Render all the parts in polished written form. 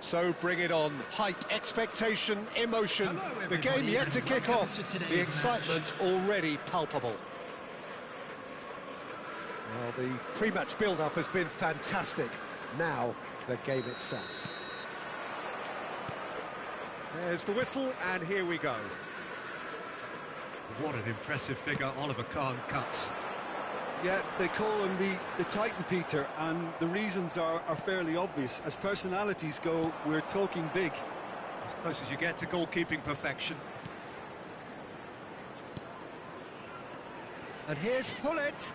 So bring it on. Hype, expectation, emotion. Hello, the game yet to kick off. The excitement match. already palpable. Well, the pre-match build-up has been fantastic. Now, the game itself. There's the whistle, and here we go. What an impressive figure Oliver Kahn cuts. Yeah, they call him the Titan, Peter, and the reasons are fairly obvious. As personalities go, we're talking big. As close as you get to goalkeeping perfection. And here's Hullet.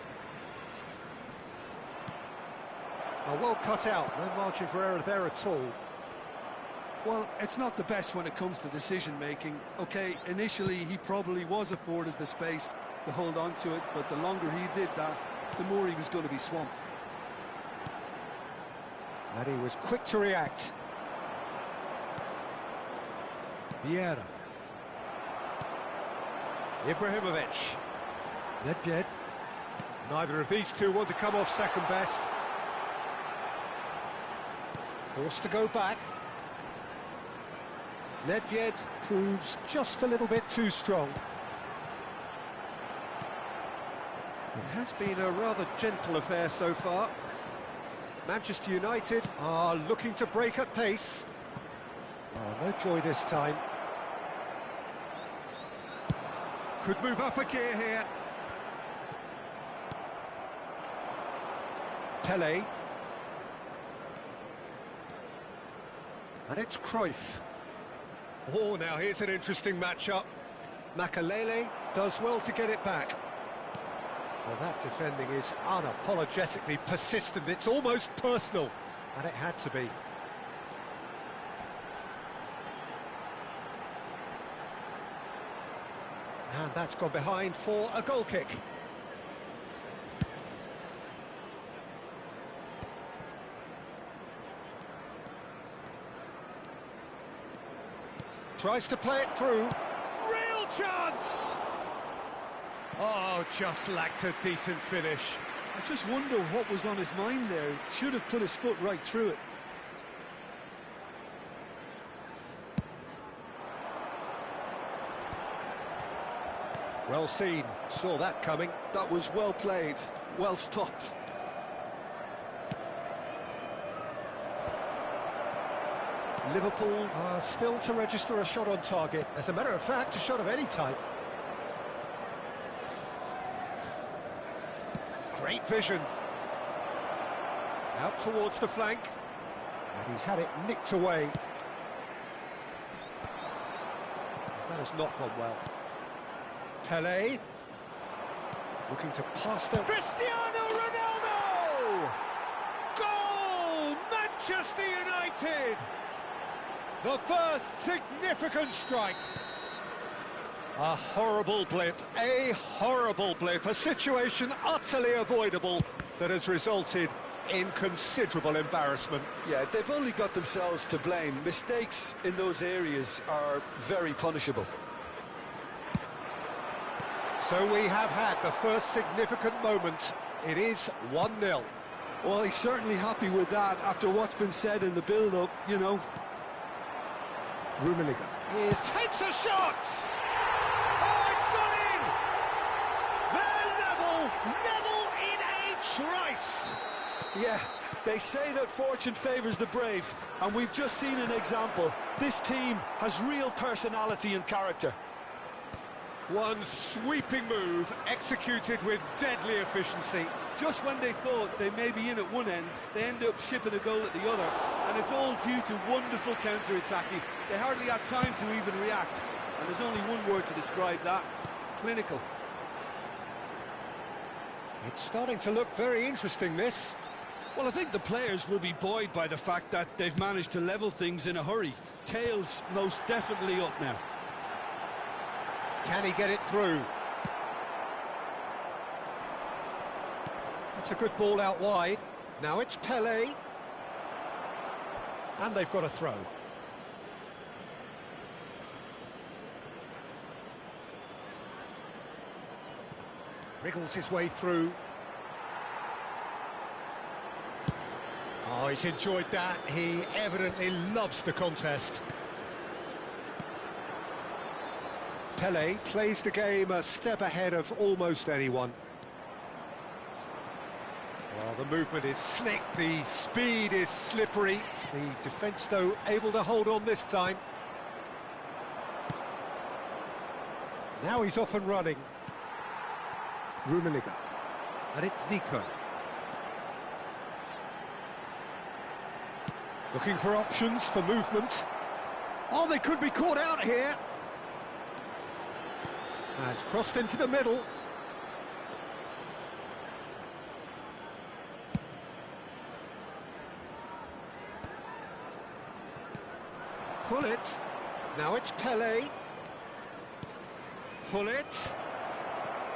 Oh, well cut out, no margin for error there at all. Well, it's not the best when it comes to decision-making. OK, initially he probably was afforded the space to hold on to it, but the longer he did that, the more he was going to be swamped. And he was quick to react. Vieira. Ibrahimovic. Nedved. Neither of these two want to come off second best. Forced to go back. Nedved proves just a little bit too strong. It has been a rather gentle affair so far. Manchester United are looking to break at pace. Oh, no joy this time. Could move up a gear here. Pele. And it's Cruyff. Oh, now here's an interesting matchup. Makalele does well to get it back. Well, that defending is unapologetically persistent. It's almost personal, and it had to be. And that's gone behind for a goal kick. Tries to play it through. Real chance! Oh, just lacked a decent finish. I just wonder what was on his mind there. Should have put his foot right through it. Well seen, saw that coming. That was well played, well stopped. Liverpool are still to register a shot on target. As a matter of fact, a shot of any type. Great vision. Out towards the flank. And he's had it nicked away. That has not gone well. Pele. Looking to pass them. Cristiano Ronaldo! Goal! Manchester United! The first significant strike. A horrible blip, a situation utterly avoidable that has resulted in considerable embarrassment. Yeah, they've only got themselves to blame. Mistakes in those areas are very punishable. So we have had the first significant moment. It is 1-0. Well, he's certainly happy with that after what's been said in the build-up, you know. Rummenigge takes a shot! Oh, it's gone in! They're level in a trice! Yeah, they say that fortune favours the brave, and we've just seen an example. This team has real personality and character. One sweeping move, executed with deadly efficiency. Just when they thought they may be in at one end, they end up shipping a goal at the other, and it's all due to wonderful counter-attacking. They hardly had time to even react, and there's only one word to describe that: clinical. It's starting to look very interesting, this. Well, I think the players will be buoyed by the fact that they've managed to level things in a hurry. Tails most definitely up now. Can he get it through? That's a good ball out wide. Now it's Pelé. And they've got a throw. Wriggles his way through. Oh, he's enjoyed that. He evidently loves the contest. Pelé plays the game a step ahead of almost anyone. Well, the movement is slick, the speed is slippery. The defence, though, able to hold on this time. Now he's off and running. Rummenigge. And it's Zico. Looking for options for movement. Oh, they could be caught out here. Has crossed into the middle. Gullit. Now it's Pelé. Gullit.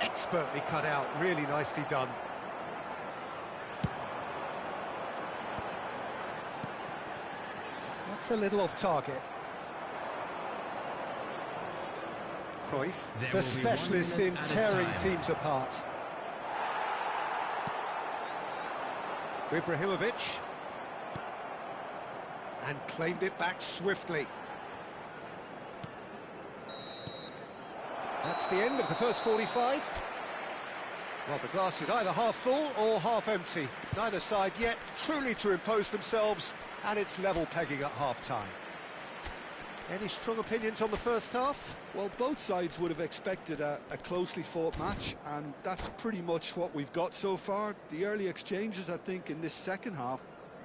Expertly cut out, really nicely done. That's a little off target. Cruyff, the specialist in tearing teams apart. Ibrahimovic. And claimed it back swiftly. That's the end of the first 45. Well, the glass is either half full or half empty. Neither side yet truly to impose themselves, and it's level pegging at half-time. Any strong opinions on the first half? Well, both sides would have expected a closely fought match, and that's pretty much what we've got so far. The early exchanges, I think, in this second half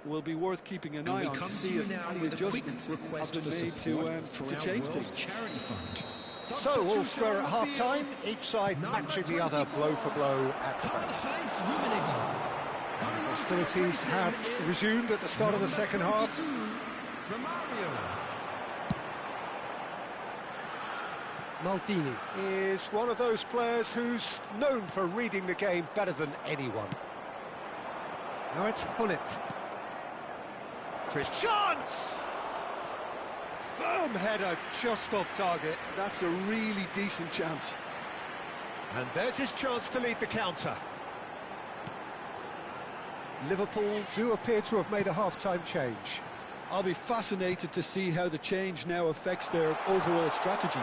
will be worth keeping an eye on to see if any adjustments have been made to change things. So, all square at half-time, each side matching the other blow for blow at the back. Hostilities have resumed at the start of the second half. Maldini is one of those players who's known for reading the game better than anyone. Now it's Gullit. Chance! Firm header just off target. That's a really decent chance. And there's his chance to lead the counter. Liverpool do appear to have made a half-time change. I'll be fascinated to see how the change now affects their overall strategy.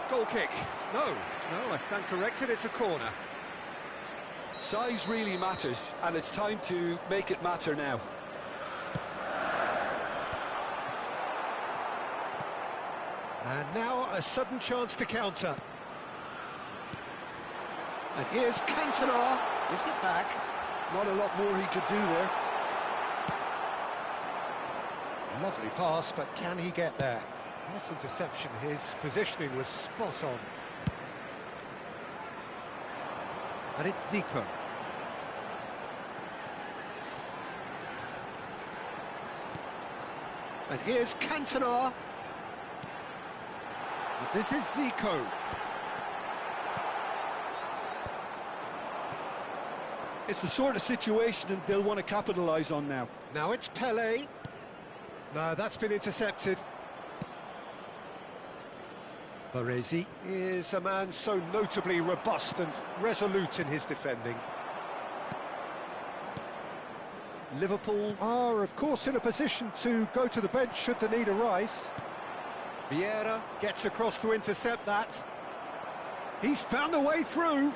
Goal kick. No, I stand corrected, it's a corner. Size really matters, and it's time to make it matter now. And now a sudden chance to counter. And here's Cantona, gives it back. Not a lot more he could do there. Lovely pass, but can he get there? Nice interception, his positioning was spot on. And it's Zico. And here's Cantona. And this is Zico. It's the sort of situation that they'll want to capitalise on now. Now it's Pelé. No, that's been intercepted. Baresi is a man so notably robust and resolute in his defending. Liverpool are, of course, in a position to go to the bench should the need arise. Vieira gets across to intercept that. He's found a way through.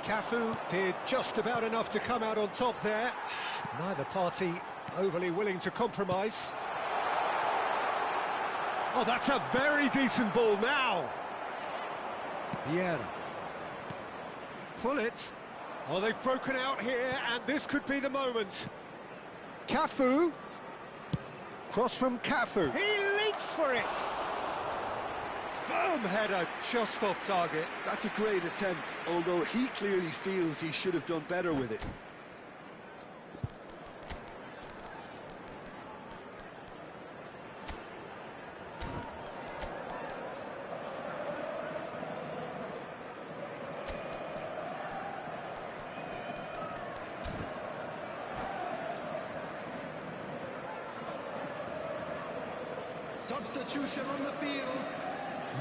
Cafu did just about enough to come out on top there. Neither party overly willing to compromise. Oh, that's a very decent ball now. Vieira. Gullit. Oh, they've broken out here, and this could be the moment. Cafu. Cross from Cafu. He leaps for it. firm header, just off target. That's a great attempt, although he clearly feels he should have done better with it. Substitution on the field,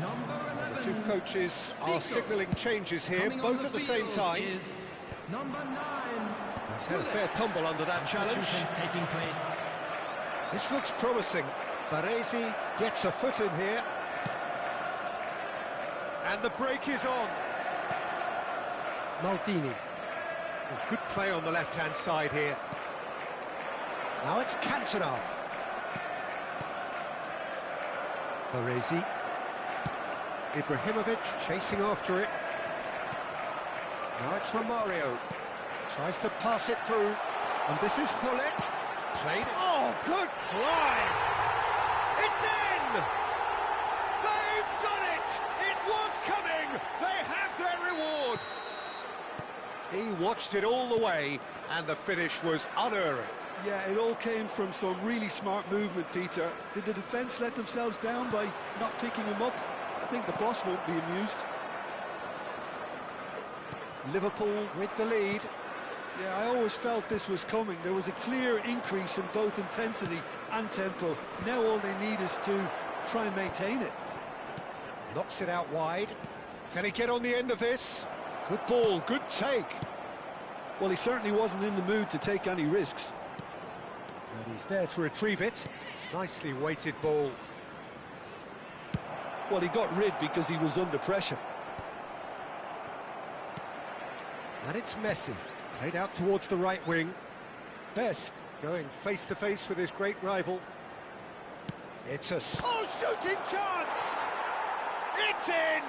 number 11. The two coaches are signalling changes here, both at the same time. Number 9. He's had a fair tumble under that challenge. Taking place. This looks promising. Baresi gets a foot in here. And the break is on. Maldini. Good play on the left-hand side here. Now it's Cantona. Baresi. Ibrahimovic chasing after it. Now it's Romario. Tries to pass it through. And this is Hullet. Played. Oh, good play! It's in! They've done it! It was coming! They have their reward! He watched it all the way, and the finish was unerring. Yeah, it all came from some really smart movement, Peter. Did the defence let themselves down by not picking him up? I think the boss won't be amused. Liverpool with the lead. Yeah, I always felt this was coming. There was a clear increase in both intensity and tempo. Now all they need is to try and maintain it. Knocks it out wide. Can he get on the end of this? Good ball, good take. Well, he certainly wasn't in the mood to take any risks. And he's there to retrieve it. Nicely weighted ball. Well, he got rid because he was under pressure. And it's Messi, played out towards the right wing. Best going face-to-face with his great rival. It's a... Oh, shooting chance! It's in!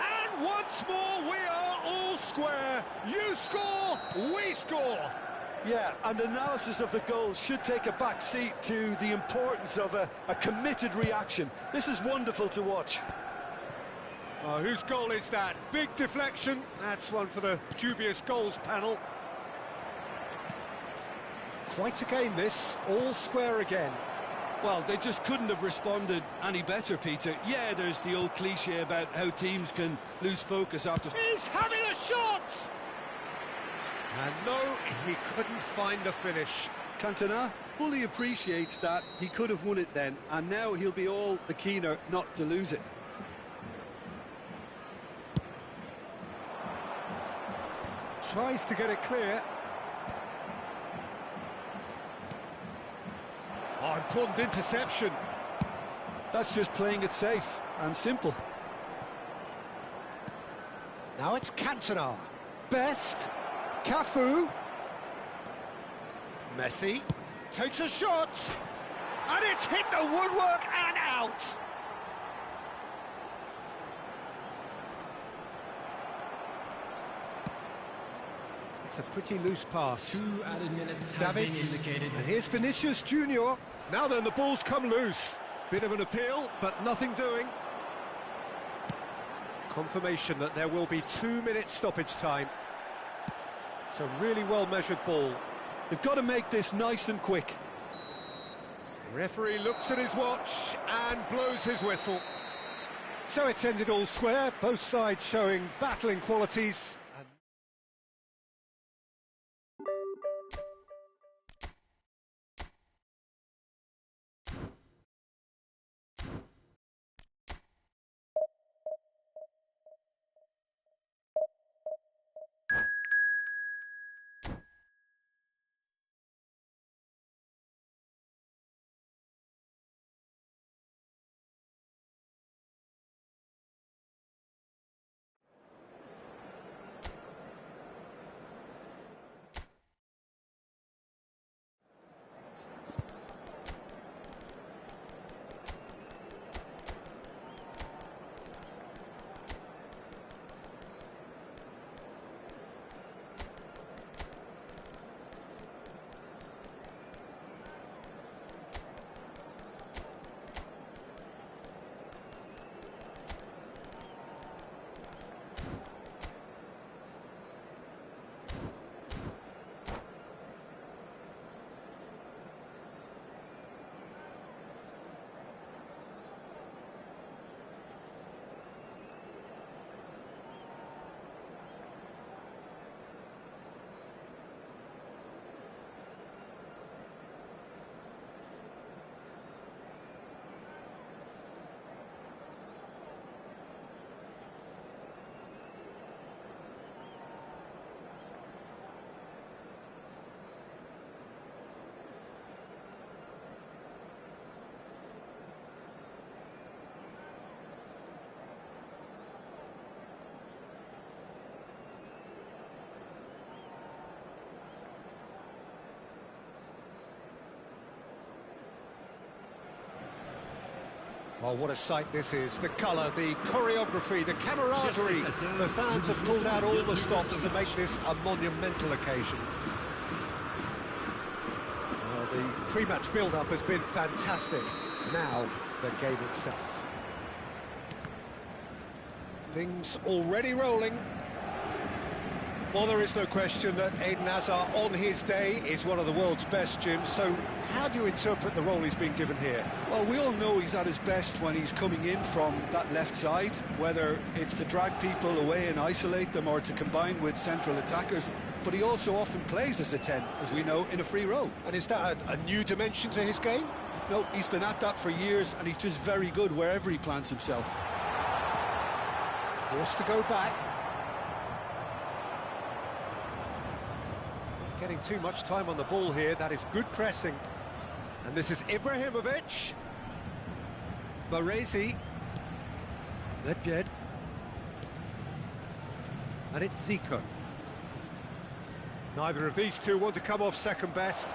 And once more we are all square. You score, we score! Yeah, and analysis of the goal should take a back seat to the importance of a committed reaction. This is wonderful to watch. Oh, whose goal is that? Big deflection. That's one for the dubious goals panel. Quite a game this, all square again. Well, they just couldn't have responded any better, Peter. Yeah, there's the old cliche about how teams can lose focus after... He's having a shot! And no, he couldn't find the finish. Cantona fully appreciates that he could have won it then, and now he'll be all the keener not to lose it. Tries to get it clear. Oh, important interception. That's just playing it safe and simple. Now it's Cantona. Best. Cafu. Messi takes a shot. And it's hit the woodwork and out. It's a pretty loose pass. 2 added minutes have been indicated. And here's Vinicius Junior. Now then, the ball's come loose. Bit of an appeal, but nothing doing. Confirmation that there will be 2 minutes stoppage time. It's a really well-measured ball. They've got to make this nice and quick. The referee looks at his watch and blows his whistle. So it's ended all square, both sides showing battling qualities. Oh, what a sight this is. The colour, the choreography, the camaraderie. The fans have pulled out all the stops to make this a monumental occasion. Well, the pre-match build-up has been fantastic. Now, the game itself. Things already rolling. Well, there is no question that Eden Hazard, on his day, is one of the world's best, Jim. So, how do you interpret the role he's been given here? Well, we all know he's at his best when he's coming in from that left side, whether it's to drag people away and isolate them or to combine with central attackers. But he also often plays as a 10, as we know, in a free role. And is that a new dimension to his game? No, he's been at that for years, and he's just very good wherever he plants himself. Forced to go back. Getting too much time on the ball here. That is good pressing. And this is Ibrahimovic. Baresi. Nedved. And it's Zico. Neither of these two want to come off second best.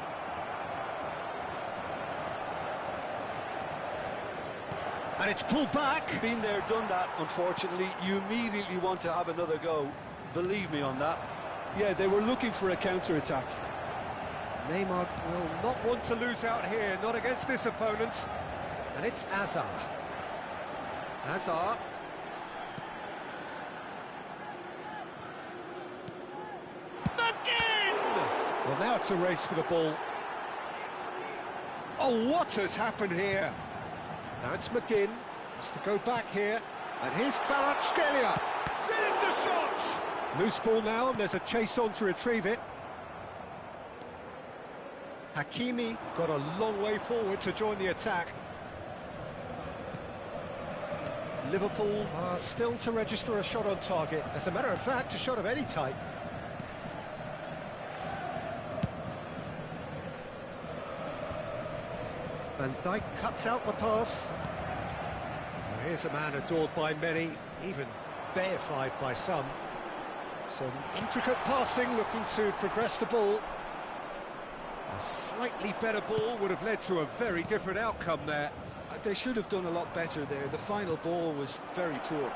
And it's pulled back. Been there, done that, unfortunately. You immediately want to have another go. Believe me on that. Yeah, they were looking for a counter-attack. Neymar will not want to lose out here, not against this opponent. And it's Hazard. Hazard. Again! Well, now it's a race for the ball. Oh, what has happened here? Now it's McGinn. Has to go back here. And here's Kvaratskhelia. There's the shot! Loose ball now, and there's a chase on to retrieve it. Hakimi got a long way forward to join the attack. Liverpool are still to register a shot on target. As a matter of fact, a shot of any type. Van Dijk cuts out the pass. Well, here's a man adored by many, even deified by some. Some intricate passing, looking to progress the ball. A slightly better ball would have led to a very different outcome there. They should have done a lot better there. The final ball was very poor.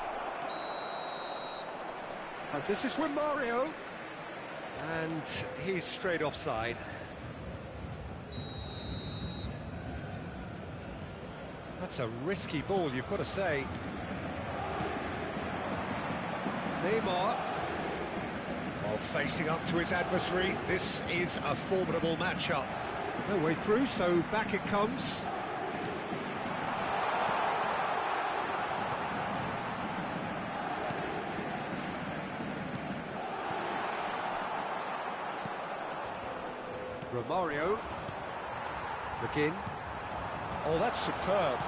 And this is Romario. And he's straight offside. That's a risky ball, you've got to say. Neymar. While facing up to his adversary, this is a formidable matchup. No way through, so back it comes. Romario. McGinn. Oh, that's superb.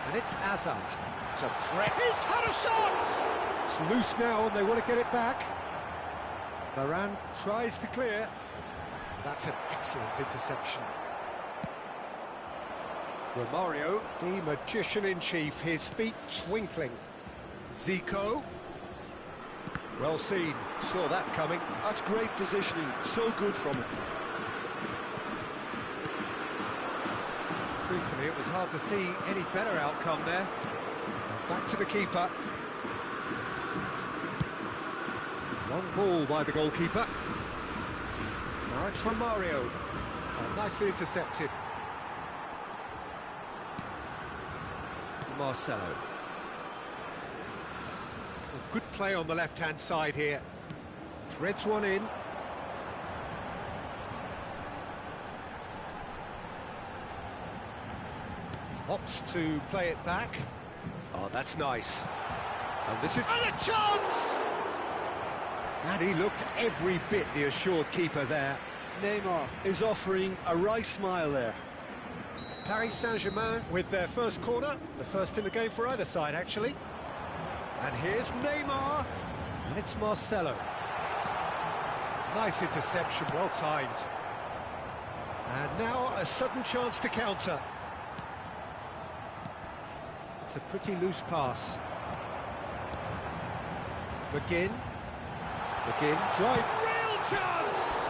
And it's Hazard. It's a threat. He's had a shot! It's loose now, and they want to get it back. Varane tries to clear. That's an excellent interception. Romario, the magician-in-chief, his feet twinkling. Zico. Well seen, saw that coming. That's great positioning, so good from him. Truthfully, it was hard to see any better outcome there. Back to the keeper. Long ball by the goalkeeper. Now it's Romario. Oh, nicely intercepted. Marcelo. Oh, good play on the left-hand side here. Threads one in. Opts to play it back. Oh, that's nice. And this is... And a chance! And he looked every bit the assured keeper there. Neymar is offering a wry smile there. Paris Saint-Germain with their first corner, the first in the game for either side, actually. And here's Neymar, and it's Marcelo. Nice interception, well timed. And now a sudden chance to counter. It's a pretty loose pass. McGinn. McGinn, drive, real chance!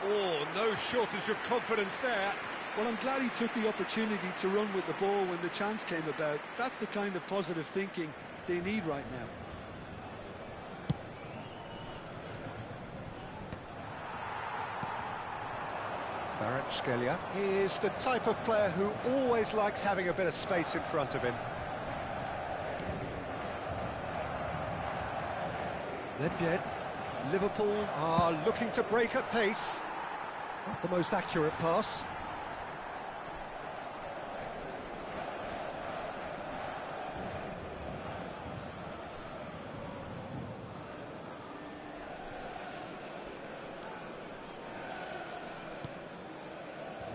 Oh, no shortage of confidence there. Well, I'm glad he took the opportunity to run with the ball when the chance came about. That's the kind of positive thinking they need right now. Kvaratskhelia is the type of player who always likes having a bit of space in front of him. Nedved. Liverpool are looking to break at pace. Not the most accurate pass.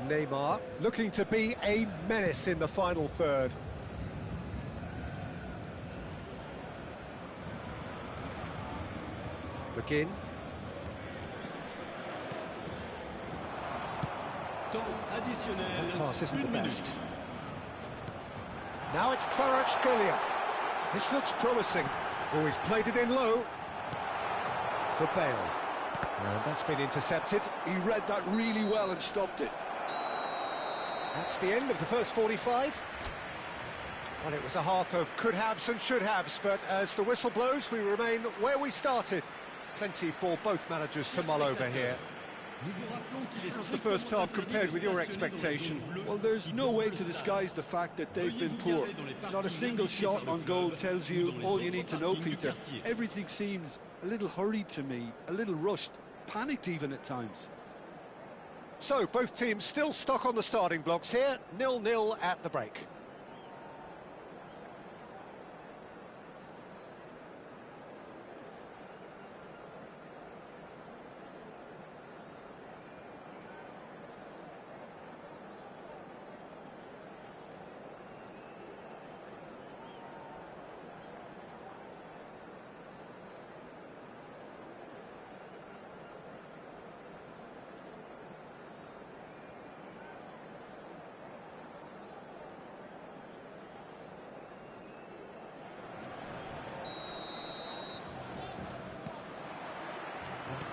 Neymar looking to be a menace in the final third. McGinn. That pass isn't the best. Now it's Kvaratskhelia. This looks promising. Oh, he's played it in low. For Bale. And that's been intercepted. He read that really well and stopped it. That's the end of the first 45. Well, it was a half of could-haves and should-haves, but as the whistle blows, we remain where we started. Plenty for both managers to mull over here. How's the first half compared with your expectation? Well, there's no way to disguise the fact that they've been poor. Not a single shot on goal tells you all you need to know, Peter. Everything seems a little hurried to me, a little rushed, panicked even at times. So, both teams still stuck on the starting blocks here, 0-0 at the break.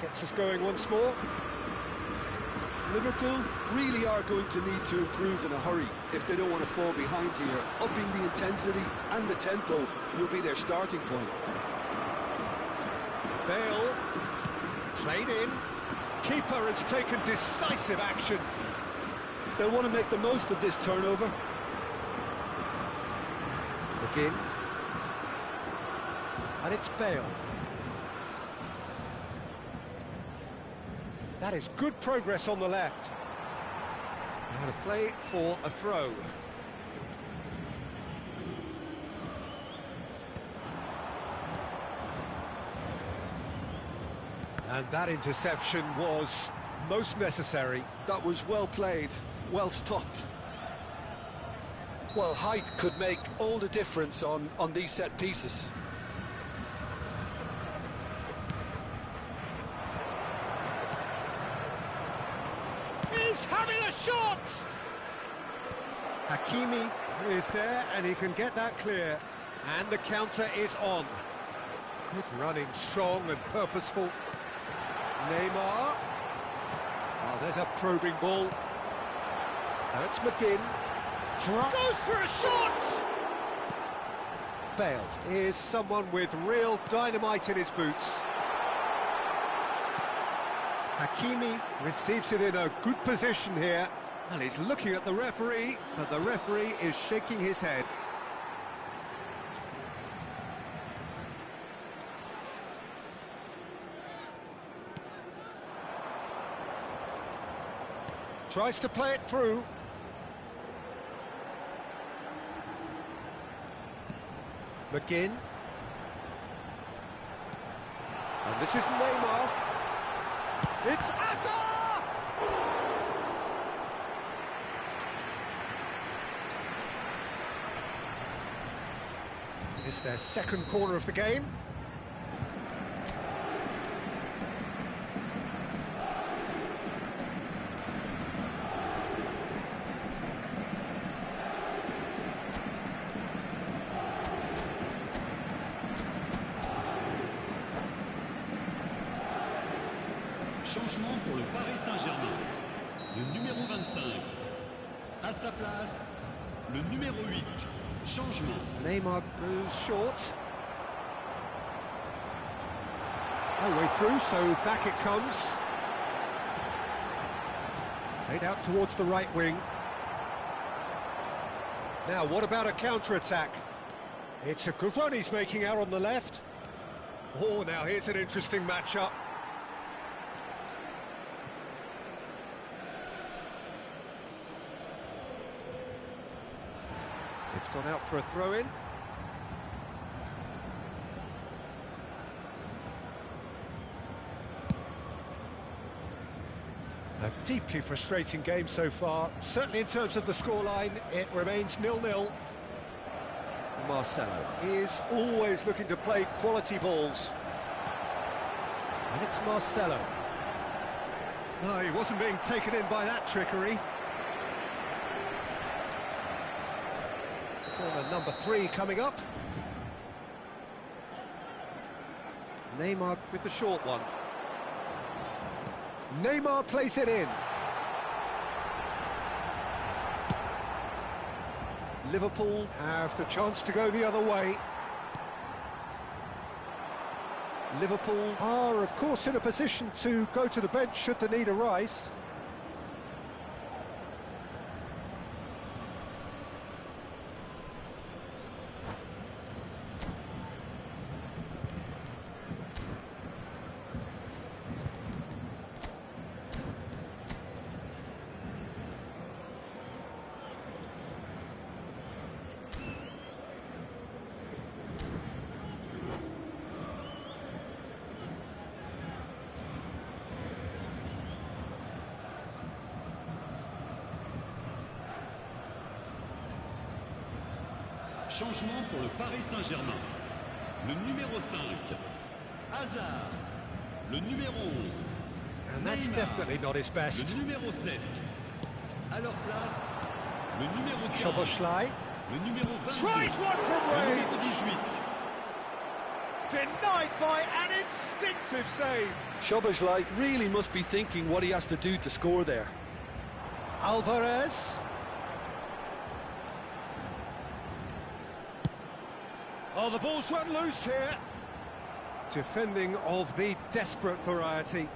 Gets us going once more. Liverpool really are going to need to improve in a hurry if they don't want to fall behind here. Upping the intensity and the tempo will be their starting point. Bale, played in. Keeper has taken decisive action. They'll want to make the most of this turnover. McGinn. And it's Bale. That is good progress on the left. Out of play for a throw. And that interception was most necessary. That was well played, well stopped. Well, height could make all the difference on these set pieces. He's having a shot! Hakimi is there and he can get that clear. And the counter is on. Good running, strong and purposeful. Neymar. Oh, there's a probing ball. Now it's McGinn. Goes for a shot! Bale is someone with real dynamite in his boots. Hakimi receives it in a good position here. And he's looking at the referee, but the referee is shaking his head. Tries to play it through. McGinn. And this is Neymar. It's Asa! It's their second corner of the game. Changement pour le Paris Saint-Germain. Le numéro 25. À sa place, le numéro 8. Changement. Neymar goes short. No way through, so back it comes. Played out towards the right wing. Now, what about a counter-attack? It's a good run he's making out on the left. Oh, now here's an interesting matchup. It's gone out for a throw-in. A deeply frustrating game so far. Certainly in terms of the scoreline, it remains 0-0. Marcelo is always looking to play quality balls. And it's Marcelo. No, he wasn't being taken in by that trickery. Corner number 3 coming up. Neymar with the short one. Neymar plays it in. Liverpool have the chance to go the other way. Liverpool are, of course, in a position to go to the bench should the need arise. Changement pour le Paris Saint-Germain. Le numéro 5. Hazard. Le numéro 11. And that's Neymar. definitely not his best. Le numéro 7. À leur place, le numéro 15. Szoboszlai Le numéro 22. tries one from Le range. numéro 18. Denied by an instinctive save. Szoboszlai really must be thinking what he has to do to score there. Alvarez. Oh, the ball's run loose here. Defending of the desperate variety.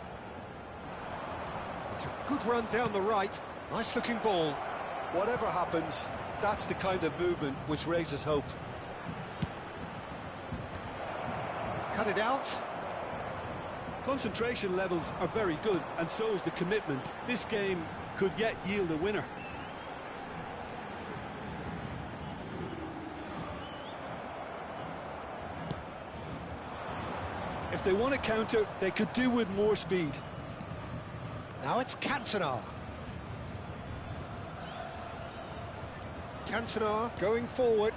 It's a good run down the right. Nice looking ball. Whatever happens, that's the kind of movement which raises hope. He's cut it out. Concentration levels are very good, and so is the commitment. This game could yet yield a winner. If they want to counter, they could do with more speed. Now it's Cantona. Cantona going forward.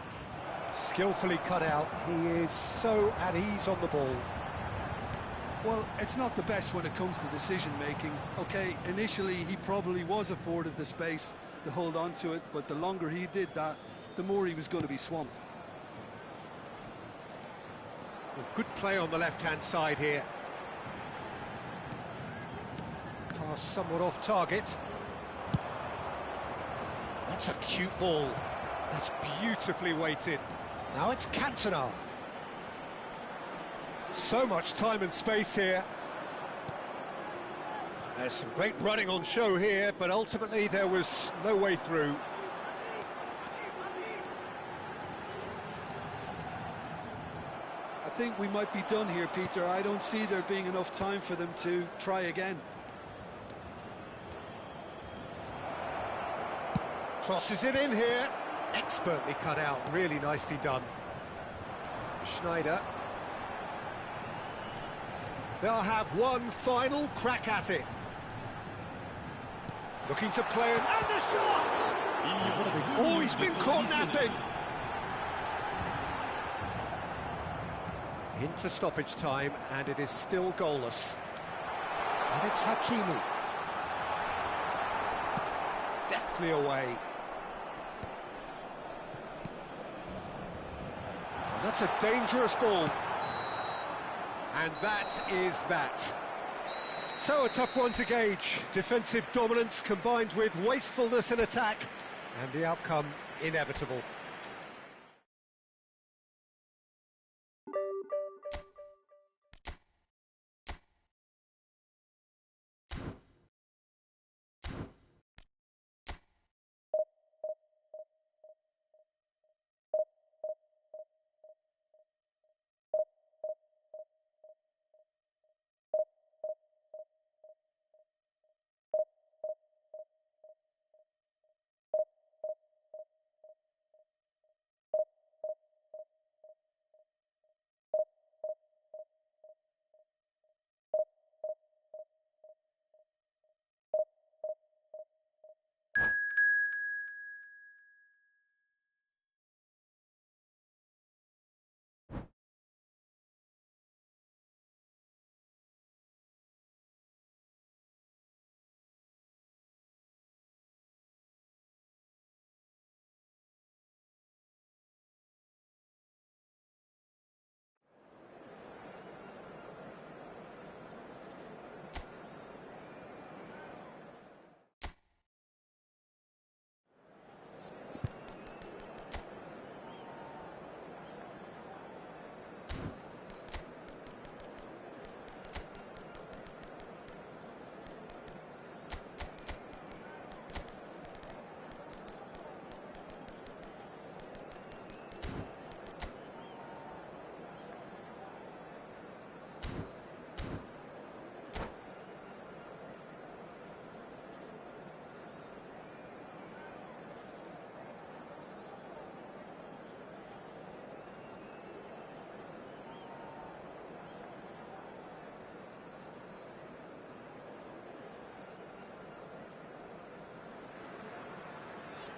Skillfully cut out. He is so at ease on the ball. Well, it's not the best when it comes to decision-making. Okay, initially he probably was afforded the space to hold on to it, but the longer he did that, the more he was going to be swamped. Well, good play on the left-hand side here. Pass somewhat off target. That's a cute ball. That's beautifully weighted. Now it's Cantona. So much time and space here. There's some great running on show here, but ultimately there was no way through. I think we might be done here, Peter. I don't see there being enough time for them to try again. Crosses it in here. Expertly cut out, really nicely done. Schneider. They'll have one final crack at it. Looking to play, and the shot! Oh, he's been caught napping. Into stoppage time, and it is still goalless. And it's Hakimi. Deftly away. And that's a dangerous ball. And that is that. So a tough one to gauge. Defensive dominance combined with wastefulness in attack. And the outcome inevitable.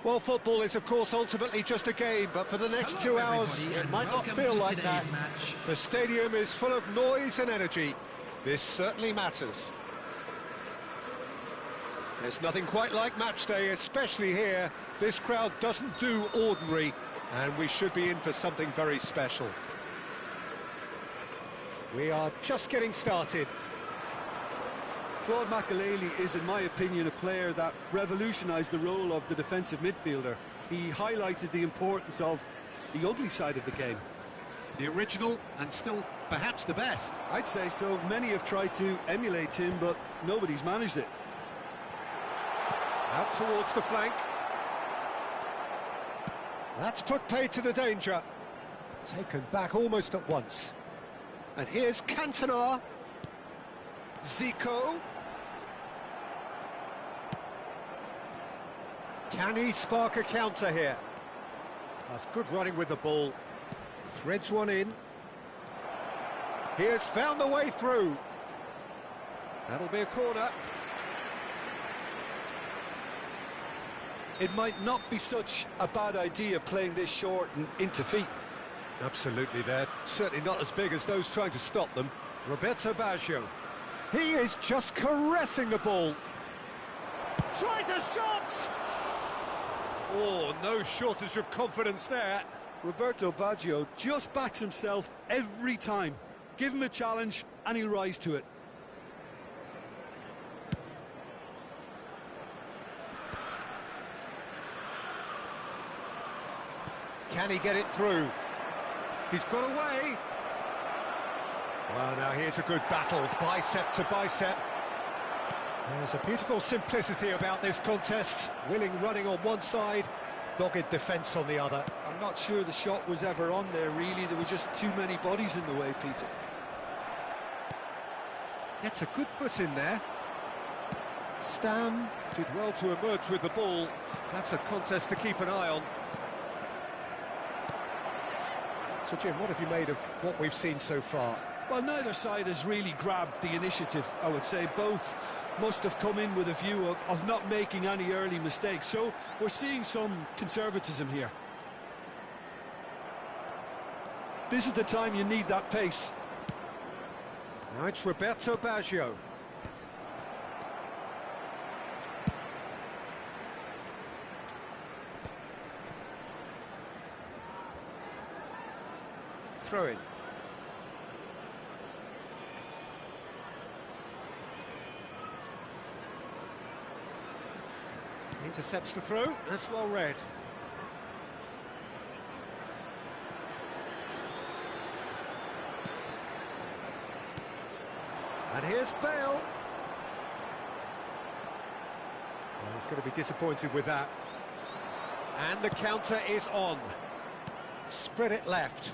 Well, football is, of course, ultimately just a game, but for the next 2 hours, it might not feel like that. The stadium is full of noise and energy. This certainly matters. There's nothing quite like match day, especially here. This crowd doesn't do ordinary, and we should be in for something very special. We are just getting started. Claude Makelele is, in my opinion, a player that revolutionised the role of the defensive midfielder. He highlighted the importance of the ugly side of the game. The original and still perhaps the best. I'd say so. Many have tried to emulate him, but nobody's managed it. Out towards the flank. That's put paid to the danger. Taken back almost at once. And here's Cantona. Zico. Can he spark a counter here? That's good running with the ball. Threads one in. He has found the way through. That'll be a corner. It might not be such a bad idea playing this short and into feet. Absolutely, they're certainly not as big as those trying to stop them. Roberto Baggio. He is just caressing the ball. Tries a shot! Oh, no shortage of confidence there. Roberto Baggio just backs himself every time. Give him a challenge and he'll rise to it. Can he get it through? He's got away. Well, now here's a good battle, bicep to bicep. There's a beautiful simplicity about this contest. Willing running on one side, dogged defence on the other. I'm not sure the shot was ever on there, really. There were just too many bodies in the way, Peter. Gets a good foot in there. Stam did well to emerge with the ball. That's a contest to keep an eye on. So, Jim, what have you made of what we've seen so far? Well, neither side has really grabbed the initiative, I would say. Both must have come in with a view of not making any early mistakes. So we're seeing some conservatism here. This is the time you need that pace. Now it's Roberto Baggio. Throw in. Intercepts the throw, that's well read. And here's Bale. Well, he's going to be disappointed with that. And the counter is on. Spread it left.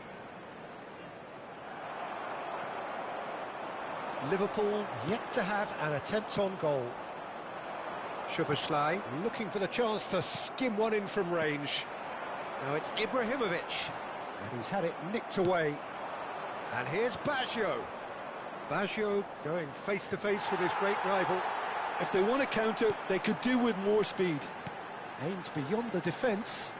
Liverpool yet to have an attempt on goal. Szoboszlai looking for the chance to skim one in from range. Now it's Ibrahimovic, and he's had it nicked away. And here's Baggio. Baggio going face-to-face with his great rival. If they want to counter, they could do with more speed. Aimed beyond the defence.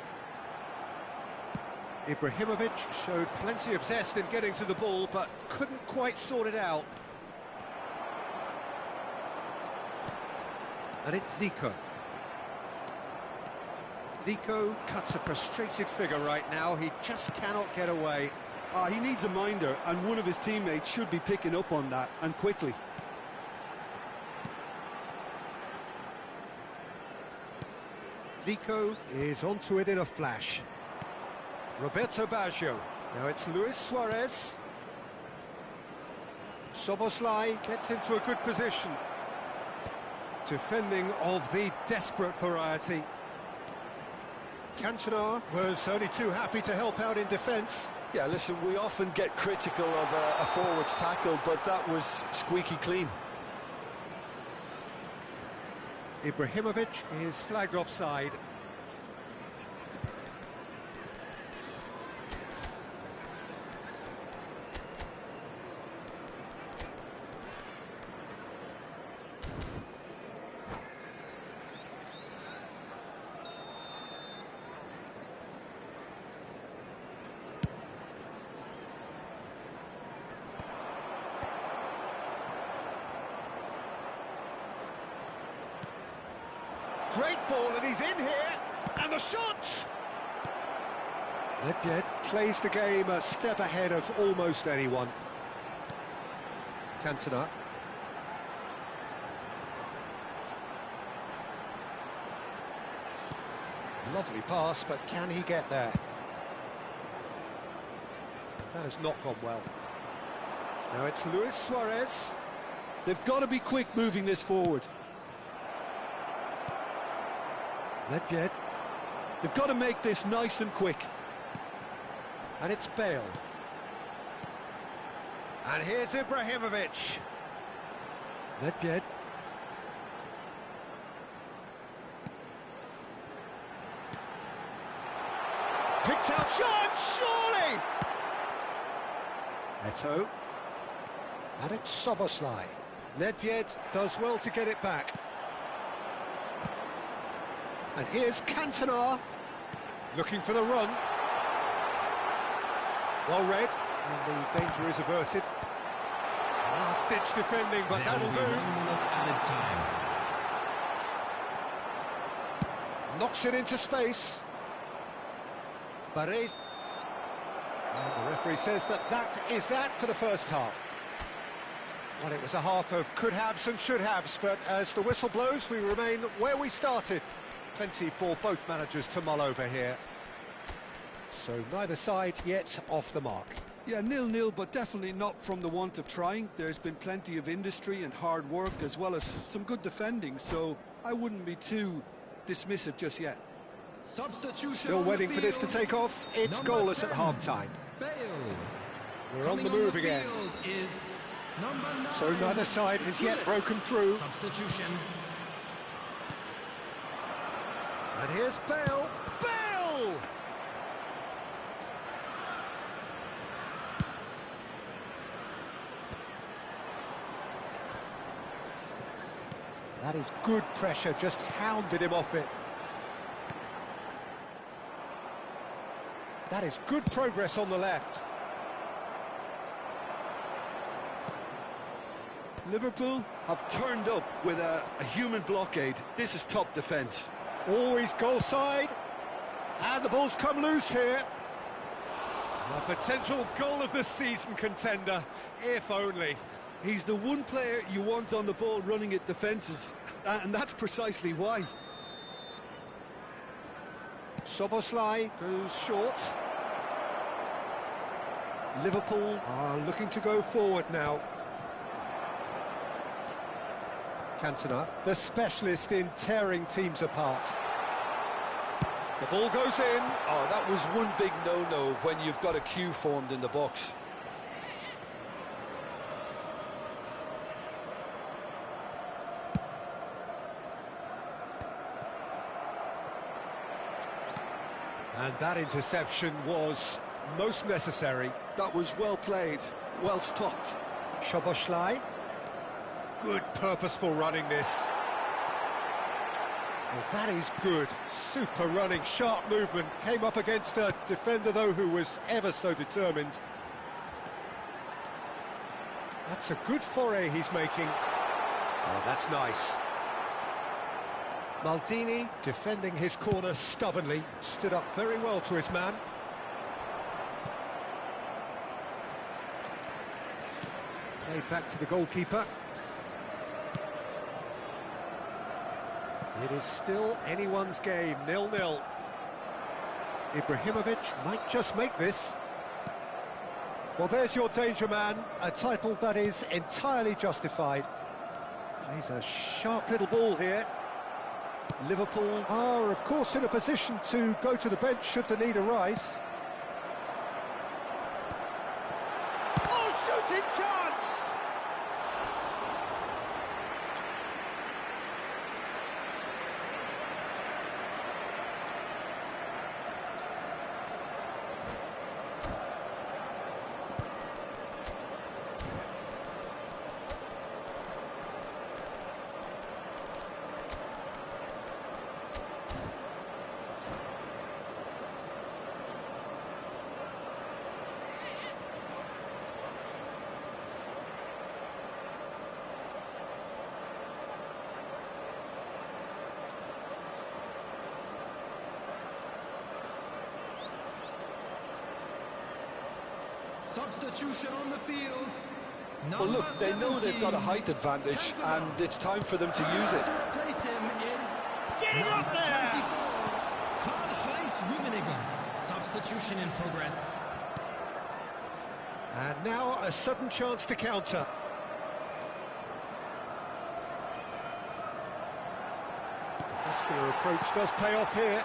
Ibrahimovic showed plenty of zest in getting to the ball, but couldn't quite sort it out. And it's Zico. Zico cuts a frustrated figure right now. He just cannot get away. He needs a minder, and one of his teammates should be picking up on that, and quickly. Zico is onto it in a flash. Roberto Baggio. Now it's Luis Suarez. Szoboszlai gets into a good position. Defending of the desperate variety. Cantona was only too happy to help out in defence. Yeah, listen, we often get critical of a forward's tackle, but that was squeaky clean. Ibrahimovic is flagged offside. Great ball, and he's in here, and the shot! Nedved plays the game a step ahead of almost anyone. Cantona. Lovely pass, but can he get there? That has not gone well. Now it's Luis Suarez. They've got to be quick moving this forward. Nedved. They've got to make this nice and quick. And it's Bale. And here's Ibrahimovic. Nedved. Picked out shot, surely! Eto'o. And it's Szoboszlai. Nedved does well to get it back. And here's Cantona, looking for the run. Well read, and the danger is averted. Last-ditch defending, but that'll do. Knocks it into space. Barres. And the referee says that is that for the first half. Well, it was a half of could-haves and should-haves, but as the whistle blows, we remain where we started. Plenty for both managers to mull over here. So neither side yet off the mark. Yeah, 0-0, but definitely not from the want of trying. There's been plenty of industry and hard work, as well as some good defending, so I wouldn't be too dismissive just yet. Still waiting for this to take off. It's goalless at half-time. We're on the move again. So neither side has yet broken through. And here's Bale. Bale! That is good pressure, just hounded him off it. That is good progress on the left. Liverpool have turned up with a human blockade. This is top defence. Always goal side. And the ball's come loose here. A potential goal of the season contender, if only. He's the one player you want on the ball running at defences, and that's precisely why. Szoboszlai goes short. Liverpool are looking to go forward now. Cantona, the specialist in tearing teams apart. The ball goes in. Oh, that was one big no-no when you've got a queue formed in the box. And that interception was most necessary. That was well played, well stopped. Szoboszlai. Good purposeful running this. Well, that is good. Super running, sharp movement. Came up against a defender, though, who was ever so determined. That's a good foray he's making. Oh, that's nice. Maldini, defending his corner stubbornly, stood up very well to his man. Played back to the goalkeeper. It is still anyone's game, 0-0. Ibrahimovic might just make this. Well, there's your danger man, a title that is entirely justified. Plays a sharp little ball here. Liverpool are, of course, in a position to go to the bench should the need arise. Oh, shooting chance! Substitution on the field. Well, look, they know they've got a height advantage, and it's time for them to use it. To replace him is Getting up there! 24, Karl-Heinz Rummenigge. Substitution in progress. And now a sudden chance to counter. Muscular approach does pay off here.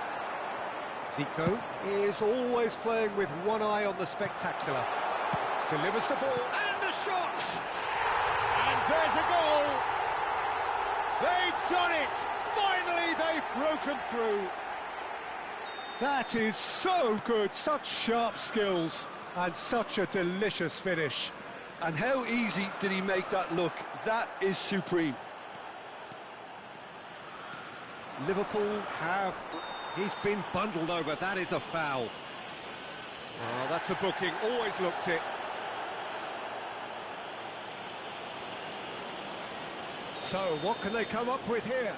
Zico is always playing with one eye on the spectacular. Delivers the ball, and the shot! And there's a goal! They've done it! Finally, they've broken through! That is so good, such sharp skills, and such a delicious finish. And how easy did he make that look? That is supreme. Liverpool have... He's been bundled over, that is a foul. Oh, that's a booking, always looked it. So, what can they come up with here?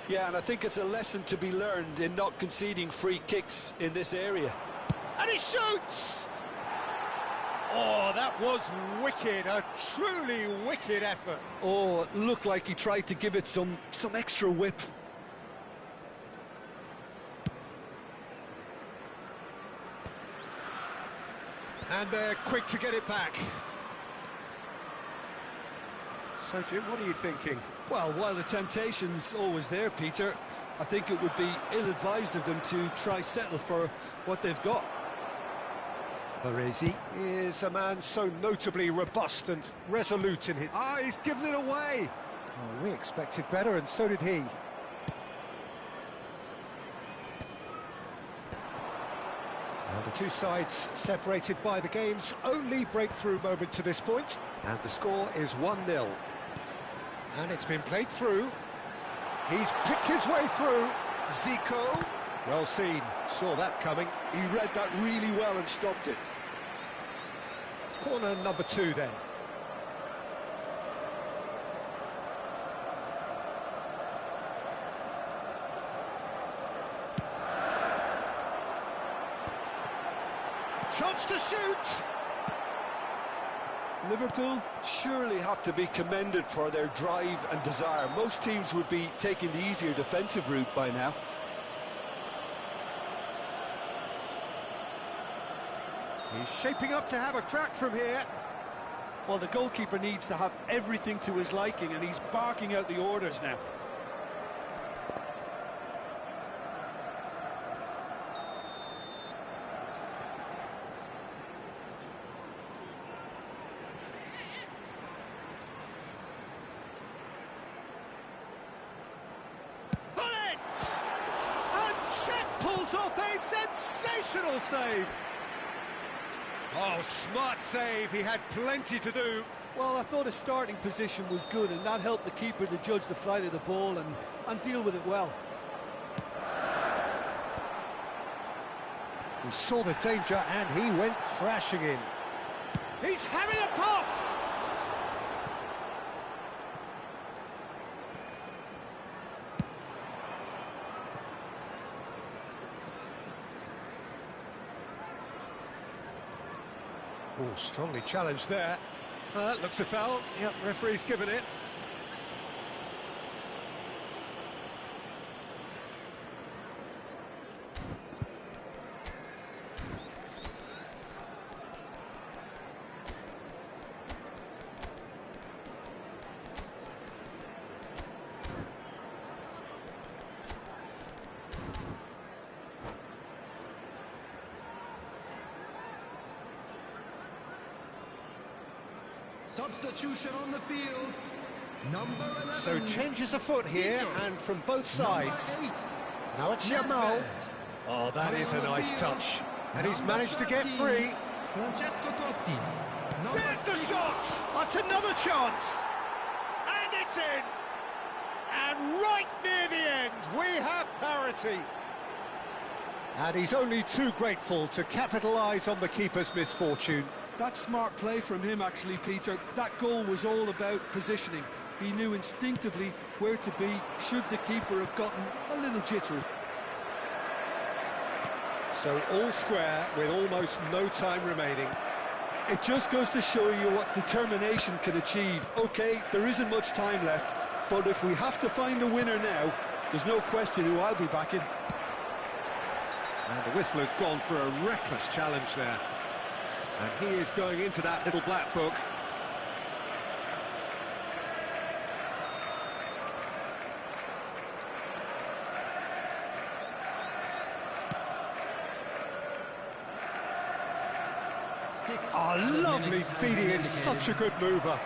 Yeah, and I think it's a lesson to be learned in not conceding free kicks in this area. And he shoots! Oh, that was wicked, a truly wicked effort. Oh, it looked like he tried to give it some extra whip. And they're quick to get it back. So, Jim, what are you thinking? Well, while the temptation's always there, Peter, I think it would be ill-advised of them to try settle for what they've got. Baresi is a man so notably robust and resolute in his... Ah, he's given it away! Oh, we expected better, and so did he. And the two sides separated by the game's only breakthrough moment to this point. And the score is 1-0. And it's been played through. He's picked his way through. Zico. Well seen. Saw that coming. He read that really well and stopped it. Corner number 2 then. Chance to shoot! Liverpool surely have to be commended for their drive and desire. Most teams would be taking the easier defensive route by now. He's shaping up to have a crack from here. Well, the goalkeeper needs to have everything to his liking, and he's barking out the orders now. Cech pulls off a sensational save. Oh, smart save. He had plenty to do. Well, I thought his starting position was good, and that helped the keeper to judge the flight of the ball and deal with it well. He saw the danger and he went crashing in. He's having a pop! Oh, strongly challenged there. Looks a foul. Yep, referee's given it. Substitution on the field. Number 11. So changes afoot here, and from both sides. Now it's Yamal. Oh, that is a nice touch. And he's managed to get free. There's the shot! That's another chance! And it's in! And right near the end, we have parity. And he's only too grateful to capitalise on the keeper's misfortune. That's smart play from him, actually, Peter. That goal was all about positioning. He knew instinctively where to be should the keeper have gotten a little jittery. So all square with almost no time remaining. It just goes to show you what determination can achieve. OK, there isn't much time left, but if we have to find a winner now, there's no question who I'll be backing. And the whistler's gone for a reckless challenge there. And he is going into that little black book. Oh, lovely feed. He is such a good mover.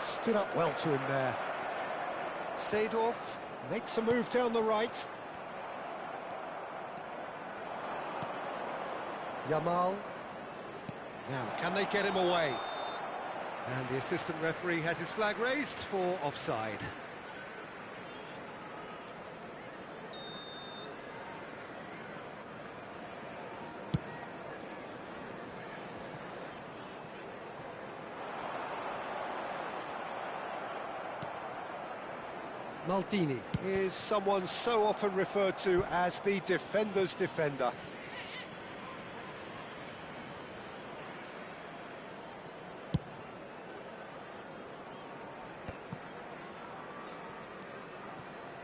Stood up well to him there. Seedorf makes a move down the right. Yamal. Now, can they get him away? And the assistant referee has his flag raised for offside. Maldini is someone so often referred to as the defender's defender.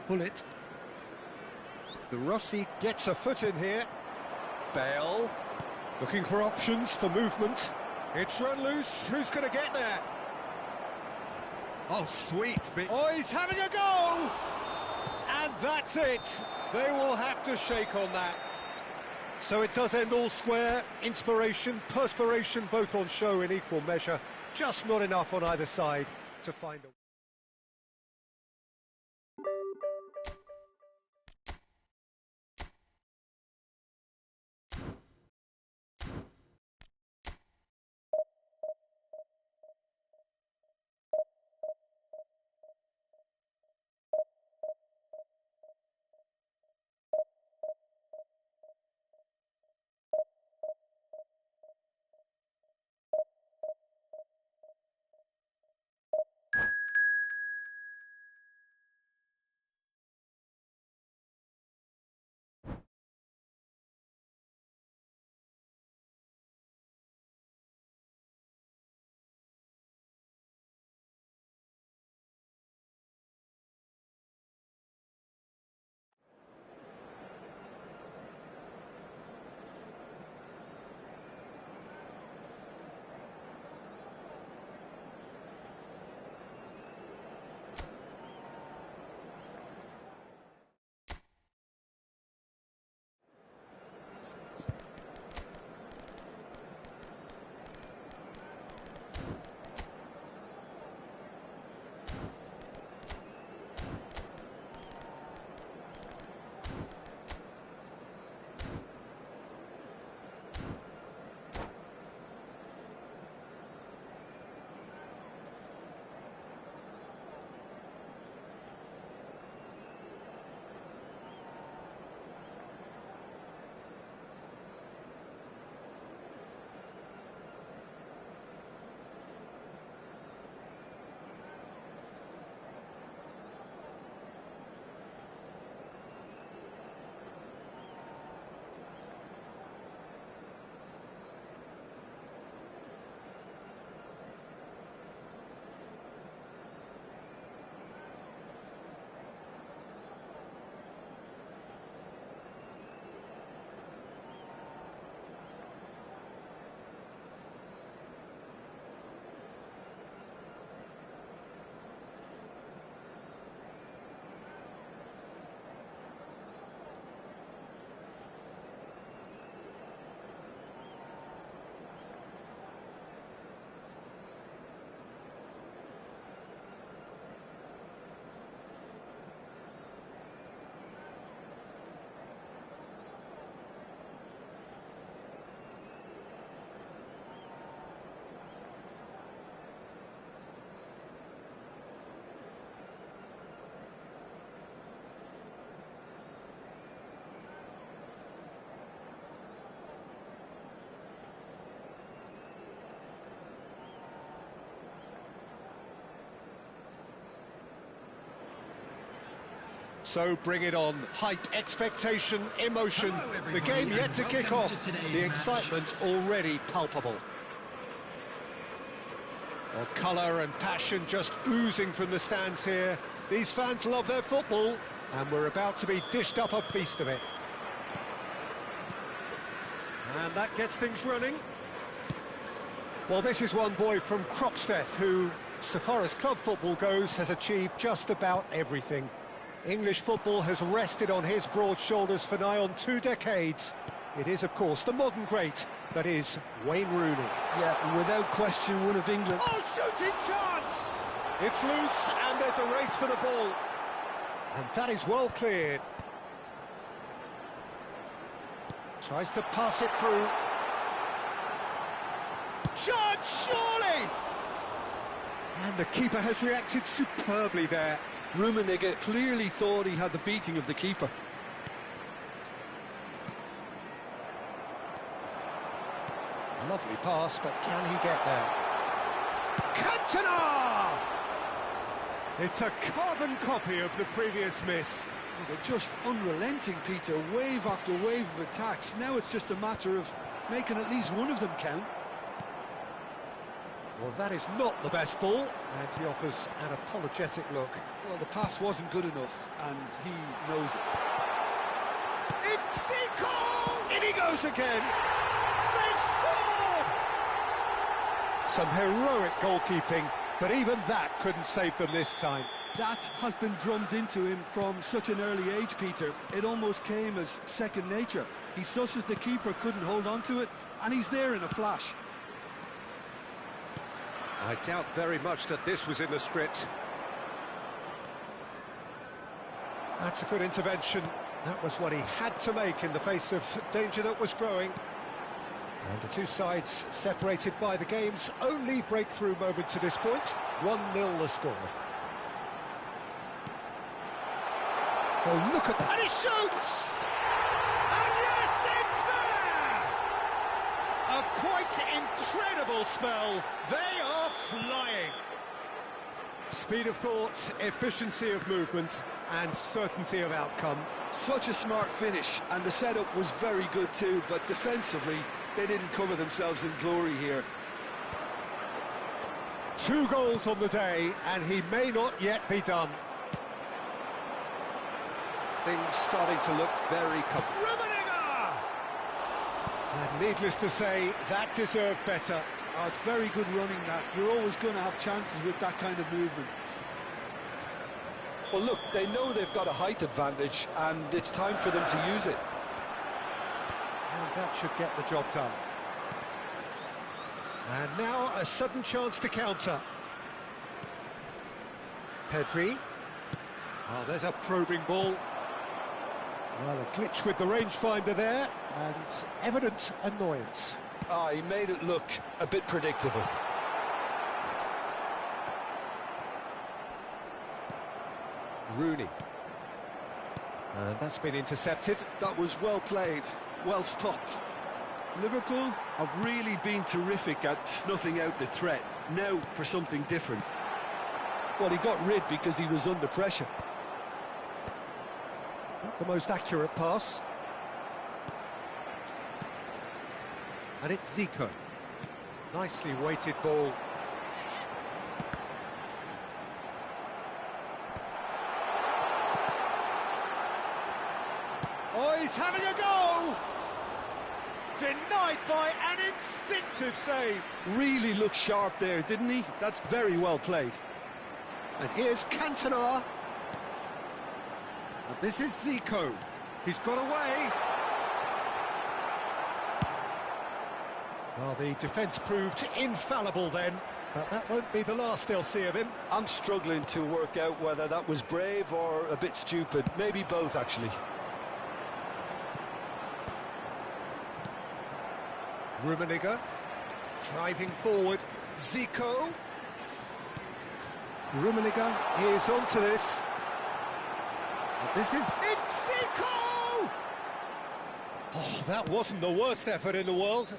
Bullet. The Rossi gets a foot in here. Bale looking for options for movement. It's run loose. Who's going to get there? Oh, sweet fit. Oh, he's having a go! And that's it. They will have to shake on that. So it does end all square. Inspiration, perspiration, both on show in equal measure. Just not enough on either side to find a... So bring it on. Hype, expectation, emotion. The game yet to kick off. The excitement already palpable. Well, colour and passion just oozing from the stands here. These fans love their football, and we're about to be dished up a feast of it. And that gets things running. Well, this is one boy from Croxteth who, so far as club football goes, has achieved just about everything. English football has rested on his broad shoulders for nigh on 2 decades. It is, of course, the modern great that is Wayne Rooney. Yeah, without question, one of England. Oh, shooting chance! It's loose, and there's a race for the ball. And that is well cleared. Tries to pass it through. Shot, surely! And the keeper has reacted superbly there. Rummenigge clearly thought he had the beating of the keeper. Lovely pass, but can he get there? Cantona! It's a carbon copy of the previous miss. They're just unrelenting, Peter. Wave after wave of attacks. Now it's just a matter of making at least one of them count. Well, that is not the best ball, and he offers an apologetic look. Well, the pass wasn't good enough, and he knows it. It's Zico! In he goes again! They've scored! Some heroic goalkeeping, but even that couldn't save them this time. That has been drummed into him from such an early age, Peter. It almost came as second nature. He susses the keeper couldn't hold on to it, and he's there in a flash. I doubt very much that this was in the script. That's a good intervention. That was what he had to make in the face of danger that was growing. And the two sides separated by the game's only breakthrough moment to this point. 1-0 the score. Oh, look at that. And he shoots! And yes, it's there! A quite incredible spell. They are flying. Speed of thought, efficiency of movement, and certainty of outcome. Such a smart finish, and the setup was very good too, but defensively, they didn't cover themselves in glory here. 2 goals on the day, and he may not yet be done. Things starting to look very comfortable. Rummenigge! And needless to say, that deserved better. Oh, it's very good running, that. You're always going to have chances with that kind of movement. Well, look, they know they've got a height advantage, and it's time for them to use it. And that should get the job done. And now a sudden chance to counter. Pedri. Oh, there's a probing ball. Well, a glitch with the rangefinder there, and evident annoyance. Ah, he made it look a bit predictable. Rooney. And that's been intercepted. That was well played, well stopped. Liverpool have really been terrific at snuffing out the threat. Now for something different. Well, he got rid because he was under pressure. Not the most accurate pass. And it's Zico. Nicely weighted ball. Oh, he's having a go! Denied by an instinctive save. Really looked sharp there, didn't he? That's very well played. And here's Cantona. And this is Zico. He's got away. Well, the defence proved infallible then, but that won't be the last they'll see of him. I'm struggling to work out whether that was brave or a bit stupid. Maybe both, actually. Rummenigge driving forward. Zico. Rummenigge is onto this. And this is... It's Zico! Oh, that wasn't the worst effort in the world.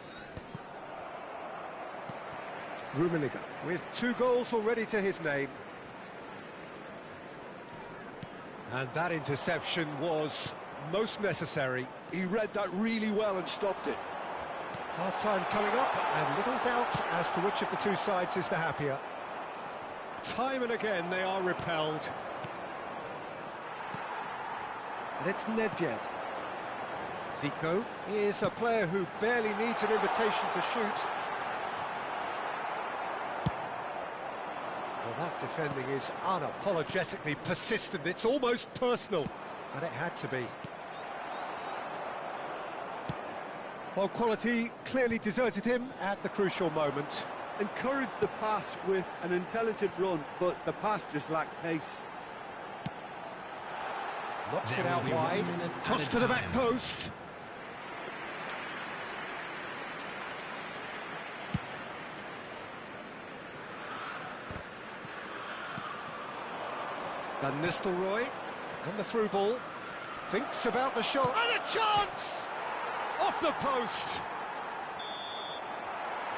Rummenigge with 2 goals already to his name. And that interception was most necessary. He read that really well and stopped it. Half-time coming up, and little doubt as to which of the two sides is the happier. Time and again they are repelled. And it's Nedved. Zico is a player who barely needs an invitation to shoot. Well, that defending is unapologetically persistent. It's almost personal, and it had to be. Well, quality clearly deserted him at the crucial moment. Encouraged the pass with an intelligent run, but the pass just lacked pace. Knocks it out wide, toss to the back post. Van Nistelrooy, and the through ball. Thinks about the shot, and a chance! Off the post!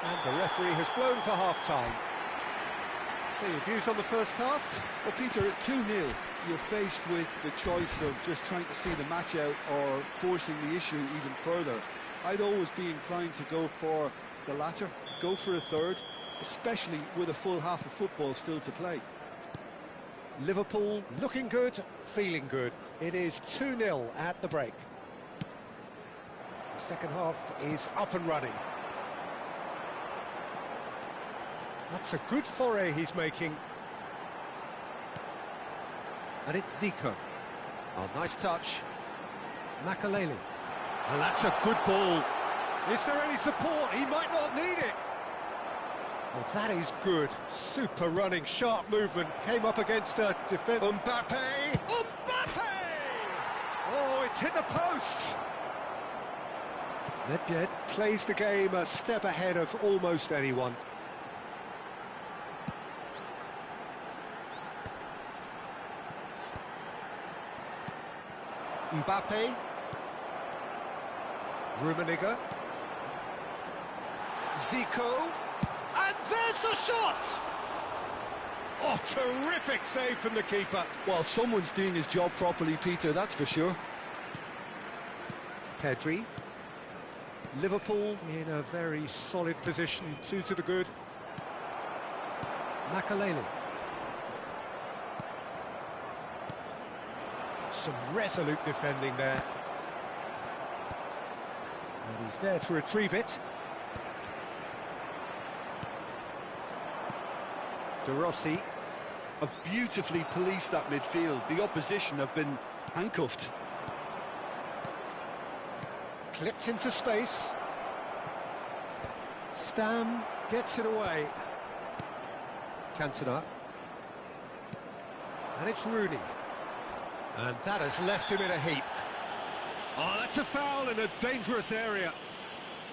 And the referee has blown for half-time. So your views on the first half? Well, Peter, at 2-0, you're faced with the choice of just trying to see the match out or forcing the issue even further. I'd always be inclined to go for the latter, go for a third, especially with a full half of football still to play. Liverpool looking good, feeling good. It is 2-0 at the break. The second half is up and running. That's a good foray he's making. And it's Zico. Oh, nice touch. Makalele. And that's a good ball. Is there any support? He might not need it. Well, that is good. Super running, sharp movement. Came up against a defence. Mbappe! Mbappe! Oh, it's hit the post. Nedved plays the game a step ahead of almost anyone. Mbappe. Rummenigge. Zico. And there's the shot! Oh, terrific save from the keeper. Well, someone's doing his job properly, Peter, that's for sure. Pedri. Liverpool in a very solid position, 2 to the good. Makalele. Some resolute defending there. And he's there to retrieve it. De Rossi. Have beautifully policed that midfield. The opposition have been handcuffed. Clipped into space. Stam gets it away. Cantona. And it's Rooney. And that has left him in a heap. Oh, that's a foul in a dangerous area.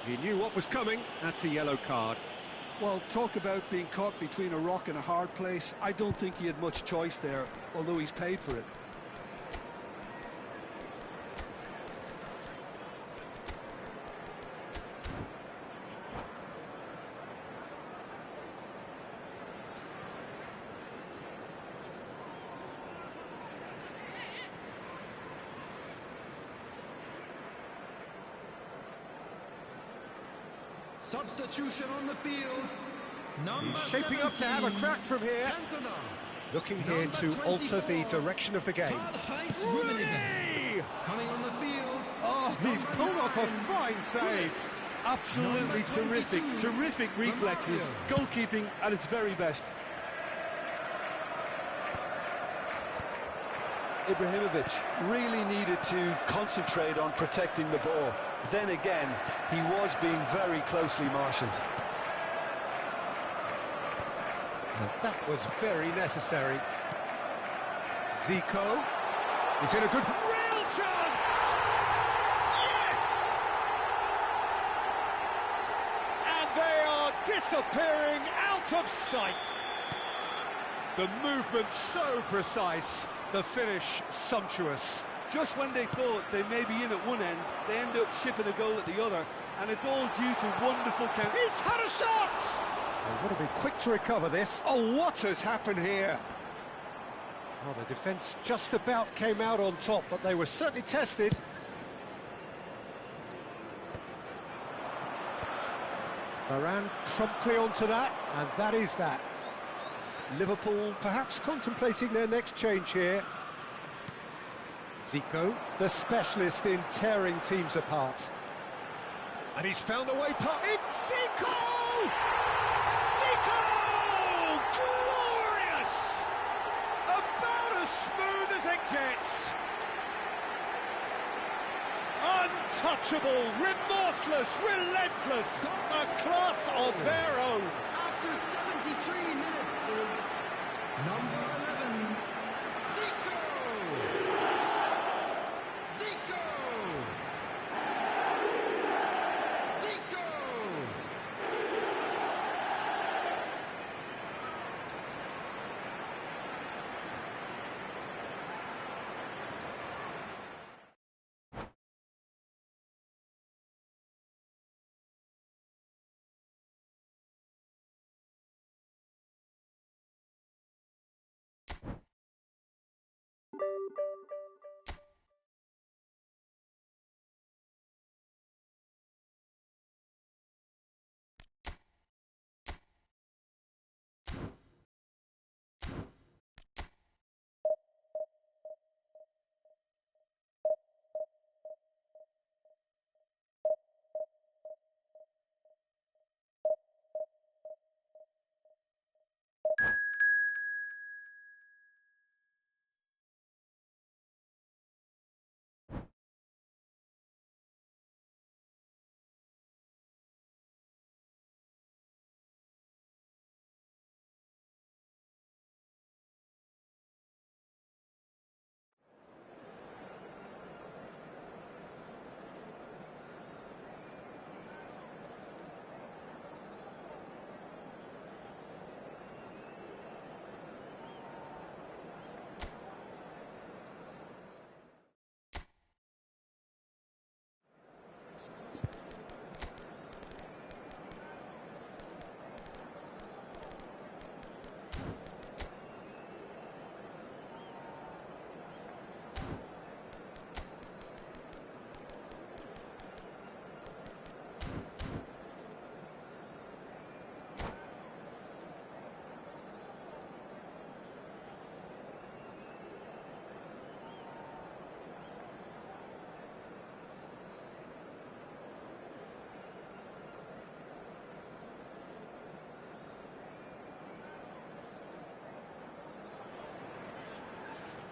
He knew what was coming. That's a yellow card. Well, talk about being caught between a rock and a hard place. I don't think he had much choice there, although he's paid for it. Substitution on the field. He's shaping up to have a crack from here. Cantona. Looking here to alter the direction of the game. Rooney coming on the field. Oh, he's pulled off a fine save. Absolutely terrific, terrific reflexes. Goalkeeping at its very best. Ibrahimovic really needed to concentrate on protecting the ball. Then again, he was being very closely marshalled. And that was very necessary. Zico is in a good... Real chance! Yes! And they are disappearing out of sight. The movement so precise, the finish sumptuous. Just when they thought they may be in at one end, they end up shipping a goal at the other, and it's all due to wonderful counter. He's had a shot! They want to be quick to recover this. Oh, what has happened here? Well, the defence just about came out on top, but they were certainly tested. Varane promptly onto that, and that is that. Liverpool perhaps contemplating their next change here. Zico, the specialist in tearing teams apart. And he's found a way past. It's Zico! Zico! Glorious! About as smooth as it gets. Untouchable, remorseless, relentless. A class of their own. After 73 minutes is number 11, Zico! Zico! Zico!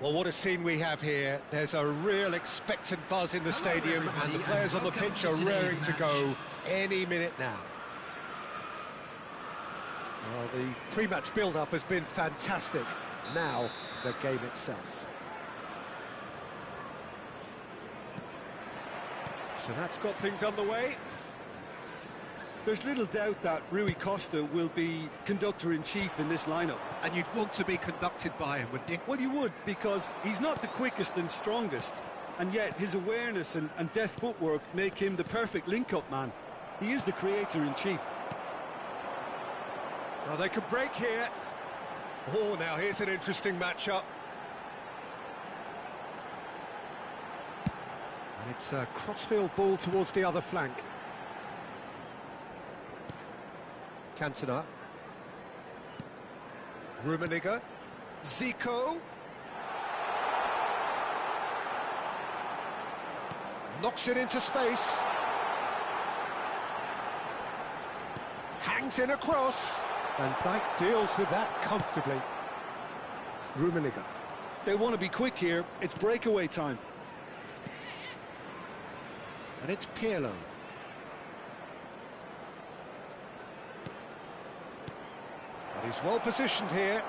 Well, what a scene we have here. There's a real expectant buzz in the stadium, and the players on the pitch are raring to go any minute now. Well, the pre-match build-up has been fantastic. Now, the game itself. So that's got things underway. There's little doubt that Rui Costa will be conductor-in-chief in this lineup. And you'd want to be conducted by him, wouldn't you? Well, you would, because he's not the quickest and strongest, and yet his awareness and deft footwork make him the perfect link-up man. He is the creator-in-chief. Well, they could break here. Oh, now here's an interesting matchup. And it's a crossfield ball towards the other flank. Cantona. Rummenigge. Zico. Knocks it into space. Hangs in a cross. Van Dijk deals with that comfortably. Rummenigge. They want to be quick here. It's breakaway time. And it's Pirlo. And he's well positioned here.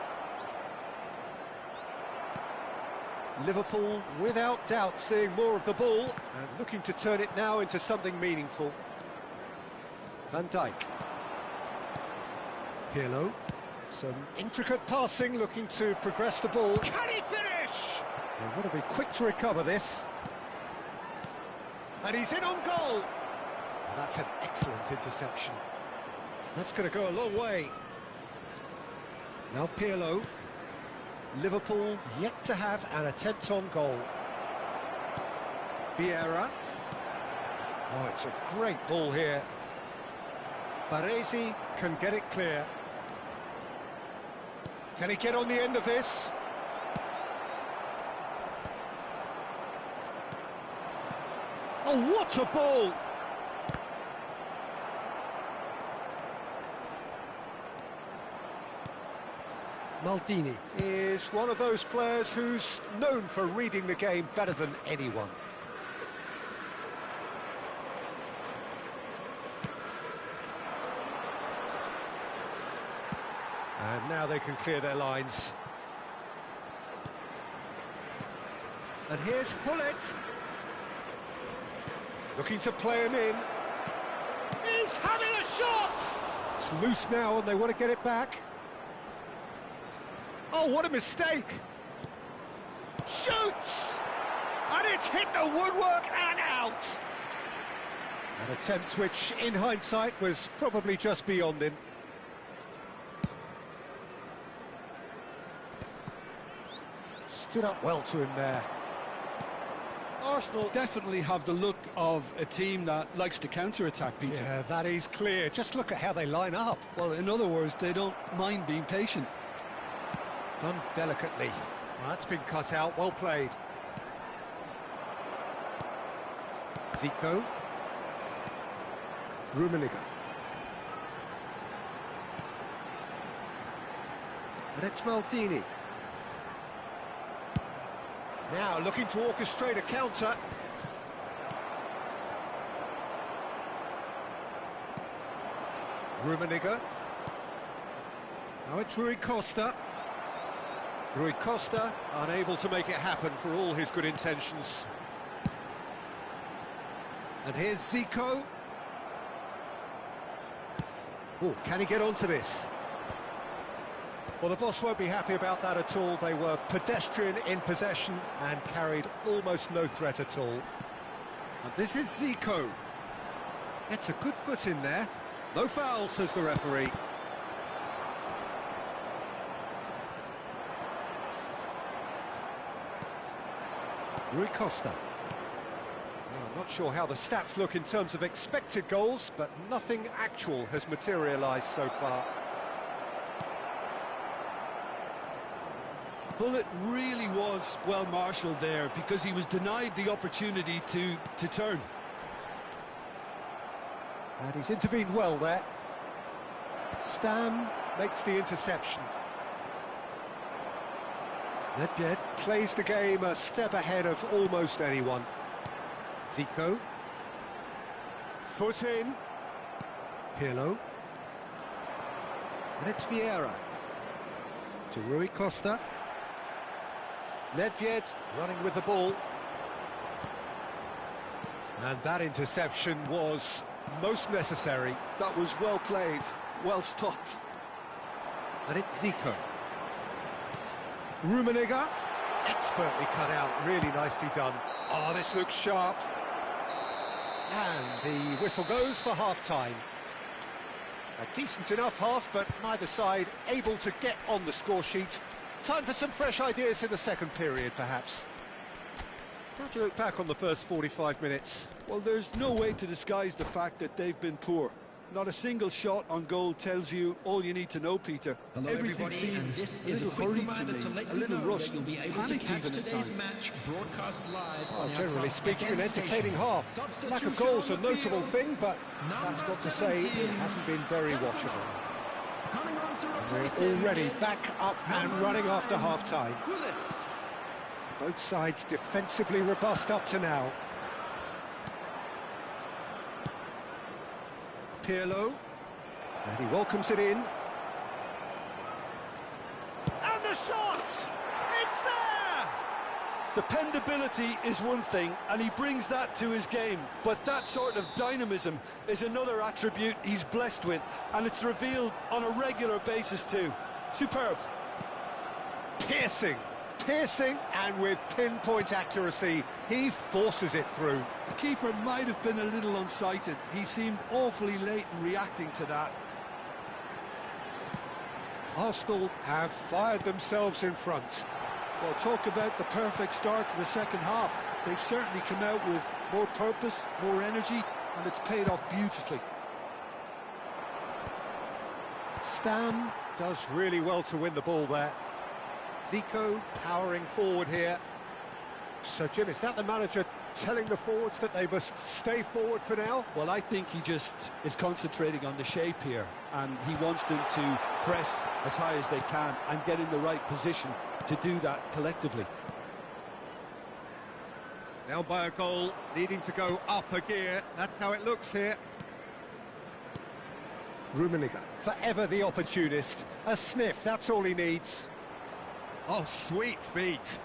Liverpool, without doubt, seeing more of the ball and looking to turn it now into something meaningful. Van Dijk. Pirlo. Some intricate passing, looking to progress the ball. Can he finish? They want to be quick to recover this. And he's in on goal. And that's an excellent interception. That's going to go a long way. Now Pirlo. Liverpool yet to have an attempt on goal. Vieira. Oh, it's a great ball here. Baresi can get it clear. Can he get on the end of this? Oh, what a ball! Maldini is one of those players who's known for reading the game better than anyone. And now they can clear their lines. And here's Hullet. Looking to play him in. He's having a shot! It's loose now and they want to get it back. Oh, what a mistake! Shoots! And it's hit the woodwork and out! An attempt which, in hindsight, was probably just beyond him. Stood up well to him there. Arsenal definitely have the look of a team that likes to counter-attack, Peter. Yeah, that is clear. Just look at how they line up. Well, in other words, they don't mind being patient. Done delicately. Well, that's been cut out. Well played. Zico. Rummenigge. And it's Maldini. Now looking to orchestrate a counter. Rummenigge. Now it's Rui Costa. Rui Costa unable to make it happen for all his good intentions. And here's Zico. Oh, can he get onto this? Well, the boss won't be happy about that at all. They were pedestrian in possession and carried almost no threat at all. And this is Zico. It's a good foot in there. No foul, says the referee. Rui Costa. Well, I'm not sure how the stats look in terms of expected goals, but nothing actual has materialised so far. Hullet really was well marshalled there because he was denied the opportunity to turn. And he's intervened well there. Stam makes the interception. Nedved plays the game a step ahead of almost anyone. Zico. Foot in. Pirlo. And it's Vieira. To Rui Costa. Nedved running with the ball. And that interception was most necessary. That was well played, well stopped. And it's Zico. Rummenigge, expertly cut out, really nicely done. Oh, this looks sharp. And the whistle goes for half-time. A decent enough half, but neither side able to get on the score sheet. Time for some fresh ideas in the second period, perhaps. How do you look back on the first 45 minutes? Well, there's no way to disguise the fact that they've been poor. Not a single shot on goal tells you all you need to know, Peter. Hello, everything everybody, seems a little hurried to me, a little rushed, panicked even at times. Well, generally speaking, an entertaining half. Lack of goals a notable thing, but that's not to say it hasn't been very watchable. And we're already back up and running after half-time. Both sides defensively robust up to now. Pirlo, and he welcomes it in. And the shot! It's there! Dependability is one thing, and he brings that to his game, but that sort of dynamism is another attribute he's blessed with, and it's revealed on a regular basis too. Superb. Piercing, and with pinpoint accuracy, he forces it through. The keeper might have been a little unsighted. He seemed awfully late in reacting to that. Arsenal have fired themselves in front. Well, talk about the perfect start to the second half. They've certainly come out with more purpose, more energy, and it's paid off beautifully. Stam does really well to win the ball there. Zico powering forward here. So, Jim, is that the manager telling the forwards that they must stay forward for now? Well, I think he just is concentrating on the shape here, and he wants them to press as high as they can and get in the right position to do that collectively. Now by a goal, needing to go up a gear. That's how it looks here. Rummenigge, forever the opportunist. A sniff, that's all he needs. Oh, sweet feet.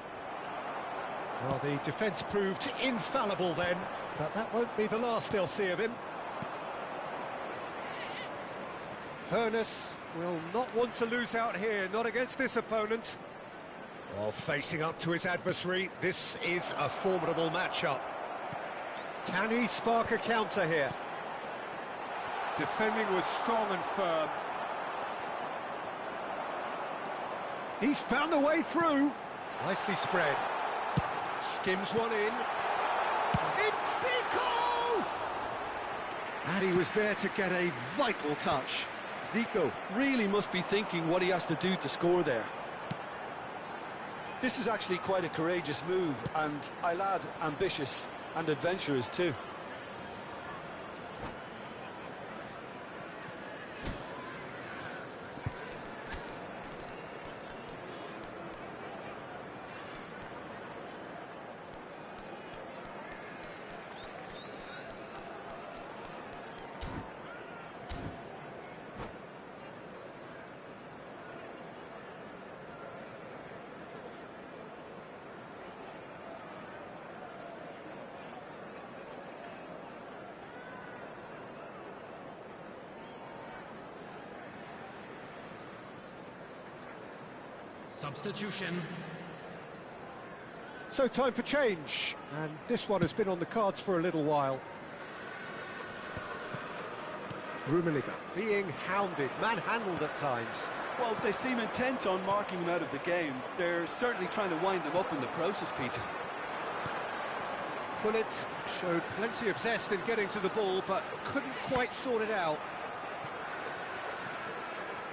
Well, the defence proved infallible then, but that won't be the last they'll see of him. Hoeneß will not want to lose out here, not against this opponent. While facing up to his adversary, this is a formidable matchup. Can he spark a counter here? Defending was strong and firm. He's found a way through. Nicely spread. Skims one in. It's Zico! And he was there to get a vital touch. Zico really must be thinking what he has to do to score there. This is actually quite a courageous move, and I'll add ambitious and adventurous too. Substitution. So time for change, and this one has been on the cards for a little while. Rummenigge being hounded, manhandled at times. Well, they seem intent on marking him out of the game. They're certainly trying to wind him up in the process, Peter. Gullit showed plenty of zest in getting to the ball, but couldn't quite sort it out.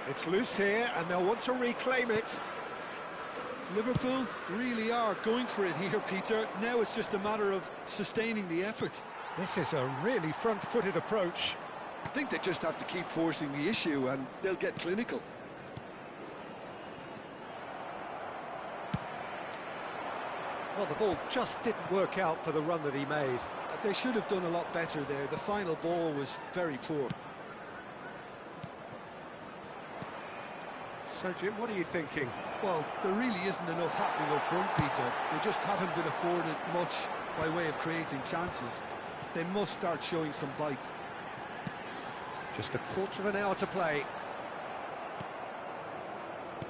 It's loose here, and they'll want to reclaim it. Liverpool really are going for it here, Peter. Now it's just a matter of sustaining the effort. This is a really front-footed approach. I think they just have to keep forcing the issue and they'll get clinical. Well, the ball just didn't work out for the run that he made. They should have done a lot better there. The final ball was very poor. So, Jim, what are you thinking? Well, there really isn't enough happening up front, Peter. They just haven't been afforded much by way of creating chances. They must start showing some bite. Just a quarter of an hour to play.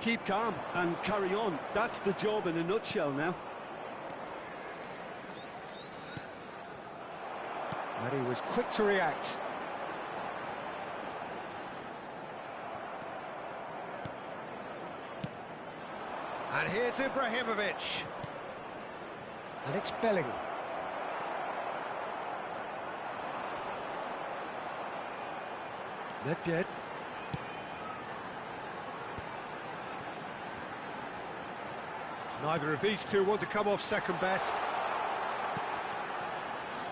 Keep calm and carry on. That's the job in a nutshell now. And he was quick to react. And here's Ibrahimovic. And it's Bellingham. Nedved. Neither of these two want to come off second best.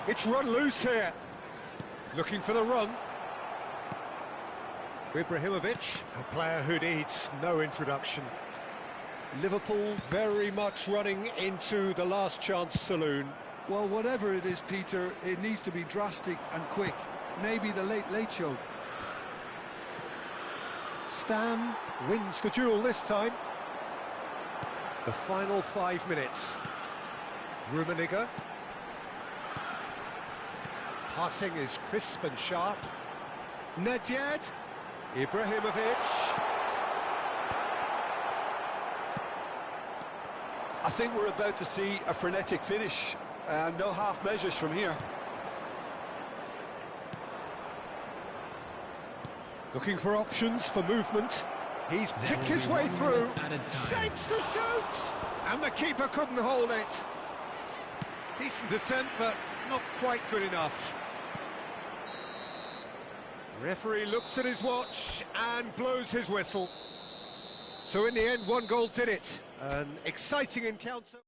It's run loose here. Looking for the run. Ibrahimovic, a player who needs no introduction. Liverpool very much running into the last chance saloon. Well, whatever it is, Peter, it needs to be drastic and quick. Maybe the late show. Stam wins the duel this time. The final 5 minutes. Rummenigge. Passing is crisp and sharp. Nedved. Ibrahimovic. I think we're about to see a frenetic finish. No half measures from here. Looking for options for movement. He's picked his way through. Saves to shoot! And the keeper couldn't hold it. Decent attempt, but not quite good enough. Referee looks at his watch and blows his whistle. So in the end, one goal did it. An exciting encounter.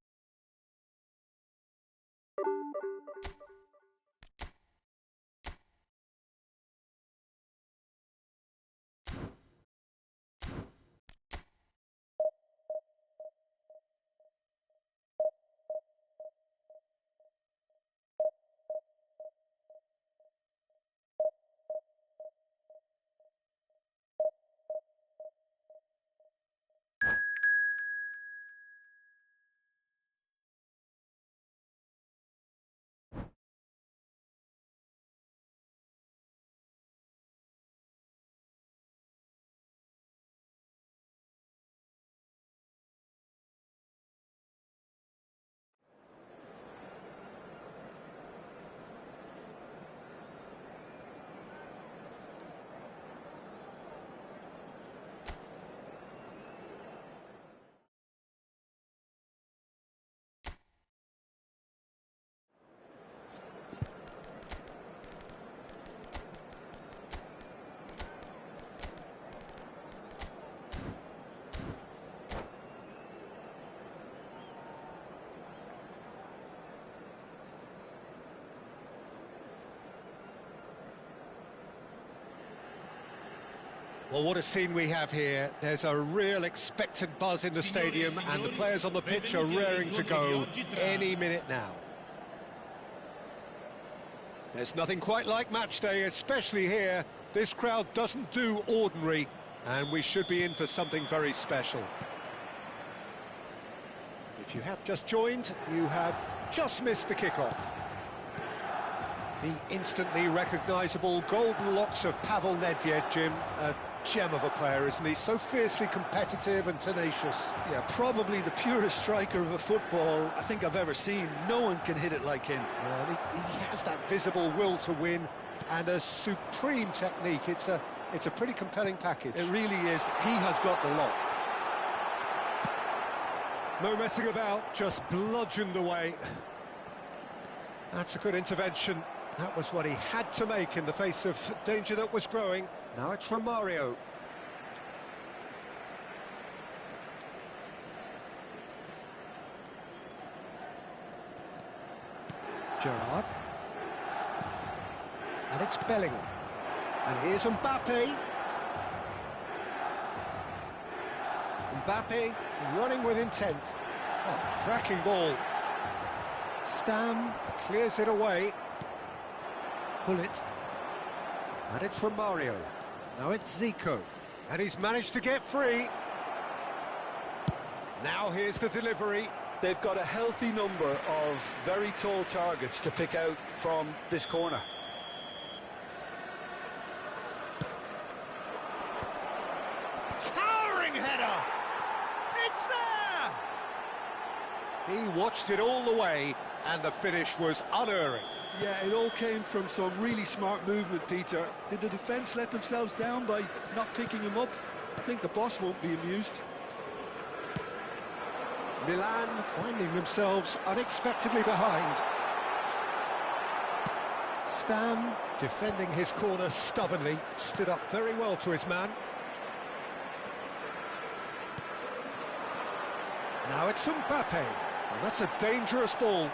Well, what a scene we have here. There's a real expectant buzz in the stadium, and the players on the pitch are raring to go any minute now. There's nothing quite like match day, especially here. This crowd doesn't do ordinary, and we should be in for something very special. If you have just joined, you have just missed the kickoff. The instantly recognisable golden locks of Pavel Nedved, Jim. A gem of a player, isn't he? So fiercely competitive and tenacious. Yeah, probably the purest striker of a football I think I've ever seen. No one can hit it like him. Well, he has that visible will to win and a supreme technique. It's a pretty compelling package. It really is. He has got the lot. No messing about, just bludgeoned away. That's a good intervention. That was what he had to make in the face of danger that was growing. Now it's Romario. Gerrard. And it's Bellingham. And here's Mbappe. Mbappe running with intent. Oh, cracking ball. Stam clears it away. Pull it. And it's Romario. Now it's Zico. And he's managed to get free. Now here's the delivery. They've got a healthy number of very tall targets to pick out from this corner. Towering header! It's there! He watched it all the way, and the finish was unerring. Yeah, it all came from some really smart movement, Peter. Did the defence let themselves down by not picking him up? I think the boss won't be amused. Milan finding themselves unexpectedly behind. Stam defending his corner stubbornly, stood up very well to his man. Now it's Mbappe, and that's a dangerous ball.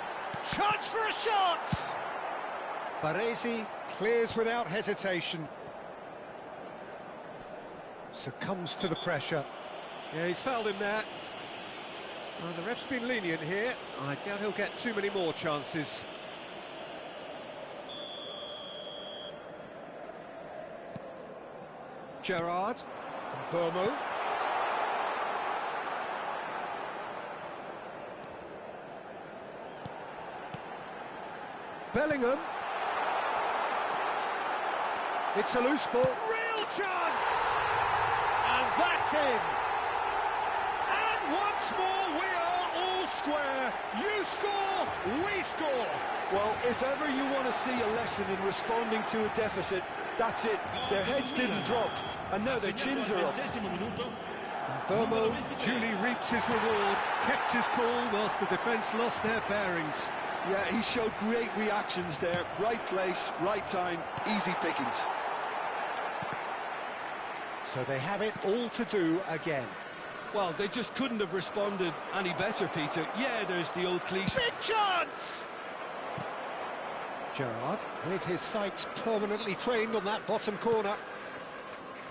Chance for a shot! Baresi clears without hesitation. Succumbs to the pressure. Yeah, he's fouled him there. Well, the ref's been lenient here. I doubt he'll get too many more chances. Gerrard and Burmo. Bellingham. It's a loose ball. Real chance! And that's in. And once more we are all square. You score, we score. Well, if ever you want to see a lesson in responding to a deficit, that's it. Their heads didn't drop, and now their chins are up. Burmo duly reaps his reward, kept his cool whilst the defence lost their bearings. Yeah, he showed great reactions there. Right place, right time, easy pickings. So they have it all to do again. Well, they just couldn't have responded any better, Peter. Yeah, there's the old cliche. Big chance! Gerrard, with his sights permanently trained on that bottom corner.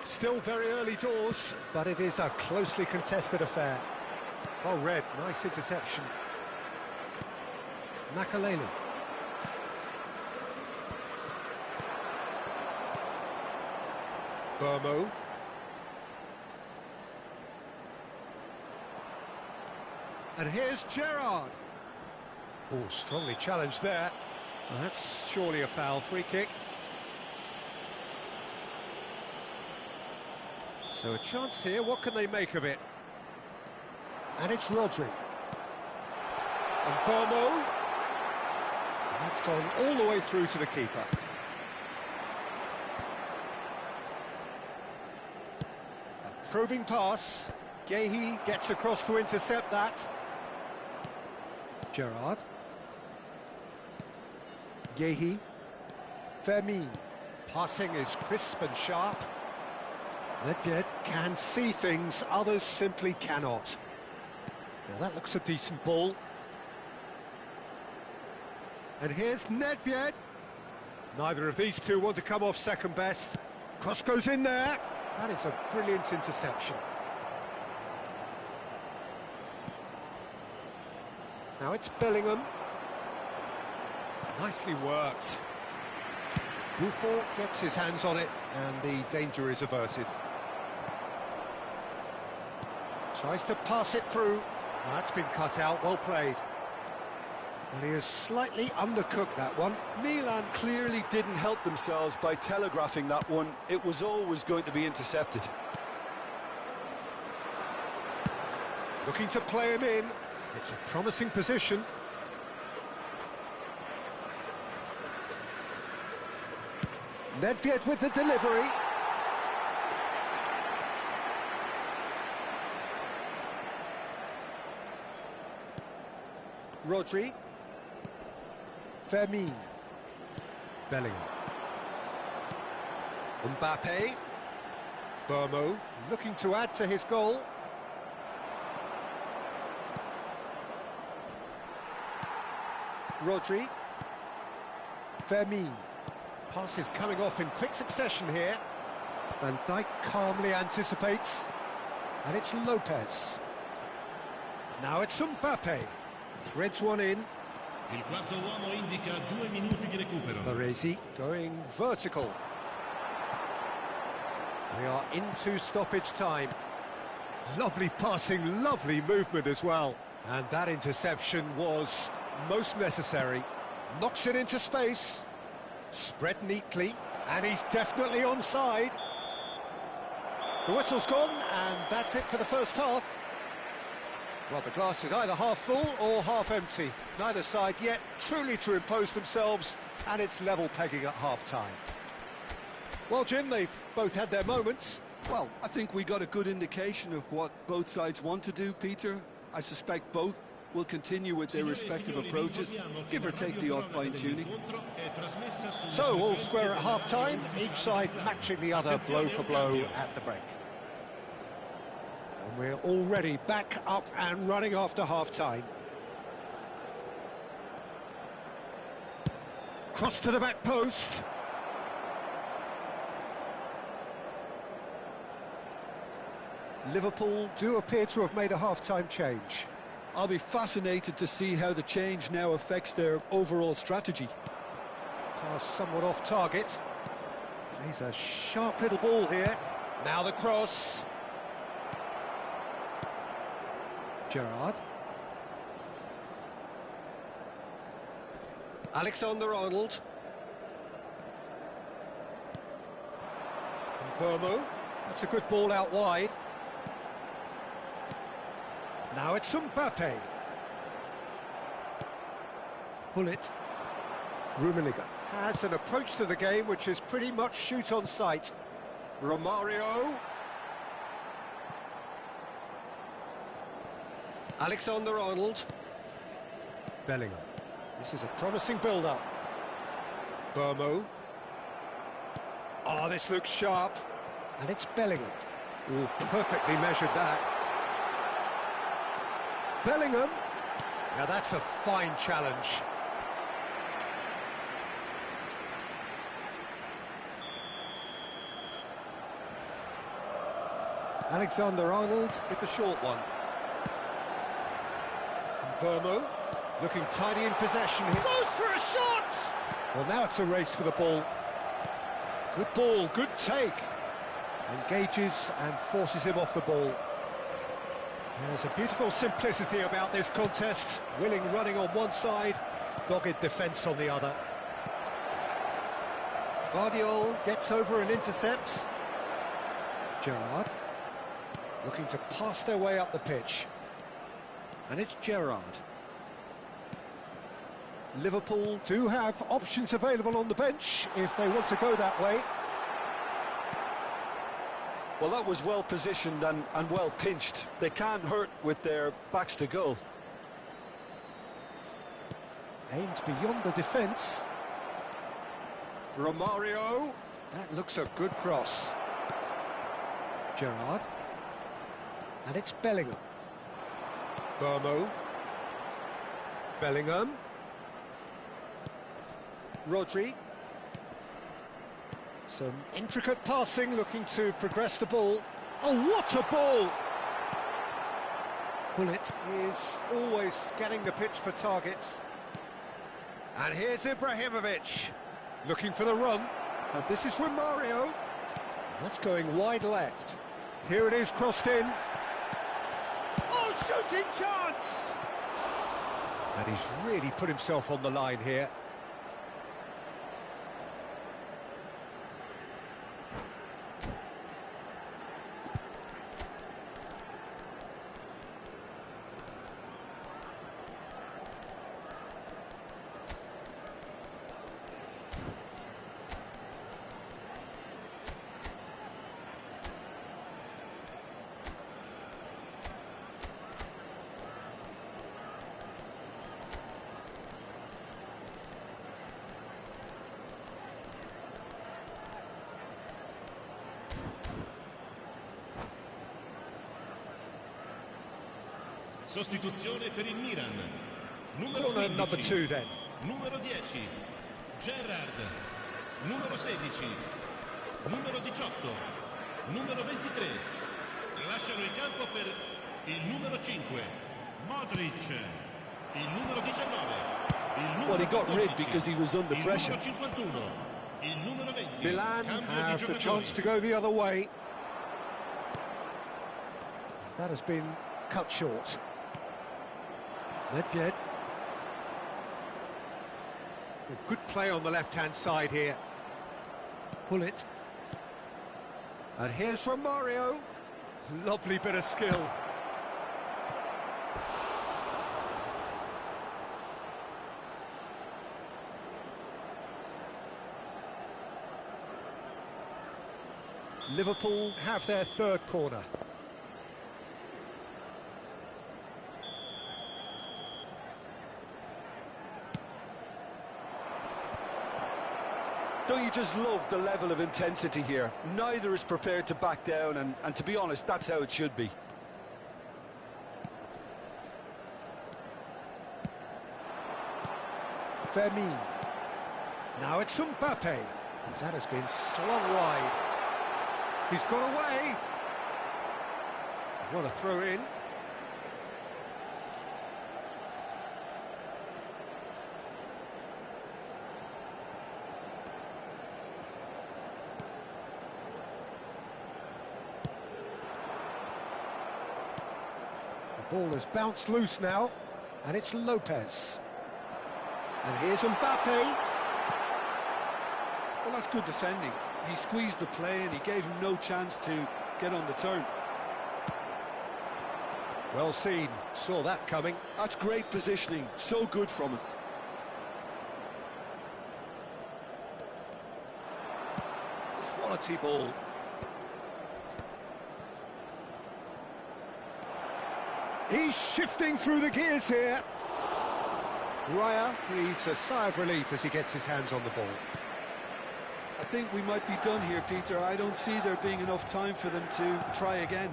Still very early doors, but it is a closely contested affair. Well read, nice interception. Makalele. Burmo. And here's Gerrard. Oh, strongly challenged there. Well, that's surely a foul. Free kick. So a chance here, what can they make of it? And it's Rodri. And Burmo. And that's gone all the way through to the keeper. A probing pass. Gehi gets across to intercept that. Gerrard. Gehi. Fermin. Passing is crisp and sharp. Nedved can see things others simply cannot. Now that looks a decent ball. And here's Nedved. Neither of these two want to come off second best. Cross goes in there. That is a brilliant interception. Now it's Bellingham. Nicely worked. Buffon gets his hands on it, and the danger is averted. Tries to pass it through. That's been cut out, well played. Well, he has slightly undercooked that one. Milan clearly didn't help themselves by telegraphing that one. It was always going to be intercepted. Looking to play him in. It's a promising position. Nedved with the delivery. Rodri. Fermin. Bellingham. Mbappe. Burmo looking to add to his goal. Rodri. Fermin. Pass is coming off in quick succession here. Van Dijk calmly anticipates. And it's Lopez. Now it's Mbappe. Threads one in. Il quarto uomo indica 2 minuti di recupero. Baresi going vertical. We are into stoppage time. Lovely passing, lovely movement as well. And that interception was most necessary. Knocks it into space. Spread neatly. And he's definitely onside. The whistle's gone, and that's it for the first half. Well, the glass is either half full or half empty. Neither side yet truly to impose themselves, and it's level pegging at half-time. Well, Jim, they've both had their moments. Well, I think we got a good indication of what both sides want to do, Peter. I suspect both will continue with their respective approaches, give or take the odd fine-tuning. So, all square at half-time, each side matching the other blow for blow at the break. And we're already back up and running after half-time. Cross to the back post. Liverpool do appear to have made a half-time change. I'll be fascinated to see how the change now affects their overall strategy. Pass somewhat off target. Plays a sharp little ball here. Now the cross. Gerrard. Alexander-Arnold. And Burmo. That's a good ball out wide. Now it's Mbappe. Hullet. Rummenigge has an approach to the game which is pretty much shoot on sight. Romario. Alexander-Arnold. Bellingham. This is a promising build-up. Burmo. Oh, this looks sharp. And it's Bellingham. Oh, perfectly measured that. Bellingham. Now that's a fine challenge. Alexander-Arnold with the short one. And Burmo looking tidy in possession here. Goes for a shot! Well, now it's a race for the ball. Good ball, good take. Engages and forces him off the ball. There's a beautiful simplicity about this contest. Willing running on one side, dogged defence on the other. Guardiola gets over and intercepts. Gerrard looking to pass their way up the pitch. And it's Gerrard. Liverpool do have options available on the bench if they want to go that way. Well, that was well positioned and well pinched. They can't hurt with their backs to goal. Aimed beyond the defence. Romario. That looks a good cross. Gerrard. And it's Bellingham. Burmo. Bellingham. Rodri. Some intricate passing, looking to progress the ball. Oh, what a ball! Hullet is always scanning the pitch for targets. And here's Ibrahimovic, looking for the run. And this is Romario. That's going wide left. Here it is, crossed in. Oh, shooting chance! And he's really put himself on the line here. Sostituzione per il Milan. Corner number 2 then. Numero 10, Gerrard. Numero 16, numero 18, numero 23. Lasciano il campo per il numero 5, Modric. Il numero 19, Well, he got rid because he was under pressure. Milan have the chance to go the other way. That has been cut short. Nedved. Good play on the left-hand side here. Pull it. And here's from Mario. Lovely bit of skill. Liverpool have their third corner. Don't you just love the level of intensity here? Neither is prepared to back down, and to be honest, that's how it should be. Fermin. Now it's Mbappe. That has been slung wide. He's got away. What a throw in. The ball has bounced loose now, and it's Lopez. And here's Mbappe. Well, that's good defending. He squeezed the play and he gave him no chance to get on the turn. Well seen, saw that coming. That's great positioning, so good from him. Quality ball. He's shifting through the gears here. Raya breathes a sigh of relief as he gets his hands on the ball. I think we might be done here, Peter. I don't see there being enough time for them to try again.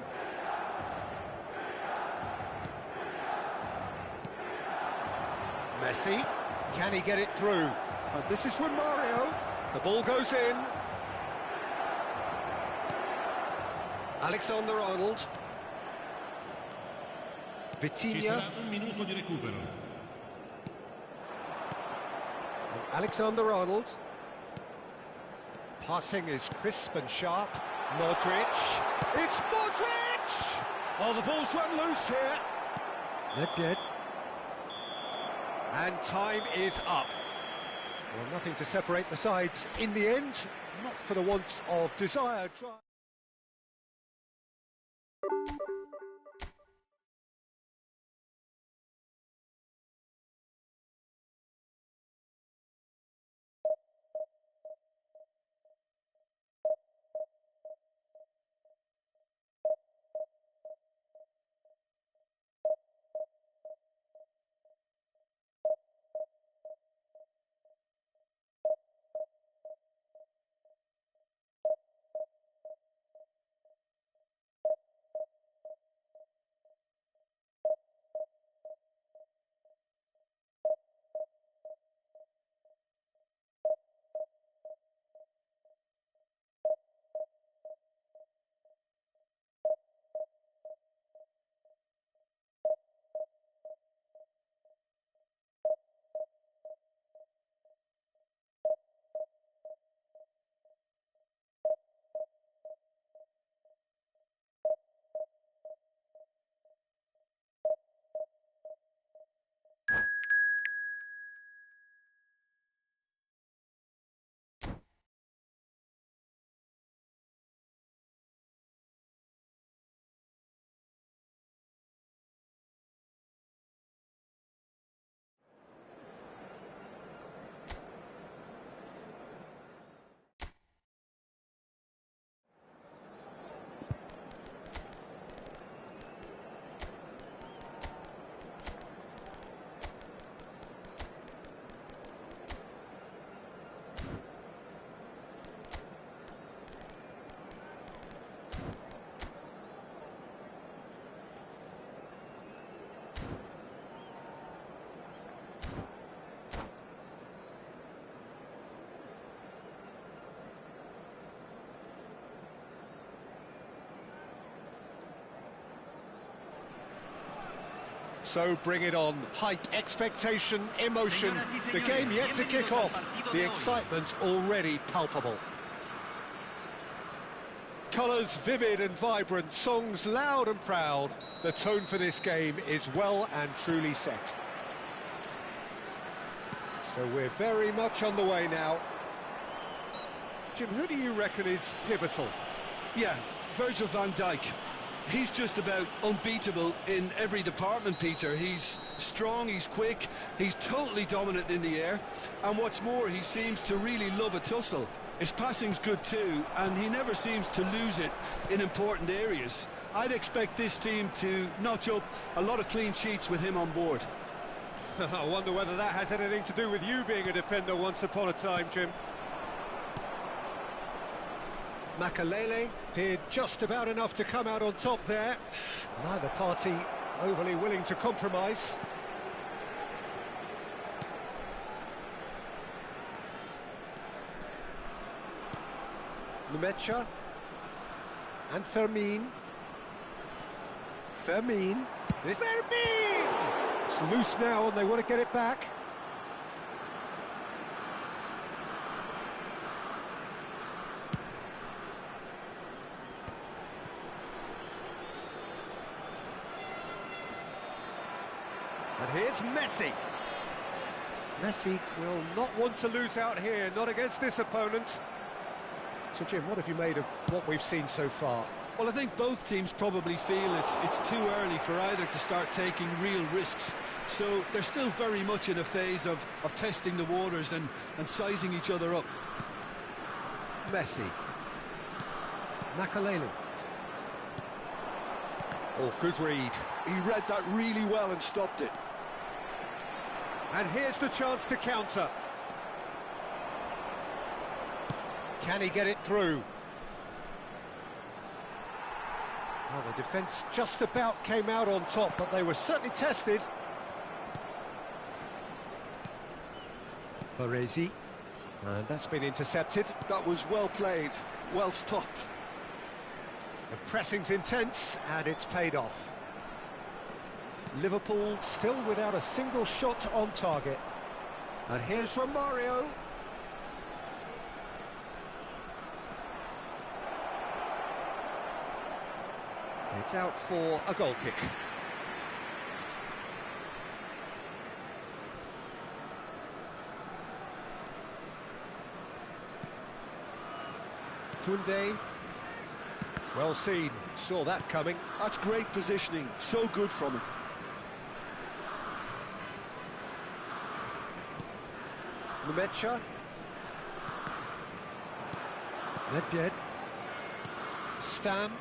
Messi, can he get it through? This is from Mario. The ball goes in. Alexander-Arnold. Vitinha. And Alexander-Arnold. Passing is crisp and sharp. Modric. It's Modric! Oh, the ball's run loose here. Nedved. And time is up. Well, nothing to separate the sides in the end, not for the want of desired try. So bring it on. Hype, expectation, emotion. The game yet to kick off. The excitement already palpable. Colours vivid and vibrant, songs loud and proud. The tone for this game is well and truly set. So we're very much on the way now. Jim, who do you reckon is pivotal? Yeah, Virgil van Dijk. He's just about unbeatable in every department, Peter. He's strong, he's quick, he's totally dominant in the air, and what's more, he seems to really love a tussle. His passing's good too, and he never seems to lose it in important areas. I'd expect this team to notch up a lot of clean sheets with him on board. I wonder whether that has anything to do with you being a defender once upon a time, Jim. Makalele did just about enough to come out on top there. Neither party overly willing to compromise. Numecha and Fermin. Fermin. It's loose now and they want to get it back. And here's Messi. Messi will not want to lose out here, not against this opponent. So, Jim, what have you made of what we've seen so far? Well, I think both teams probably feel it's too early for either to start taking real risks. So they're still very much in a phase of testing the waters and sizing each other up. Messi. Makalele. Oh, good read. He read that really well and stopped it. And here's the chance to counter. Can he get it through? Well, the defence just about came out on top, but they were certainly tested. Baresi. And that's been intercepted. That was well played, well stopped. The pressing's intense, and it's paid off. Liverpool still without a single shot on target. And here's Romario. It's out for a goal kick. Koundé. Well seen, saw that coming. That's great positioning, so good from him. Numecha. Nedved. Stam.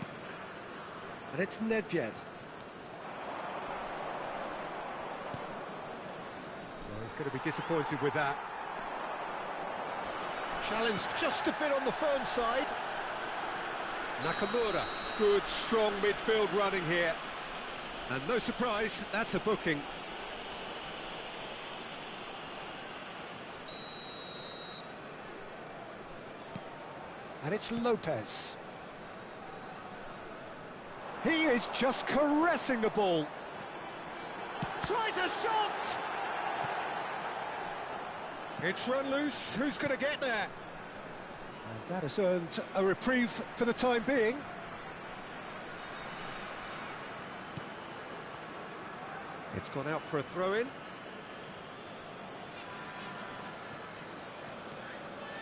And it's Nedved. Well, he's going to be disappointed with that. Challenge just a bit on the firm side. Nakamura. Good, strong midfield running here. And no surprise, that's a booking. And it's Lopez. He is just caressing the ball. Tries a shot! It's run loose. Who's going to get there? And that has earned a reprieve for the time being. It's gone out for a throw-in.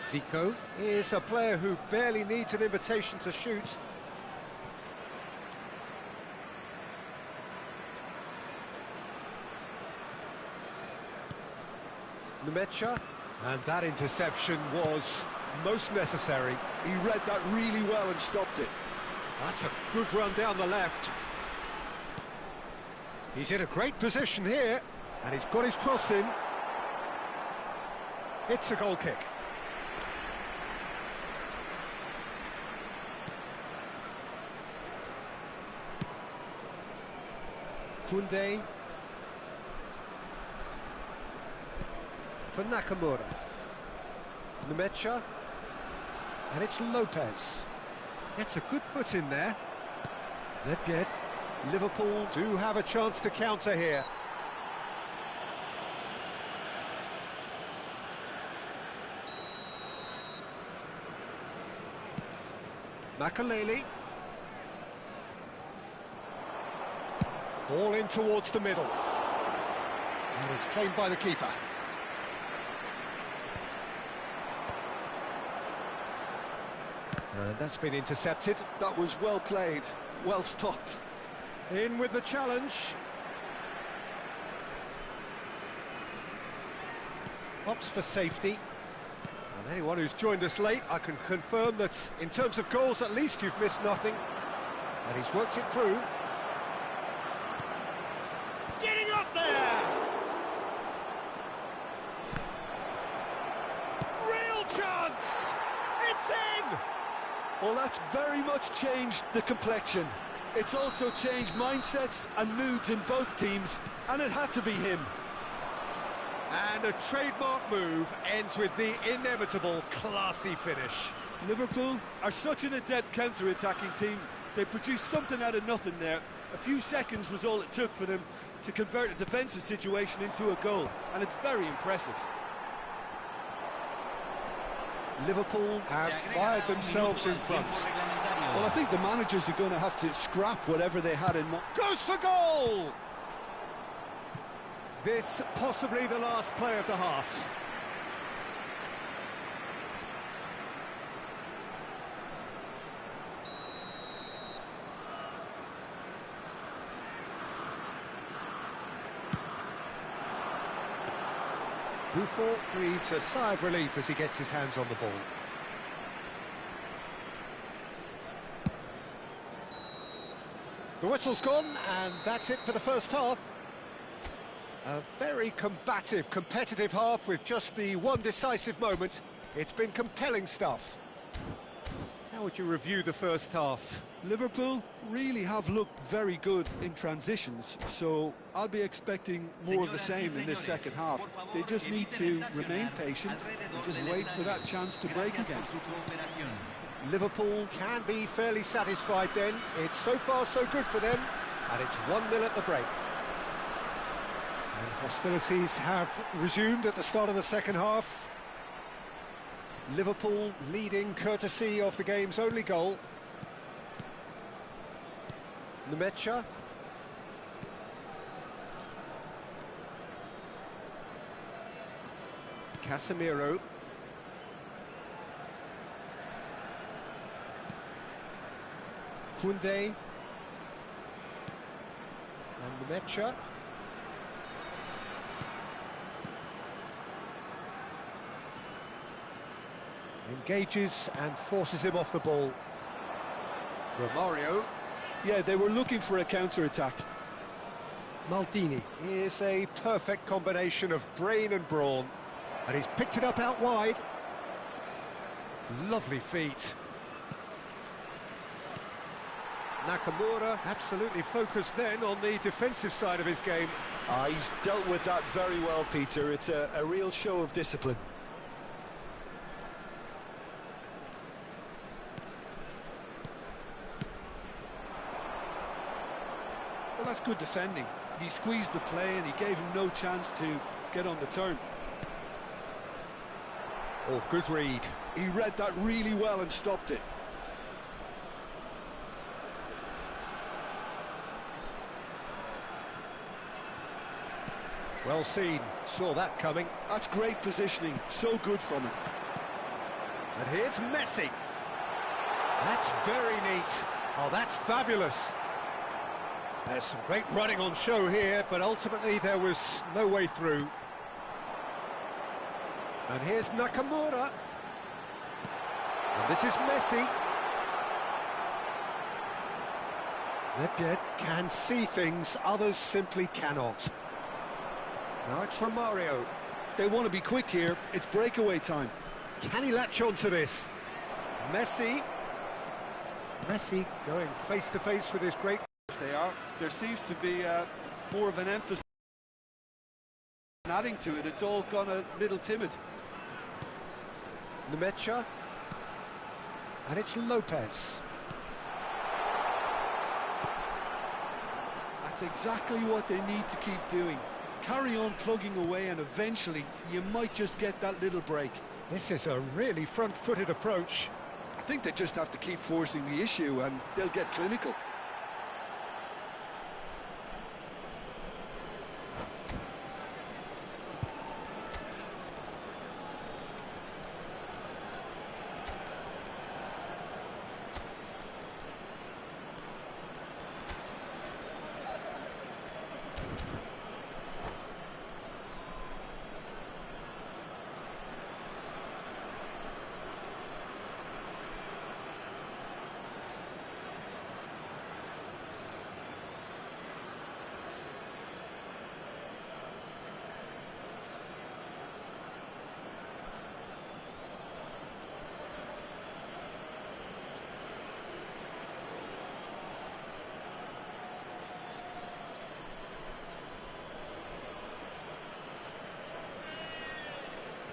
Zico is a player who barely needs an invitation to shoot. Numecha, and that interception was most necessary. He read that really well and stopped it. That's a good run down the left. He's in a great position here, and he's got his cross in. It's a goal kick. Koundé. For Nakamura. Numecha. And it's Lopez. Gets a good foot in there. Nedved. Liverpool do have a chance to counter here. Makalele. Ball in towards the middle. And it's claimed by the keeper. And that's been intercepted. That was well played, well stopped. In with the challenge. Opts for safety. And anyone who's joined us late, I can confirm that in terms of goals, at least you've missed nothing. And he's worked it through. Getting up there! Real chance! It's in! Well, that's very much changed the complexion. It's also changed mindsets and moods in both teams, and it had to be him. And a trademark move ends with the inevitable classy finish. Liverpool are such an adept counter-attacking team. They produced something out of nothing there. A few seconds was all it took for them to convert a defensive situation into a goal, and it's very impressive. Liverpool have fired themselves in front. Well, I think the managers are going to have to scrap whatever they had in mind. Goes for goal! This possibly the last play of the half. Buffon breathes a sigh of relief as he gets his hands on the ball. The whistle's gone, and that's it for the first half. A very combative, competitive half with just the one decisive moment. It's been compelling stuff. How would you review the first half? Liverpool really have looked very good in transitions, so I'll be expecting more of the same in this second half. They just need to remain patient and just wait for that chance to break again. Liverpool can be fairly satisfied then. It's so far so good for them, and it's 1-0 at the break. And hostilities have resumed at the start of the second half. Liverpool leading courtesy of the game's only goal. Nemecha. Casemiro. Koundé. And Nemecha. Engages and forces him off the ball. Romario. Yeah, they were looking for a counter-attack. Maldini is a perfect combination of brain and brawn, and he's picked it up out wide. Lovely feet. Nakamura absolutely focused then on the defensive side of his game. He's dealt with that very well, Peter. It's a real show of discipline. Well, that's good defending. He squeezed the play and he gave him no chance to get on the turn. Oh, good read. He read that really well and stopped it. Well seen, saw that coming. That's great positioning, so good from him. And here's Messi. That's very neat. Oh, that's fabulous. There's some great running on show here, but ultimately there was no way through. And here's Nakamura. And this is Messi. Nedved can see things others simply cannot. Now it's Romario. They want to be quick here. It's breakaway time. Can he latch on to this? Messi. Messi going face-to-face with his great... They are. There seems to be more of an emphasis adding to it. It's all gone a little timid. Nemecha. And it's Lopez. That's exactly what they need to keep doing. Carry on plugging away and eventually you might just get that little break. This is a really front-footed approach. think they just have to keep forcing the issue and they'll get clinical.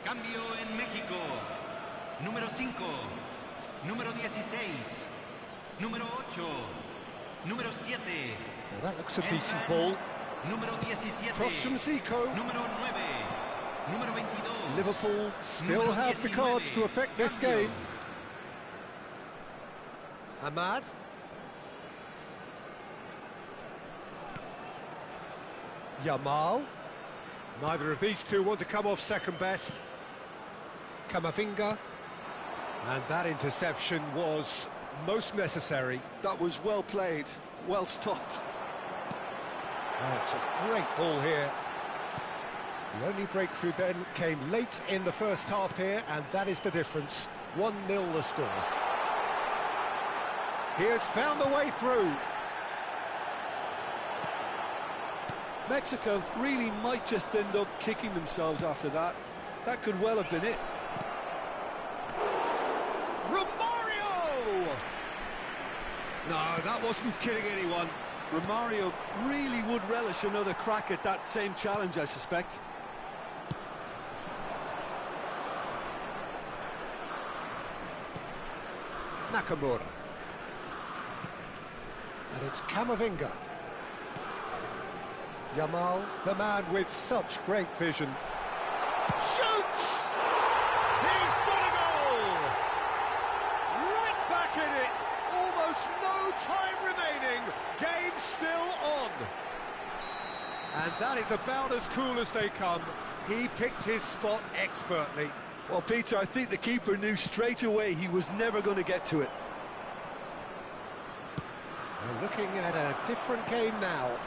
Cambio en México. Número 5. Número 16. Número 8. Número 7. Well, that looks a decent ball. Número 17. Cross from Zico. Número 9. Número 22. Liverpool still Número have the 19. cards to affect this Cambio. game. Ahmad. Yamal. Neither of these two want to come off second best. Camavinga. And that interception was most necessary. That was well played, well stopped. That's a great ball here. The only breakthrough then came late in the first half here, and that is the difference. 1-0 the score. He has found a way through. Mexico really might just end up kicking themselves after that. That could well have been it. Romario! No, that wasn't kidding anyone. Romario really would relish another crack at that same challenge, I suspect. Nakamura. And it's Camavinga. Yamal, the man with such great vision. Shoots! He's got a goal! Right back in it! Almost no time remaining. Game still on. And that is about as cool as they come. He picked his spot expertly. Well, Peter, I think the keeper knew straight away he was never going to get to it. We're looking at a different game now.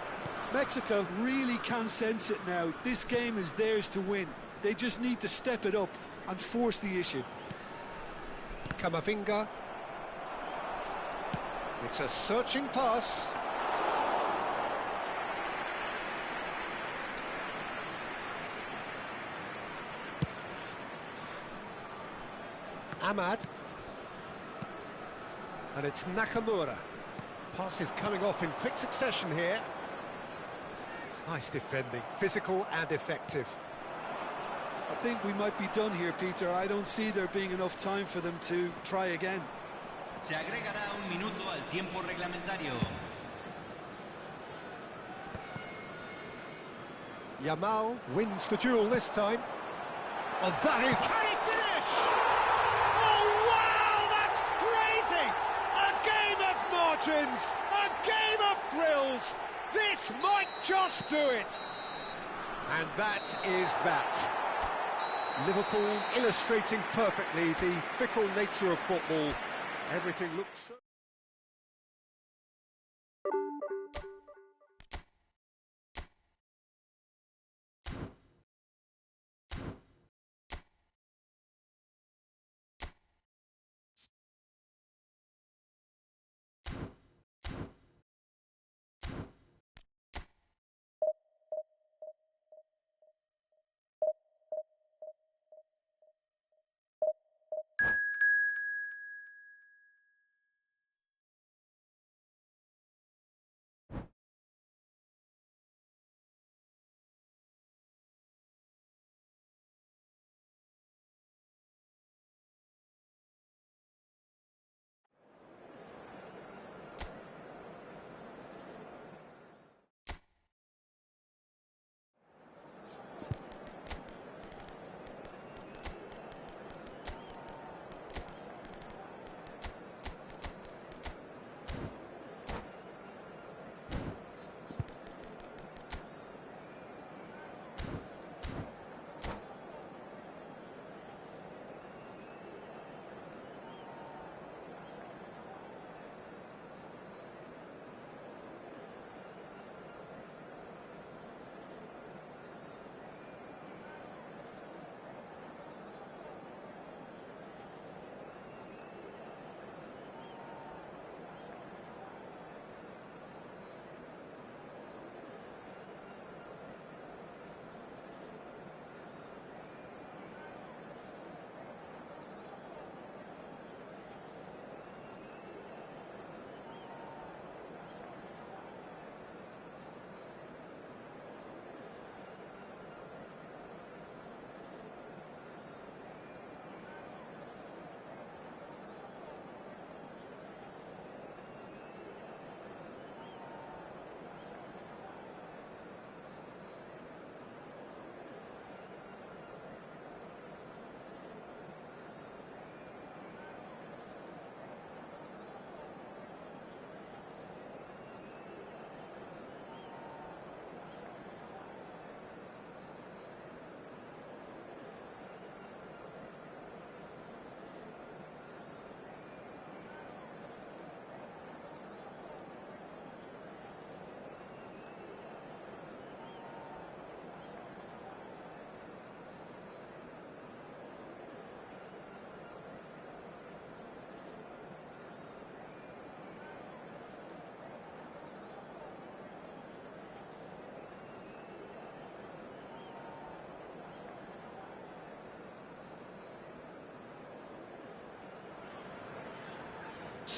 Mexico really can sense it now. This game is theirs to win. They just need to step it up and force the issue. Camavinga. It's a searching pass. Ahmad. And it's Nakamura. Pass is coming off in quick succession here. Nice defending, physical and effective. I think we might be done here, Peter. I don't see there being enough time for them to try again. Se agregará un minuto al tiempo reglamentario. Yamal wins the duel this time. And that is... Can he finish? Oh, wow, that's crazy! A game of margins, a game of thrills. This might just do it. And that is that. Liverpool illustrating perfectly the fickle nature of football. Everything looks so...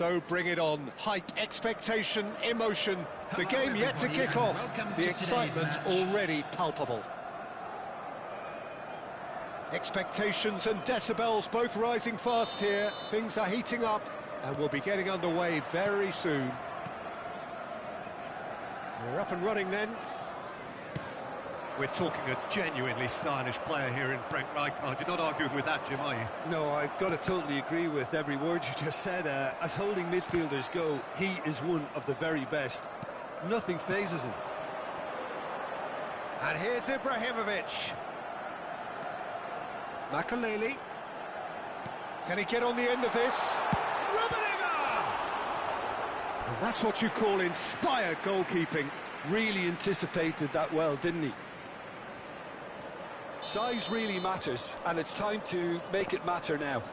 So bring it on. Hype, expectation, emotion. The game yet to kick off. The excitement already palpable. Expectations and decibels both rising fast here. Things are heating up and we'll be getting underway very soon. We're up and running then. We're talking a genuinely stylish player here in Frank Rijkaard. You're not arguing with that, Jim, are you? No, I've got to totally agree with every word you just said. As holding midfielders go, he is one of the very best. Nothing phases him. And here's Ibrahimovic. Makaleli. Can he get on the end of this? Rummenigge! And that's what you call inspired goalkeeping. Really anticipated that well, didn't he? Size really matters, and it's time to make it matter now.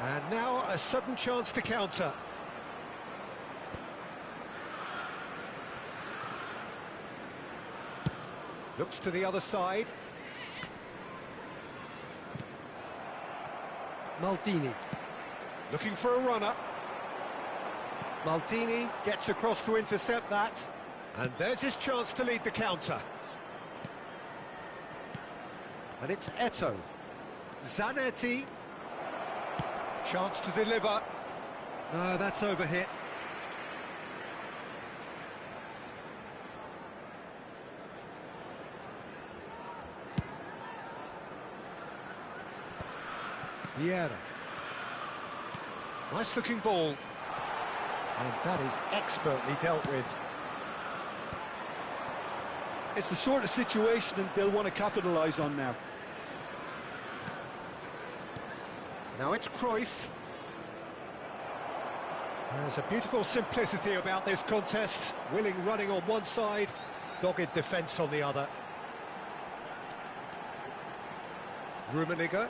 And now a sudden chance to counter. Looks to the other side. Maldini. Looking for a runner. Maldini gets across to intercept that. And there's his chance to lead the counter. And it's Eto'o. Zanetti. Chance to deliver. No, that's overhit. Vieira. Nice looking ball. And that is expertly dealt with. It's the sort of situation that they'll want to capitalise on now. Now it's Cruyff. There's a beautiful simplicity about this contest. Willing running on one side, dogged defence on the other. Rummenigge.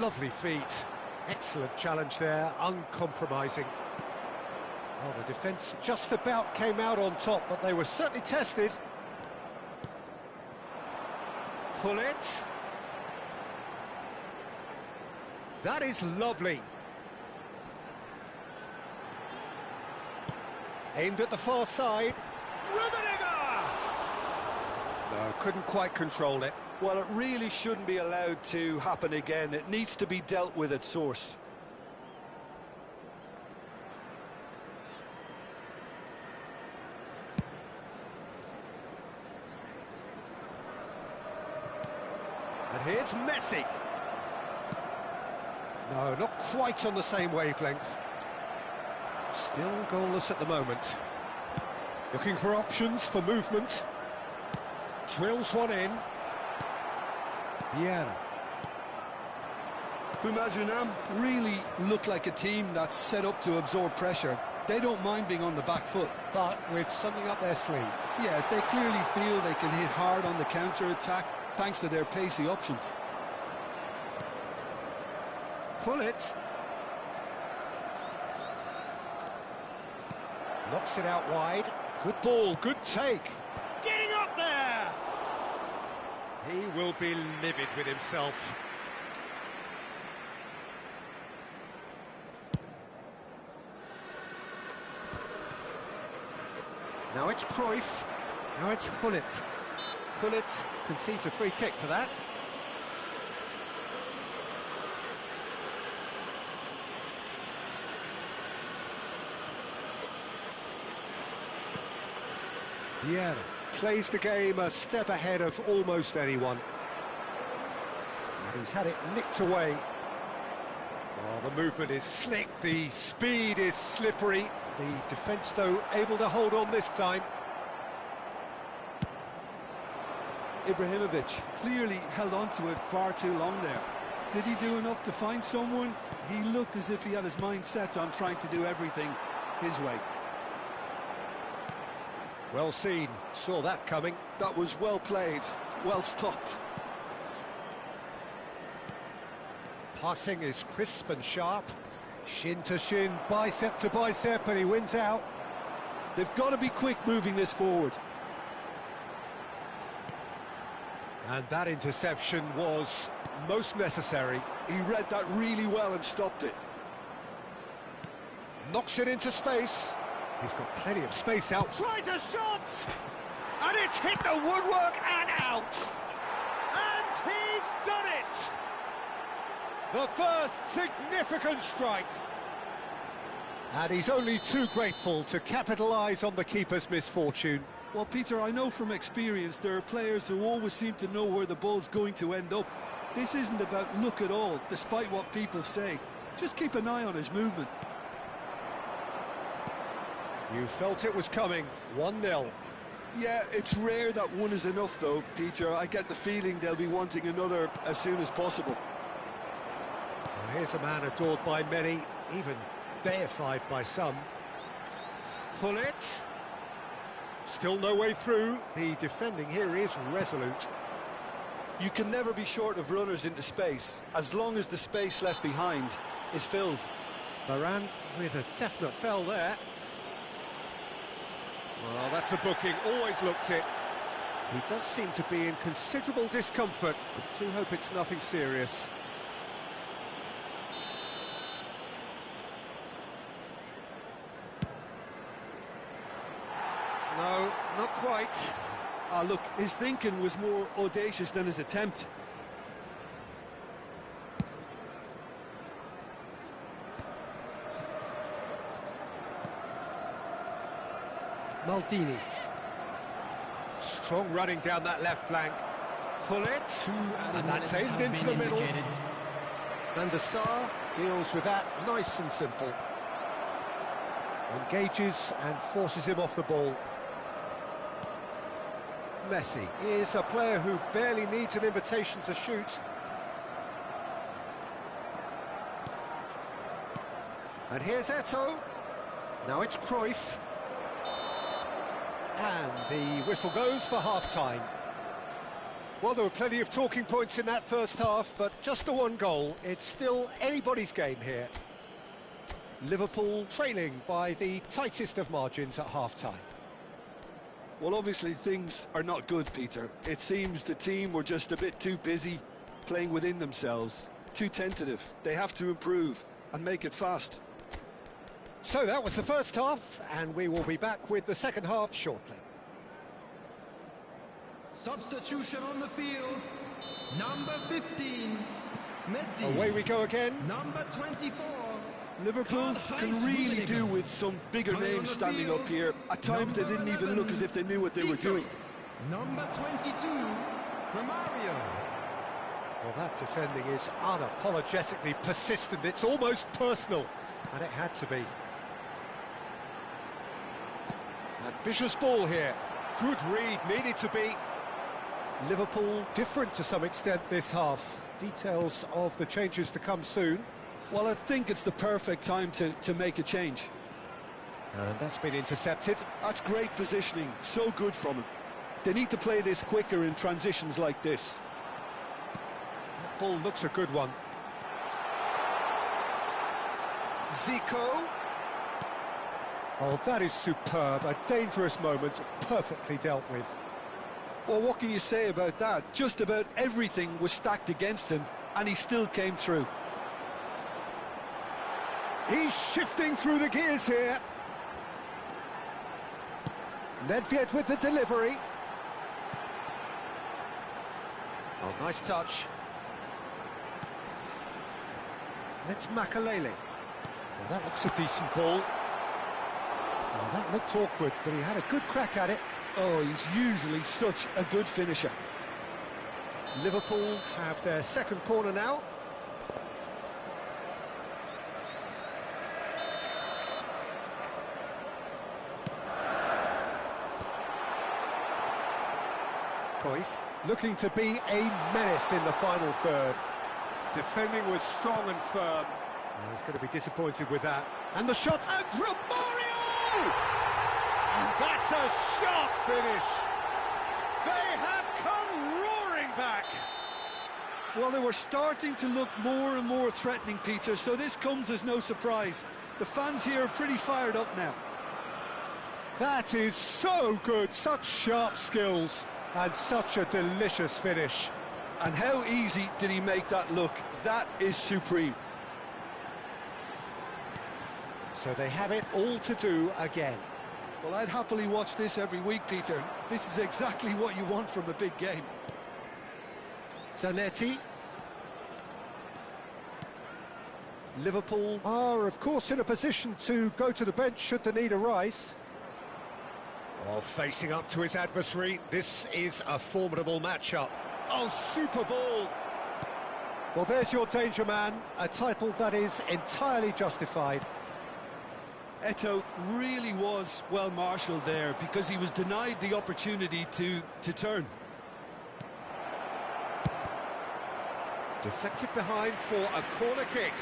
Lovely feet. Excellent challenge there, uncompromising. Well, the defence just about came out on top, but they were certainly tested. Gullit. That is lovely. Aimed at the far side. Rummenigge! No, couldn't quite control it. Well, it really shouldn't be allowed to happen again. It needs to be dealt with at source. And here's Messi. No, not quite on the same wavelength. Still goalless at the moment. Looking for options for movement. Drills one in. Vieira. Bumazunam really look like a team that's set up to absorb pressure. They don't mind being on the back foot. But with something up their sleeve. Yeah, they clearly feel they can hit hard on the counter-attack thanks to their pacey options. Gullit. Knocks it out wide. Good ball, good take. Getting up there! He will be livid with himself. Now it's Cruyff. Now it's Gullit. Gullit concedes a free kick for that. Vieira plays the game a step ahead of almost anyone. And he's had it nicked away. Oh, the movement is slick, the speed is slippery. The defence, though, able to hold on this time. Ibrahimovic clearly held on to it far too long there. Did he do enough to find someone? He looked as if he had his mind set on trying to do everything his way. Well seen, saw that coming. That was well played, well stopped. Passing is crisp and sharp. Shin to shin, bicep to bicep, and he wins out. They've got to be quick moving this forward. And that interception was most necessary. He read that really well and stopped it. Knocks it into space. He's got plenty of space out. Tries a shot! And it's hit the woodwork and out! And he's done it! The first significant strike. And he's only too grateful to capitalise on the keeper's misfortune. Well, Peter, I know from experience there are players who always seem to know where the ball's going to end up. This isn't about luck at all, despite what people say. Just keep an eye on his movement. You felt it was coming, 1-0. Yeah, it's rare that one is enough, though, Peter. I get the feeling they'll be wanting another as soon as possible. Well, here's a man adored by many, even deified by some. Hullet. Still no way through. The defending here is resolute. You can never be short of runners into space, as long as the space left behind is filled. Varane with a definite foul there. Well, that's a booking, always looked it. He does seem to be in considerable discomfort, but do hope it's nothing serious. No, not quite. Look, his thinking was more audacious than his attempt. Maldini. Strong running down that left flank. Hullet, and that's aimed into the middle. Van der Sar deals with that nice and simple. Engages and forces him off the ball. Messi is a player who barely needs an invitation to shoot. And here's Eto'o. Now it's Cruyff. And the whistle goes for half-time. Well, there were plenty of talking points in that first half, but just the one goal. It's still anybody's game here. Liverpool trailing by the tightest of margins at half-time. Well, obviously things are not good, Peter. It seems the team were just a bit too busy playing within themselves, too tentative. They have to improve and make it fast. So that was the first half, and we will be back with the second half shortly. Substitution on the field. Number 15, Messi. Away we go again. Number 24. Liverpool can really do with some bigger names standing up here. At times they didn't even look as if they knew what they were doing. Number 22, Romario. Well, that defending is unapologetically persistent. It's almost personal, and it had to be. Ambitious ball here. Good read, needed to be. Liverpool different to some extent this half. Details of the changes to come soon. Well, I think it's the perfect time to make a change. And that's been intercepted. That's great positioning, so good from him. They need to play this quicker in transitions like this. That ball looks a good one. Zico. Oh, that is superb. A dangerous moment, perfectly dealt with. Well, what can you say about that? Just about everything was stacked against him, and he still came through. He's shifting through the gears here. Nedved with the delivery. Oh, nice touch. And it's Makalele. Well, that looks a decent ball. Well, that looked awkward, but he had a good crack at it. Oh, he's usually such a good finisher. Liverpool have their second corner now. Cruyff looking to be a menace in the final third. Defending was strong and firm. Oh, he's going to be disappointed with that. And the shot, and Romario! And that's a sharp finish. They have come roaring back. Well, they were starting to look more and more threatening, Peter, so this comes as no surprise. The fans here are pretty fired up now. That is so good, such sharp skills and such a delicious finish. And how easy did he make that look? That is supreme. So they have it all to do again. Well, I'd happily watch this every week, Peter. This is exactly what you want from a big game. Zanetti. Liverpool are, of course, in a position to go to the bench should the need arise. Oh, facing up to his adversary, this is a formidable matchup. Oh, super ball! Well, there's your danger man, a title that is entirely justified. Eto'o really was well marshalled there because he was denied the opportunity to turn. Deflected behind for a corner kick.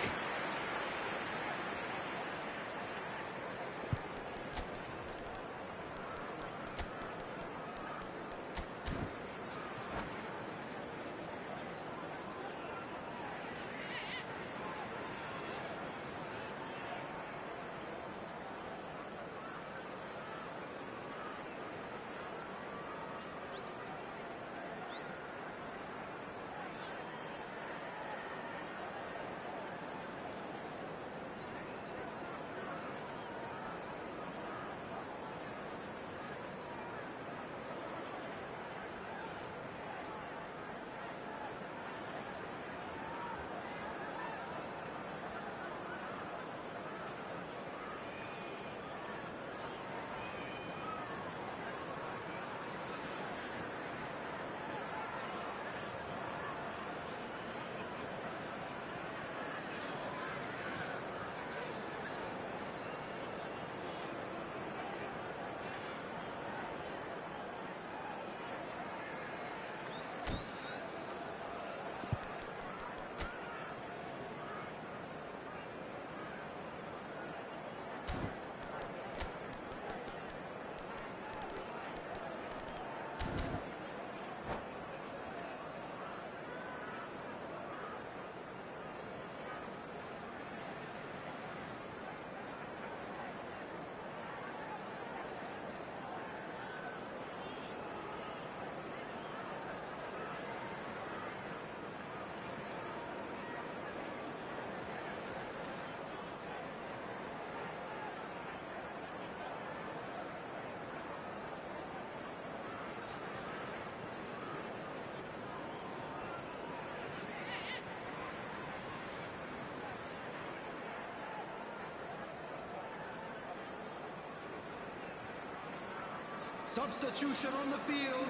Substitution on the field.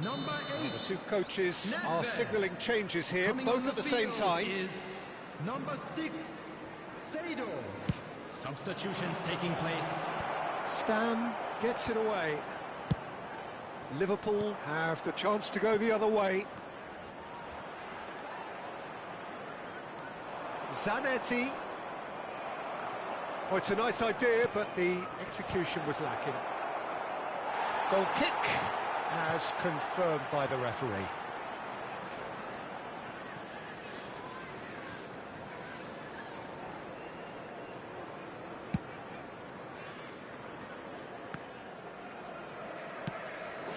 Number 8. The two coaches are signalling changes here, Coming both on at the same field time. is number 6, Seedorf. Substitutions taking place. Stam gets it away. Liverpool have the chance to go the other way. Zanetti. Oh, it's a nice idea, but the execution was lacking. Goal kick, as confirmed by the referee.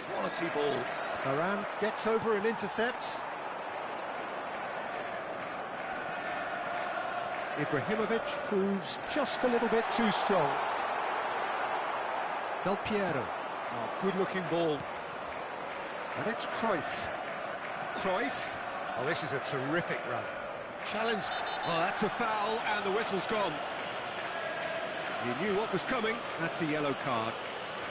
Quality ball. Varane gets over and intercepts. Ibrahimovic proves just a little bit too strong. Del Piero. Oh, good-looking ball. And it's Cruyff. Cruyff. Oh, this is a terrific run. Challenge. Oh, that's a foul, and the whistle's gone. He knew what was coming. That's a yellow card.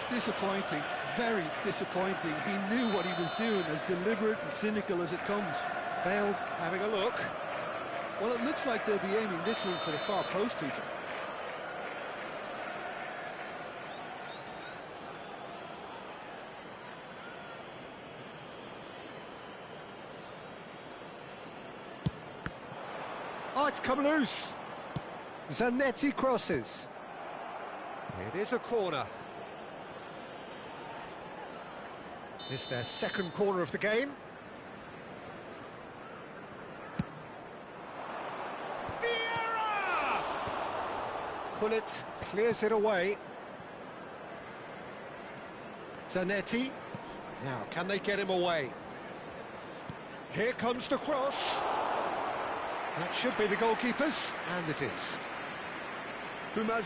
Disappointing, very disappointing. He knew what he was doing, as deliberate and cynical as it comes. Bale having a look. Well, it looks like they'll be aiming this one for the far post, Peter. Oh, it's come loose. Zanetti crosses. It is a corner. It's their second corner of the game. Vieira! Gullit clears it away. Zanetti. Now, can they get him away? Here comes the cross. That should be the goalkeeper's, and it is.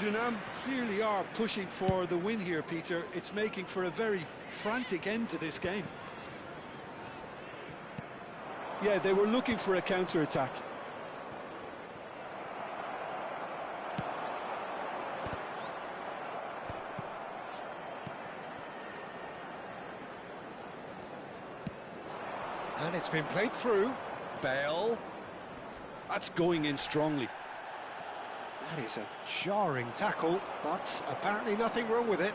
Unam clearly are pushing for the win here, Peter. It's making for a very frantic end to this game. Yeah, they were looking for a counter-attack. And it's been played through. Bale. That's going in strongly. That is a jarring tackle, but apparently nothing wrong with it.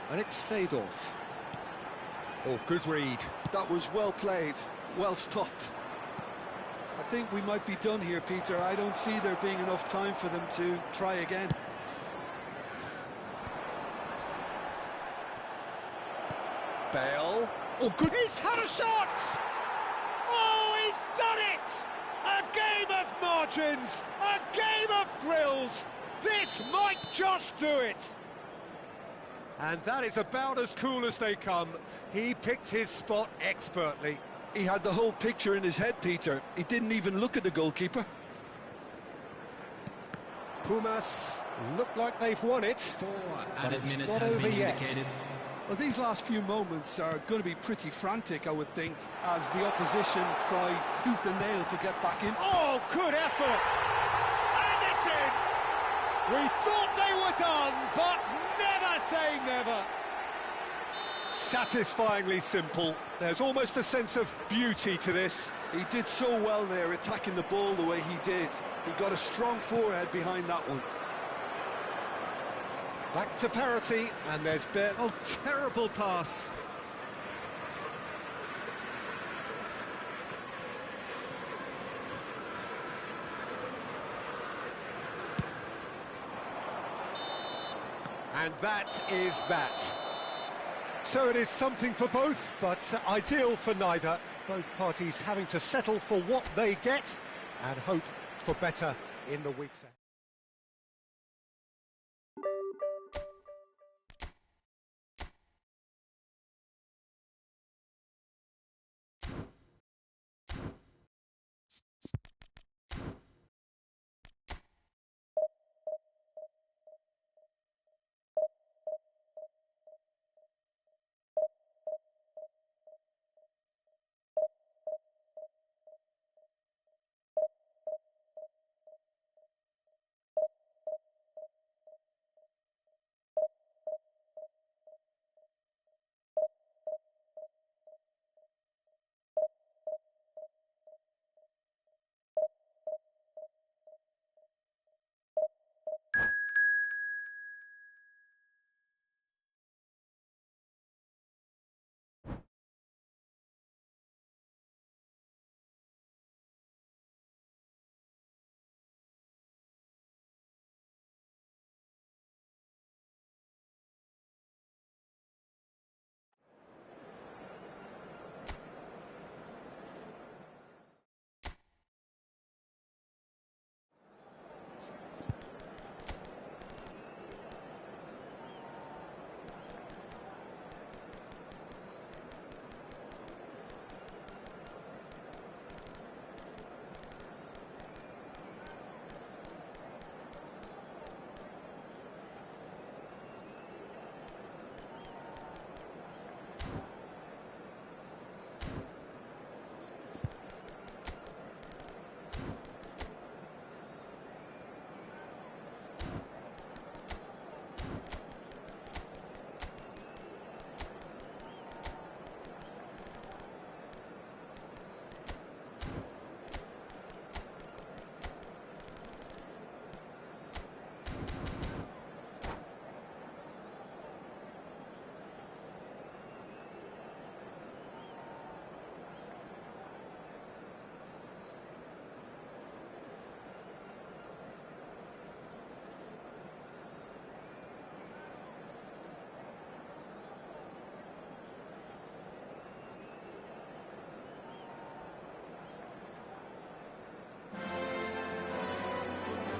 And it's Seedorf. Oh, good read. That was well played, well stopped. I think we might be done here, Peter. I don't see there being enough time for them to try again. Bale. Oh, goodness, he's had a shot! Oh, he's done it! A game of margins, a game of thrills. This might just do it. And that is about as cool as they come. He picked his spot expertly. He had the whole picture in his head, Peter. He didn't even look at the goalkeeper. Pumas look like they've won it, but it's not over yet. Well, these last few moments are going to be pretty frantic, I would think, as the opposition try tooth and nail to get back in. Oh, good effort! And it's in! We thought they were done, but never say never. Satisfyingly simple. There's almost a sense of beauty to this. He did so well there, attacking the ball the way he did. He got a strong forehead behind that one. Back to parity, and there's Bale. Oh, terrible pass. And that is that. So it is something for both, but ideal for neither. Both parties having to settle for what they get and hope for better in the weeks ahead.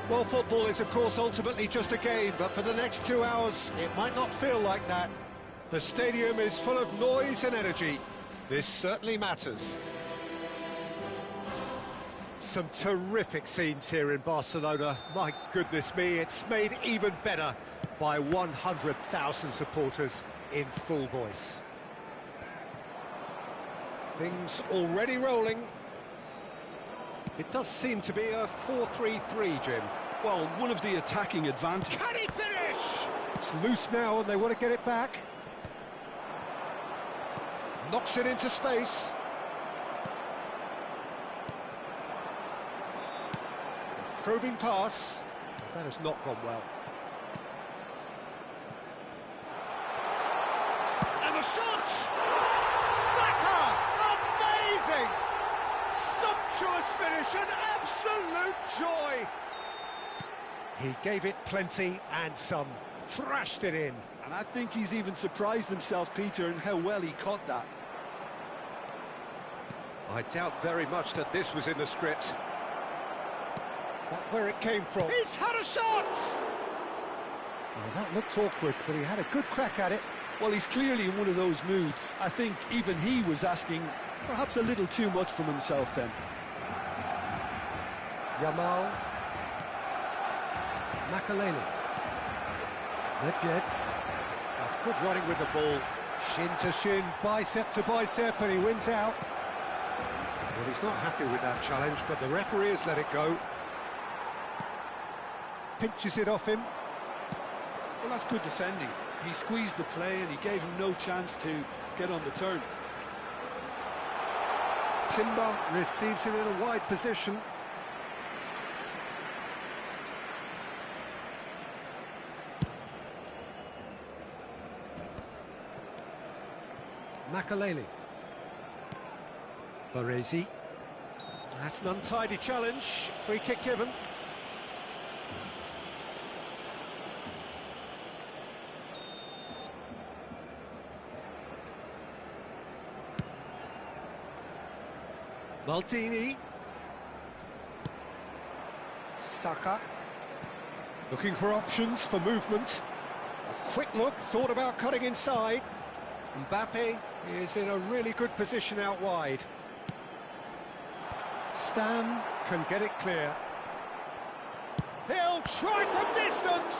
Well, football is, of course, ultimately just a game, but for the next 2 hours, it might not feel like that. The stadium is full of noise and energy. This certainly matters. Some terrific scenes here in Barcelona. My goodness me, it's made even better by 100,000 supporters in full voice. Things already rolling. It does seem to be a 4-3-3, Jim. Well, one of the attacking advantages. Can he finish? It's loose now and they want to get it back. Knocks it into space. Probing pass. That has not gone well. And the shot! Saka! Amazing! Sumptuous finish, an absolute joy! He gave it plenty and some. Thrashed it in. And I think he's even surprised himself, Peter, in how well he caught that. I doubt very much that this was in the script. Not where it came from. He's had a shot! Well, that looked awkward, but he had a good crack at it. Well, he's clearly in one of those moods. I think even he was asking perhaps a little too much from himself then. Yamal. Makaleli. Nedved. That's good running with the ball. Shin to shin, bicep to bicep, and he wins out. Well, he's not happy with that challenge, but the referee has let it go. Pinches it off him. Well, that's good defending. He squeezed the play and he gave him no chance to get on the turn. Timber receives it in a wide position. Makaleli. Baresi. That's an untidy challenge. Free kick given. Maldini. Saka. Looking for options for movement. A quick look, thought about cutting inside. Mbappe is in a really good position out wide. Stam can get it clear. He'll try from distance!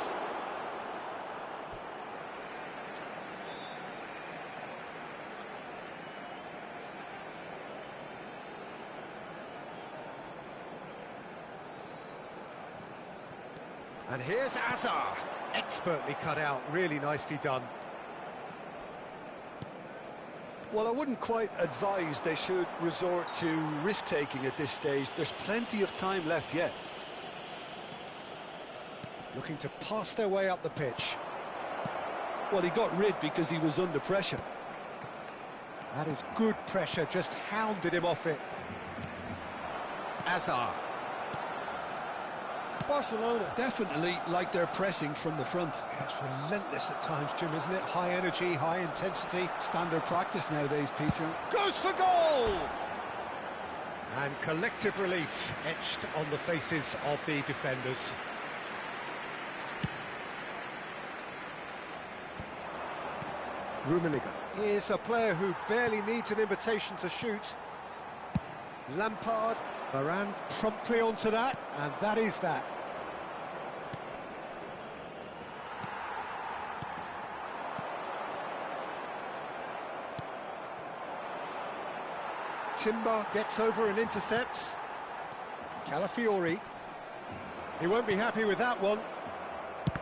And here's Azar. Expertly cut out, really nicely done. Well, I wouldn't quite advise they should resort to risk-taking at this stage. There's plenty of time left yet. Looking to pass their way up the pitch. Well, he got rid because he was under pressure. That is good pressure, just hounded him off it. Azar. Barcelona definitely like their pressing from the front. Yeah, it's relentless at times, Jim, isn't it? High energy, high intensity. Standard practice nowadays, Peter. Goes for goal! And collective relief etched on the faces of the defenders. Rummenigge is a player who barely needs an invitation to shoot. Lampard, Varane promptly onto that, and that is that. Timber gets over and intercepts. Calafiori. He won't be happy with that one.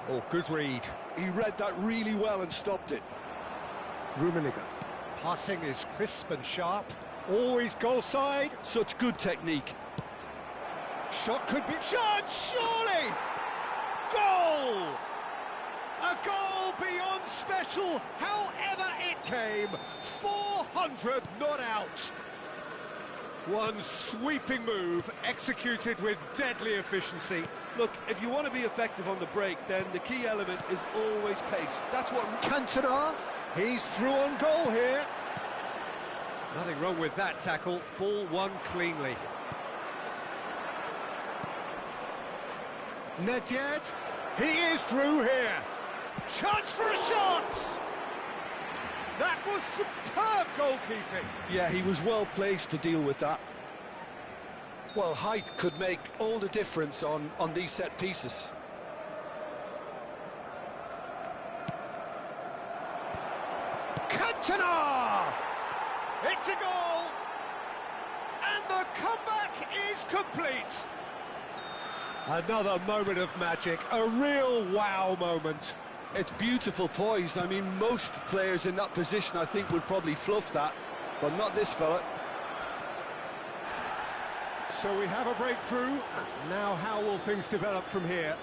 Oh, good read. He read that really well and stopped it. Rummenigge. Passing is crisp and sharp. Always goal side. Such good technique. Shot could be judged, surely! Goal! A goal beyond special, however it came. 400 not out. One sweeping move, executed with deadly efficiency. Look, if you want to be effective on the break, then the key element is always pace. That's what... Cantona, he's through on goal here. Nothing wrong with that tackle, ball won cleanly. Nedved, he is through here. Chance for a shot! That was superb goalkeeping. Yeah, he was well placed to deal with that. Well, height could make all the difference on these set pieces. Cantona! It's a goal! And the comeback is complete. Another moment of magic, a real wow moment. It's beautiful poise. I mean, most players in that position, I think, would probably fluff that, but not this fella. So we have a breakthrough. Now how will things develop from here?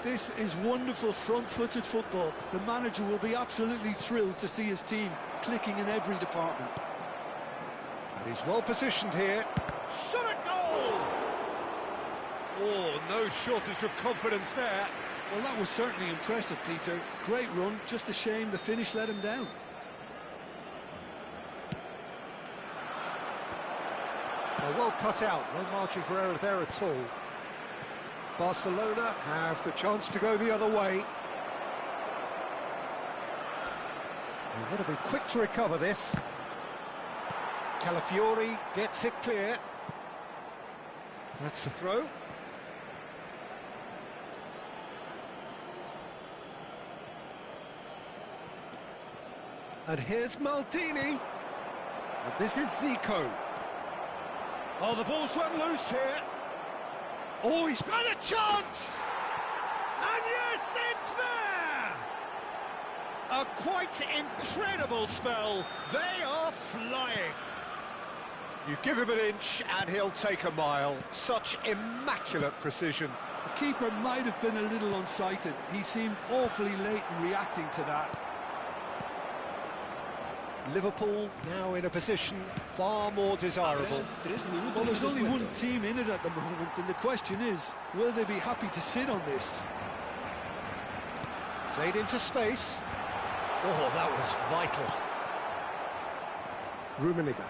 This is wonderful front-footed football. The manager will be absolutely thrilled to see his team clicking in every department. And he's well positioned here. Shot a goal! Oh, no shortage of confidence there. Well, that was certainly impressive, Peter. Great run, just a shame the finish let him down. Well cut out, no margin for error there at all. Barcelona have the chance to go the other way. They've got to be quick to recover this. Calafiori gets it clear. That's the throw. And here's Maldini. And this is Zico. Oh, the ball's run loose here. Oh, he's got a chance! And yes, it's there! A quite incredible spell. They are flying. You give him an inch and he'll take a mile. Such immaculate precision. The keeper might have been a little unsighted. He seemed awfully late in reacting to that. Liverpool now in a position far more desirable. Well, there's only one team in it at the moment, and the question is, will they be happy to sit on this? Played into space. Oh, that was vital. Rummenigge.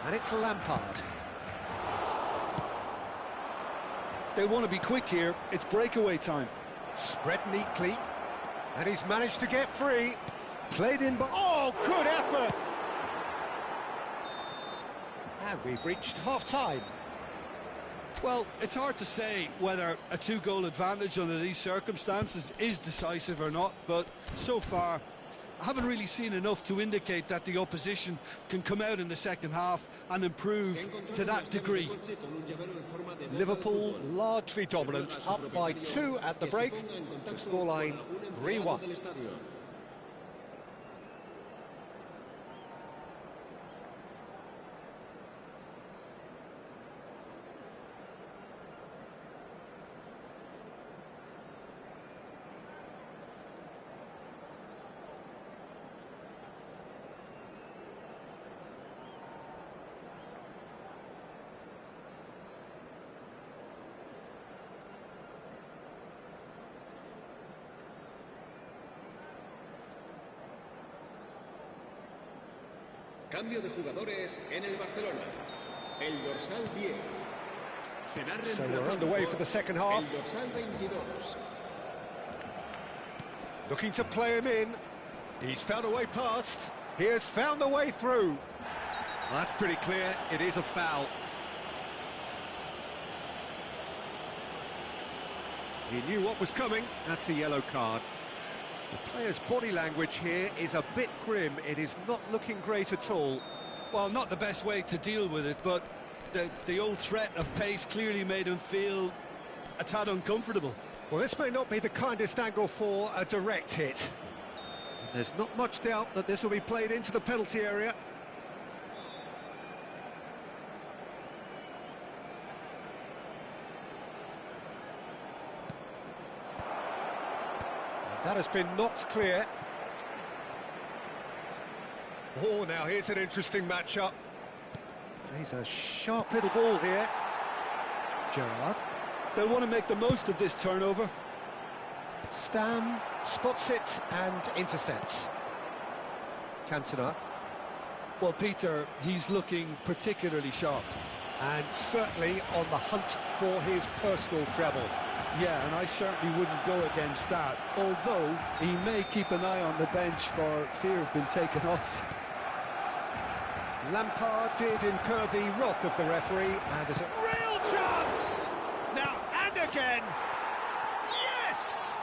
And it's Lampard. They want to be quick here. It's breakaway time. Spread neatly. And he's managed to get free. Played in by... Oh, good effort! And we've reached half-time. Well, it's hard to say whether a two-goal advantage under these circumstances is decisive or not, but so far, I haven't really seen enough to indicate that the opposition can come out in the second half and improve to that degree. Liverpool largely dominant, up by 2 at the break. The scoreline 3-1. Cambio de jugadores en el Barcelona. El dorsal 10. Será So we're underway for the second half. El dorsal 22. Looking to play him in. He's found a way past. He has found the way through. Well, that's pretty clear. It is a foul. He knew what was coming. That's a yellow card. The player's body language here is a bit grim. It is not looking great at all. Well, not the best way to deal with it, but the old threat of pace clearly made him feel a tad uncomfortable. Well, this may not be the kindest angle for a direct hit. There's not much doubt that this will be played into the penalty area. That has been knocked clear. Oh, now here's an interesting matchup. Plays a sharp little ball here. Gerrard. They'll want to make the most of this turnover. Stam spots it and intercepts. Cantona. Well, Peter, he's looking particularly sharp. And certainly on the hunt for his personal treble. Yeah, and I certainly wouldn't go against that, although he may keep an eye on the bench for fear of being taken off. Lampard did incur the wrath of the referee, and there's a real chance! Now, and again! Yes!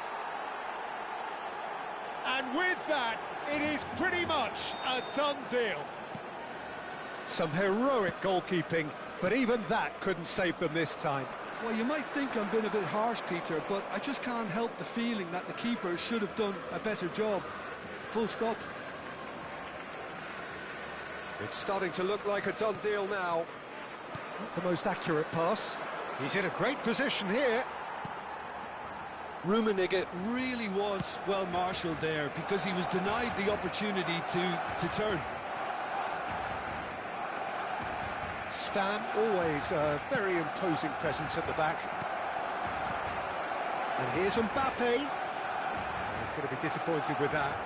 And with that, it is pretty much a done deal. Some heroic goalkeeping, but even that couldn't save them this time. Well, you might think I'm being a bit harsh, Peter, but I just can't help the feeling that the keeper should have done a better job. Full stop. It's starting to look like a done deal now. Not the most accurate pass. He's in a great position here. Rummenigge really was well marshalled there because he was denied the opportunity to turn. Stam, always a very imposing presence at the back. And here's Mbappe. He's going to be disappointed with that.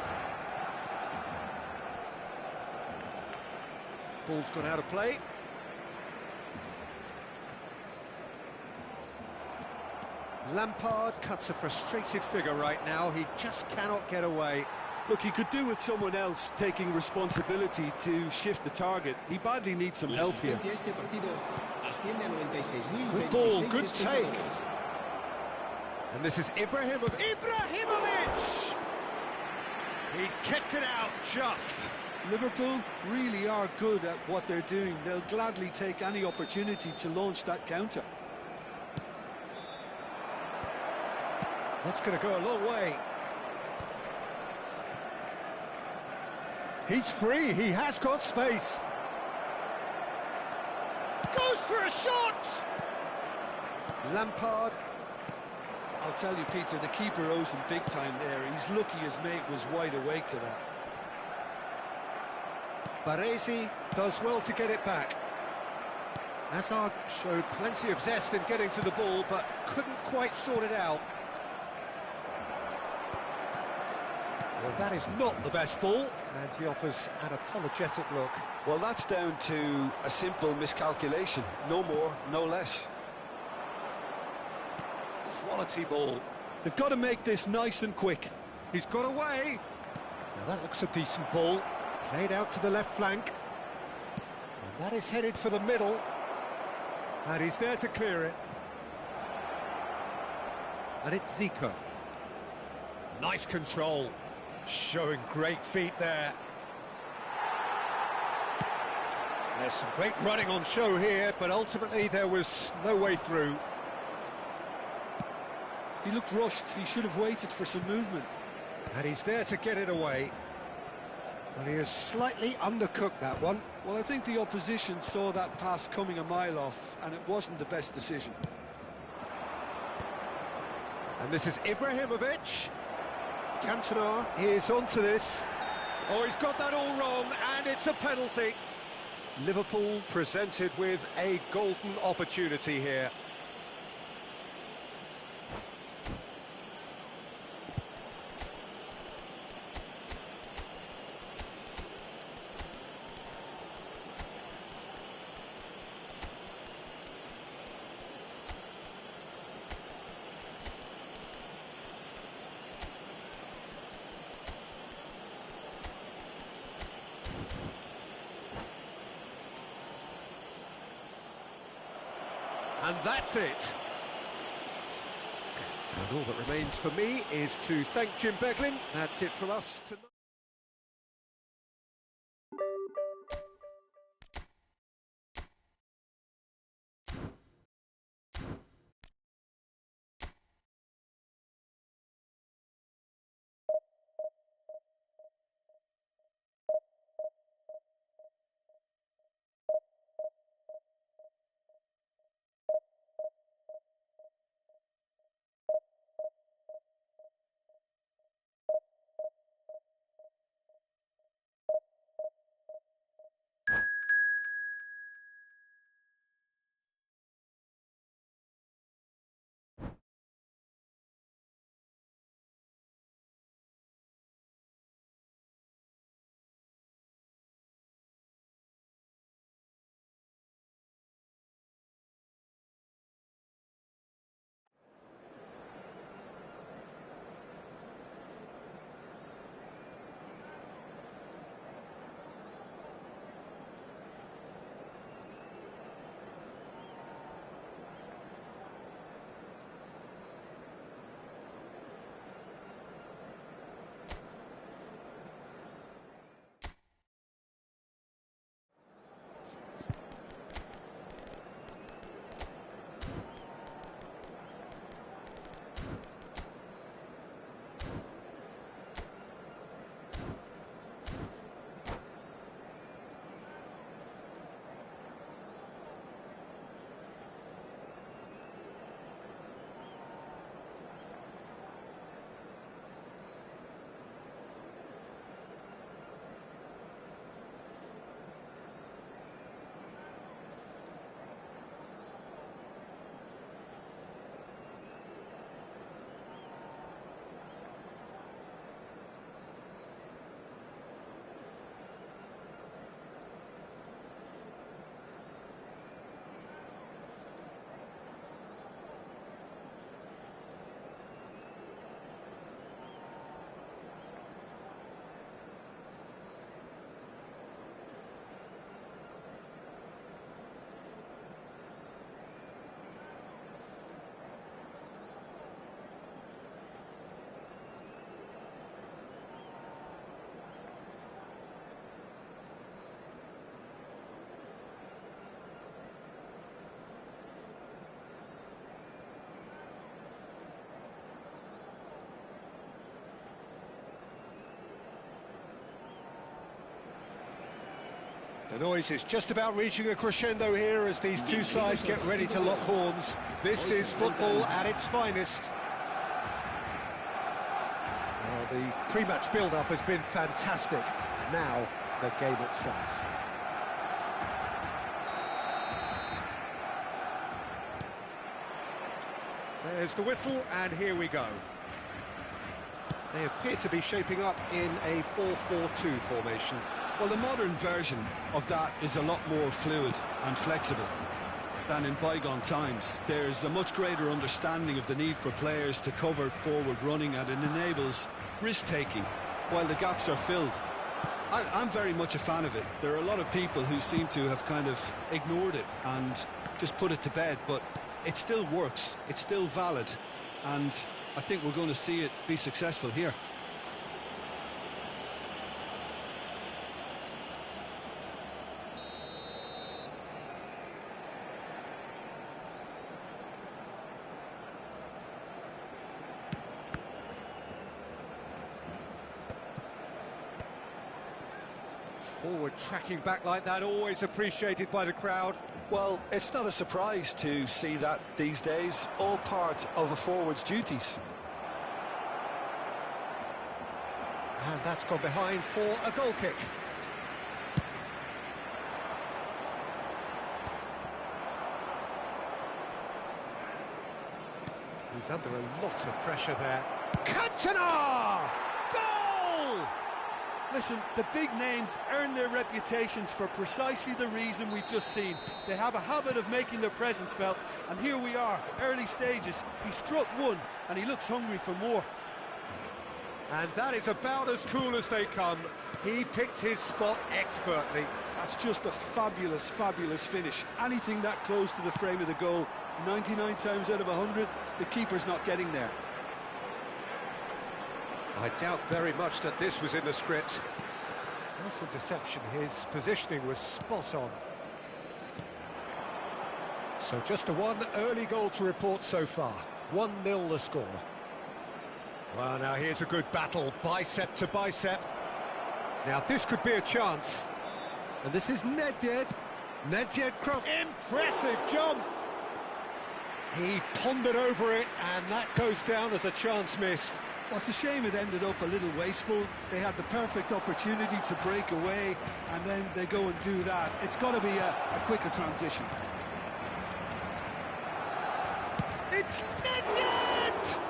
Ball's gone out of play. Lampard cuts a frustrated figure right now. He just cannot get away. Look, he could do with someone else taking responsibility to shift the target. He badly needs some help here. Good ball, good take. And this is Ibrahimovic! He's kept it out just. Liverpool really are good at what they're doing. They'll gladly take any opportunity to launch that counter. That's going to go a long way. He's free, he has got space. Goes for a shot! Lampard. I'll tell you, Peter, the keeper owes him big time there. He's lucky his mate was wide awake to that. Baresi does well to get it back. Hazard showed plenty of zest in getting to the ball, but couldn't quite sort it out. Well, that is not the best ball, and he offers an apologetic look. Well, that's down to a simple miscalculation. No more, no less. Quality ball. They've got to make this nice and quick. He's got away. Now that looks a decent ball. Played out to the left flank. And that is headed for the middle. And he's there to clear it. And it's Zico. Nice control. Showing great feet there. There's some great running on show here, but ultimately there was no way through. He looked rushed. He should have waited for some movement. And he's there to get it away. Well, he has slightly undercooked that one. Well, I think the opposition saw that pass coming a mile off, and it wasn't the best decision. And this is Ibrahimovic. Cantona is onto this. Oh, he's got that all wrong, and it's a penalty. Liverpool presented with a golden opportunity here. And that's it. And all that remains for me is to thank Jim Beglin. That's it from us tonight. The noise is just about reaching a crescendo here as these two sides get ready to lock horns. This is football at its finest. Well, the pre-match build-up has been fantastic. Now, the game itself. There's the whistle, and here we go. They appear to be shaping up in a 4-4-2 formation. Well, the modern version of that is a lot more fluid and flexible than in bygone times. There's a much greater understanding of the need for players to cover forward running, and it enables risk-taking while the gaps are filled. I'm very much a fan of it. There are a lot of people who seem to have kind of ignored it and just put it to bed, but it still works, it's still valid, and I think we're going to see it be successful here. Forward tracking back like that, always appreciated by the crowd. Well, it's not a surprise to see that these days, all part of a forward's duties. And that's gone behind for a goal kick. He's under a lot of pressure there. Cantona! Goal! Listen, the big names earn their reputations for precisely the reason we've just seen. They have a habit of making their presence felt, and here we are, early stages. He struck one, and he looks hungry for more. And that is about as cool as they come. He picked his spot expertly. That's just a fabulous, fabulous finish. Anything that close to the frame of the goal, 99 times out of 100, the keeper's not getting there. I doubt very much that this was in the script. Nice interception, his positioning was spot on. So just the one early goal to report so far. 1-0 the score. Well, now here's a good battle, bicep to bicep. Now this could be a chance. And this is Nedved. Nedved cross. Impressive jump! He pondered over it, and that goes down as a chance missed. Well, it's a shame it ended up a little wasteful. They had the perfect opportunity to break away, and then they go and do that. It's got to be a quicker transition. It's Nedved!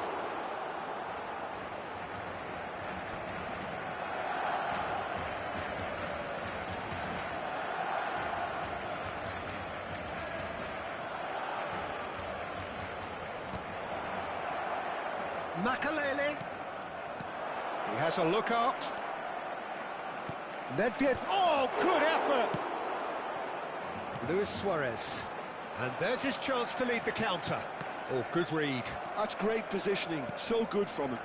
Makalele. He has a look up. Nedved. Oh, good effort! Luis Suarez. And there's his chance to lead the counter. Oh, good read. That's great positioning. So good from him.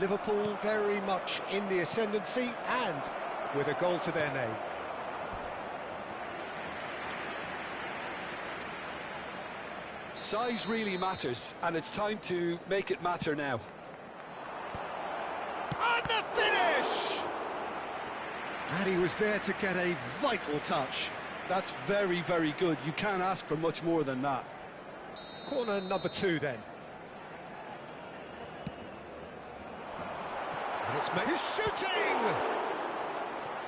Liverpool very much in the ascendancy and with a goal to their name. Size really matters, and it's time to make it matter now. And the finish! And he was there to get a vital touch. That's very, very good. You can't ask for much more than that. Corner number 2 then. And it's made. He's shooting!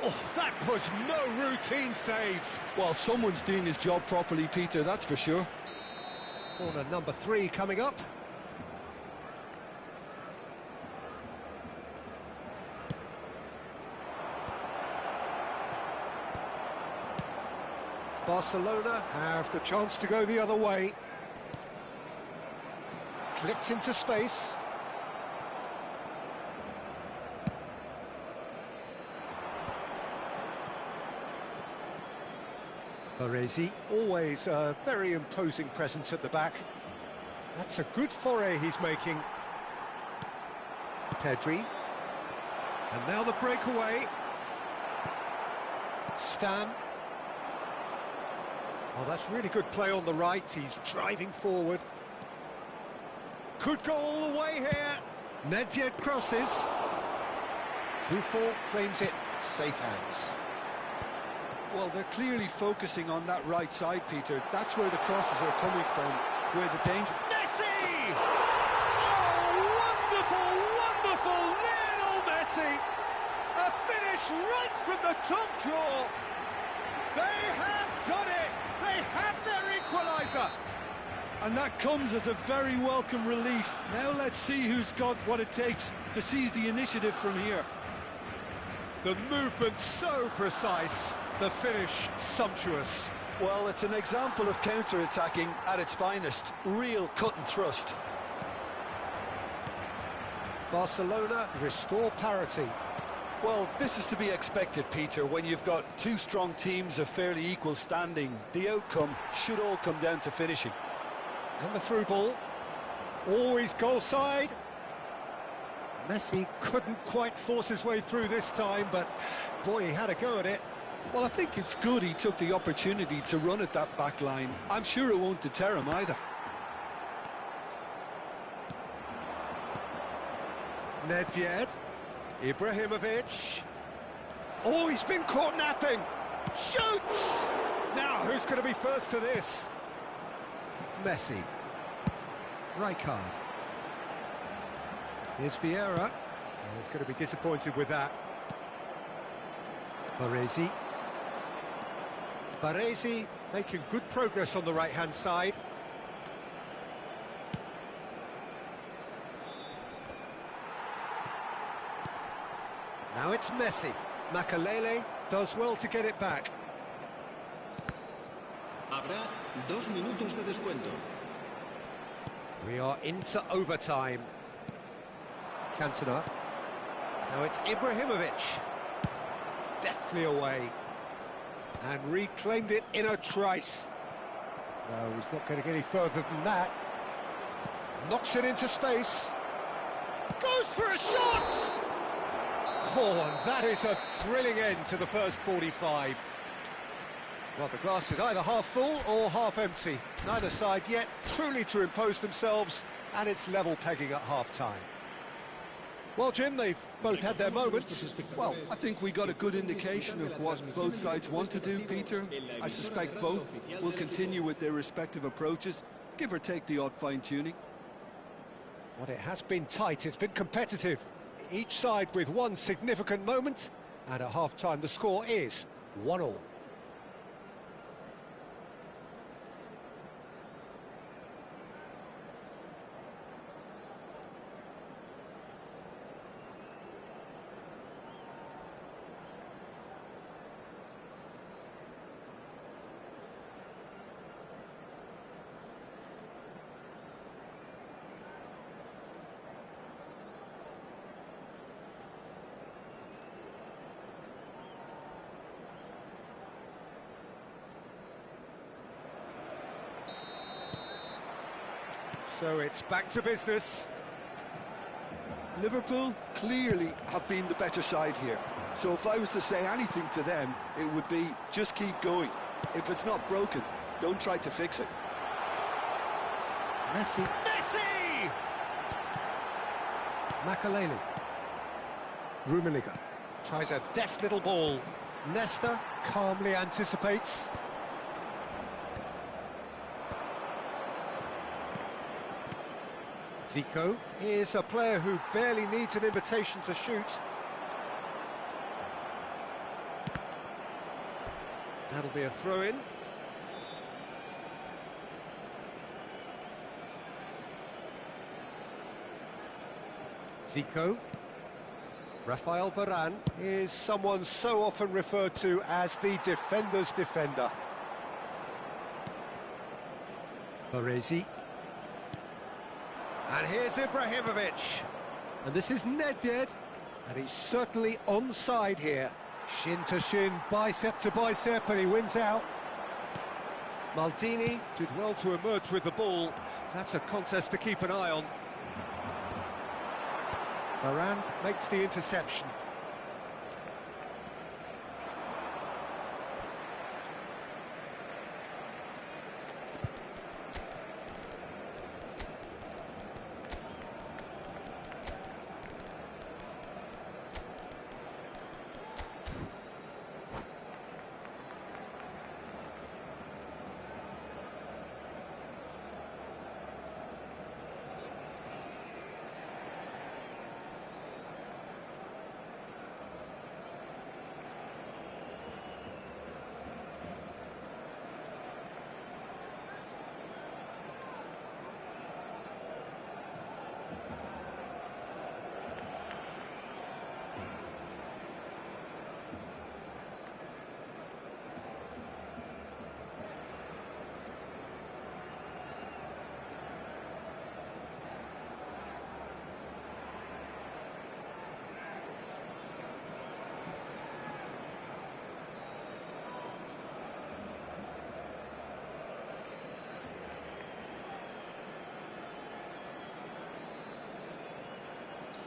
Oh, that was no routine save. Well, someone's doing his job properly, Peter, that's for sure. Corner number 3 coming up. Barcelona have the chance to go the other way. Clipped into space. Baresi, always a very imposing presence at the back. That's a good foray he's making. Pedri. And now the breakaway. Stam. Oh, that's really good play on the right. He's driving forward. Could go all the way here. Nedved crosses. Buffon claims it. Safe hands. Well, they're clearly focusing on that right side, Peter. That's where the crosses are coming from, where the danger... Messi! Oh, wonderful, wonderful Lionel Messi! A finish right from the top draw. They have done it! They have their equaliser! And that comes as a very welcome relief. Now let's see who's got what it takes to seize the initiative from here. The movement so precise, the finish sumptuous. Well, it's an example of counter-attacking at its finest. Real cut and thrust. Barcelona restore parity. Well, this is to be expected, Peter. When you've got two strong teams of fairly equal standing, the outcome should all come down to finishing. And the through ball. Always goal side. Messi couldn't quite force his way through this time, but boy, he had a go at it. Well, I think it's good he took the opportunity to run at that back line. I'm sure it won't deter him either. Nedved. Ibrahimovic. Oh, he's been caught napping. Shoots! Now, who's going to be first to this? Messi. Rijkaard. Here's Vieira. Oh, he's going to be disappointed with that. Baresi. Baresi making good progress on the right-hand side. Now it's Messi. Makalele does well to get it back. Habrá 2 minutos de descuento. We are into overtime. Cantona. Now it's Ibrahimovic. Deftly away. And reclaimed it in a trice. No, he's not going to get any further than that. Knocks it into space. Goes for a shot! Oh, and that is a thrilling end to the first 45. Well, the glass is either half full or half empty. Neither side yet truly to impose themselves, and it's level pegging at half-time. Well, Jim, they've both had their moments. Well, I think we got a good indication of what both sides want to do, Peter. I suspect both will continue with their respective approaches, give or take the odd fine-tuning. Well, it has been tight, it's been competitive. Each side with one significant moment, and at half-time the score is 1-1. So it's back to business. Liverpool clearly have been the better side here. So if I was to say anything to them, it would be just keep going. If it's not broken, don't try to fix it. Messi. Messi! Makalele. Rummenigge tries a deft little ball. Nesta calmly anticipates. Zico is a player who barely needs an invitation to shoot. That'll be a throw-in. Zico. Rafael Varane is someone so often referred to as the defender's defender. Baresi. And here's Ibrahimovic. And this is Nedved. And he's certainly onside here. Shin to shin, bicep to bicep, and he wins out. Maldini did well to emerge with the ball. That's a contest to keep an eye on. Varane makes the interception.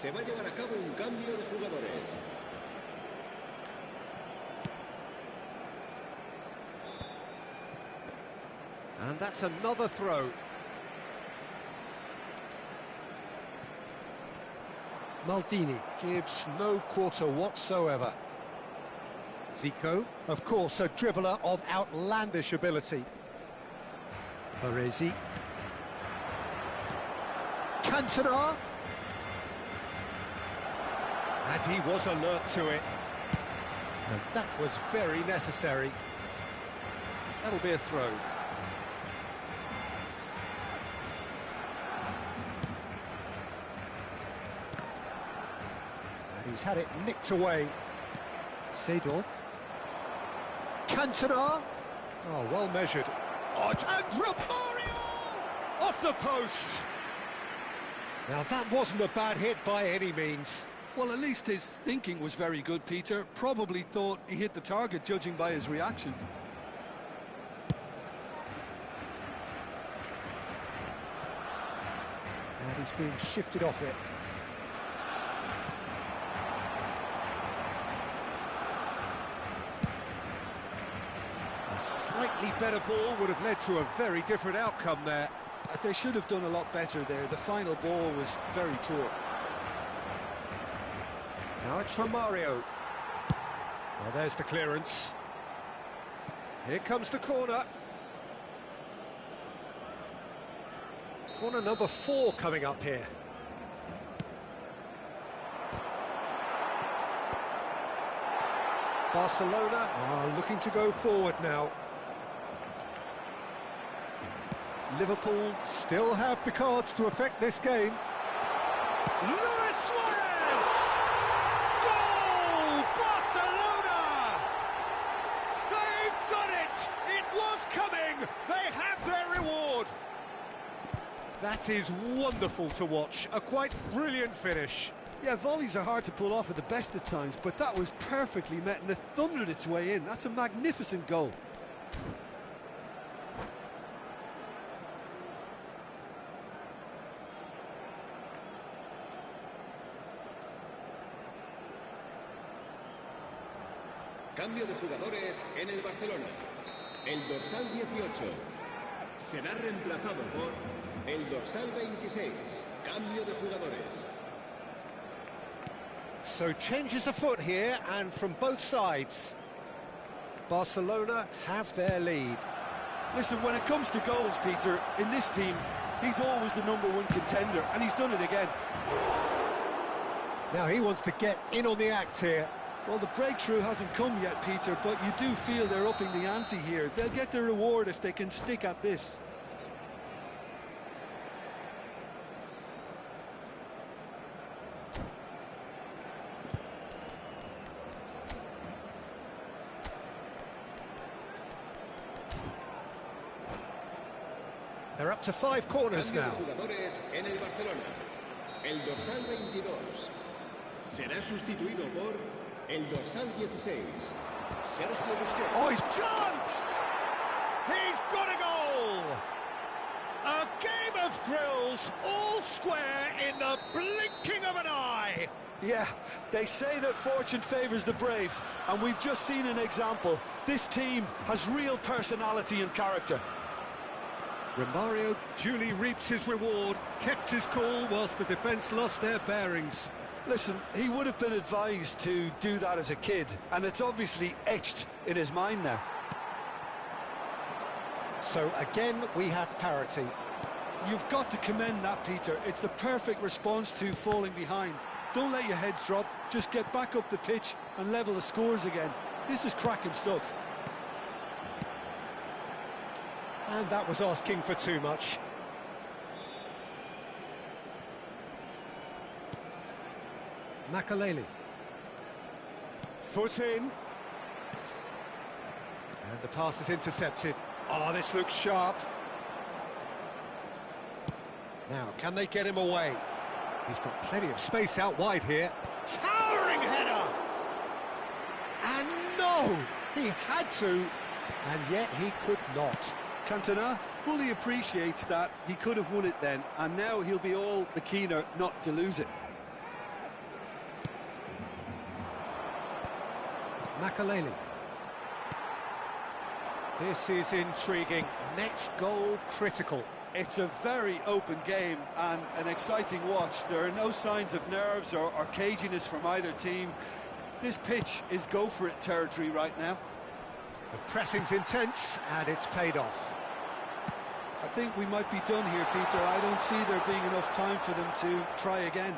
Se va a llevar a cabo un cambio de jugadores. And that's another throw. Maldini gives no quarter whatsoever. Zico, of course, a dribbler of outlandish ability. Baresi. Cantona. And he was alert to it. And that was very necessary. That'll be a throw. And he's had it nicked away. Seedorf. Cantona. Oh, well measured. Oh, and Romario! Off the post! Now that wasn't a bad hit by any means. Well, at least his thinking was very good, Peter. Probably thought he hit the target, judging by his reaction. And he's being shifted off it. A slightly better ball would have led to a very different outcome there. They should have done a lot better there. The final ball was very poor. Now it's Romario. Well, there's the clearance. Here comes the corner. Corner number 4 coming up here. Barcelona are looking to go forward now. Liverpool still have the cards to affect this game. Luis Suarez! Goal! Barcelona! They've done it! It was coming! They have their reward! That is wonderful to watch. A quite brilliant finish. Yeah, volleys are hard to pull off at the best of times, but that was perfectly met and it thundered its way in. That's a magnificent goal. Cambio de jugadores en el Barcelona. El dorsal 18 será reemplazado por El dorsal 26. Cambio de jugadores. So changes afoot here, and from both sides. Barcelona have their lead. Listen, when it comes to goals, Peter, in this team, he's always the #1 contender, and he's done it again. Now he wants to get in on the act here. Well, the breakthrough hasn't come yet, Peter, but you do feel they're upping the ante here. They'll get their reward if they can stick at this. They're up to 5 corners Cambio now. de jugadores en el Barcelona. El dorsal 22 será sustituido por el dorsal 16. Sergio Busquets. Oh, his chance! He's got a goal! A game of thrills, all square in the blinking of an eye. Yeah, they say that fortune favours the brave, and we've just seen an example. This team has real personality and character. Romario duly reaps his reward, kept his cool whilst the defence lost their bearings. Listen, he would have been advised to do that as a kid, and it's obviously etched in his mind now. So again, we have parity. You've got to commend that, Peter. It's the perfect response to falling behind. Don't let your heads drop, just get back up the pitch and level the scores again. This is cracking stuff. And that was asking for too much. Makaleli. Foot in. And the pass is intercepted. Oh, this looks sharp. Now, can they get him away? He's got plenty of space out wide here. Towering header! And no! He had to, and yet he could not. Cantona fully appreciates that he could have won it then, and now he'll be all the keener not to lose it. Makaleli. This is intriguing. Next goal critical. It's a very open game and an exciting watch. There are no signs of nerves or caginess from either team. This pitch is go-for-it territory right now. The pressing's intense, and it's paid off. I think we might be done here, Peter. I don't see there being enough time for them to try again.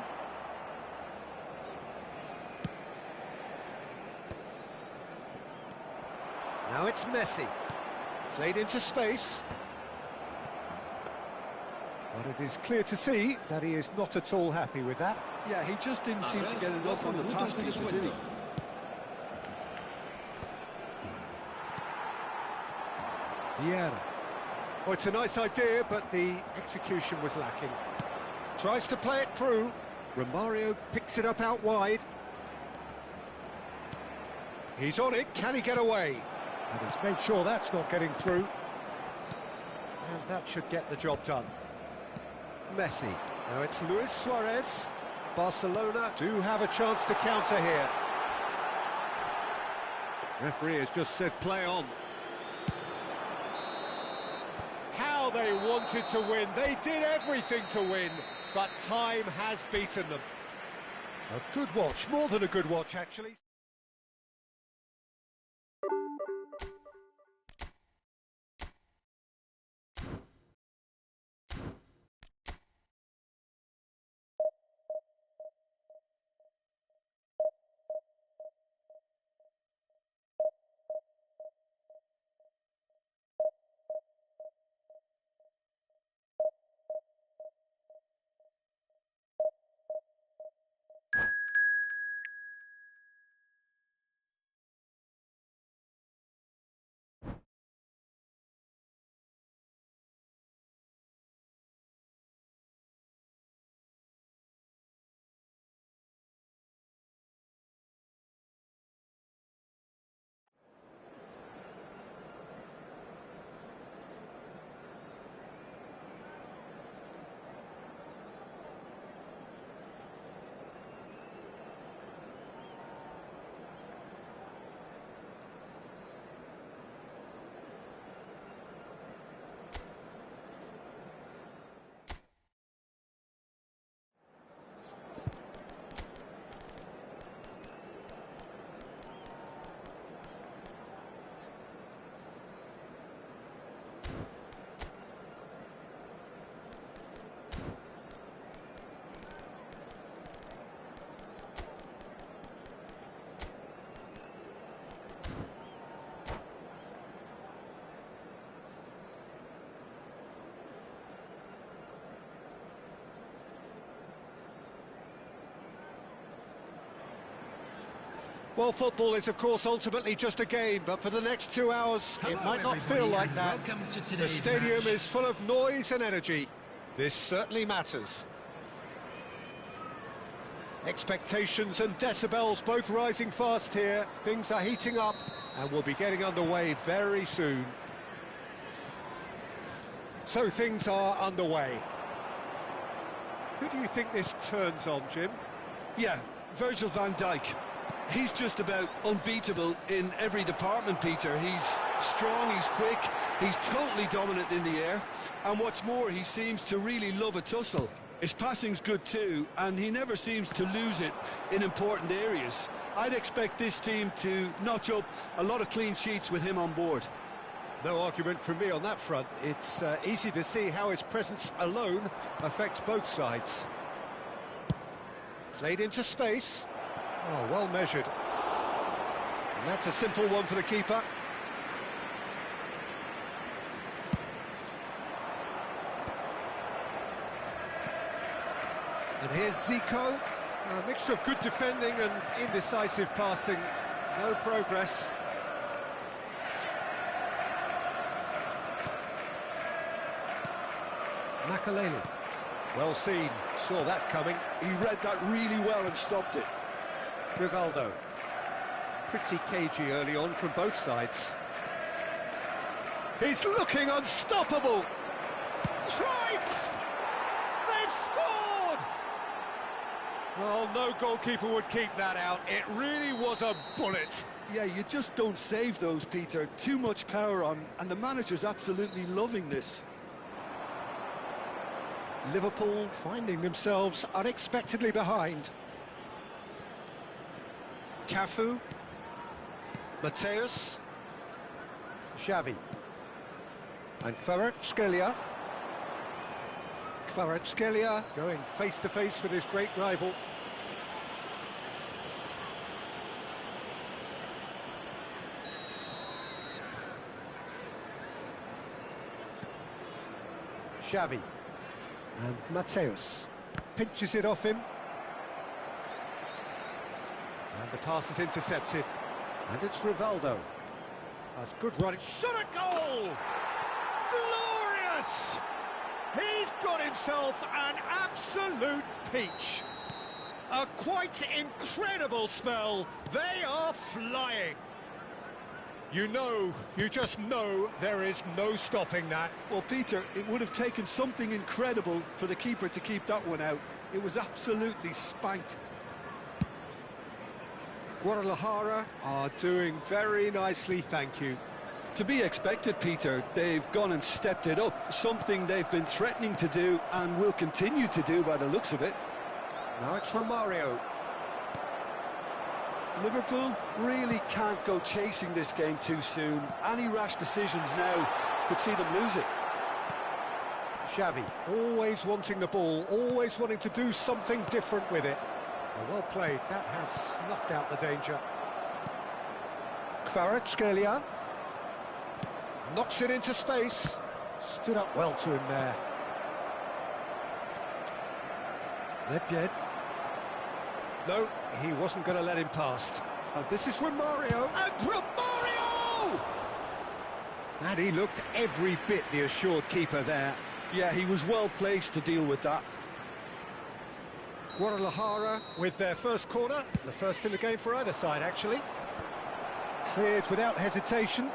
Now it's Messi. Played into space. But it is clear to see that he is not at all happy with that. Yeah, he just didn't seem to get enough on the pass, Peter, did he? Vieira. Oh, it's a nice idea, but the execution was lacking. Tries to play it through. Romario picks it up out wide. He's on it. Can he get away? And he's made sure that's not getting through. And that should get the job done. Messi. Now it's Luis Suarez. Barcelona do have a chance to counter here. Referee has just said play on. How they wanted to win. They did everything to win, but time has beaten them. A good watch, more than a good watch, actually. Well, football is, of course, ultimately just a game, but for the next 2 hours, it might not feel like that. The stadium is full of noise and energy. This certainly matters. Expectations and decibels both rising fast here. Things are heating up, and we'll be getting underway very soon. So things are underway. Who do you think this turns on, Jim? Yeah, Virgil van Dijk. He's just about unbeatable in every department, Peter. He's strong, he's quick, he's totally dominant in the air. And what's more, he seems to really love a tussle. His passing's good too, and he never seems to lose it in important areas. I'd expect this team to notch up a lot of clean sheets with him on board. No argument from me on that front. It's easy to see how his presence alone affects both sides. Played into space. Oh, well measured. And that's a simple one for the keeper. And here's Zico. A mixture of good defending and indecisive passing. No progress. Makaleli. Well seen. Saw that coming. He read that really well and stopped it. Rivaldo. Pretty cagey early on from both sides. He's looking unstoppable! Cruyff! They've scored! Well, no goalkeeper would keep that out. It really was a bullet. Yeah, you just don't save those, Peter. Too much power on, and the manager's absolutely loving this. Liverpool finding themselves unexpectedly behind. Cafu, Mateus, Xavi, and Kvaratskhelia. Kvaratskhelia going face to face with his great rival. Xavi and Mateus pinches it off him. And the pass is intercepted. And it's Rivaldo. That's good running. Shot a goal! Glorious! He's got himself an absolute peach. A quite incredible spell. They are flying. You just know there is no stopping that. Well, Peter, it would have taken something incredible for the keeper to keep that one out. It was absolutely spanked. Guadalajara are doing very nicely, thank you. To be expected, Peter. They've gone and stepped it up, something they've been threatening to do and will continue to do by the looks of it. Now it's Romario. Liverpool really can't go chasing this game too soon. Any rash decisions now could see them lose it. Xavi, always wanting the ball, always wanting to do something different with it. Well played, that has snuffed out the danger. Kvaratskhelia knocks it into space. Stood up well to him there. Ledjed. No, he wasn't going to let him past. Oh, this is Romario. And Romario! And he looked every bit the assured keeper there. Yeah, he was well placed to deal with that. Guadalajara with their first corner, the first in the game for either side, actually. Cleared without hesitation.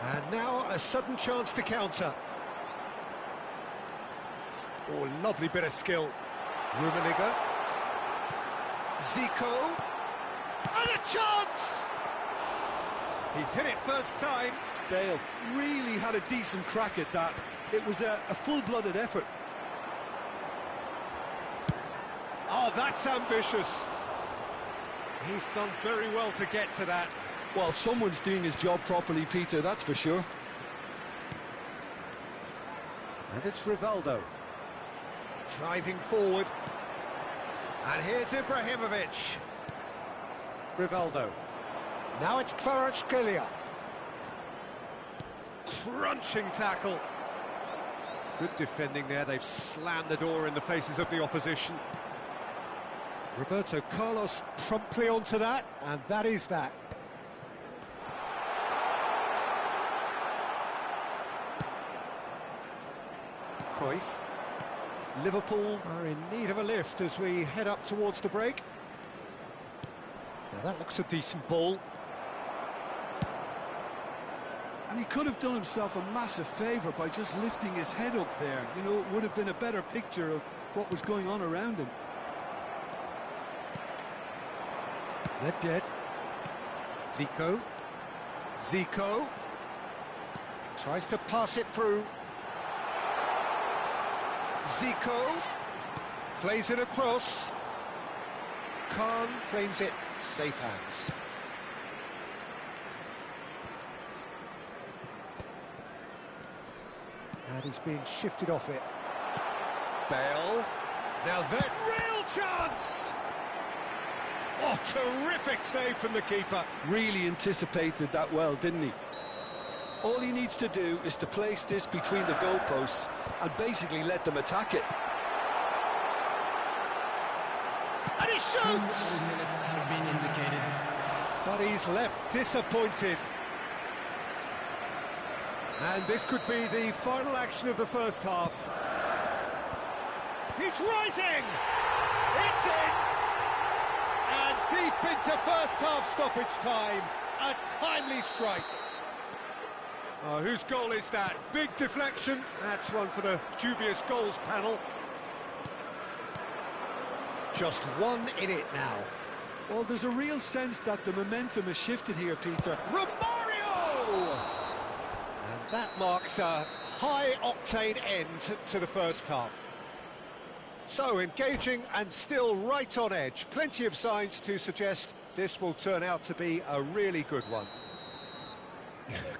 And now a sudden chance to counter. Oh, lovely bit of skill. Rummenigge. Zico. And a chance! He's hit it first time. Bale really had a decent crack at that. It was a full-blooded effort. Oh, that's ambitious. He's done very well to get to that. Well, someone's doing his job properly, Peter, that's for sure. And it's Rivaldo. Driving forward. And here's Ibrahimovic. Rivaldo. Now it's Kvaratskhelia. Crunching tackle. Good defending there. They've slammed the door in the faces of the opposition. Roberto Carlos promptly onto that, and that is that. Cruyff. Liverpool are in need of a lift as we head up towards the break. Now that looks a decent ball. And he could have done himself a massive favour by just lifting his head up there. You know, it would have been a better picture of what was going on around him. Nedved. Zico. Tries to pass it through. Zico. Plays it across. Khan claims it. Safe hands. And he's being shifted off it. Bale. Now that real chance! Oh, terrific save from the keeper. Really anticipated that well, didn't he? All he needs to do is to place this between the goalposts and basically let them attack it. And he shoots! 2 minutes has been indicated. But he's left disappointed. And this could be the final action of the first half. He's rising! It's in! And deep into first half stoppage time. A timely strike. Oh, whose goal is that? Big deflection. That's one for the dubious goals panel. Just one in it now. Well, there's a real sense that the momentum has shifted here, Peter. Romario! And that marks a high-octane end to the first half. So, engaging and still right on edge. Plenty of signs to suggest this will turn out to be a really good one.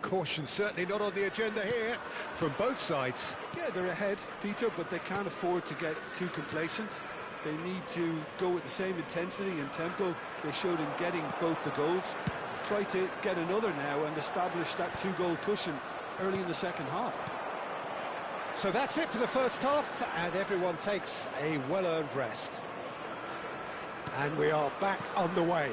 Caution certainly not on the agenda here from both sides. Yeah, they're ahead, Peter, but they can't afford to get too complacent. They need to go with the same intensity and tempo they showed in getting both the goals. Try to get another now and establish that two-goal cushion early in the second half. So that's it for the first half, and everyone takes a well-earned rest. And we are back on the way.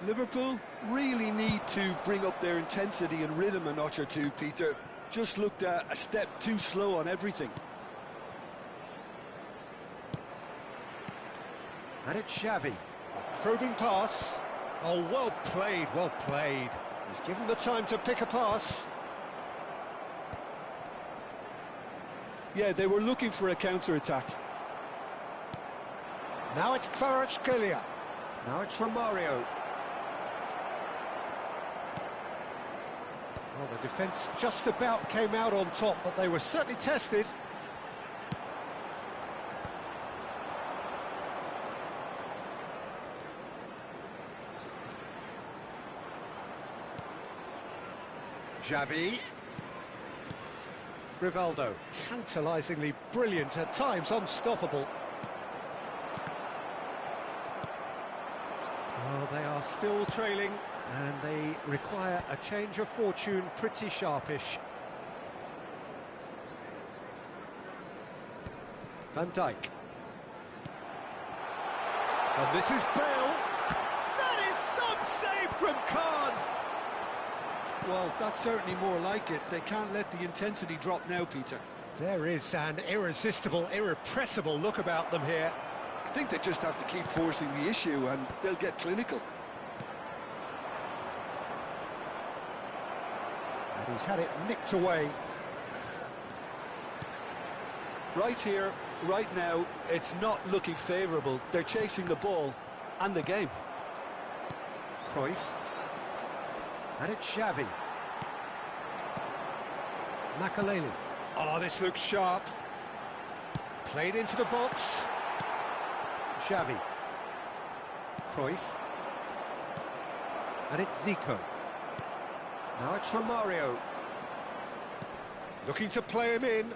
Liverpool really need to bring up their intensity and rhythm a notch or two, Peter. Just looked a step too slow on everything. And it's Xavi. Probing pass. Oh, well played, well played. He's given the time to pick a pass. Yeah, they were looking for a counter-attack. Now it's Kvaratskhelia. Now it's Romario. Well, the defence just about came out on top, but they were certainly tested. Xavi. Rivaldo, tantalisingly brilliant, at times unstoppable. Well, they are still trailing, and they require a change of fortune pretty sharpish. Van Dijk. And this is Bale. That is some save from Khan. Well, that's certainly more like it. They can't let the intensity drop now, Peter. There is an irresistible, irrepressible look about them here. I think they just have to keep forcing the issue and they'll get clinical. And he's had it nicked away. Right here, right now, it's not looking favourable. They're chasing the ball and the game. Cruyff. And it's Xavi. Makaleli. Oh, this looks sharp. Played into the box. Xavi. Cruyff. And it's Zico. Now it's Romario. Looking to play him in.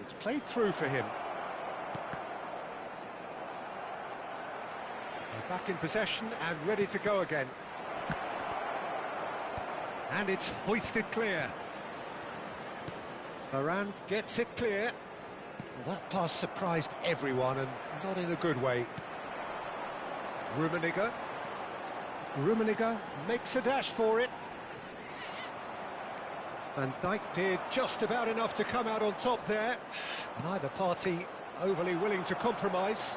It's played through for him. They're back in possession and ready to go again. And it's hoisted clear. Varane gets it clear. Well, that pass surprised everyone, and not in a good way. Rummenigge. Rummenigge makes a dash for it. Van Dijk did just about enough to come out on top there. Neither party overly willing to compromise.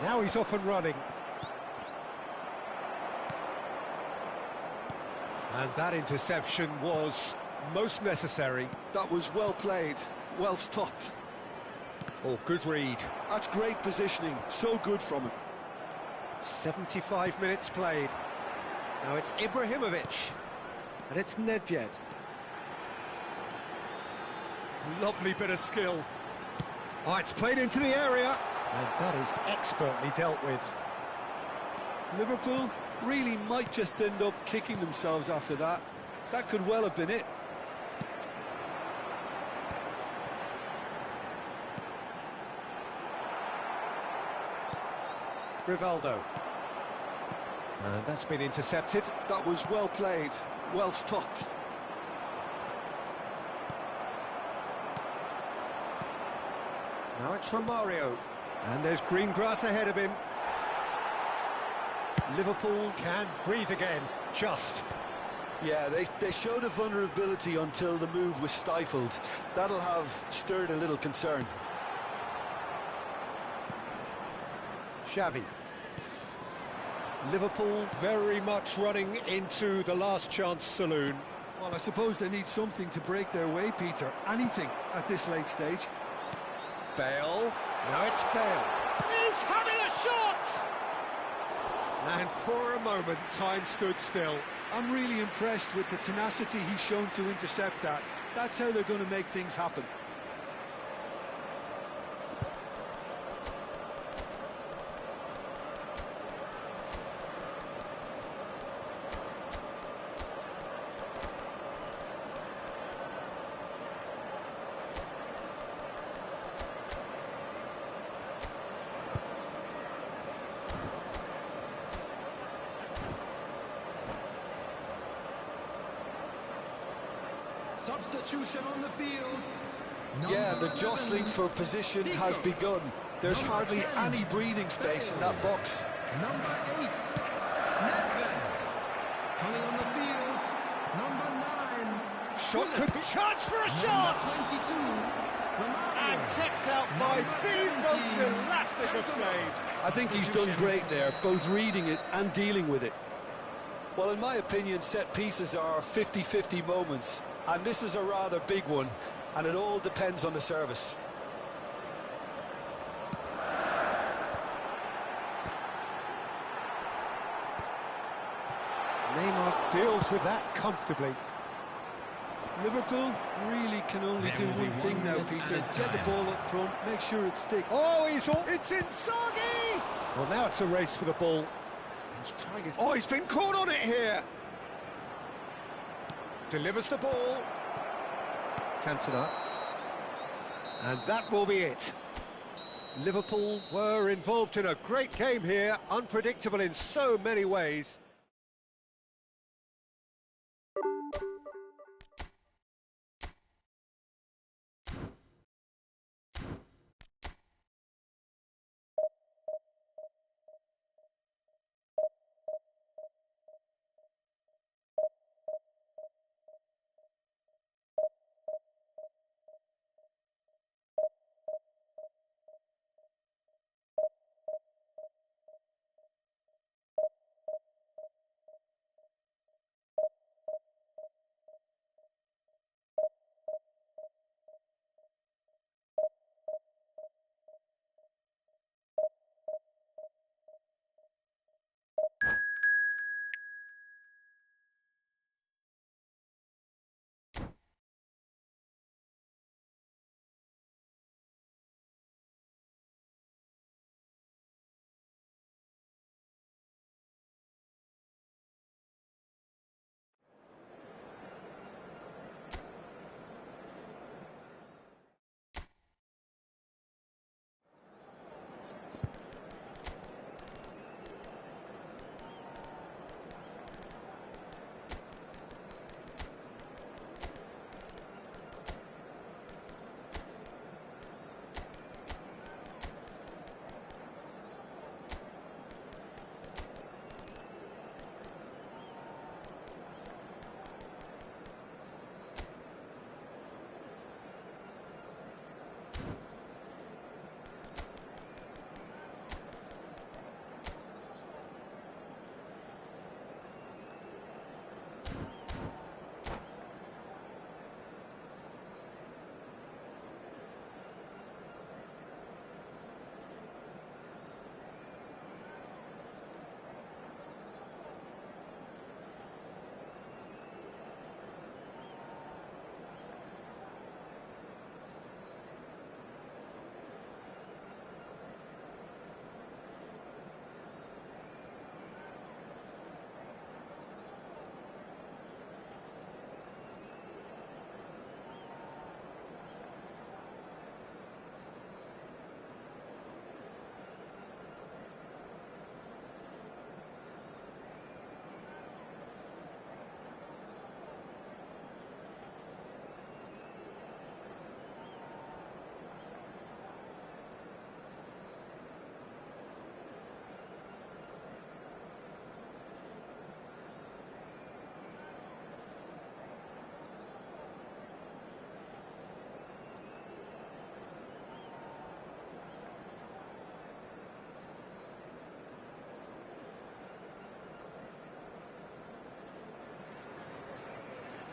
Now he's off and running. And that interception was most necessary. That was well played, well stopped. Oh, good read. That's great positioning, so good from him. 75 minutes played. Now it's Ibrahimovic. And it's Nedved. Lovely bit of skill. Oh, it's played into the area. And that is expertly dealt with. Liverpool really might just end up kicking themselves after that. That could well have been it. Rivaldo. And that's been intercepted. That was well played, well stopped. Now it's Romario. And there's green grass ahead of him. Liverpool can breathe again, just. Yeah, they showed a vulnerability until the move was stifled. That'll have stirred a little concern. Xavi. Liverpool very much running into the last chance saloon. Well, I suppose they need something to break their way, Peter. Anything at this late stage. Bale. Now it's Bale. He's having a shot! And for a moment, time stood still. I'm really impressed with the tenacity he's shown to intercept that. That's how they're going to make things happen. Substitution on the field. Yeah, the jostling for position has begun. There's hardly any breathing space in that box. Number 8, Nedved. Coming on the field, number 9. Shot could be... Chance for a shot! 22, And kept out by the most elastic of saves. I think he's done great there, both reading it and dealing with it. Well, in my opinion, set pieces are 50-50 moments, and this is a rather big one, and it all depends on the service. Neymar deals with that comfortably. Liverpool really can only do one thing now, Peter. Get the ball up front, make sure it sticks. Oh, it's Inzaghi! Well, now it's a race for the ball. He's trying his... Oh, he's been caught on it here! Delivers the ball. Cantona. And that will be it. Liverpool were involved in a great game here, unpredictable in so many ways.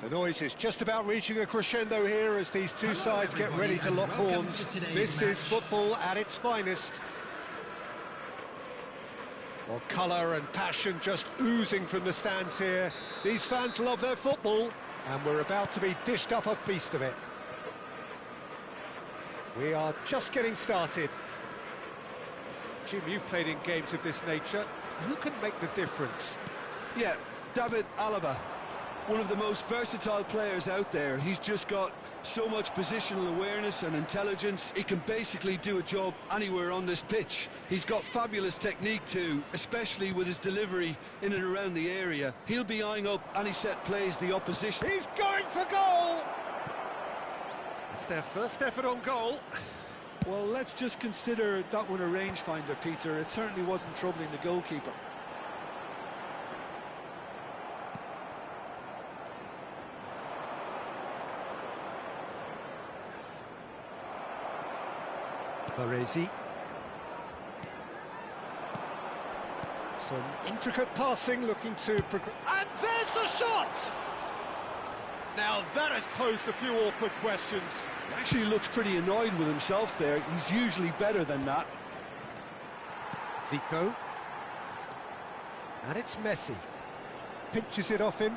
The noise is just about reaching a crescendo here as these two sides get ready to lock horns. This is football at its finest. Well, colour and passion just oozing from the stands here. These fans love their football, and we're about to be dished up a feast of it. We are just getting started. Jim, you've played in games of this nature. Who can make the difference? Yeah, David Alaba, one of the most versatile players out there. He's just got so much positional awareness and intelligence. He can basically do a job anywhere on this pitch. He's got fabulous technique too, especially with his delivery in and around the area. He'll be eyeing up any set plays the opposition. He's going for goal! It's their first effort on goal. Well, let's just consider that one a rangefinder, Peter. It certainly wasn't troubling the goalkeeper. Baresi. Some intricate passing, looking to progress. And there's the shot! Now that has posed a few awkward questions. He actually looks pretty annoyed with himself there. He's usually better than that. Zico. And it's Messi. Pinches it off him.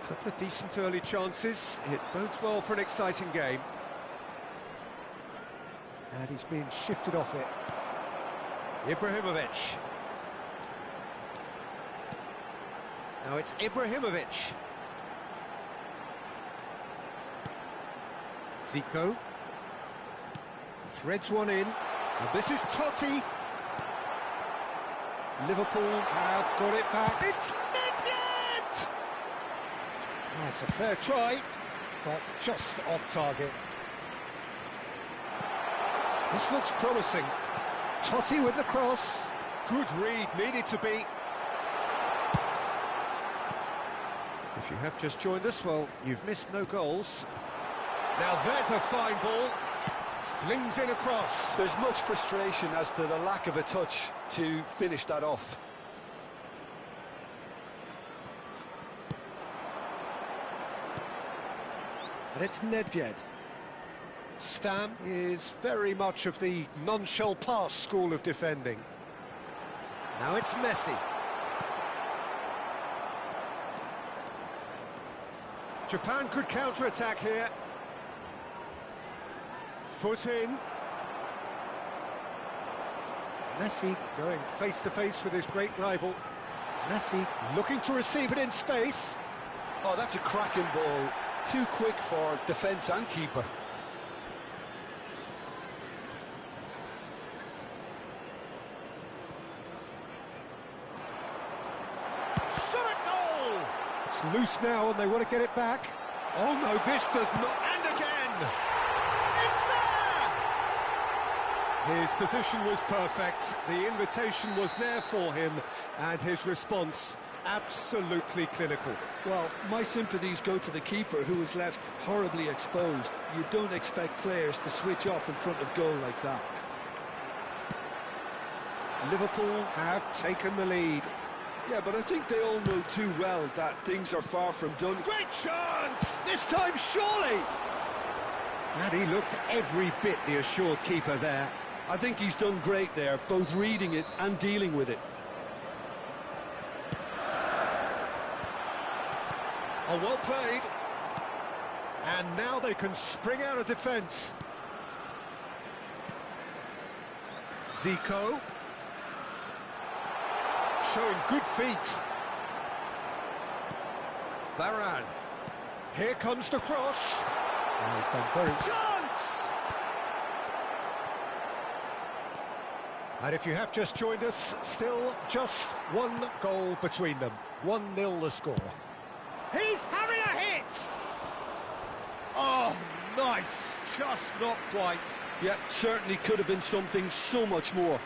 Couple of decent early chances. It bodes well for an exciting game. And he's being shifted off it. Ibrahimovic. Now it's Ibrahimovic. Zico. Threads one in. And this is Totti. Liverpool have got it back. It's Nedved! That's a fair try, but just off target. This looks promising. Totti with the cross. Good read, needed to be. If you have just joined us, well, you've missed no goals. Now there's a fine ball. Flings in across. There's much frustration as to the lack of a touch to finish that off. And it's Nedved. Stam is very much of the non-shell pass school of defending. Now it's Messi. Japan could counter-attack here. Foot in. Messi going face-to-face with his great rival. Messi looking to receive it in space. Oh, that's a cracking ball. Too quick for defence and keeper. Shot at goal! It's loose now and they want to get it back. Oh no, this does not... And again! It's there! His position was perfect, the invitation was there for him, and his response absolutely clinical. Well, my sympathies go to the keeper, who was left horribly exposed. You don't expect players to switch off in front of goal like that. Liverpool have taken the lead. Yeah, but I think they all know too well that things are far from done. Great chance! This time, surely! And he looked every bit the assured keeper there. I think he's done great there, both reading it and dealing with it. Oh, well played. And now they can spring out of defence. Zico. Showing good feet. Varane. Here comes the cross. Oh, he's done very... Chance! And if you have just joined us, still just one goal between them. 1-0 the score. He's having a hit! Oh, nice. Just not quite. Yeah, certainly could have been something so much more.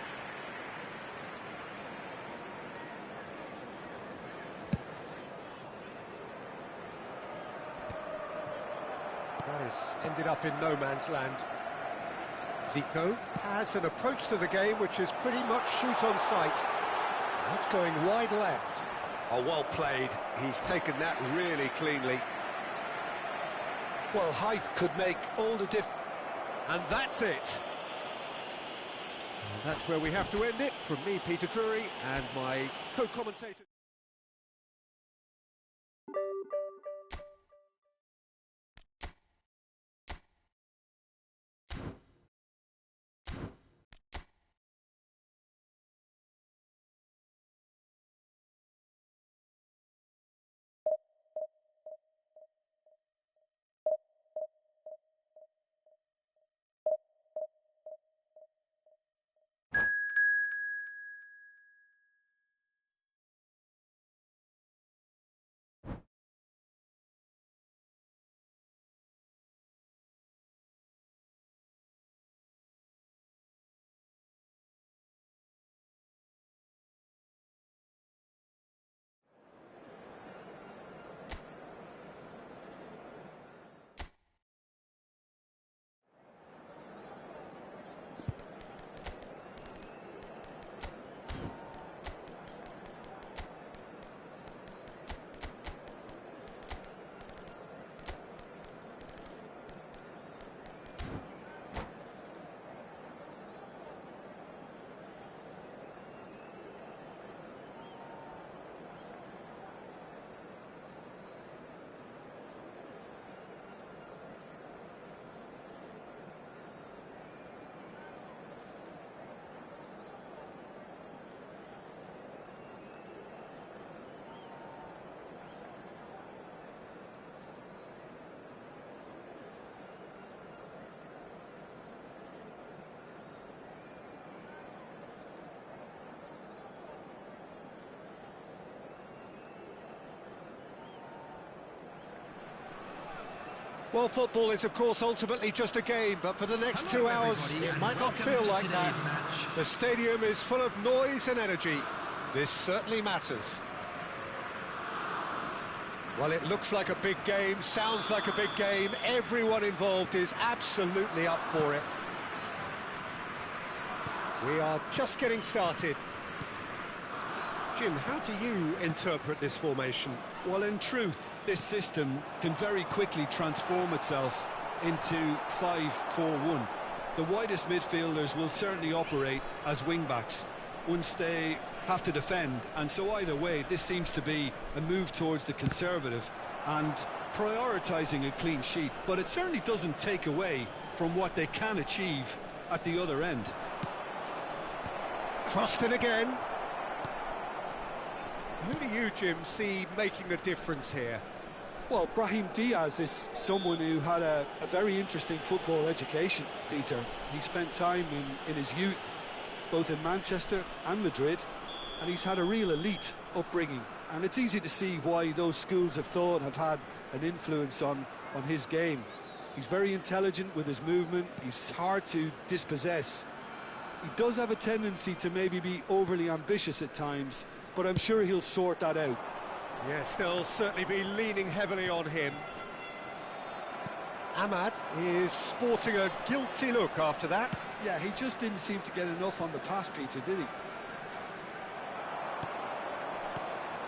That has ended up in no man's land. Zico has an approach to the game which is pretty much shoot on sight. That's going wide left. Oh, well played. He's taken that really cleanly. Well, height could make all the difference. And that's it. And that's where we have to end it. From me, Peter Drury, and my co-commentator. Well, football is, of course, ultimately just a game, but for the next 2 hours, it might not feel like that. The stadium is full of noise and energy. This certainly matters. Well, it looks like a big game, sounds like a big game. Everyone involved is absolutely up for it. We are just getting started. Jim, how do you interpret this formation? Well, in truth, this system can very quickly transform itself into 5-4-1. The widest midfielders will certainly operate as wing-backs once they have to defend, and so either way, this seems to be a move towards the conservative and prioritising a clean sheet, but it certainly doesn't take away from what they can achieve at the other end. Crossed in again. Who do you, Jim, see making a difference here? Well, Brahim Diaz is someone who had a very interesting football education, Peter. He spent time in his youth, both in Manchester and Madrid, and he's had a real elite upbringing. And it's easy to see why those schools of thought have had an influence on his game. He's very intelligent with his movement, he's hard to dispossess. He does have a tendency to maybe be overly ambitious at times, but I'm sure he'll sort that out. Yes, they'll certainly be leaning heavily on him. Ahmad is sporting a guilty look after that. Yeah, he just didn't seem to get enough on the pass, Peter, did he?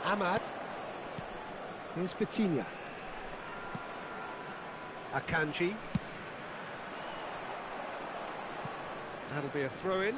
Ahmad. Here's Vitinha. Akanji. That'll be a throw-in.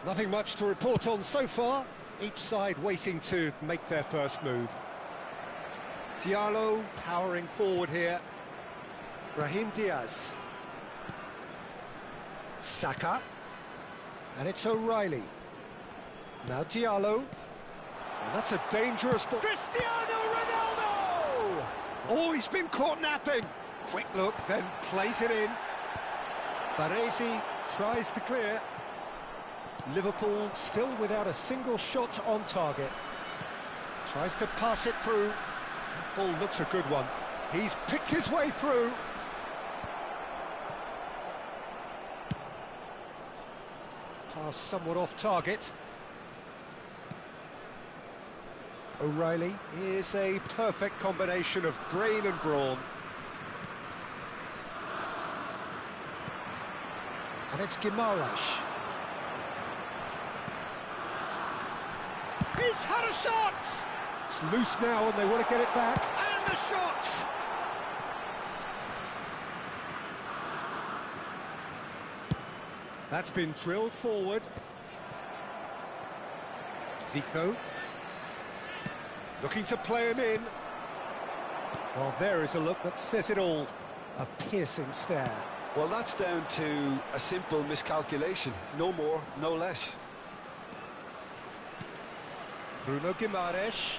Nothing much to report on so far. Each side waiting to make their first move. Diallo powering forward here. Brahim Diaz. Saka. And it's O'Reilly. Now Diallo. And that's a dangerous ball. Cristiano Ronaldo! Oh, he's been caught napping. Quick look, then plays it in. Baresi tries to clear. Liverpool still without a single shot on target. Tries to pass it through. That ball looks a good one. He's picked his way through. Pass somewhat off target. O'Reilly is a perfect combination of brain and brawn. And it's Guimaraes. He's had a shot! It's loose now and they want to get it back. And the shot! That's been drilled forward. Zico. Looking to play him in. Well, there is a look that says it all. A piercing stare. Well, that's down to a simple miscalculation. No more, no less. Bruno Guimaraes.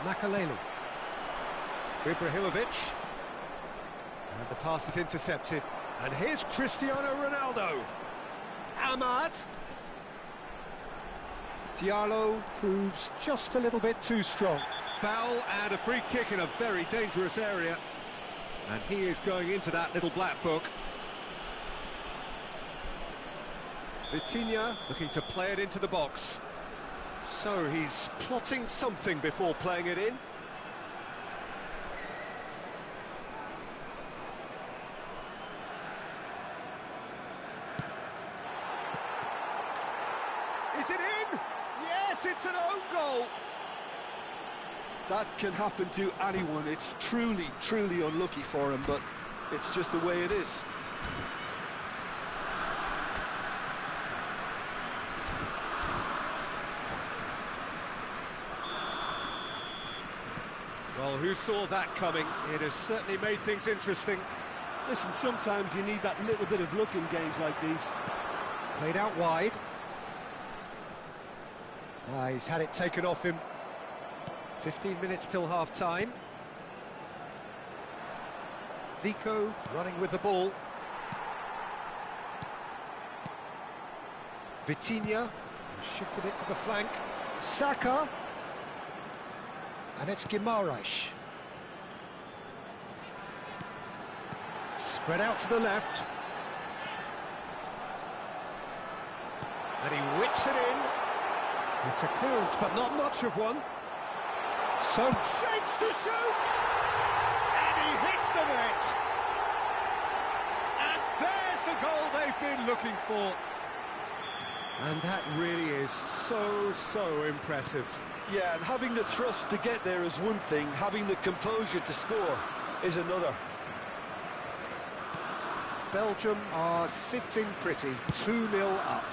Makaleli. Ibrahimovic. And the pass is intercepted. And here's Cristiano Ronaldo. Ahmad. Diallo proves just a little bit too strong. Foul and a free kick in a very dangerous area. And he is going into that little black book. Vitinha looking to play it into the box. So he's plotting something before playing it in. Is it in? Yes, it's an own goal. That can happen to anyone. It's truly, truly unlucky for him, but it's just the way it is. Well, who saw that coming? It has certainly made things interesting. Listen, sometimes you need that little bit of luck in games like these. Played out wide. He's had it taken off him. 15 minutes till half-time. Zico running with the ball. Vitinha shifted it to the flank. Saka. And it's Guimaraes. Spread out to the left. And he whips it in. It's a clearance, but not much of one. Son shapes to shoot! And he hits the net! And there's the goal they've been looking for. And that really is so impressive. Yeah, and having the thrust to get there is one thing, having the composure to score is another. Belgium are sitting pretty, 2-0 up.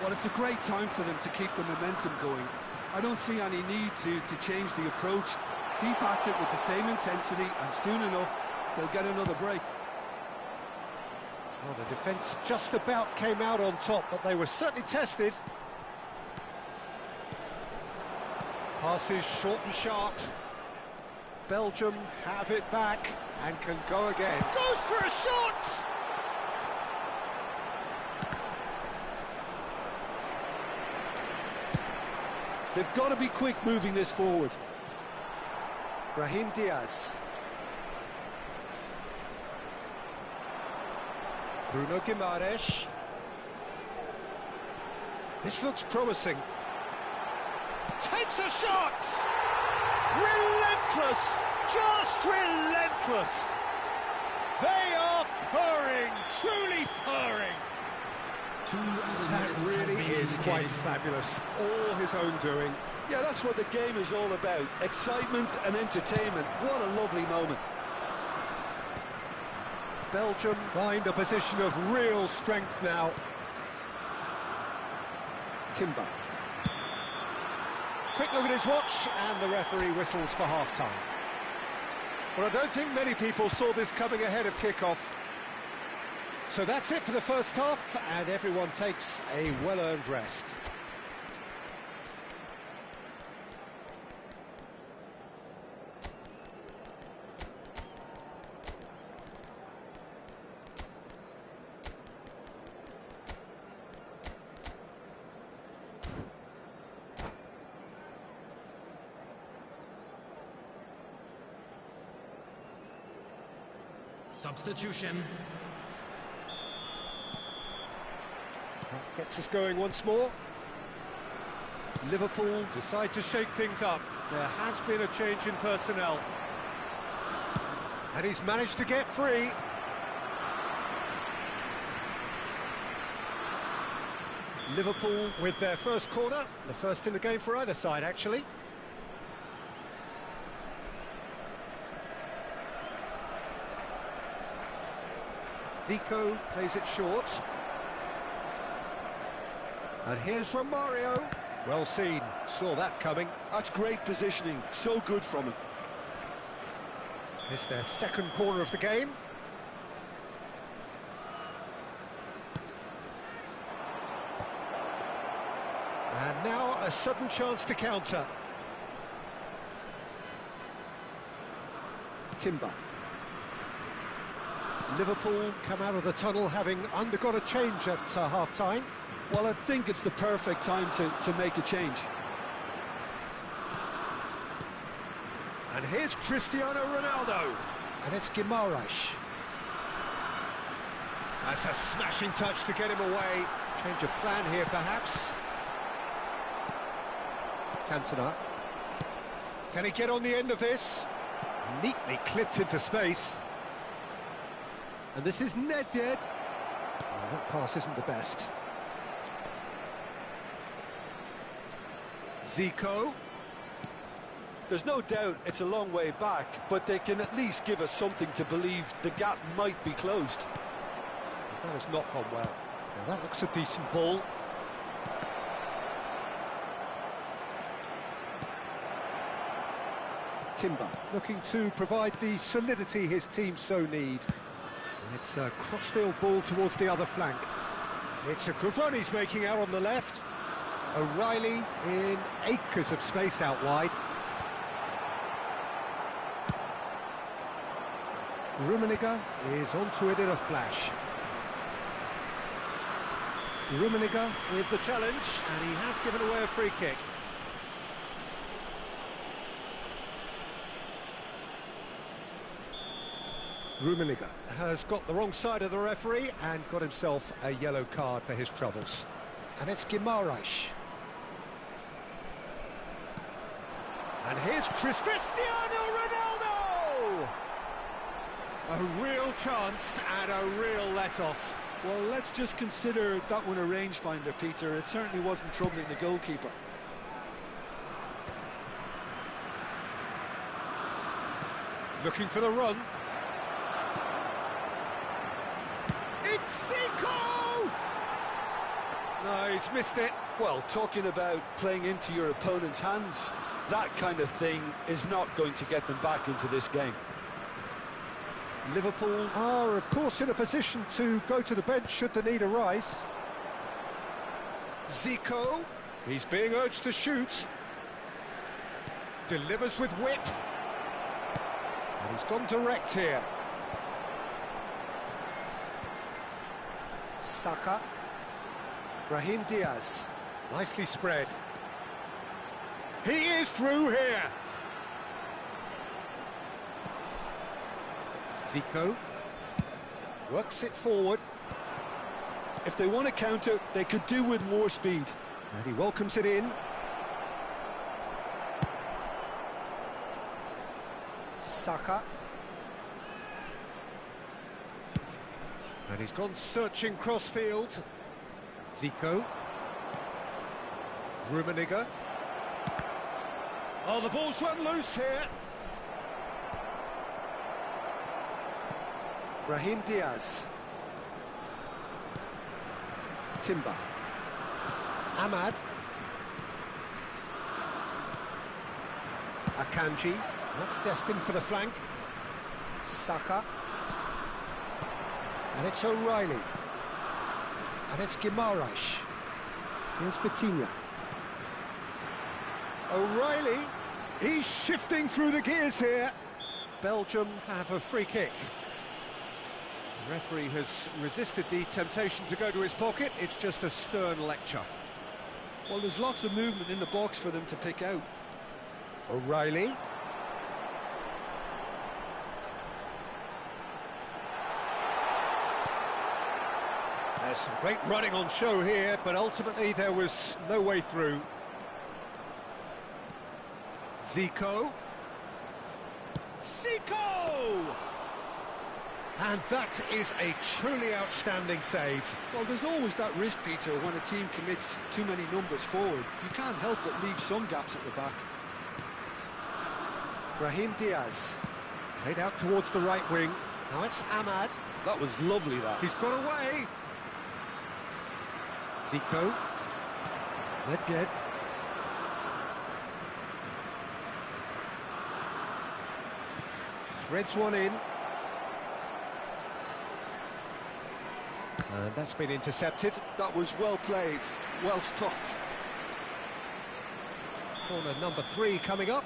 Well, it's a great time for them to keep the momentum going. I don't see any need to change the approach. Keep at it with the same intensity, and soon enough, they'll get another break. Well, the defence just about came out on top, but they were certainly tested. Passes short and sharp. Belgium have it back and can go again. Goes for a shot! They've got to be quick moving this forward. Brahim Diaz. Bruno Guimaraes. This looks promising. Takes a shot! Relentless! Just relentless! They are purring, truly purring. That really is quite fabulous. All his own doing. Yeah, that's what the game is all about. Excitement and entertainment. What a lovely moment. Belgium find a position of real strength now. Timber. Quick look at his watch, and the referee whistles for half-time. Well, I don't think many people saw this coming ahead of kick-off. So that's it for the first half, and everyone takes a well-earned rest. Substitution. That gets us going once more. Liverpool decide to shake things up. There has been a change in personnel. And he's managed to get free. Liverpool with their first corner, the first in the game for either side, actually. Zico plays it short. And here's Romario. Well seen, saw that coming. That's great positioning, so good from him. It's their second corner of the game. And now a sudden chance to counter. Timber. Liverpool come out of the tunnel having undergone a change at half-time. Well, I think it's the perfect time to make a change. And here's Cristiano Ronaldo. And it's Guimaraes. That's a smashing touch to get him away. Change of plan here, perhaps. Cantona. Can he get on the end of this? Neatly clipped into space. And this is Nedved. Oh, that pass isn't the best. Zico. There's no doubt it's a long way back, but they can at least give us something to believe the gap might be closed. That has not gone well. Now that looks a decent ball. Timber looking to provide the solidity his team so need. It's a crossfield ball towards the other flank. It's a good run he's making out on the left. O'Reilly in acres of space out wide. Rummenigge is onto it in a flash. Rummenigge with the challenge, and he has given away a free kick. Rummenigge has got the wrong side of the referee and got himself a yellow card for his troubles. And it's Guimaraes. And here's Cristiano Ronaldo! A real chance and a real let-off. Well, let's just consider that one a rangefinder, Peter. It certainly wasn't troubling the goalkeeper. Looking for the run. It's Zico! No, he's missed it. Well, talking about playing into your opponent's hands, that kind of thing is not going to get them back into this game. Liverpool are, of course, in a position to go to the bench should the need arise. Zico, he's being urged to shoot. Delivers with whip. And he's gone direct here. Saka. Brahim Diaz. Nicely spread. He is through here. Zico works it forward. If they want to counter, they could do with more speed. And he welcomes it in. Saka. And he's gone searching crossfield. Zico. Rummenigge. Oh, the ball's run loose here. Brahim Diaz. Timber. Ahmad. Akanji, that's destined for the flank. Saka. And it's O'Reilly. And it's Guimaraes. Here's Vitinha. O'Reilly, he's shifting through the gears here. Belgium have a free kick. The referee has resisted the temptation to go to his pocket. It's just a stern lecture. Well, there's lots of movement in the box for them to pick out. O'Reilly. There's some great running on show here, but ultimately there was no way through. Zico. And that is a truly outstanding save. Well, there's always that risk, Peter, when a team commits too many numbers forward. You can't help but leave some gaps at the back. Brahim Diaz. Played out towards the right wing. Now it's Ahmad. That was lovely, that. He's got away. Zico. Nedved. Threads one in. And that's been intercepted. That was well played, well stopped. Corner number 3 coming up.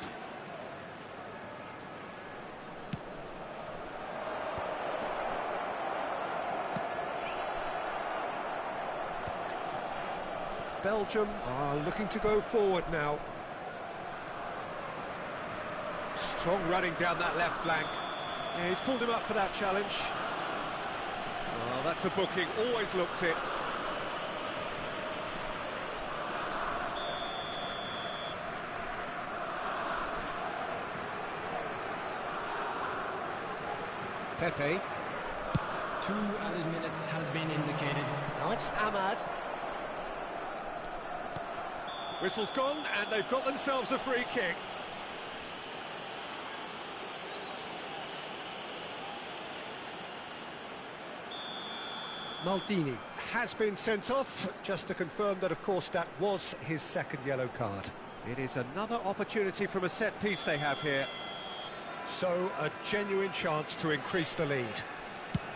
Belgium are looking to go forward now. Strong running down that left flank. Yeah, he's pulled him up for that challenge. Well, that's a booking, always looked it. Pepe. 2 added minutes has been indicated. Now it's Ahmad. Whistle's gone, and they've got themselves a free kick. Maldini has been sent off, just to confirm that, of course, that was his second yellow card. It is another opportunity from a set piece they have here. So, a genuine chance to increase the lead.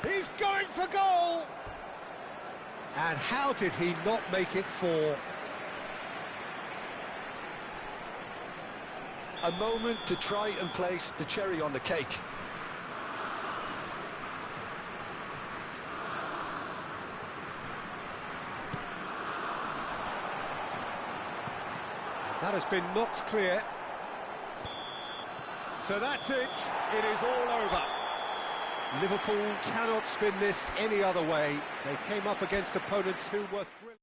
He's going for goal! And how did he not make it 4? A moment to try and place the cherry on the cake. That has been knocked clear. So that's it. It is all over. Liverpool cannot spin this any other way. They came up against opponents who were thrilling.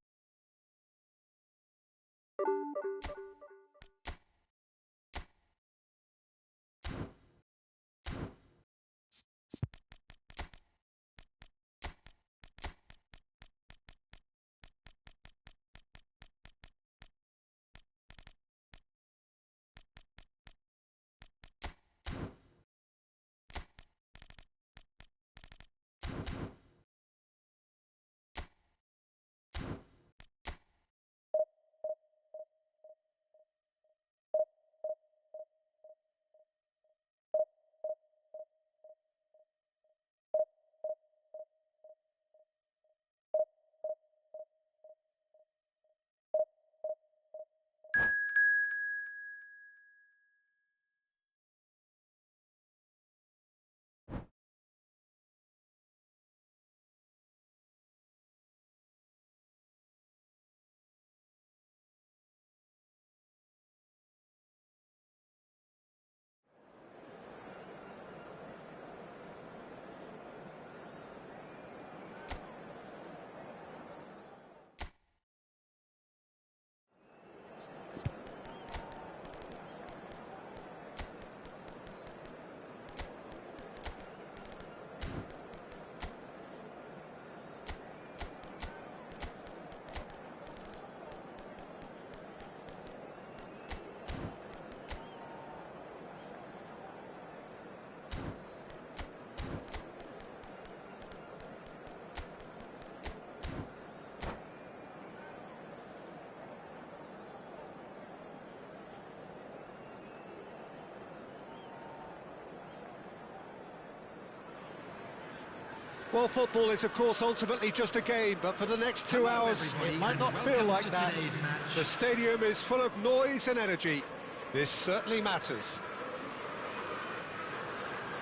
Well, football is, of course, ultimately just a game, but for the next 2 hours, it might not feel like that. The stadium is full of noise and energy. This certainly matters.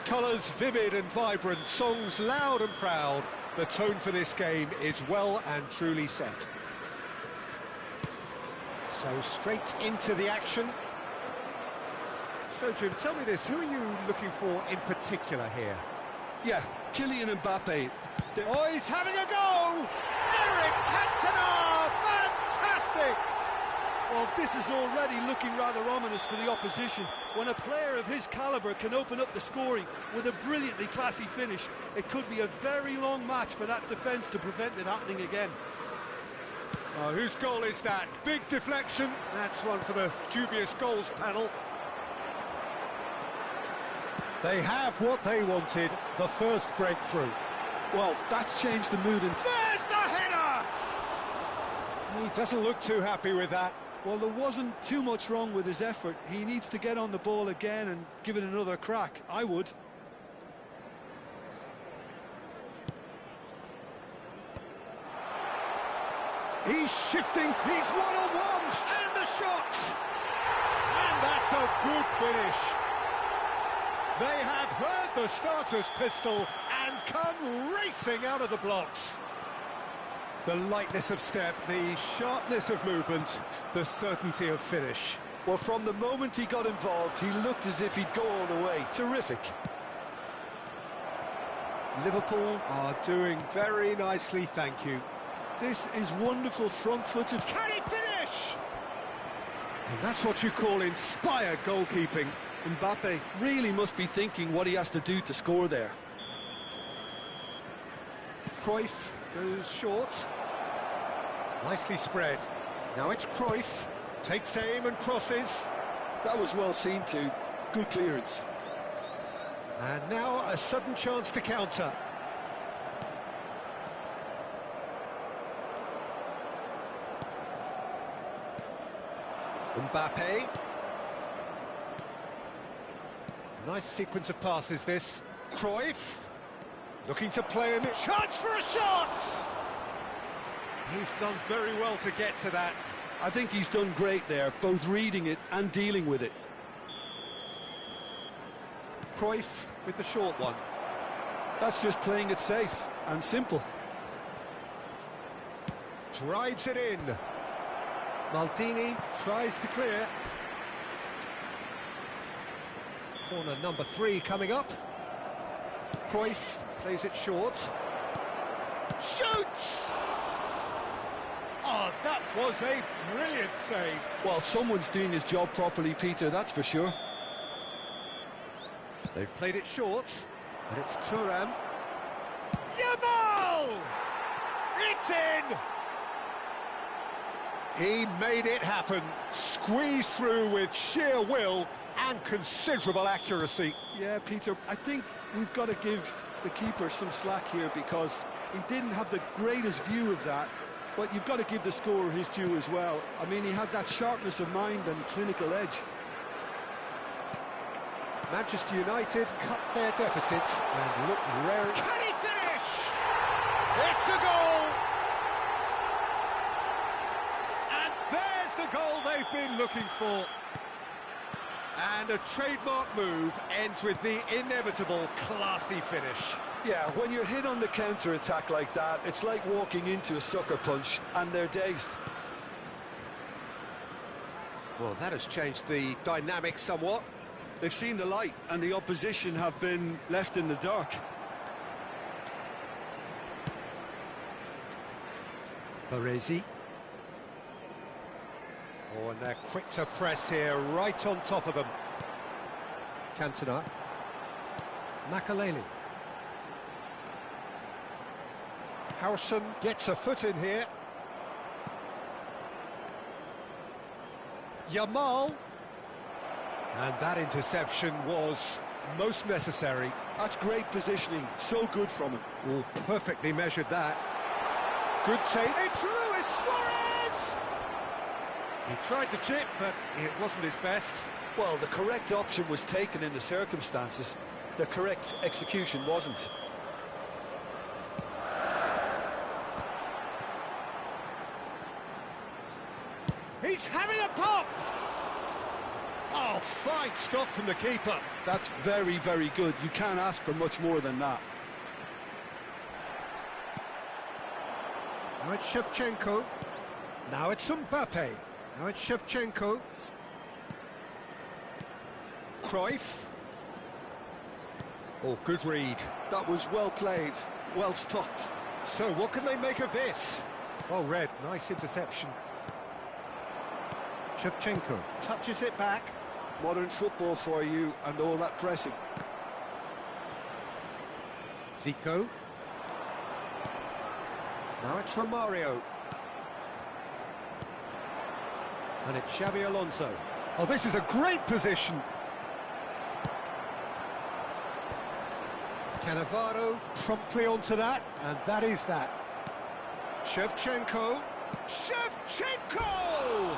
Colours vivid and vibrant, songs loud and proud. The tone for this game is well and truly set. So straight into the action. So, Jim, tell me this, who are you looking for in particular here? Yeah, Kylian Mbappe. Oh, he's having a go! Eric Cantona! Fantastic! Well, this is already looking rather ominous for the opposition. When a player of his calibre can open up the scoring with a brilliantly classy finish, it could be a very long match for that defence to prevent it happening again. Oh, whose goal is that? Big deflection. That's one for the dubious goals panel. They have what they wanted, the first breakthrough. Well, that's changed the mood. There's the header! He doesn't look too happy with that. Well, there wasn't too much wrong with his effort. He needs to get on the ball again and give it another crack. I would. He's shifting, he's one-on-one, and the shot! And that's a good finish. They have heard the starter's pistol and come racing out of the blocks. The lightness of step, the sharpness of movement, the certainty of finish. Well, from the moment he got involved, he looked as if he'd go all the way. Terrific. Liverpool are doing very nicely, thank you. This is wonderful front-footed. Can he finish? And that's what you call inspired goalkeeping. Mbappe really must be thinking what he has to do to score there. Cruyff goes short. Nicely spread. Now it's Cruyff. Takes aim and crosses. That was well seen too. Good clearance. And now a sudden chance to counter. Mbappe. Nice sequence of passes, this. Cruyff. Looking to play him. Chance for a shot! He's done very well to get to that. I think he's done great there, both reading it and dealing with it. Cruyff with the short one. That's just playing it safe and simple. Drives it in. Maldini tries to clear. Corner number 3 coming up. Cruyff plays it short. Shoots! Oh, that was a brilliant save. Well, someone's doing his job properly, Peter, that's for sure. They've played it short, but it's Thuram. Yamal! It's in! He made it happen. Squeezed through with sheer will and considerable accuracy. Yeah, Peter, I think we've got to give the keeper some slack here because he didn't have the greatest view of that, but you've got to give the scorer his due as well. I mean, he had that sharpness of mind and clinical edge. Manchester United cut their deficits and look rare. Can he finish? It's a goal! And there's the goal they've been looking for. And a trademark move ends with the inevitable classy finish. Yeah, when you're hit on the counter-attack like that, it's like walking into a sucker punch, and they're dazed. Well, that has changed the dynamic somewhat. They've seen the light, and the opposition have been left in the dark. Baresi. Oh, and they're quick to press here, right on top of them. Cantona. Makaleli. Harrison gets a foot in here. Yamal. And that interception was most necessary. That's great positioning, so good from him. Oh, perfectly measured that. Good take. It's Luis Suarez! He tried to chip, but it wasn't his best. Well, the correct option was taken in the circumstances. The correct execution wasn't. He's having a pop! Oh, fine stop from the keeper. That's very, very good. You can't ask for much more than that. Now it's Shevchenko. Now it's Mbappe. Now it's Shevchenko. Cruyff. Oh, good read. That was well played, well stopped. So what can they make of this? Well read, nice interception. Shevchenko touches it back. Modern football for you and all that pressing. Zico. Now it's Romario. And it's Xabi Alonso. Oh, this is a great position. Cannavaro promptly onto that, and that is that. Shevchenko. Shevchenko!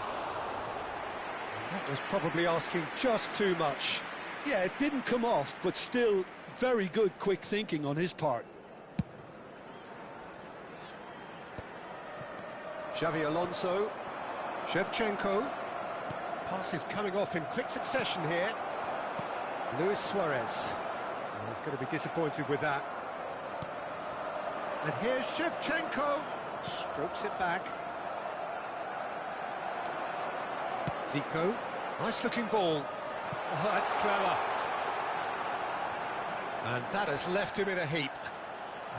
That was probably asking just too much. Yeah, it didn't come off, but still very good quick thinking on his part. Xabi Alonso. Shevchenko. Pass is coming off in quick succession here. Luis Suarez. Oh, he's going to be disappointed with that. And here's Shevchenko. Strokes it back. Zico. Nice looking ball. Oh, that's clever. And that has left him in a heap.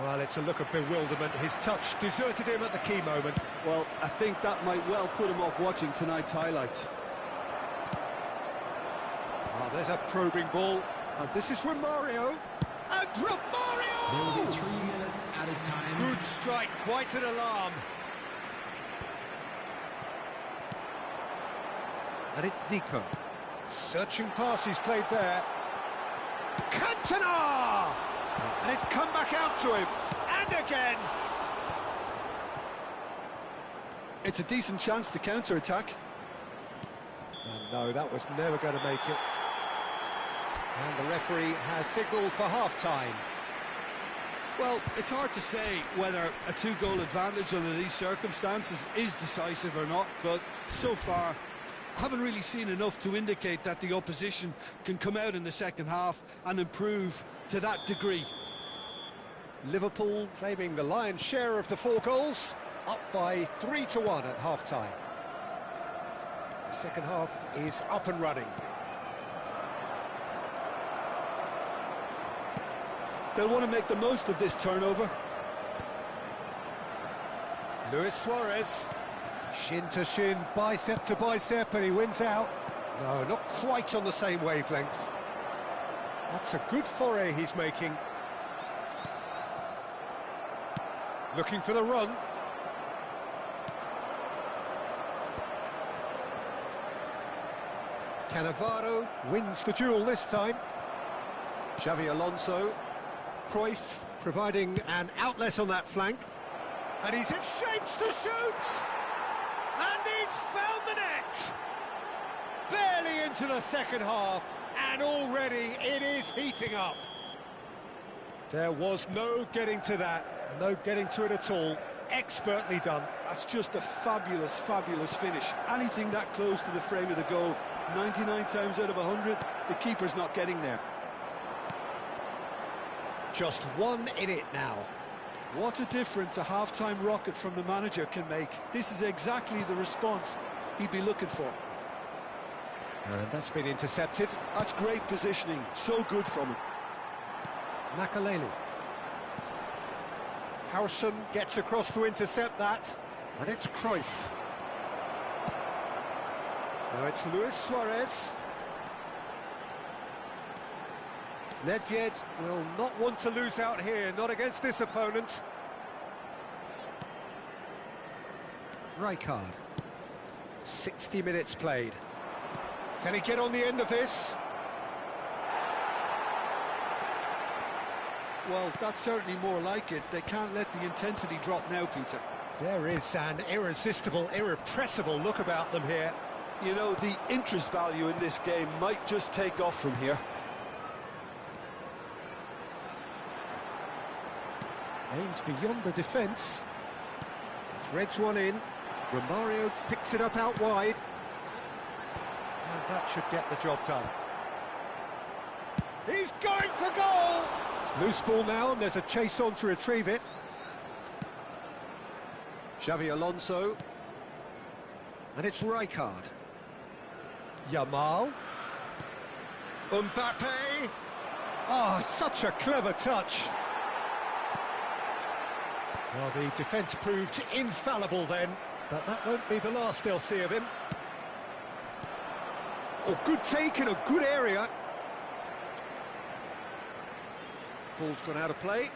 Well, it's a look of bewilderment. His touch deserted him at the key moment. Well, I think that might well put him off watching tonight's highlights. Oh, there's a probing ball. And this is Romario. And Romario! There will be 3 minutes at a time. Good strike, quite an alarm. And it's Zico. Searching pass he's played there. Cantona! And it's come back out to him. And again. It's a decent chance to counter-attack. And no, that was never going to make it. And the referee has signalled for half-time. Well, it's hard to say whether a two-goal advantage under these circumstances is decisive or not, but so far, I haven't really seen enough to indicate that the opposition can come out in the second half and improve to that degree. Liverpool claiming the lion's share of the 4 goals, up by 3-1 at half-time. The second half is up and running. They'll want to make the most of this turnover. Luis Suarez, shin to shin, bicep to bicep, and he wins out. No, not quite on the same wavelength. That's a good foray he's making. Looking for the run. Cannavaro wins the duel this time. Xabi Alonso. Cruyff providing an outlet on that flank. And he's in shapes to shoot! And he's found the net! Barely into the second half, and already it is heating up. There was no getting to that, no getting to it at all. Expertly done. That's just a fabulous, fabulous finish. Anything that close to the frame of the goal, 99 times out of 100, the keeper's not getting there. Just one in it now. What a difference a half-time rocket from the manager can make. This is exactly the response he'd be looking for. And that's been intercepted. That's great positioning, so good from him. Makaleli. Howson gets across to intercept that. And it's Cruyff. Now it's Luis Suarez. Nedved will not want to lose out here, not against this opponent. Rijkaard. 60 minutes played. Can he get on the end of this? Well, that's certainly more like it. They can't let the intensity drop now, Peter. There is an irresistible, irrepressible look about them here. You know, the interest value in this game might just take off from here. Aims beyond the defence. Threads one in. Romario picks it up out wide. And that should get the job done. He's going for goal! Loose ball now, and there's a chase on to retrieve it. Xavi Alonso. And it's Rijkaard. Yamal. Mbappe. Oh, such a clever touch. Well, the defence proved infallible then, but that won't be the last they'll see of him. Oh, good take in a good area. Ball's gone out of play.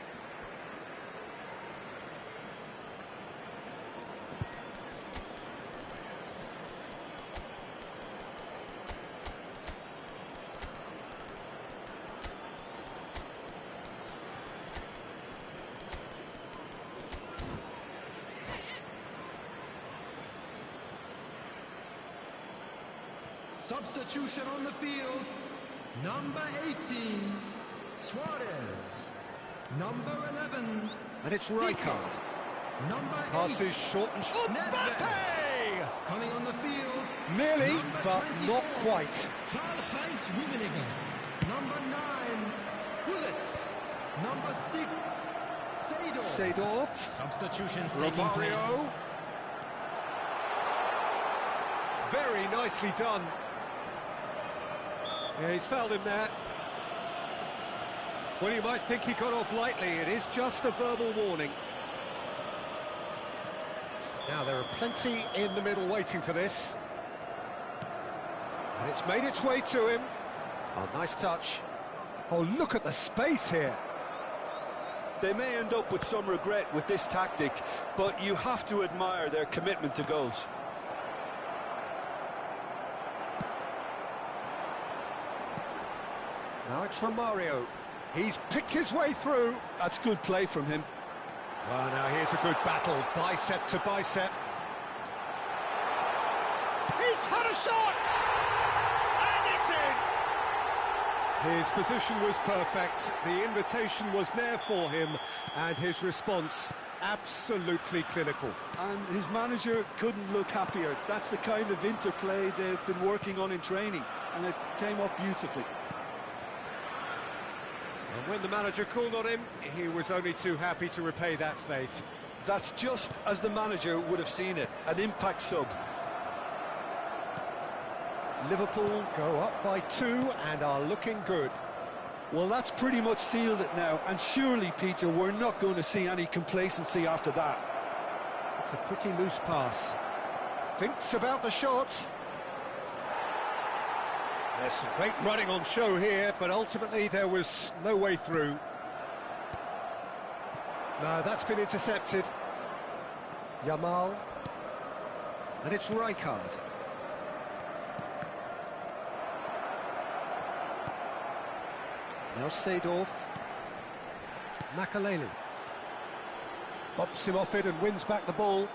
Substitution on the field. Number 18, Suarez. Number 11. And it's Rijkaard. Number 8. Passes short and... Mbappe! Coming on the field. Nearly, Number but 22, not quite. Karl-Heinz Rummenigge. Number 9, Gullit. Number 6, Seedorf. Seedorf. Substitutions taking place. Romario. Very nicely done. Yeah, he's fouled him there. Well, you might think he got off lightly. It is just a verbal warning. Now, there are plenty in the middle waiting for this. And it's made its way to him. Oh, nice touch. Oh, look at the space here. They may end up with some regret with this tactic, but you have to admire their commitment to goals. Now it's Romario. He's picked his way through. That's good play from him. Well, now here's a good battle, bicep to bicep. He's had a shot! And it's in! His position was perfect, the invitation was there for him, and his response absolutely clinical. And his manager couldn't look happier. That's the kind of interplay they've been working on in training, and it came off beautifully. And when the manager called on him, he was only too happy to repay that faith. That's just as the manager would have seen it, an impact sub. Liverpool go up by 2 and are looking good. Well, that's pretty much sealed it now, and surely, Peter, we're not going to see any complacency after that. It's a pretty loose pass. Thinks about the shot. There's some great running on show here, but ultimately there was no way through. No, that's been intercepted. Yamal. And it's Rijkaard. Now Seedorf. Makelele. Bumps him off it and wins back the ball.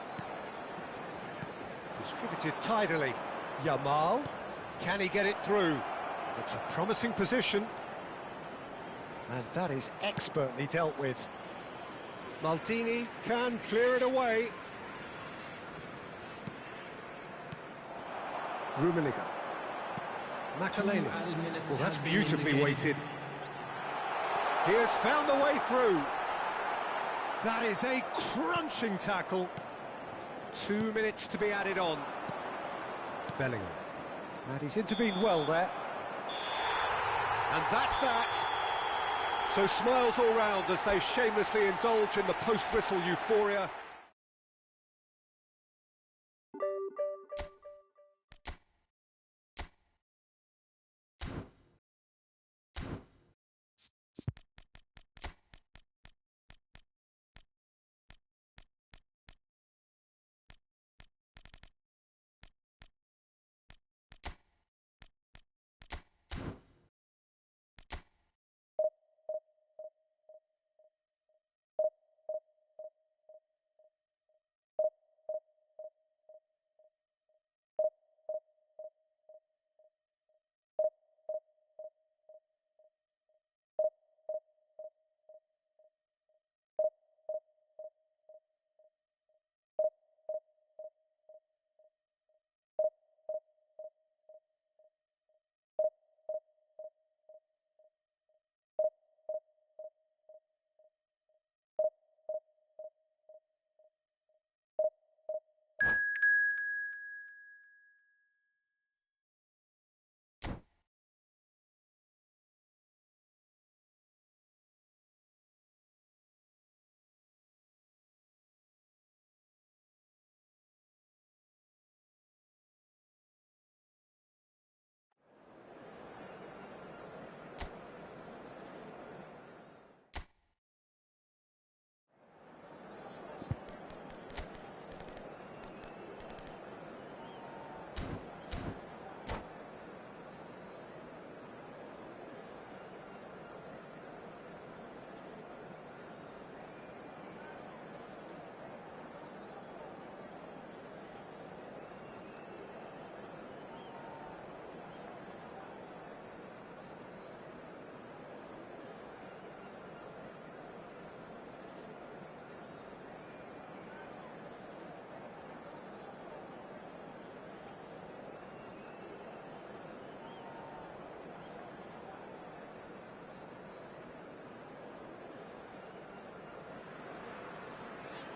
Distributed tidily. Yamal. Can he get it through? It's a promising position. And that is expertly dealt with. Maldini can clear it away. Rummenigge. Makelele. Well, that's beautifully weighted. He has found the way through. That is a crunching tackle. 2 minutes to be added on. Bellingham. And he's intervened well there. And that's that. So smiles all round as they shamelessly indulge in the post-whistle euphoria.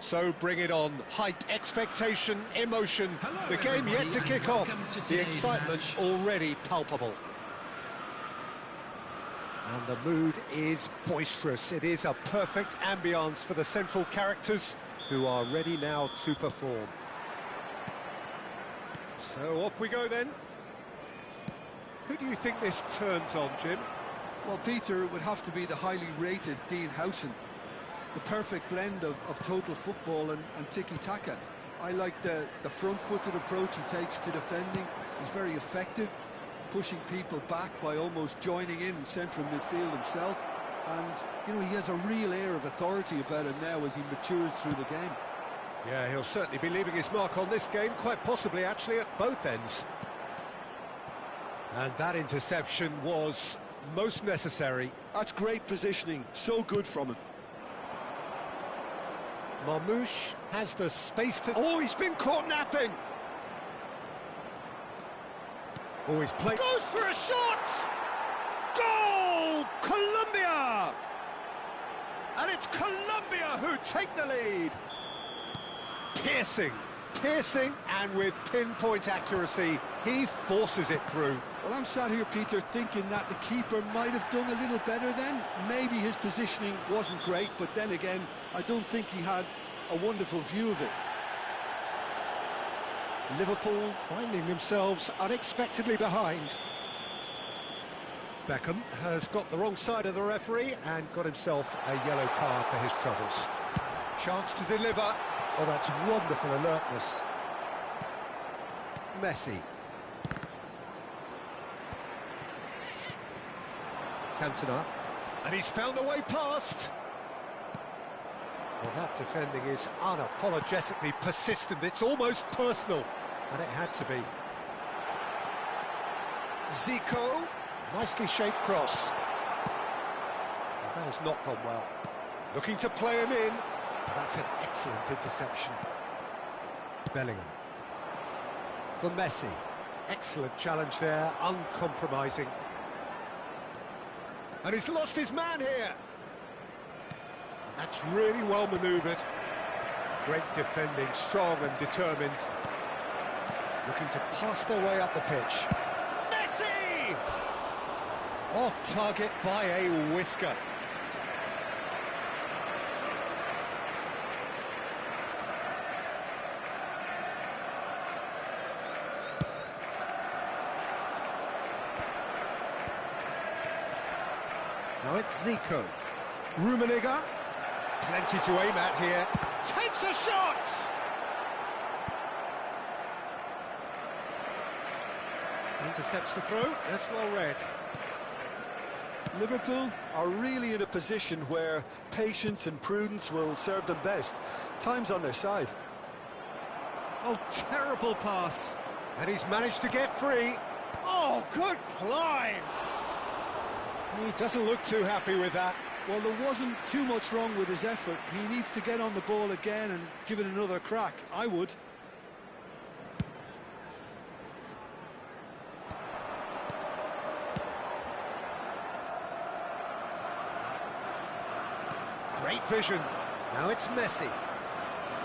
So bring it on. Hype, expectation, emotion. Hello, The game yet to everybody, kick and off. welcome to The today's excitement match. already palpable. And the mood is boisterous. It is a perfect ambience for the central characters who are ready now to perform. So off we go then. Who do you think this turns on, Jim? Well, Peter, it would have to be the highly rated Dean Howson. The perfect blend of total football and tiki-taka. I like the front-footed approach he takes to defending. He's very effective, pushing people back by almost joining in central midfield himself. And, you know, he has a real air of authority about him now as he matures through the game. Yeah, he'll certainly be leaving his mark on this game, quite possibly actually at both ends. And that interception was most necessary. That's great positioning, so good from him. Marmouche has the space to... Oh, he's been caught napping! Oh, he's played... Goes for a shot! Goal! Colombia! And it's Colombia who take the lead! Piercing, and with pinpoint accuracy, he forces it through. Well, I'm sat here, Peter, thinking that the keeper might have done a little better then. Maybe his positioning wasn't great, but then again, I don't think he had a wonderful view of it. Liverpool finding themselves unexpectedly behind. Beckham has got the wrong side of the referee and got himself a yellow card for his troubles. Chance to deliver. Oh, that's wonderful alertness. Messi. Cantona. And he's found a way past. Well, that defending is unapologetically persistent. It's almost personal. And it had to be. Zico. Nicely shaped cross. Well, that has not gone well. Looking to play him in. That's an excellent interception. Bellingham. For Messi. Excellent challenge there, uncompromising. And he's lost his man here. That's really well manoeuvred. Great defending, strong and determined. Looking to pass their way up the pitch. Messi! Off target by a whisker. Now it's Zico. Rummenigge. Plenty to aim at here. Takes a shot! Intercepts the throw. That's well read. Liverpool are really in a position where patience and prudence will serve them best. Time's on their side. Oh, terrible pass. And he's managed to get free. Oh, good climb! He doesn't look too happy with that. Well, there wasn't too much wrong with his effort. He needs to get on the ball again and give it another crack. I would. Great vision. Now it's Messi.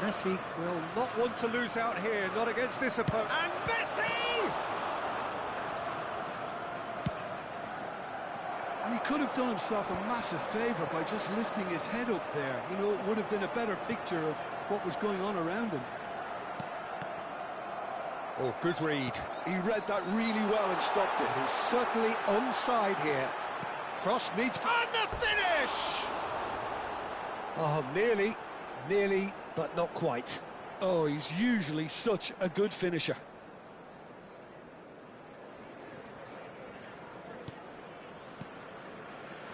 Messi will not want to lose out here, not against this opponent. And Messi! And he could have done himself a massive favour by just lifting his head up there. You know, it would have been a better picture of what was going on around him. Oh, good read. He read that really well and stopped it. He's certainly onside here. Cross needs to... And the finish! Oh, Nearly, but not quite. Oh, he's usually such a good finisher.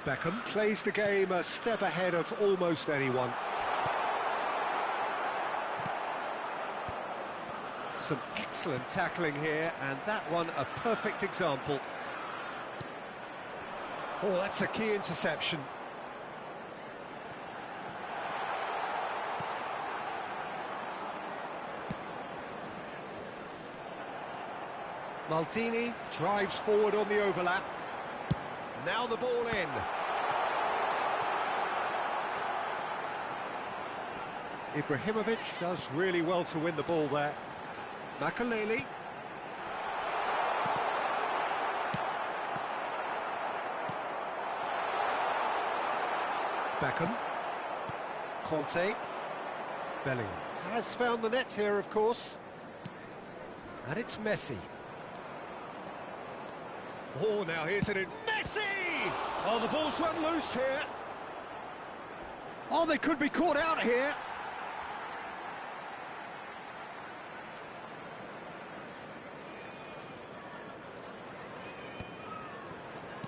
Beckham plays the game a step ahead of almost anyone. Some excellent tackling here, and that one a perfect example. Oh, that's a key interception. Maldini drives forward on the overlap. Now the ball in. Ibrahimovic does really well to win the ball there. Makaleli. Beckham. Conte. Bellingham has found the net here, of course. And it's Messi. Oh, now here's it in. Messi! Oh, the ball's run loose here. Oh, they could be caught out here.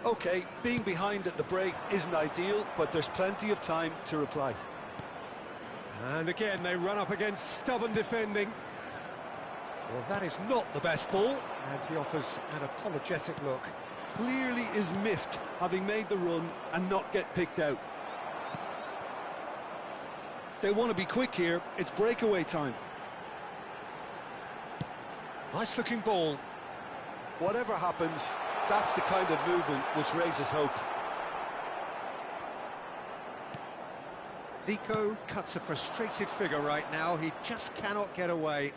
OK, being behind at the break isn't ideal, but there's plenty of time to reply. And again, they run up against stubborn defending. Well, that is not the best ball, and he offers an apologetic look. Clearly is miffed, having made the run and not get picked out. They want to be quick here, it's breakaway time. Nice-looking ball. Whatever happens, that's the kind of movement which raises hope. Zico cuts a frustrated figure right now. He just cannot get away.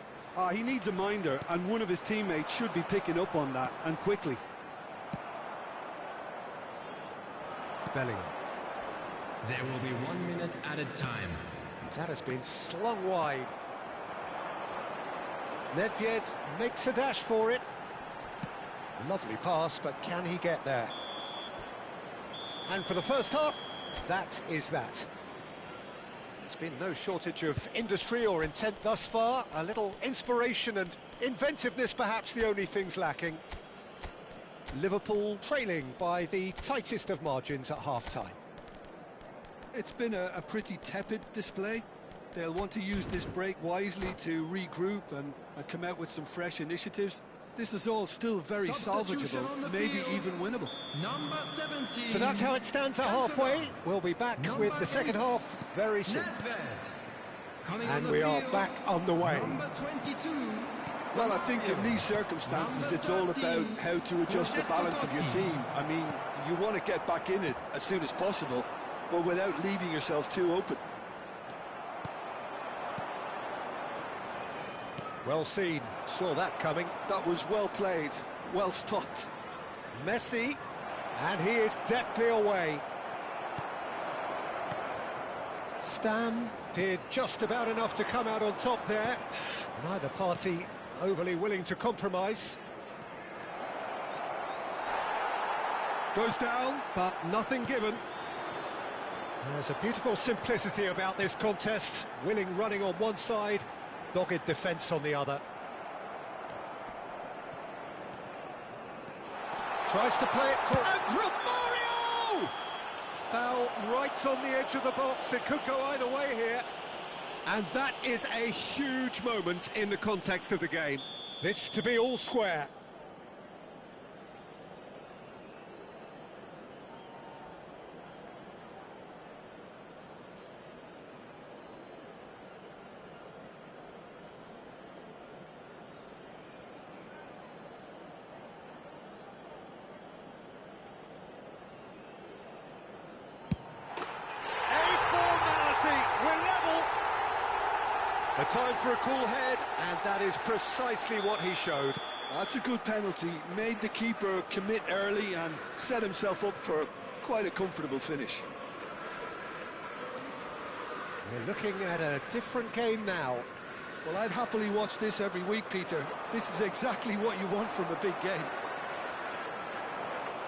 He needs a minder, and one of his teammates should be picking up on that, and quickly. Bellingham. There will be 1 minute added time. That has been slung wide. Nedved makes a dash for it. Lovely pass, but can he get there? And for the first half, that is that. There's been no shortage of industry or intent thus far. A little inspiration and inventiveness, perhaps the only things lacking. Liverpool trailing by the tightest of margins at half-time. It's been a pretty tepid display. They'll want to use this break wisely to regroup and come out with some fresh initiatives. This is all still very salvageable, maybe even winnable. Number 17. So that's how it stands at halfway. We'll be back with the second half very soon. And we are back underway. Number 22. Well, I think in these circumstances, it's all about how to adjust the balance of your team. I mean, you want to get back in it as soon as possible, but without leaving yourself too open. Well seen, saw that coming. That was well played, well stopped. Messi, and he is deftly away. Stam did just about enough to come out on top there. Neither party overly willing to compromise. Goes down, but nothing given. There's a beautiful simplicity about this contest. Willing running on one side, dogged defence on the other. Tries to play it for... And Romario! Foul right on the edge of the box. It could go either way here. And that is a huge moment in the context of the game. This to be all square. A time for a cool head, and that is precisely what he showed. That's a good penalty, made the keeper commit early and set himself up for quite a comfortable finish. We're looking at a different game now. Well, I'd happily watch this every week, Peter. This is exactly what you want from a big game.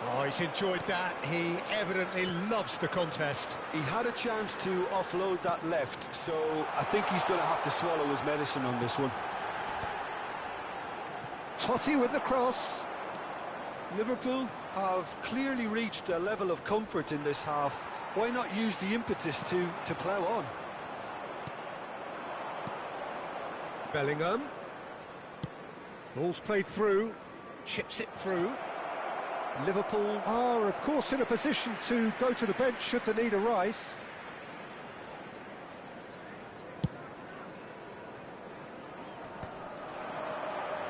Oh, he's enjoyed that. He evidently loves the contest. He had a chance to offload that left, so I think he's going to have to swallow his medicine on this one. Totti with the cross. Liverpool have clearly reached a level of comfort in this half. Why not use the impetus to plough on? Bellingham. Ball's played through. Chips it through. Liverpool are, of course, in a position to go to the bench should the need arise.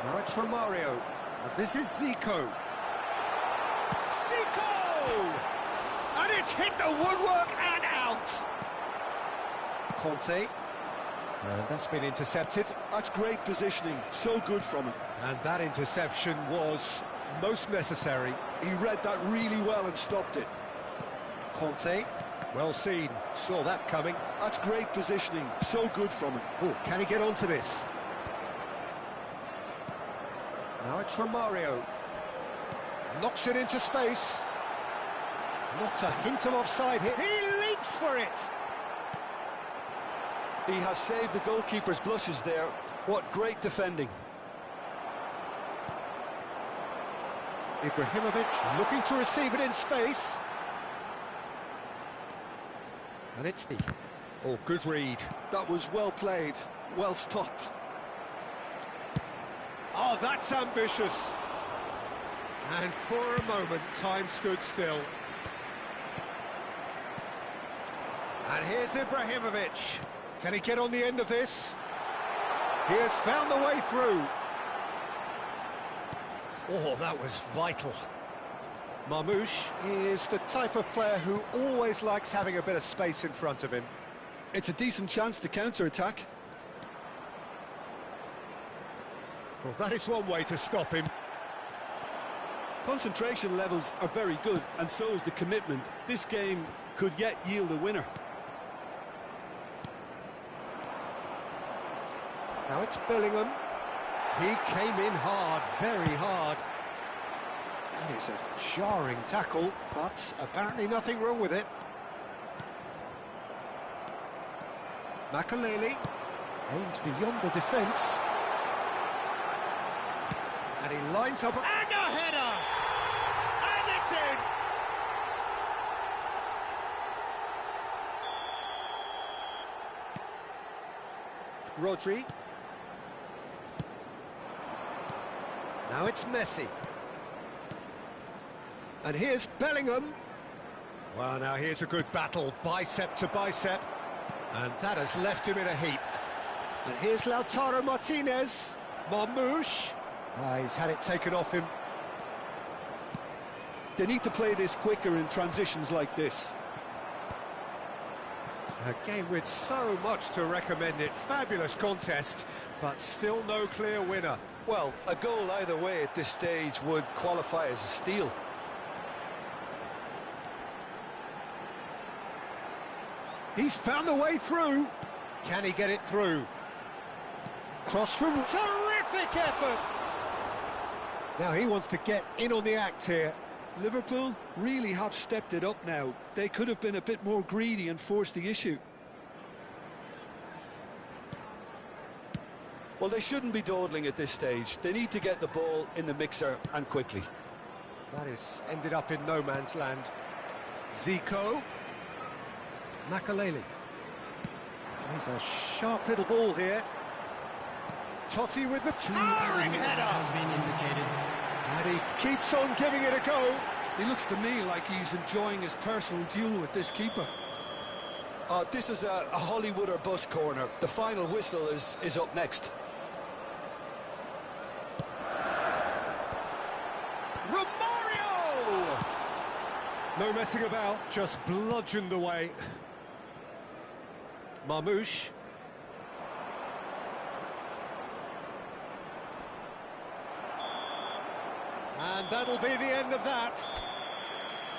Now it's Romario. And this is Zico. Zico! And it's hit the woodwork and out. Conte. And that's been intercepted. That's great positioning, so good from him. And that interception was most necessary. He read that really well and stopped it. Conte, well seen, saw that coming. That's great positioning, so good from him. Oh, can he get onto this? Now it's Romario. Knocks it into space. Not a hint of offside here. He leaps for it! He has saved the goalkeeper's blushes there. What great defending. Ibrahimovic looking to receive it in space. And it's the... Oh, good read. That was well played, well stopped. Oh, that's ambitious. And for a moment, time stood still. And here's Ibrahimovic. Can he get on the end of this? He has found the way through. Oh, that was vital. Marmoush is the type of player who always likes having a bit of space in front of him. It's a decent chance to counter-attack. Well, that is one way to stop him. Concentration levels are very good, and so is the commitment. This game could yet yield a winner. Now it's Bellingham. He came in hard, very hard. That is a jarring tackle, but apparently nothing wrong with it. Makaleli aims beyond the defence. And he lines up... And a header! And it's in! Rodri. Now it's Messi. And here's Bellingham. Well, now here's a good battle, bicep to bicep. And that has left him in a heap. And here's Lautaro Martinez. Marmoush. He's had it taken off him. They need to play this quicker in transitions like this. A game with so much to recommend it. Fabulous contest, but still no clear winner. Well, a goal either way at this stage would qualify as a steal. He's found a way through. Can he get it through? Cross from... Terrific effort! Now he wants to get in on the act here. Liverpool really have stepped it up now. They could have been a bit more greedy and forced the issue. Well, they shouldn't be dawdling at this stage. They need to get the ball in the mixer and quickly. That is ended up in no man's land. Zico. Makaleli. He's a sharp little ball here. Totti with the towering header. Has been indicated. And he keeps on giving it a go. He looks to me like he's enjoying his personal duel with this keeper. This is a Hollywood or bust corner. The final whistle is up next. Romario! No messing about, just bludgeoned away. Marmoush. And that'll be the end of that.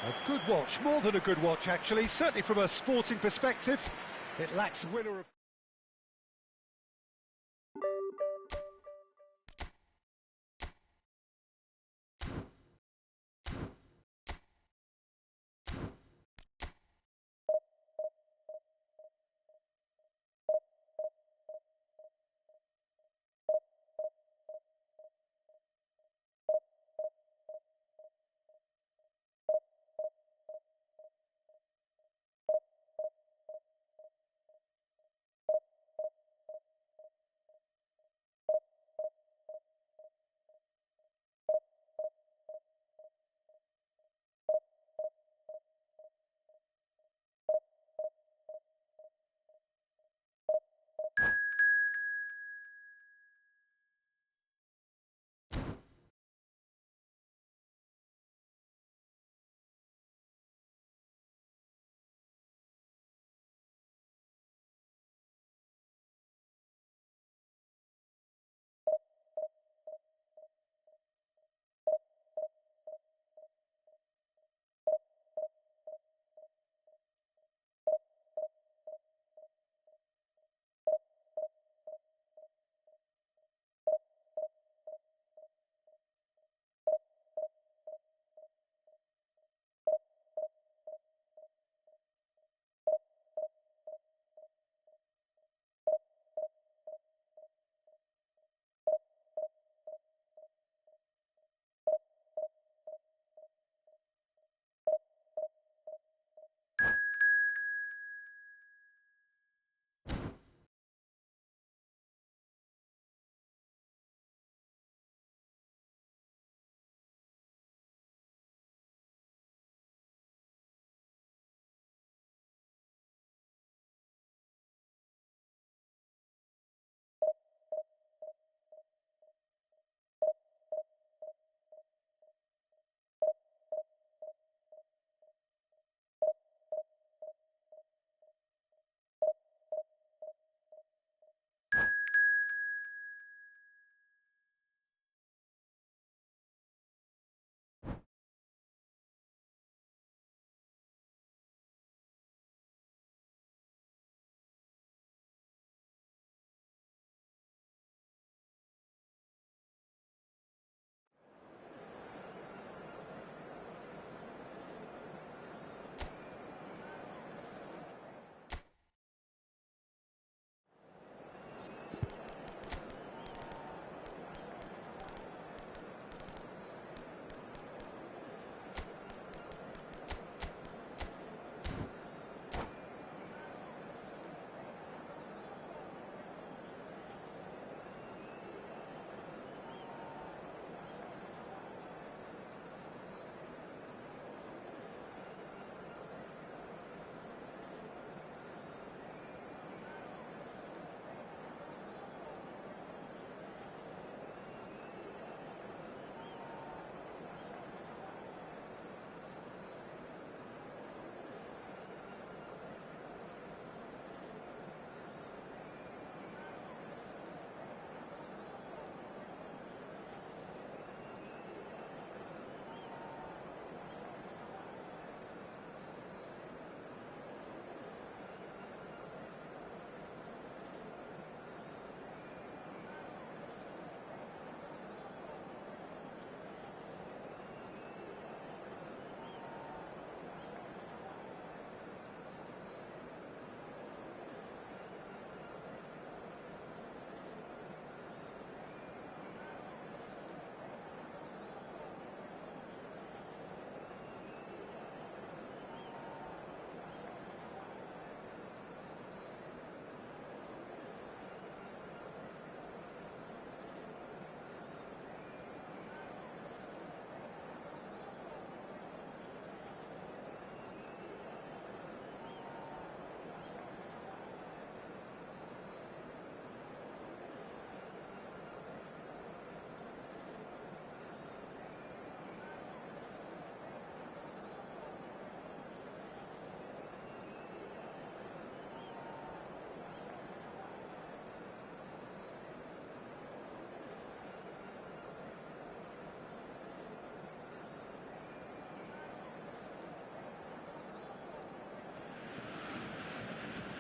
A good watch, more than a good watch actually, certainly from a sporting perspective. It lacks winner of...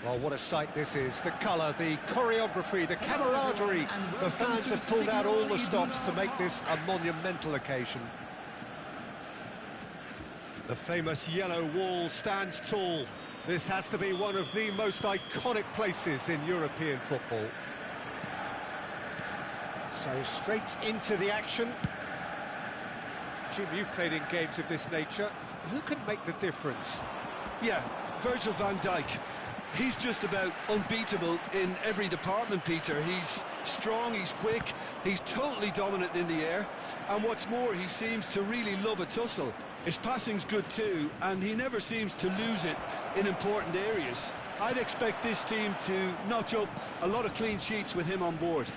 Well, what a sight this is. The colour, the choreography, the camaraderie. The fans have pulled out all the stops to make this a monumental occasion. The famous yellow wall stands tall. This has to be one of the most iconic places in European football. So straight into the action. Jim, you've played in games of this nature. Who can make the difference? Yeah, Virgil van Dijk. He's just about unbeatable in every department, Peter. He's strong, he's quick, he's totally dominant in the air, and what's more, he seems to really love a tussle. His passing's good too, and he never seems to lose it in important areas. I'd expect this team to notch up a lot of clean sheets with him on board.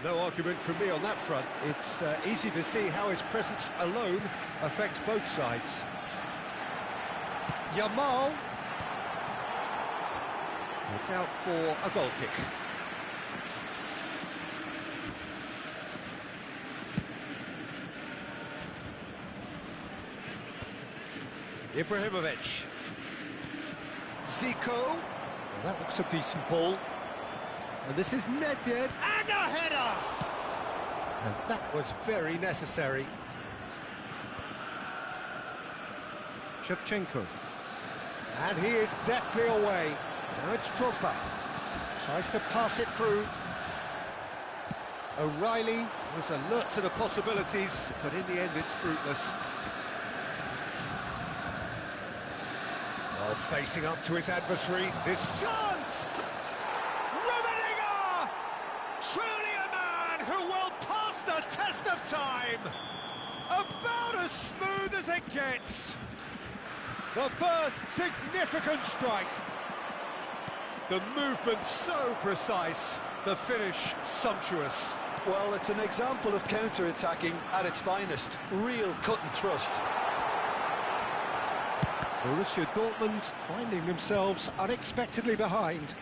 No argument from me on that front. It's easy to see how his presence alone affects both sides. Yamal. It's out for a goal kick. Ibrahimovic. Zico. Well, that looks a decent ball. And this is Nedved. And a header! And that was very necessary. Shevchenko. And he is deftly away. Now it's Drogba. Tries to pass it through. O'Reilly was alert to the possibilities, but in the end it's fruitless. Well, facing up to his adversary, this chance! Rummenigge! Truly a man who will pass the test of time! About as smooth as it gets! The first significant strike. The movement so precise, the finish sumptuous. Well, it's an example of counter-attacking at its finest. Real cut and thrust. Borussia Dortmund finding themselves unexpectedly behind.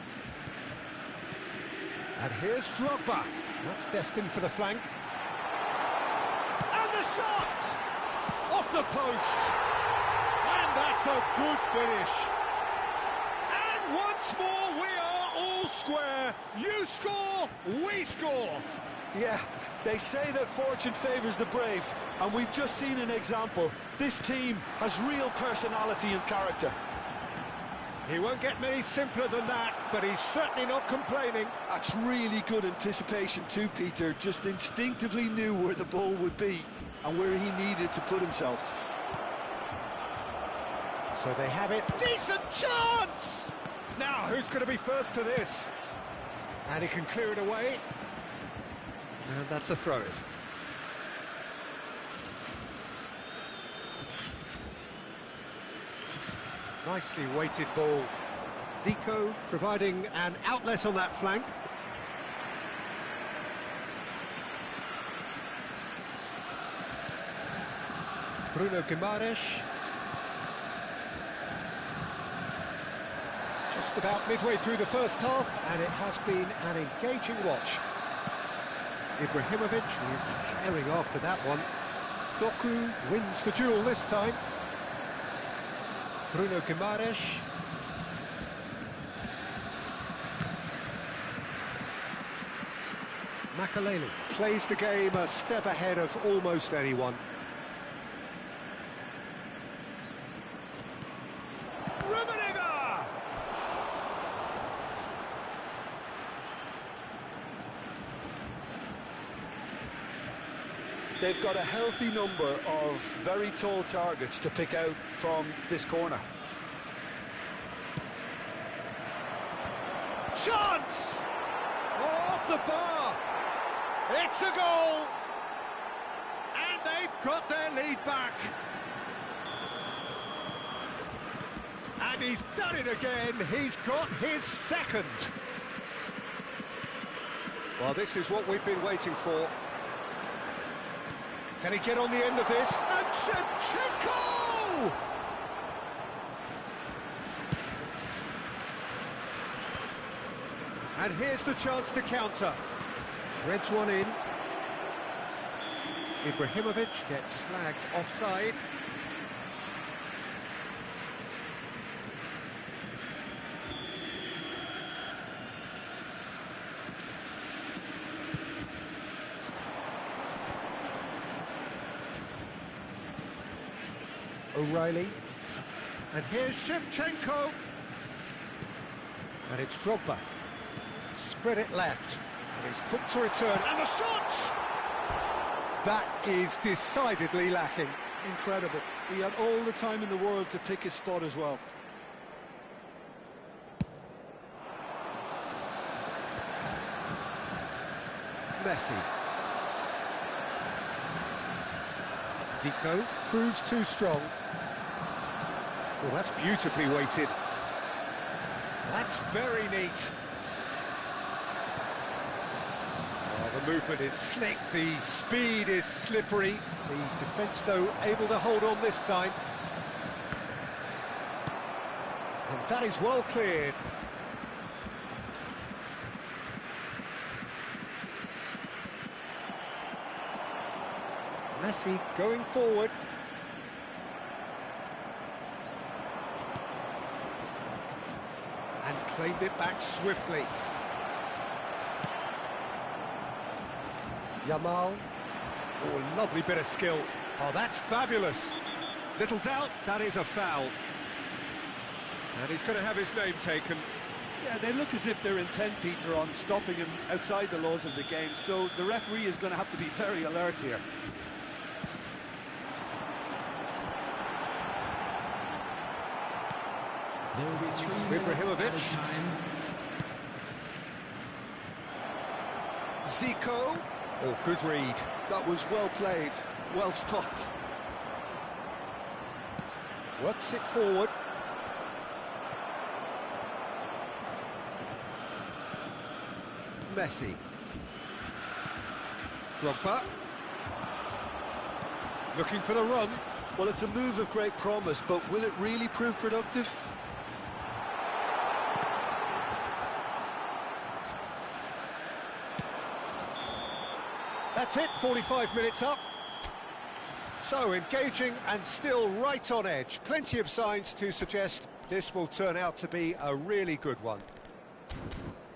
And here's Drogba. That's destined for the flank. And the shot! Off the post! And that's a good finish. And once more we are all square. You score, we score. Yeah, they say that fortune favours the brave, and we've just seen an example. This team has real personality and character. He won't get many simpler than that, but he's certainly not complaining. That's really good anticipation too, Peter. Just instinctively knew where the ball would be and where he needed to put himself. So they have it. Decent chance! Now, who's going to be first to this? And he can clear it away. And that's a throw-in. Nicely weighted ball. Zico providing an outlet on that flank. Bruno Guimaraes. Just about midway through the first half, and it has been an engaging watch. Ibrahimovic is herring after that one. Doku wins the duel this time. Bruno Guimaraes. Makaleli plays the game a step ahead of almost anyone. Rummenigge! They've got a healthy number of very tall targets to pick out from this corner. Chance! Off the bar! It's a goal! And they've got their lead back. And he's done it again. He's got his second. Well, this is what we've been waiting for. Can he get on the end of this? And Shevchenko! And here's the chance to counter. Threads one in. Ibrahimovic gets flagged offside. O'Reilly. And here's Shevchenko. And it's Drogba. Spread it left. And he's quick to return. And the shot! That is decidedly lacking. Incredible. He had all the time in the world to pick his spot as well. Messi. Zico proves too strong. Oh, that's beautifully weighted. That's very neat. Oh, the movement is slick, the speed is slippery. The defence, though, able to hold on this time. And that is well cleared. Messi going forward. And claimed it back swiftly. Yamal. Oh, lovely bit of skill. Oh, that's fabulous. Little doubt, that is a foul. And he's going to have his name taken. Yeah, they look as if they're intent, Peter, on stopping him outside the laws of the game, so the referee is going to have to be very alert here. There will be 3 minutes Ibrahimovic. added time. Zico. Oh, good read. That was well played, well stopped. Works it forward. Messi. Drogba. Looking for the run. Well, it's a move of great promise, but will it really prove productive? That's it, 45 minutes up. So, engaging and still right on edge. Plenty of signs to suggest this will turn out to be a really good one.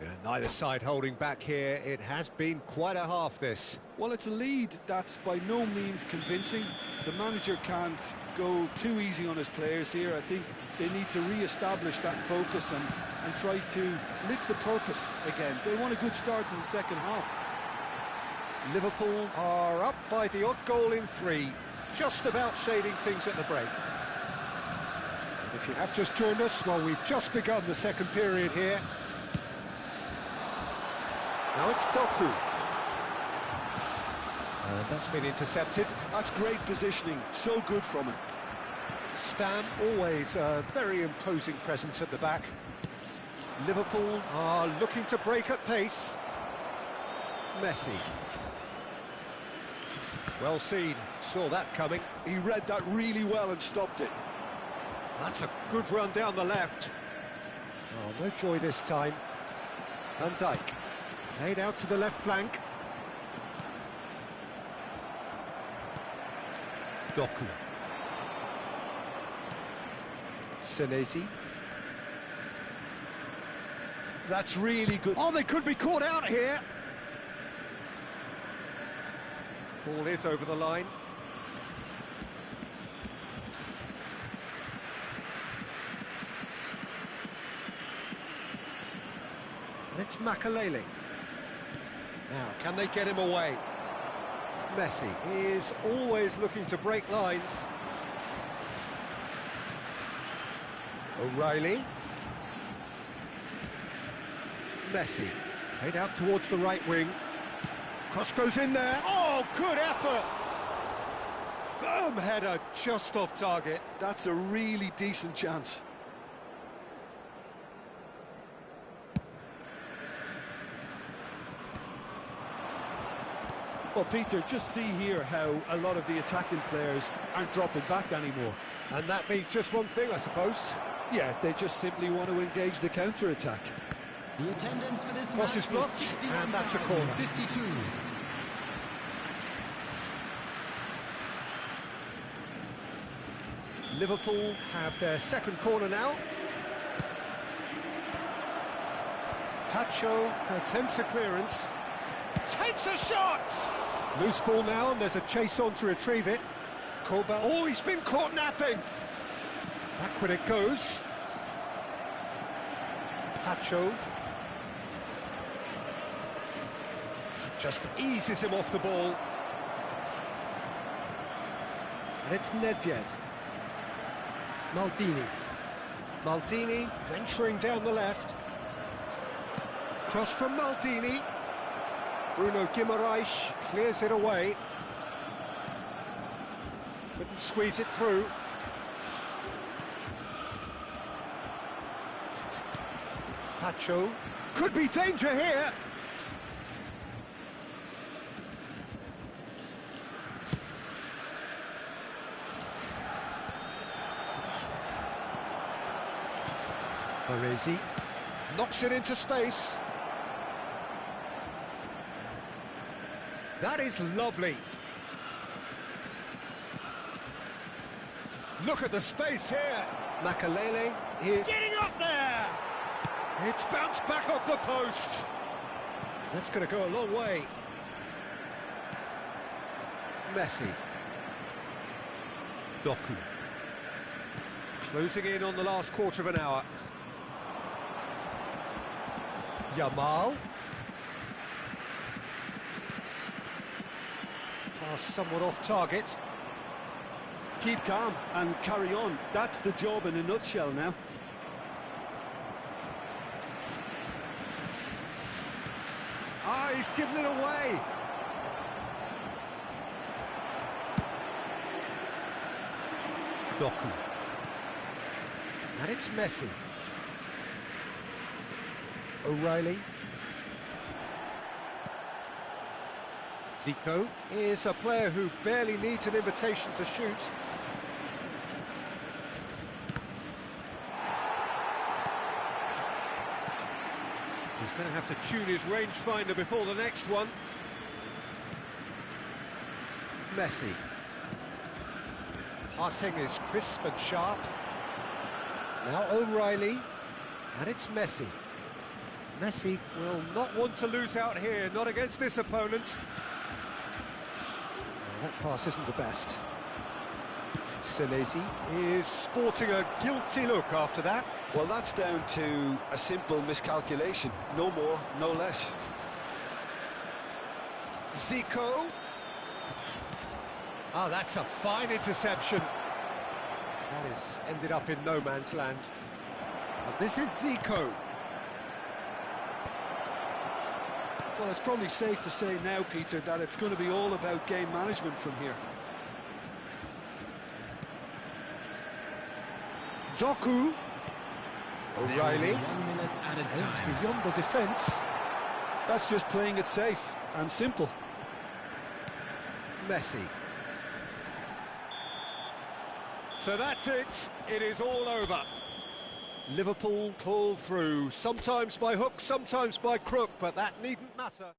Yeah, neither side holding back here. It has been quite a half, this. Well, it's a lead that's by no means convincing. The manager can't go too easy on his players here. I think they need to re-establish that focus and try to lift the purpose again. They want a good start to the second half. Liverpool are up by the odd goal in 3, just about shading things at the break. And if you have just joined us, well, we've just begun the second period here. Now it's Doku. And that's been intercepted. That's great positioning, so good from him. Stam, always a very imposing presence at the back. Liverpool are looking to break at pace. Messi. Well seen, saw that coming. He read that really well and stopped it. That's a good run down the left. Oh, no joy this time. Van Dijk. Played out to the left flank. Doku. Senesi. That's really good. Oh, they could be caught out here. Ball is over the line. It's Makalele. Now, can they get him away? Messi is always looking to break lines. O'Reilly. Messi. Played out towards the right wing. Cross goes in there. Oh, good effort! Firm header just off target. That's a really decent chance. Well, Peter, just see here how a lot of the attacking players aren't dropping back anymore. And that means just one thing, I suppose. Yeah, they just simply want to engage the counter-attack. The attendance for this Cross is match blocked, is and that's a corner. 52. Liverpool have their second corner now. Tacho attempts a clearance. Takes a shot! Loose ball now, and there's a chase on to retrieve it. Koba. Oh, he's been caught napping. Back when it goes. Pacho. Just eases him off the ball. And it's Nedved. Maldini. Maldini venturing down the left. Cross from Maldini. Bruno Guimaraes clears it away. Couldn't squeeze it through. Pacho. Could be danger here. Baresi knocks it into space. That is lovely. Look at the space here. Makalele is getting up there. It's bounced back off the post. That's going to go a long way. Messi. Doku. Closing in on the last quarter of an hour. Yamal. Pass somewhat off target. Keep calm and carry on. That's the job in a nutshell now. Ah, he's given it away. Doku. And it's Messi. O'Reilly. Zico is a player who barely needs an invitation to shoot. He's going to have to tune his rangefinder before the next one. Messi. Passing is crisp and sharp. Now O'Reilly, and it's Messi. Messi will not want to lose out here, not against this opponent. Well, that pass isn't the best. Senesi is sporting a guilty look after that. Well, that's down to a simple miscalculation. No more, no less. Zico. Oh, that's a fine interception. That has ended up in no man's land. But this is Zico. Well, it's probably safe to say now, Peter, that it's going to be all about game management from here. Doku. O'Reilly. 1 minute added Aims time. beyond the defence. That's just playing it safe and simple. Messi. So that's it. It is all over. Liverpool pull through, sometimes by hook, sometimes by crook, but that needn't matter.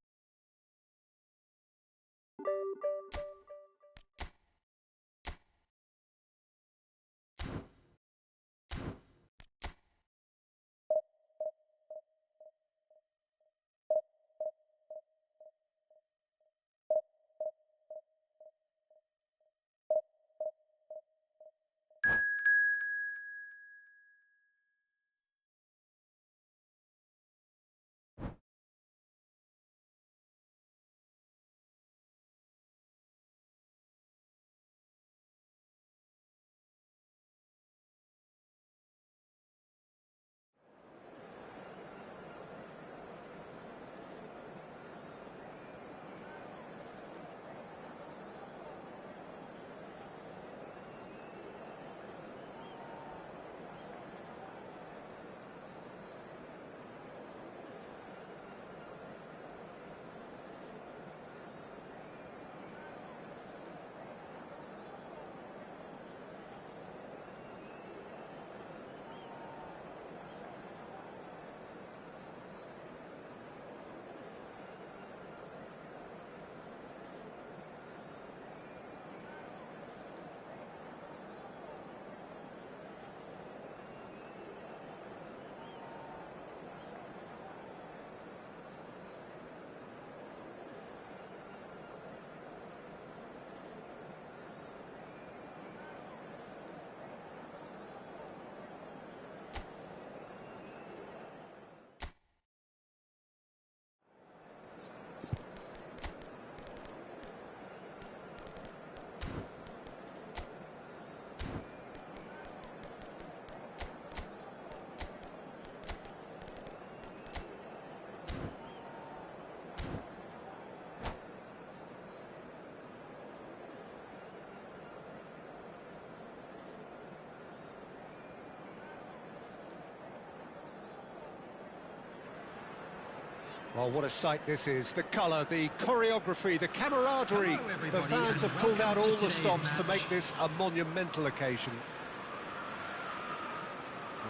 Well, what a sight this is. The colour, the choreography, the camaraderie. Hello, The everybody, fans have and pulled out welcome all to the stops today's to make match. this a monumental occasion.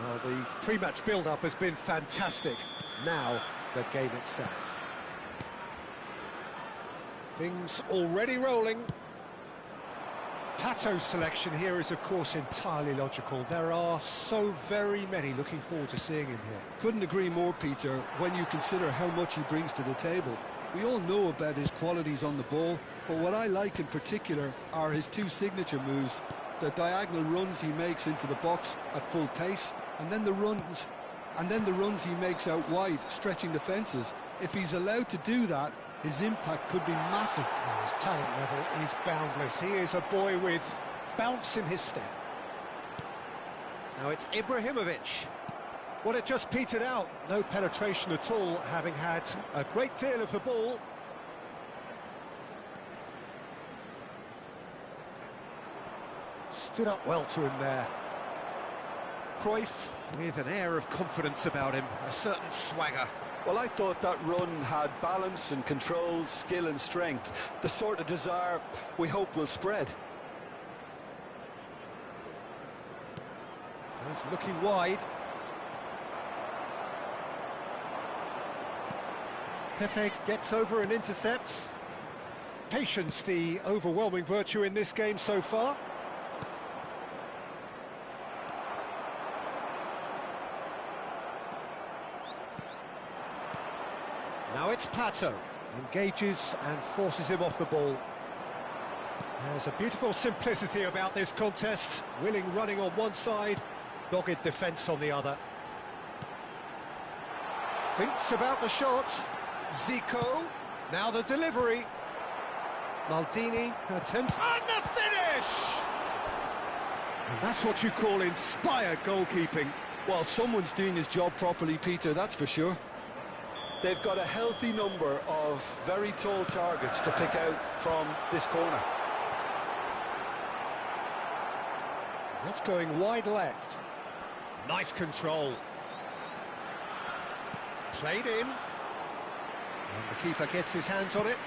Well, the pre-match build-up has been fantastic. Now, the game itself. Things already rolling. Pato's selection here is, of course, entirely logical. There are so very many looking forward to seeing him here. Couldn't agree more, Peter, when you consider how much he brings to the table. We all know about his qualities on the ball, but what I like in particular are his two signature moves. The diagonal runs he makes into the box at full pace, and then the runs he makes out wide, stretching defences. If he's allowed to do that, his impact could be massive. Well, his talent level is boundless. He is a boy with bounce in his step. Now it's Ibrahimovic. Well, it just petered out. No penetration at all, having had a great deal of the ball. Stood up well to him there. Cruyff with an air of confidence about him, a certain swagger. Well, I thought that run had balance and control, skill and strength, the sort of desire we hope will spread. He's looking wide. Pepe gets over and intercepts. Patience, the overwhelming virtue in this game so far. Now it's Pato. Engages and forces him off the ball. There's a beautiful simplicity about this contest. Willing running on one side, dogged defence on the other. Thinks about the shot. Zico. Now the delivery. Maldini attempts. And the finish! And that's what you call inspired goalkeeping. Well, someone's doing his job properly, Peter, that's for sure. They've got a healthy number of very tall targets to pick out from this corner. That's going wide left. Nice control. Played in. And the keeper gets his hands on it.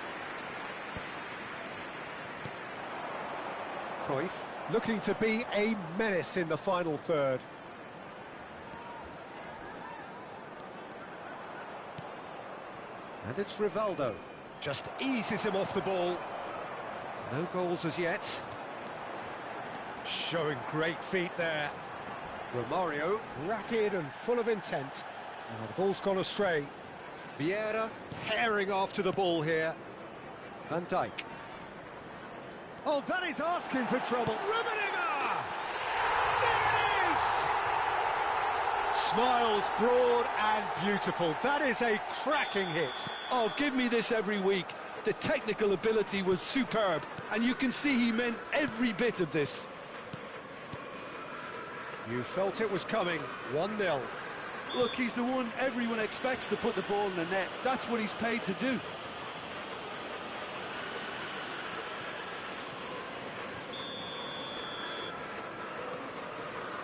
Cruyff looking to be a menace in the final third. And it's Rivaldo. Just eases him off the ball. No goals as yet. Showing great feet there. Romario, rapid and full of intent. Now the ball's gone astray. Vieira herring after the ball here. Van Dijk. Oh, that is asking for trouble. Rummenigge! There it is! Smiles broad and beautiful. That is a cracking hit. Oh, give me this every week. The technical ability was superb, and you can see he meant every bit of this. You felt it was coming. 1-0. Look, he's the one everyone expects to put the ball in the net. That's what he's paid to do.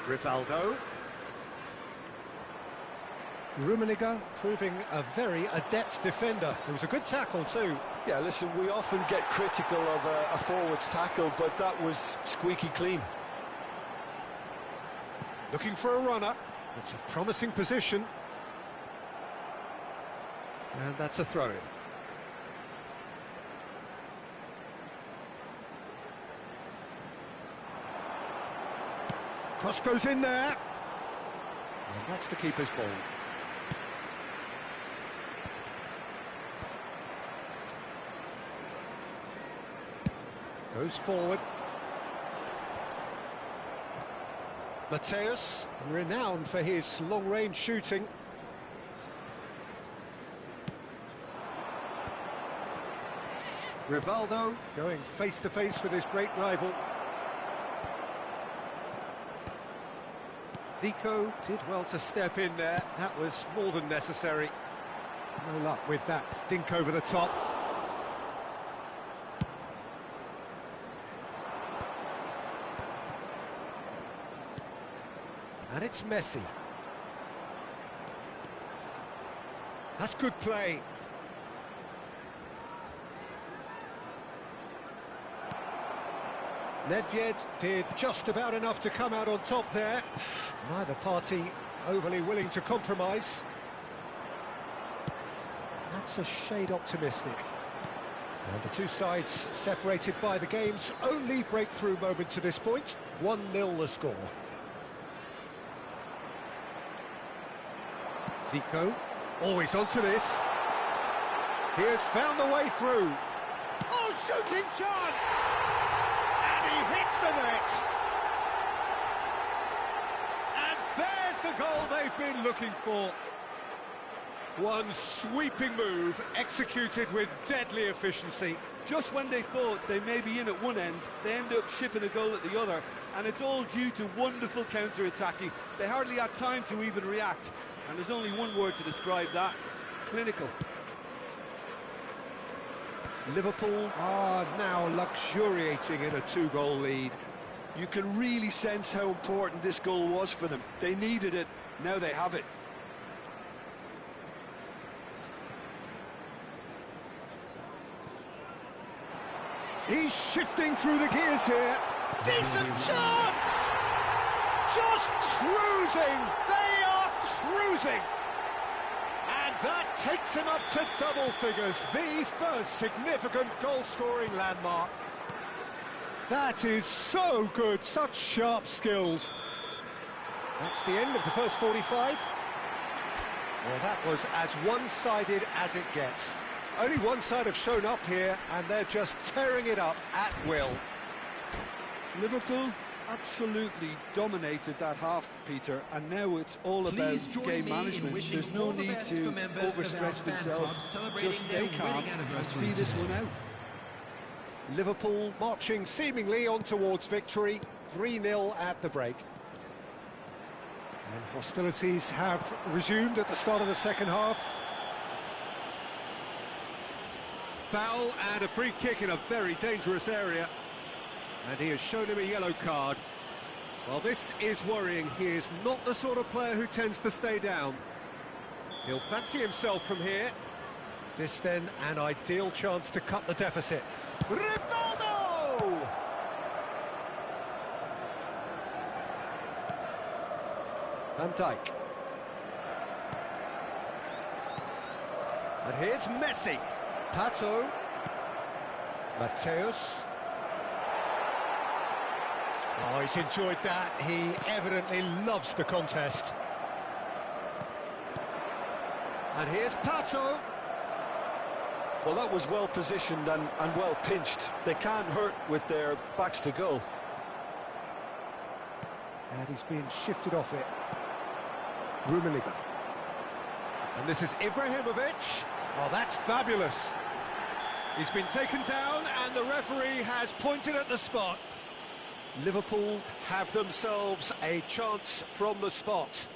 Rivaldo. Rummenigge proving a very adept defender. It was a good tackle too. Yeah, listen, we often get critical of a forward's tackle, but that was squeaky clean. Looking for a runner. It's a promising position. And that's a throw-in. Cross goes in there. And that's the keeper's ball. Goes forward. Mateus, renowned for his long-range shooting. Rivaldo going face-to-face with his great rival. Zico did well to step in there. That was more than necessary. No luck with that dink over the top. And it's Messi. That's good play. Nedved did just about enough to come out on top there. Neither party overly willing to compromise. That's a shade optimistic. And the two sides separated by the game's only breakthrough moment to this point. 1-0 the score. Zico, always onto this. He has found the way through. Oh, shooting chance! And he hits the net. And there's the goal they've been looking for. One sweeping move, executed with deadly efficiency. Just when they thought they may be in at one end, they end up shipping a goal at the other, and it's all due to wonderful counter-attacking. They hardly had time to even react, and there's only one word to describe that: clinical. Liverpool are now luxuriating in a two-goal lead. You can really sense how important this goal was for them. They needed it, now they have it. He's shifting through the gears here. Decent chance! Just cruising! They are cruising! And that takes him up to double figures, the first significant goal-scoring landmark. That is so good, such sharp skills. That's the end of the first 45. Well, that was as one-sided as it gets. Only one side have shown up here, and they're just tearing it up at will. Liverpool absolutely dominated that half, Peter, and now it's all about game management. There's no need to overstretch themselves. Just stay calm and see this one out. Liverpool marching seemingly on towards victory, 3-0 at the break. And hostilities have resumed at the start of the second half. Foul and a free kick in a very dangerous area. And he has shown him a yellow card. Well, this is worrying. He is not the sort of player who tends to stay down. He'll fancy himself from here. This then an ideal chance to cut the deficit. Rivaldo! Van Dijk. And here's Messi. Pato. Mateus. Oh, he's enjoyed that. He evidently loves the contest. And here's Pato. Well, that was well positioned and well pinched. They can't hurt with their backs to goal. And he's being shifted off it. Rummenigge. And this is Ibrahimovic. Oh, that's fabulous. He's been taken down and the referee has pointed at the spot. Liverpool have themselves a chance from the spot.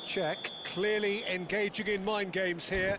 Czech clearly engaging in mind games here.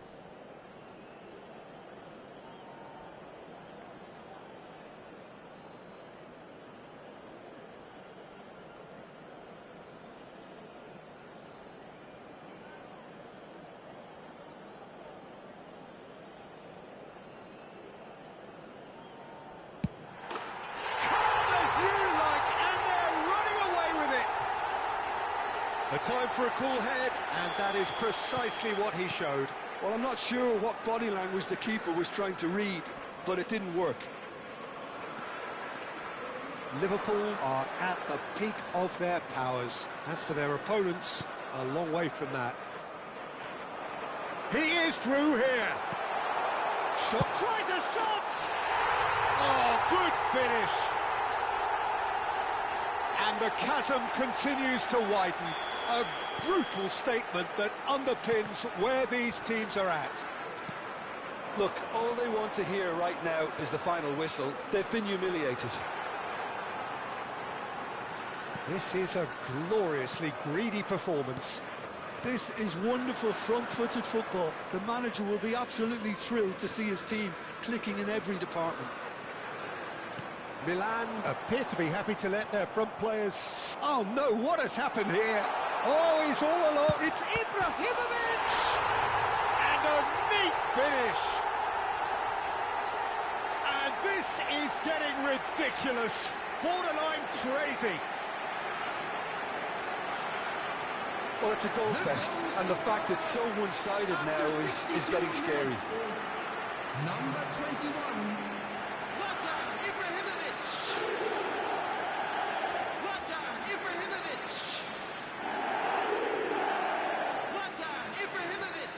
A time for a cool head, and that is precisely what he showed. Well, I'm not sure what body language the keeper was trying to read, but it didn't work. Liverpool are at the peak of their powers. As for their opponents, a long way from that. He is through here. Shot, tries a shot! Oh, good finish. And the chasm continues to widen. A brutal statement that underpins where these teams are at. Look, all they want to hear right now is the final whistle. They've been humiliated. This is a gloriously greedy performance. This is wonderful front-footed football. The manager will be absolutely thrilled to see his team clicking in every department. Milan appear to be happy to let their front players... Oh no, what has happened here? Oh, he's all alone. It's Ibrahimovic! And a neat finish! And this is getting ridiculous, borderline crazy. Well, it's a goal fest, and the fact it's so one-sided now is getting scary. Number 21, Zlatan Ibrahimovic. Zlatan Ibrahimovic. Zlatan Ibrahimovic.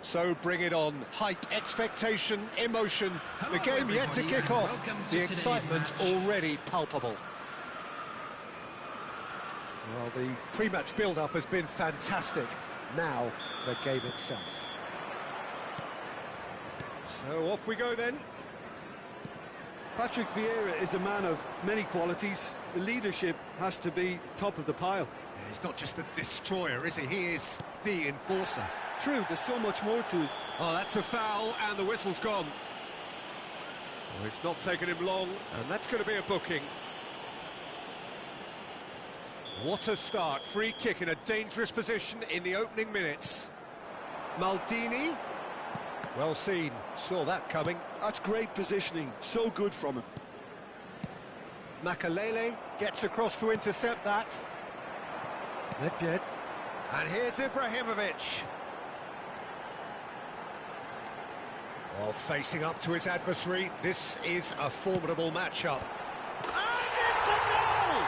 So bring it on. Hype, expectation, emotion. Hello, The game yet to everybody, kick and off. welcome to The today's excitement match. already palpable. Well, the pre-match build-up has been fantastic. Now, the game itself. So off we go then. Patrick Vieira is a man of many qualities. The leadership has to be top of the pile. Yeah, he's not just a destroyer, is he? He is the enforcer. True, there's so much more to it. Oh, that's a foul, and the whistle's gone. Oh, it's not taken him long, and that's going to be a booking. What a start. Free kick in a dangerous position in the opening minutes. Maldini. Well seen. Saw that coming. That's great positioning. So good from him. Makalele gets across to intercept that. Nedved. And here's Ibrahimovic. Well, facing up to his adversary, this is a formidable matchup. And it's a goal!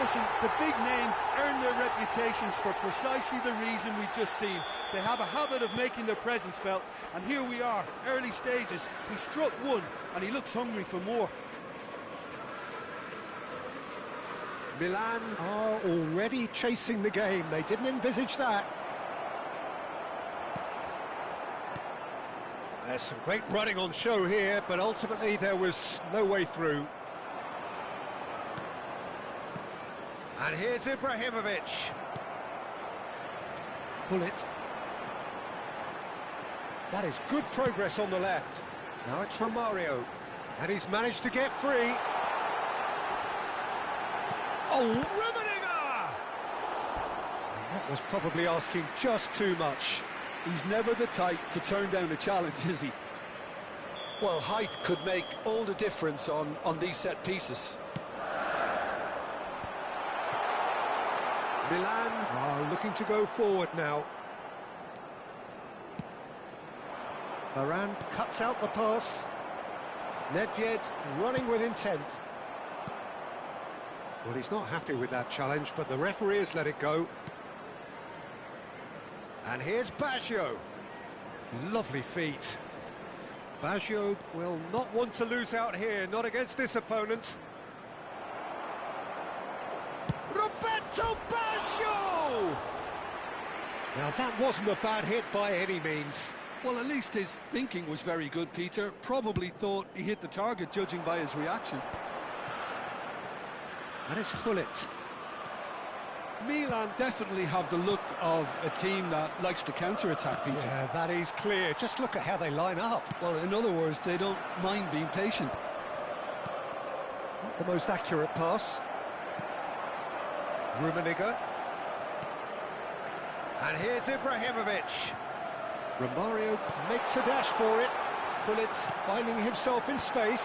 Listen, the big names earn their reputations for precisely the reason we've just seen. They have a habit of making their presence felt, and here we are, early stages. He struck one, and he looks hungry for more. Milan are already chasing the game. They didn't envisage that. There's some great running on show here, but ultimately there was no way through. And here's Ibrahimovic. Pull it. That is good progress on the left. Now it's Romario. And he's managed to get free. Oh, Rummenigge! That was probably asking just too much. He's never the type to turn down a challenge, is he? Well, height could make all the difference on these set pieces. Milan are looking to go forward now. Varane cuts out the pass. Nedved running with intent. Well, he's not happy with that challenge, but the referee has let it go. And here's Baggio. Lovely feet. Baggio will not want to lose out here, not against this opponent. Roberto Baggio! Now that wasn't a bad hit by any means. Well, at least his thinking was very good, Peter. Probably thought he hit the target, judging by his reaction. And it's Hullet. Milan definitely have the look of a team that likes to counter-attack, Peter. Yeah, that is clear. Just look at how they line up. Well, in other words, they don't mind being patient. Not the most accurate pass. Rummenigge. And here's Ibrahimovic. Romario makes a dash for it. Hullet finding himself in space.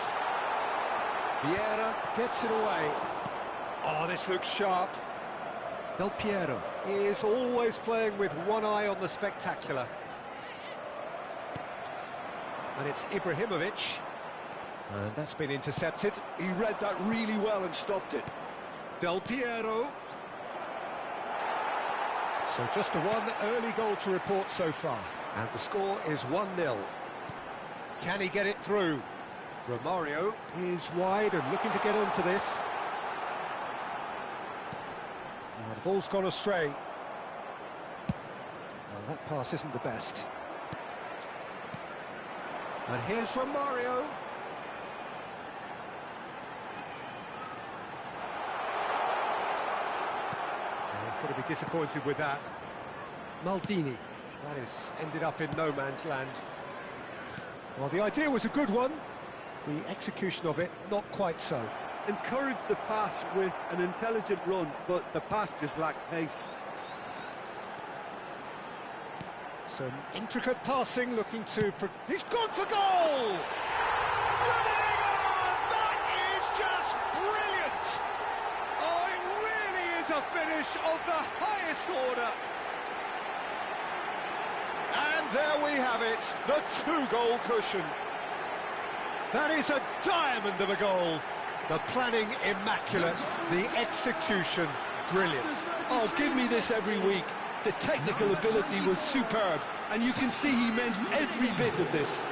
Vieira gets it away. Oh, this looks sharp. Del Piero is always playing with one eye on the spectacular. And it's Ibrahimovic. And that's been intercepted. He read that really well and stopped it. Del Piero. So just the one early goal to report so far. And the score is 1-0. Can he get it through? Romario is wide and looking to get onto this. Now the ball's gone astray. Well, that pass isn't the best. And here's Romario. He's going to be disappointed with that. Maldini. That has ended up in no man's land. Well, the idea was a good one. The execution of it, not quite so. Encouraged the pass with an intelligent run, but the pass just lacked pace. Some intricate passing, looking to... He's gone for goal! That is just brilliant! Oh, it really is a finish of the highest order. And there we have it, the two-goal cushion. That is a diamond of a goal. The planning immaculate, the execution brilliant. Oh, give me this every week. The technical ability was superb, and you can see he meant every bit of this.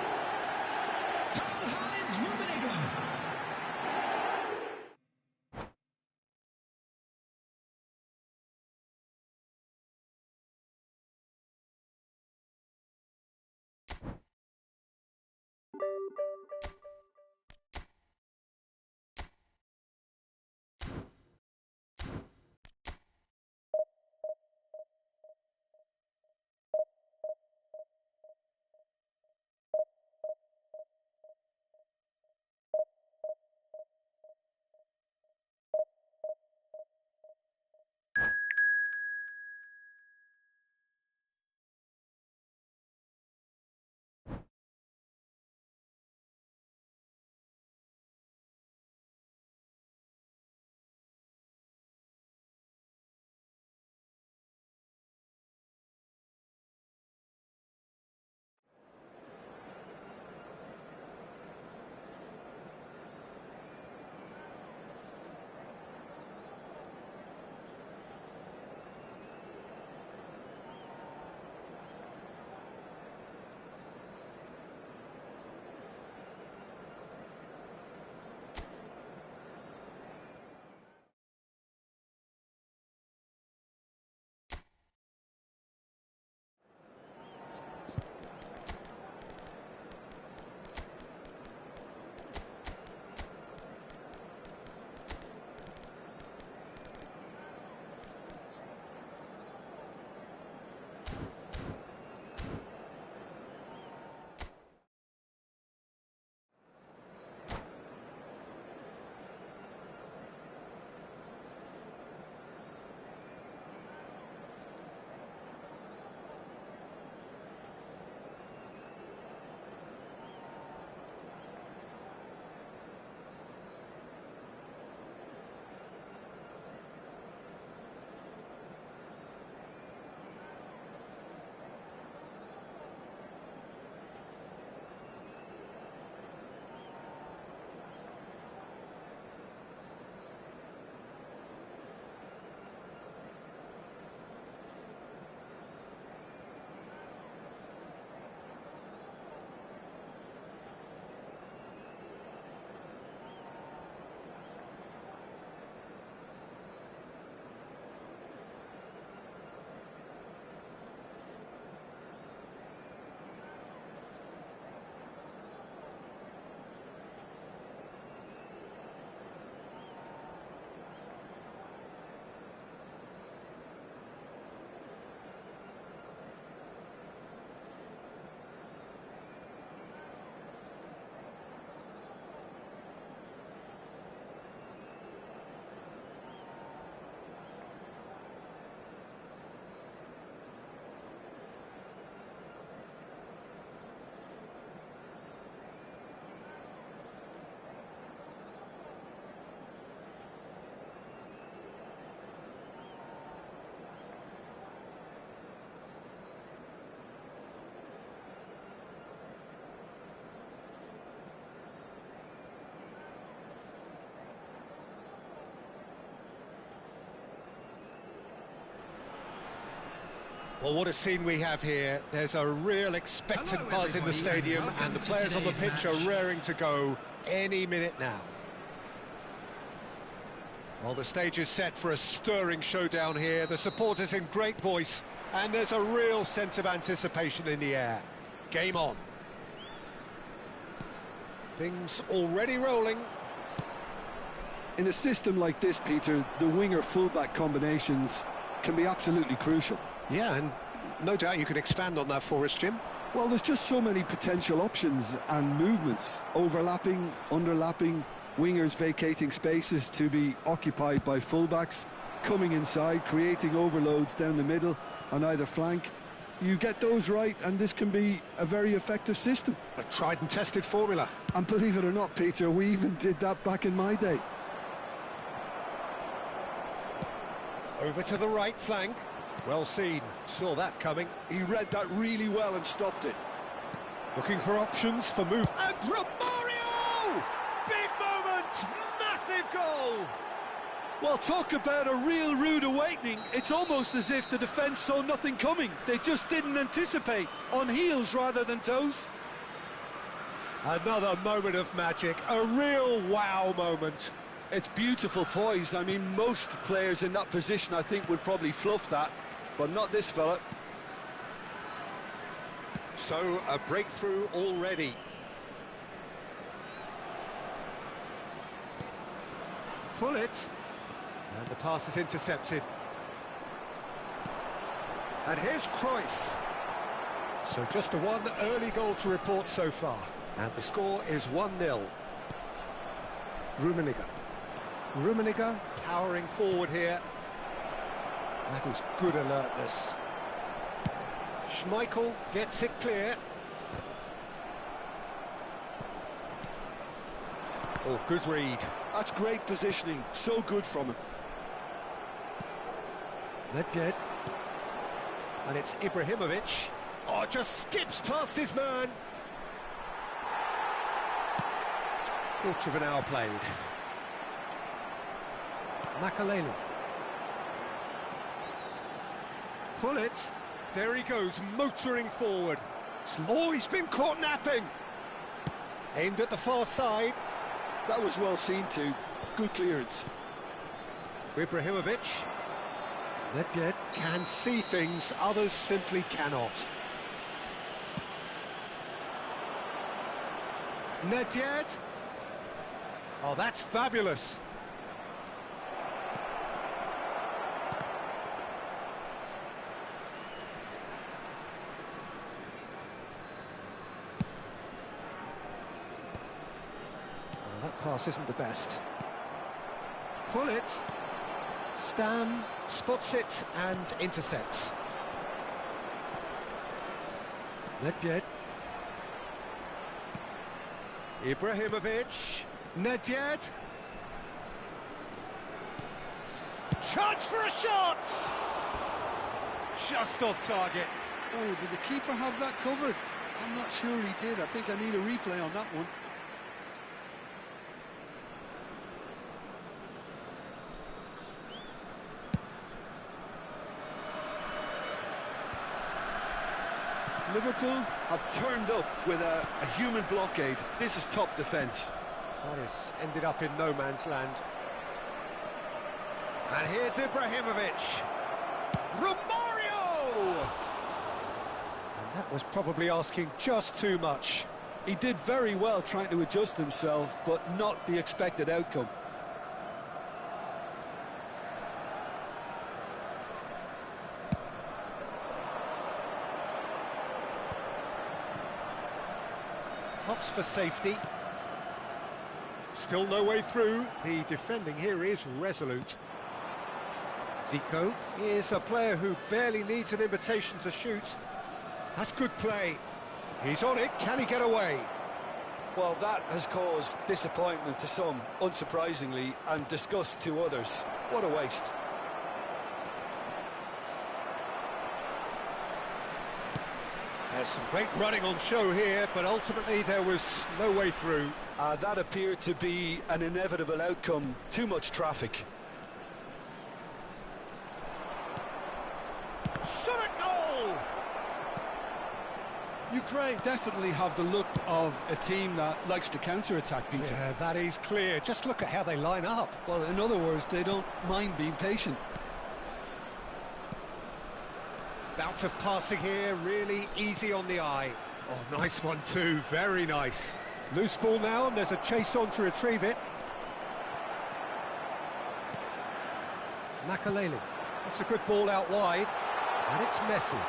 Well, what a scene we have here. There's a real expectant Hello, buzz in the everybody, stadium, and and the welcome to players on the today's pitch are match. raring to go any minute now. Well, the stage is set for a stirring showdown here. The supporters in great voice, and there's a real sense of anticipation in the air. Game on. Things already rolling. In a system like this, Peter, the winger-fullback combinations can be absolutely crucial. Yeah, and no doubt you can expand on that for us, Jim. Well, there's just so many potential options and movements, overlapping, underlapping, wingers vacating spaces to be occupied by fullbacks, coming inside, creating overloads down the middle on either flank. You get those right, and this can be a very effective system. A tried and tested formula. And believe it or not, Peter, we even did that back in my day. Over to the right flank. Well seen, saw that coming. He read that really well and stopped it. Looking for options for move. And Romario! Big moment! Massive goal! Well, talk about a real rude awakening. It's almost as if the defence saw nothing coming. They just didn't anticipate, on heels rather than toes. Another moment of magic, a real wow moment. It's beautiful poise. I mean, most players in that position, I think, would probably fluff that, but not this fella. So, a breakthrough already. Pull it. And the pass is intercepted. And here's Cruyff. So just the one early goal to report so far. And the score is 1-0. Rummenigge powering forward here. That is good alertness. Schmeichel gets it clear. Oh, good read. That's great positioning, so good from him. Nedved. And it's Ibrahimovic. Oh, just skips past his man. Quarter of an hour played. Makalele. Pull it. There he goes, motoring forward. Oh, he's been caught napping. Aimed at the far side. That was well seen too. Good clearance. Ibrahimovic. Nedved can see things others simply cannot. Nedved. Oh, that's fabulous. That pass isn't the best. Pull it. Stam spots it and intercepts. Nedved. Ibrahimovic. Nedved. Chance for a shot! Just off target. Oh, did the keeper have that covered? I'm not sure he did. I think I need a replay on that one. Liverpool have turned up with a human blockade. This is top defence. That has ended up in no man's land. And here's Ibrahimovic. Romario! And that was probably asking just too much. He did very well trying to adjust himself, but not the expected outcome. Hops for safety. Still no way through. The defending here is resolute. Zico is a player who barely needs an invitation to shoot. That's good play. He's on it. Can he get away? Well, that has caused disappointment to some, unsurprisingly, and disgust to others. What a waste. There's some great running on show here, but ultimately there was no way through. That appeared to be an inevitable outcome. Too much traffic. Shot at goal! Ukraine definitely have the look of a team that likes to counter-attack, Peter. Yeah, that is clear. Just look at how they line up. Well, in other words, they don't mind being patient. Bout of passing here, really easy on the eye. Oh, nice one too, very nice. Loose ball now, and there's a chase on to retrieve it. Makaleli. That's a good ball out wide, and it's Messi.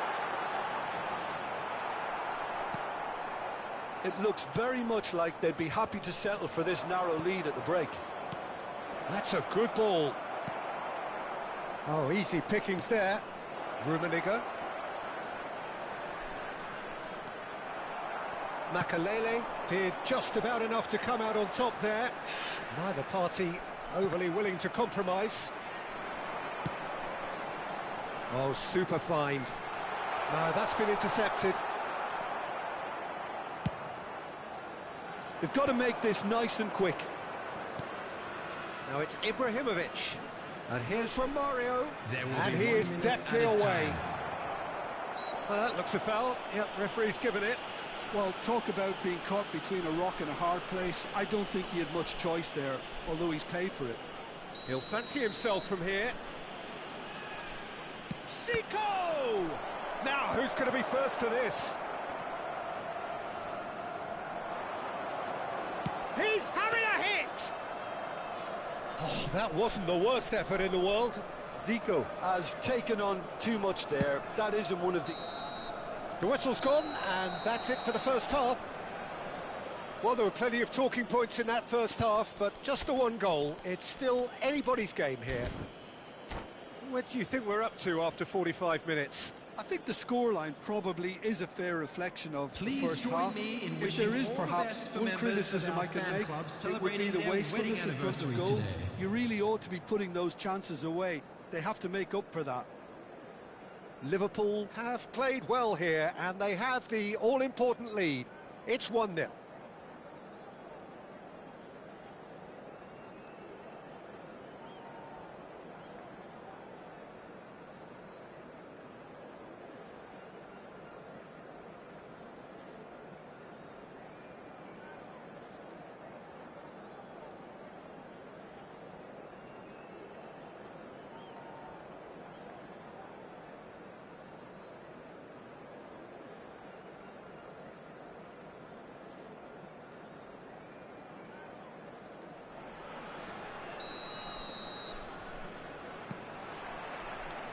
It looks very much like they'd be happy to settle for this narrow lead at the break. That's a good ball. Oh, easy pickings there. Rummenigge. Makaleli did just about enough to come out on top there. Neither party overly willing to compromise. Oh, super find. No, that's been intercepted. They've got to make this nice and quick. Now it's Ibrahimovic. And here's Romario. And he is 1 minute deftly added away. time. Well, that looks a foul. Yep, referee's given it. Well, talk about being caught between a rock and a hard place. I don't think he had much choice there, although he's paid for it. He'll fancy himself from here. Zico! Now, who's going to be first to this? He's having a hit! Oh, that wasn't the worst effort in the world. Zico has taken on too much there. That isn't one of the... The whistle's gone, and that's it for the first half. Well, there were plenty of talking points in that first half, but just the one goal. It's still anybody's game here. What do you think we're up to after 45 minutes? I think the scoreline probably is a fair reflection of Please the first join half. me in If there wishing is all the perhaps best for one members criticism of I our can fan make, club it would be celebrating the their wastefulness in wedding front of anniversary goal. today. You really ought to be putting those chances away. They have to make up for that. Liverpool have played well here, and they have the all-important lead. It's 1-0.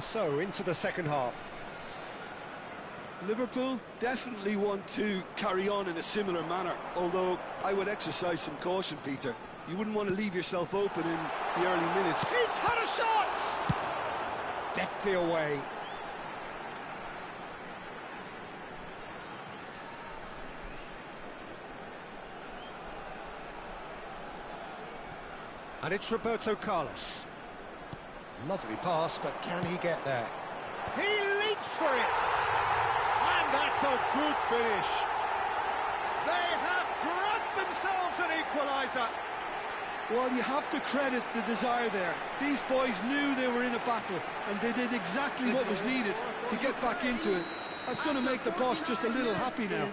So, into the second half. Liverpool definitely want to carry on in a similar manner, although I would exercise some caution, Peter. You wouldn't want to leave yourself open in the early minutes. He's had a shot! Deftly away. And it's Roberto Carlos. Lovely pass, but can he get there? He leaps for it! And that's a good finish. They have grabbed themselves an equaliser. Well, you have to credit the desire there. These boys knew they were in a battle, and they did exactly what was needed to get back into it. That's going to make the boss just a little happy now.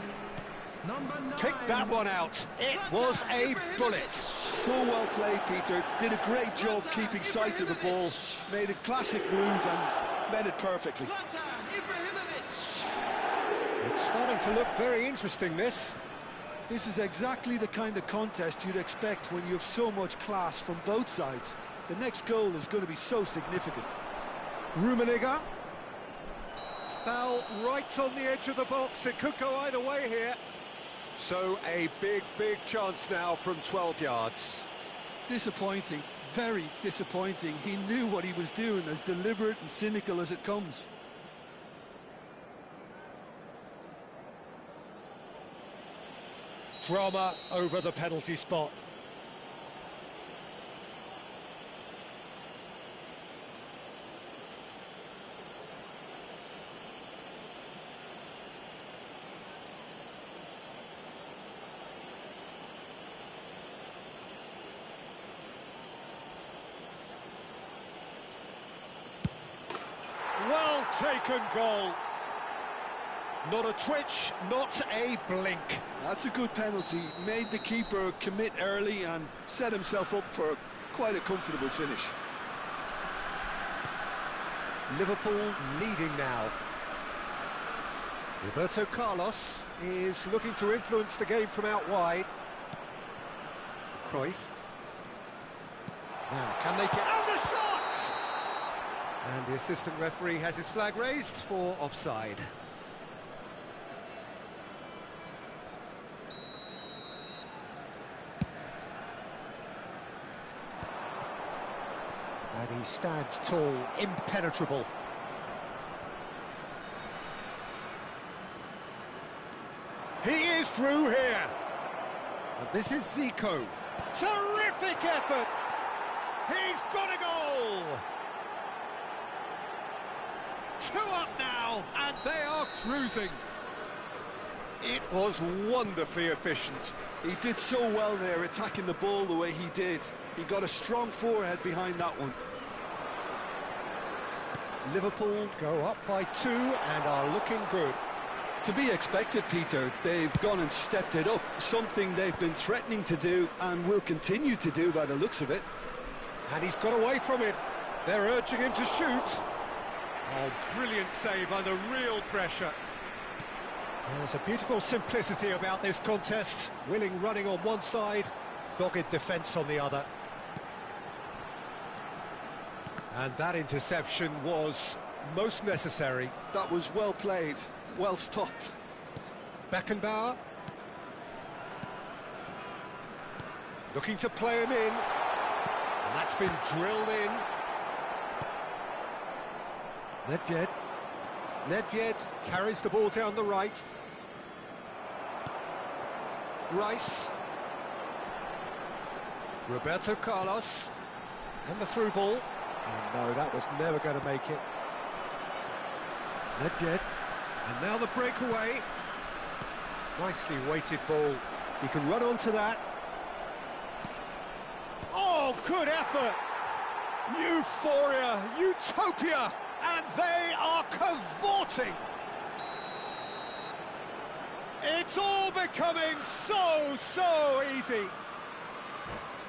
Pick that one out. It was a bullet. So well played, Peter. Did a great job keeping sight of the ball. Made a classic move and met it perfectly. It's starting to look very interesting, this. This is exactly the kind of contest you'd expect when you have so much class from both sides. The next goal is going to be so significant. Rummenigge. Foul right on the edge of the box. It could go either way here. So a big chance now from 12 yards. Disappointing, very disappointing. He knew what he was doing, as deliberate and cynical as it comes. Drama over the penalty spot. Well taken goal. Not a twitch, not a blink. That's a good penalty. Made the keeper commit early and set himself up for quite a comfortable finish. Liverpool leading now. Roberto Carlos is looking to influence the game from out wide. Cruyff. Now, can they get... And the shot! And the assistant referee has his flag raised for offside. And he stands tall, impenetrable. He is through here. And this is Zico. Terrific effort! He's got a goal! 2 up now, and they are cruising. It was wonderfully efficient. He did so well there, attacking the ball the way he did. He got a strong forehead behind that one. Liverpool go up by 2 and are looking good. To be expected, Peter. They've gone and stepped it up, something they've been threatening to do and will continue to do by the looks of it. And he's got away from it. They're urging him to shoot. Oh, brilliant save under real pressure. There's a beautiful simplicity about this contest. Willing running on one side, dogged defence on the other. And that interception was most necessary. That was well played, well stopped. Beckenbauer. Looking to play him in. And that's been drilled in. Nedved carries the ball down the right. Rice. Roberto Carlos. And the through ball. Oh no, that was never going to make it. Nedved. And now the breakaway. Nicely weighted ball. He can run onto that. Oh, good effort! Euphoria, utopia, and they are cavorting. It's all becoming so easy.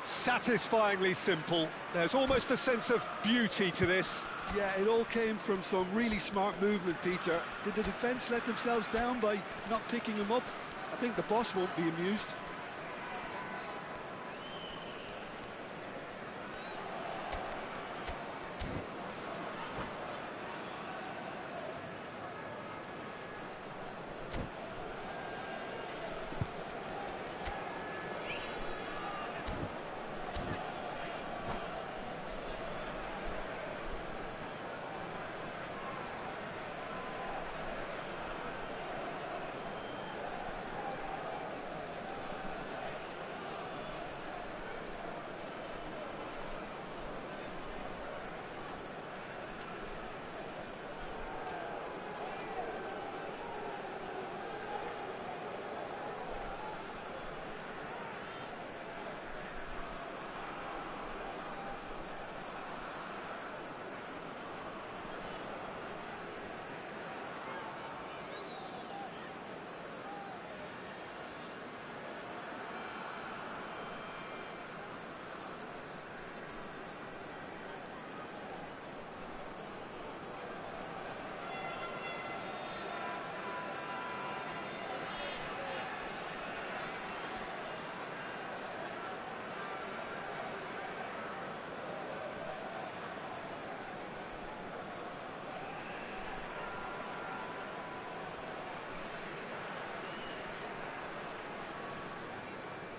Satisfyingly simple. There's almost a sense of beauty to this. Yeah, it all came from some really smart movement, Peter. Did the defence let themselves down by not picking him up? I think the boss won't be amused.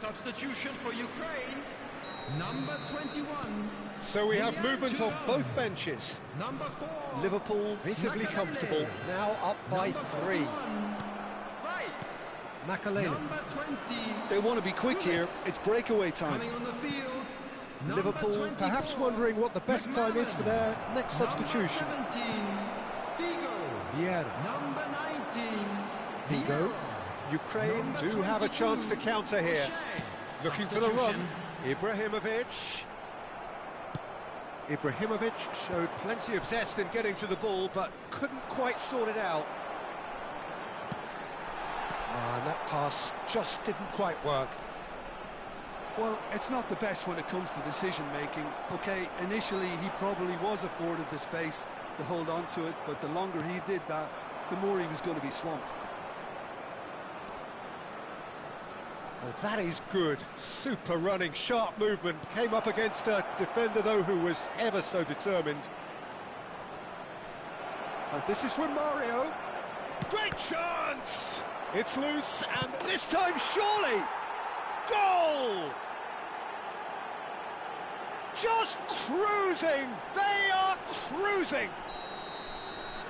Substitution for Ukraine, number 21. So we have movement on both benches. Number 4. Liverpool visibly comfortable, now up by 3. Rice. Makalele. Number 20. They want to be quick here. It's breakaway time. Coming on the field. Liverpool 24. perhaps wondering what the best time is for their next substitution. Number 17. Figo. Vieira. Number 19. Vigo. Ukraine do have a chance to counter here. Looking for the run. Ibrahimovic. Ibrahimovic showed plenty of zest in getting to the ball, but couldn't quite sort it out. And that pass just didn't quite work. Well, it's not the best when it comes to decision-making. OK, initially he probably was afforded the space to hold on to it, but the longer he did that, the more he was going to be swamped. Well, that is good. Super running, sharp movement. Came up against a defender, though, who was ever so determined. And this is Romario. Great chance! It's loose, and this time, surely! Goal! Just cruising! They are cruising!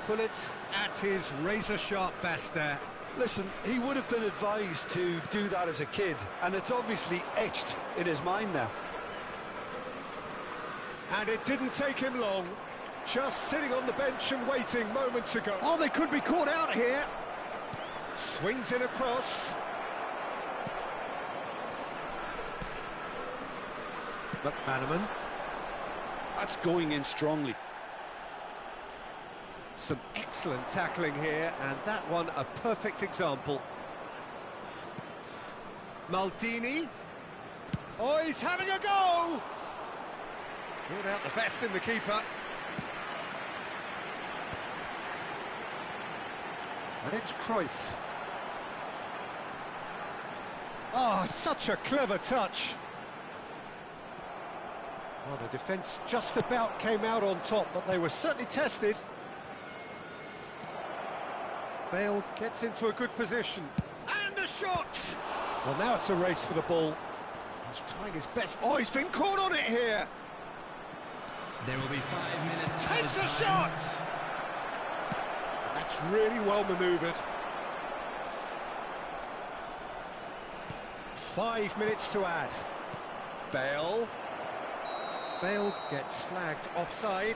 Put it at his razor-sharp best there. Listen, he would have been advised to do that as a kid, and it's obviously etched in his mind now. And it didn't take him long. Just sitting on the bench and waiting moments ago. Oh, they could be caught out here. Swings in across. McManaman. That's going in strongly. Some excellent tackling here, and that one a perfect example. Maldini. Oh, he's having a go! Brought out the best in the keeper. And it's Cruyff. Oh, such a clever touch. Well, the defence just about came out on top, but they were certainly tested. Bale gets into a good position. And a shot! Well, now it's a race for the ball. He's trying his best. Oh, he's been caught on it here! There will be 5 minutes. Takes a shot! That's really well manoeuvred. 5 minutes to add. Bale. Bale gets flagged offside.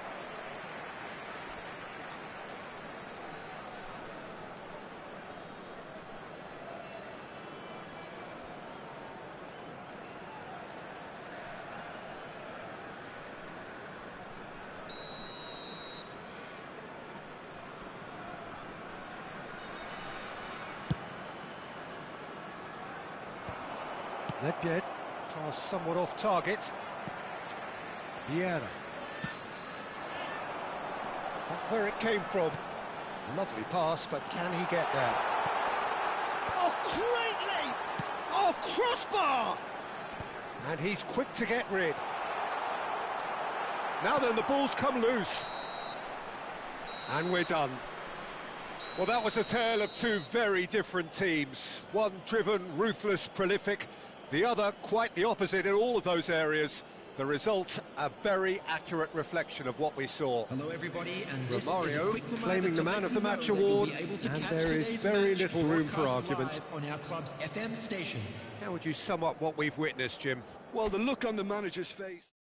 Nedved, pass somewhat off target. Vieira. Not where it came from. Lovely pass, but can he get there? Oh, greatly! Oh, crossbar! And he's quick to get rid. Now then, the ball's come loose. And we're done. Well, that was a tale of two very different teams. One driven, ruthless, prolific. The other quite the opposite in all of those areas. The result, a very accurate reflection of what we saw. Hello everybody, and this is a Romario quick reminder claiming to the man let of the you know match that you'll award, be able to and catch there is today's very match little room for broadcast argument. live on our club's FM station. How would you sum up what we've witnessed, Jim? Well, the look on the manager's face.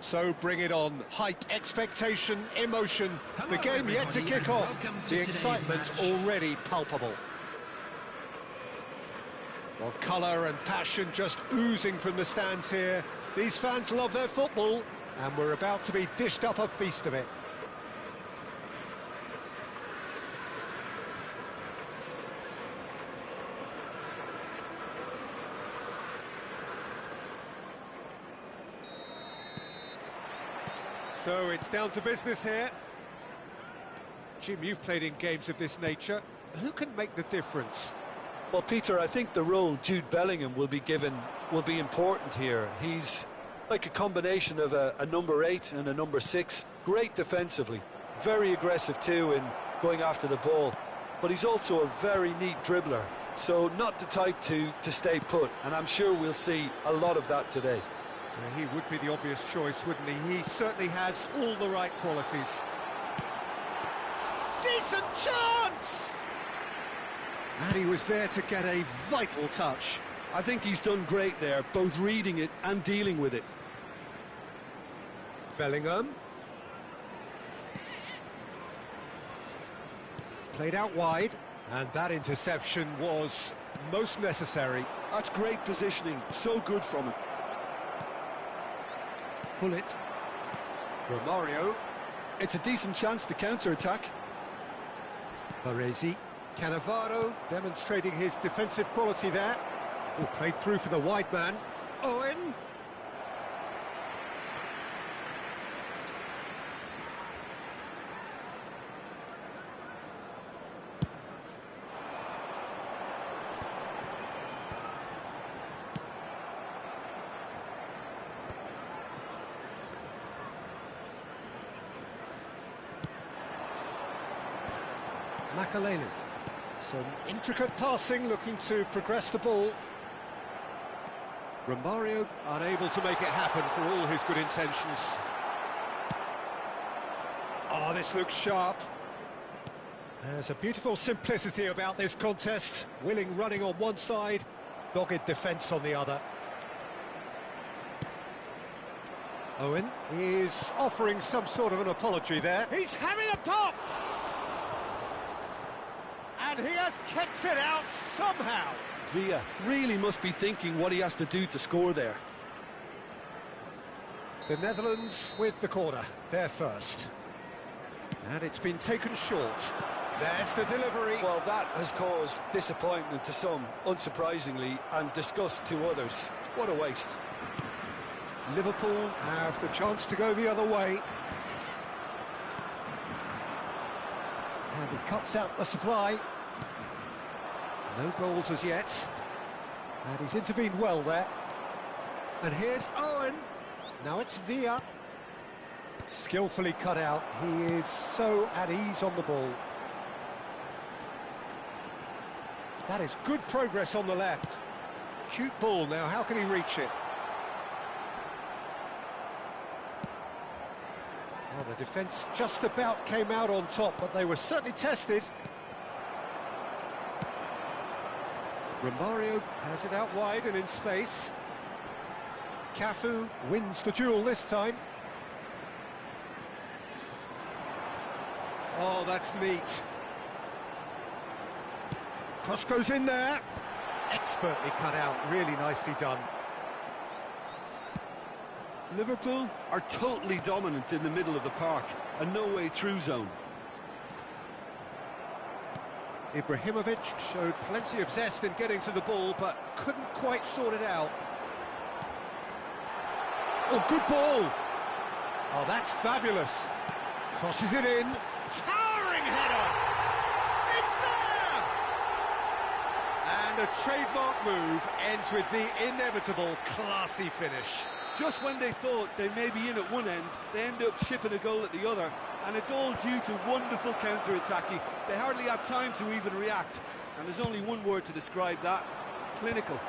So bring it on. Hype, expectation, emotion. The game yet to kick off. The excitement already palpable. Well, colour and passion just oozing from the stands here. These fans love their football, and we're about to be dished up a feast of it. So it's down to business here. Jim, you've played in games of this nature. Who can make the difference? Well, Peter, I think the role Jude Bellingham will be given will be important here. He's like a combination of a number 8 and a number 6. Great defensively, very aggressive too in going after the ball. But he's also a very neat dribbler, so not the type to stay put. And I'm sure we'll see a lot of that today. Yeah, he would be the obvious choice, wouldn't he? He certainly has all the right qualities. Decent chance! And he was there to get a vital touch. I think he's done great there, both reading it and dealing with it. Bellingham. Played out wide, and that interception was most necessary. That's great positioning, so good from him. Pull it. Romario. It's a decent chance to counter-attack. Baresi. Cannavaro demonstrating his defensive quality there. Oh, played through for the wide man. Owen. Makalele. Some intricate passing, looking to progress the ball. Romario unable to make it happen for all his good intentions. Oh, this looks sharp. There's a beautiful simplicity about this contest. Willing running on one side, dogged defence on the other. Owen is offering some sort of an apology there. He's having a pop! And he has kicked it out somehow. Villa really must be thinking what he has to do to score there. The Netherlands with the corner, they're first. And it's been taken short. There's the delivery. Well, that has caused disappointment to some, unsurprisingly, and disgust to others. What a waste. Liverpool have the chance to go the other way. And he cuts out the supply. No goals as yet. And he's intervened well there. And here's Owen. Now it's Villa. Skillfully cut out. He is so at ease on the ball. That is good progress on the left. Cute ball now. How can he reach it? Well, the defence just about came out on top, but they were certainly tested. Romario has it out wide and in space. Cafu wins the duel this time. Oh, that's neat. Cross goes in there. Expertly cut out, really nicely done. Liverpool are totally dominant in the middle of the park, a no-way-through zone. Ibrahimovic showed plenty of zest in getting to the ball, but couldn't quite sort it out. Oh, good ball! Oh, that's fabulous. Crosses it in. Towering header! It's there! And a trademark move ends with the inevitable classy finish. Just when they thought they may be in at one end, they end up shipping a goal at the other, and it's all due to wonderful counter-attacking. They hardly had time to even react, and there's only one word to describe that: clinical.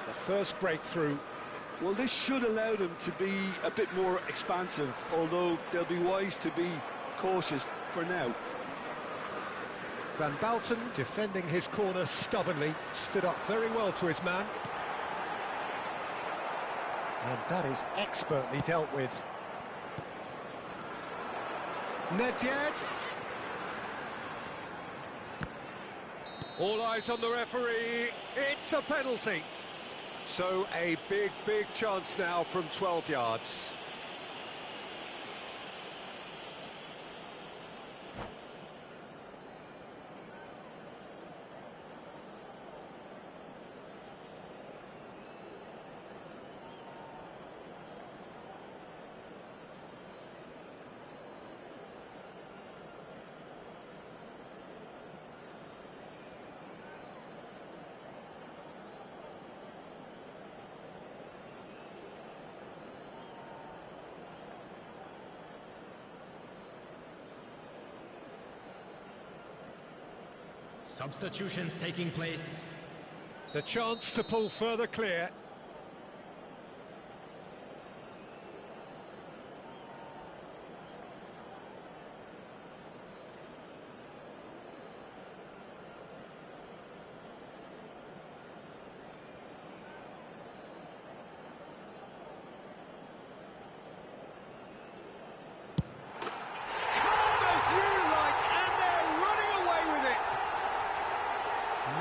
The first breakthrough. Well, this should allow them to be a bit more expansive, although they'll be wise to be cautious for now. Van Bouten, defending his corner stubbornly, stood up very well to his man. And that is expertly dealt with. Nedved. All eyes on the referee. It's a penalty. So a big chance now from 12 yards. Substitutions taking place. The chance to pull further clear.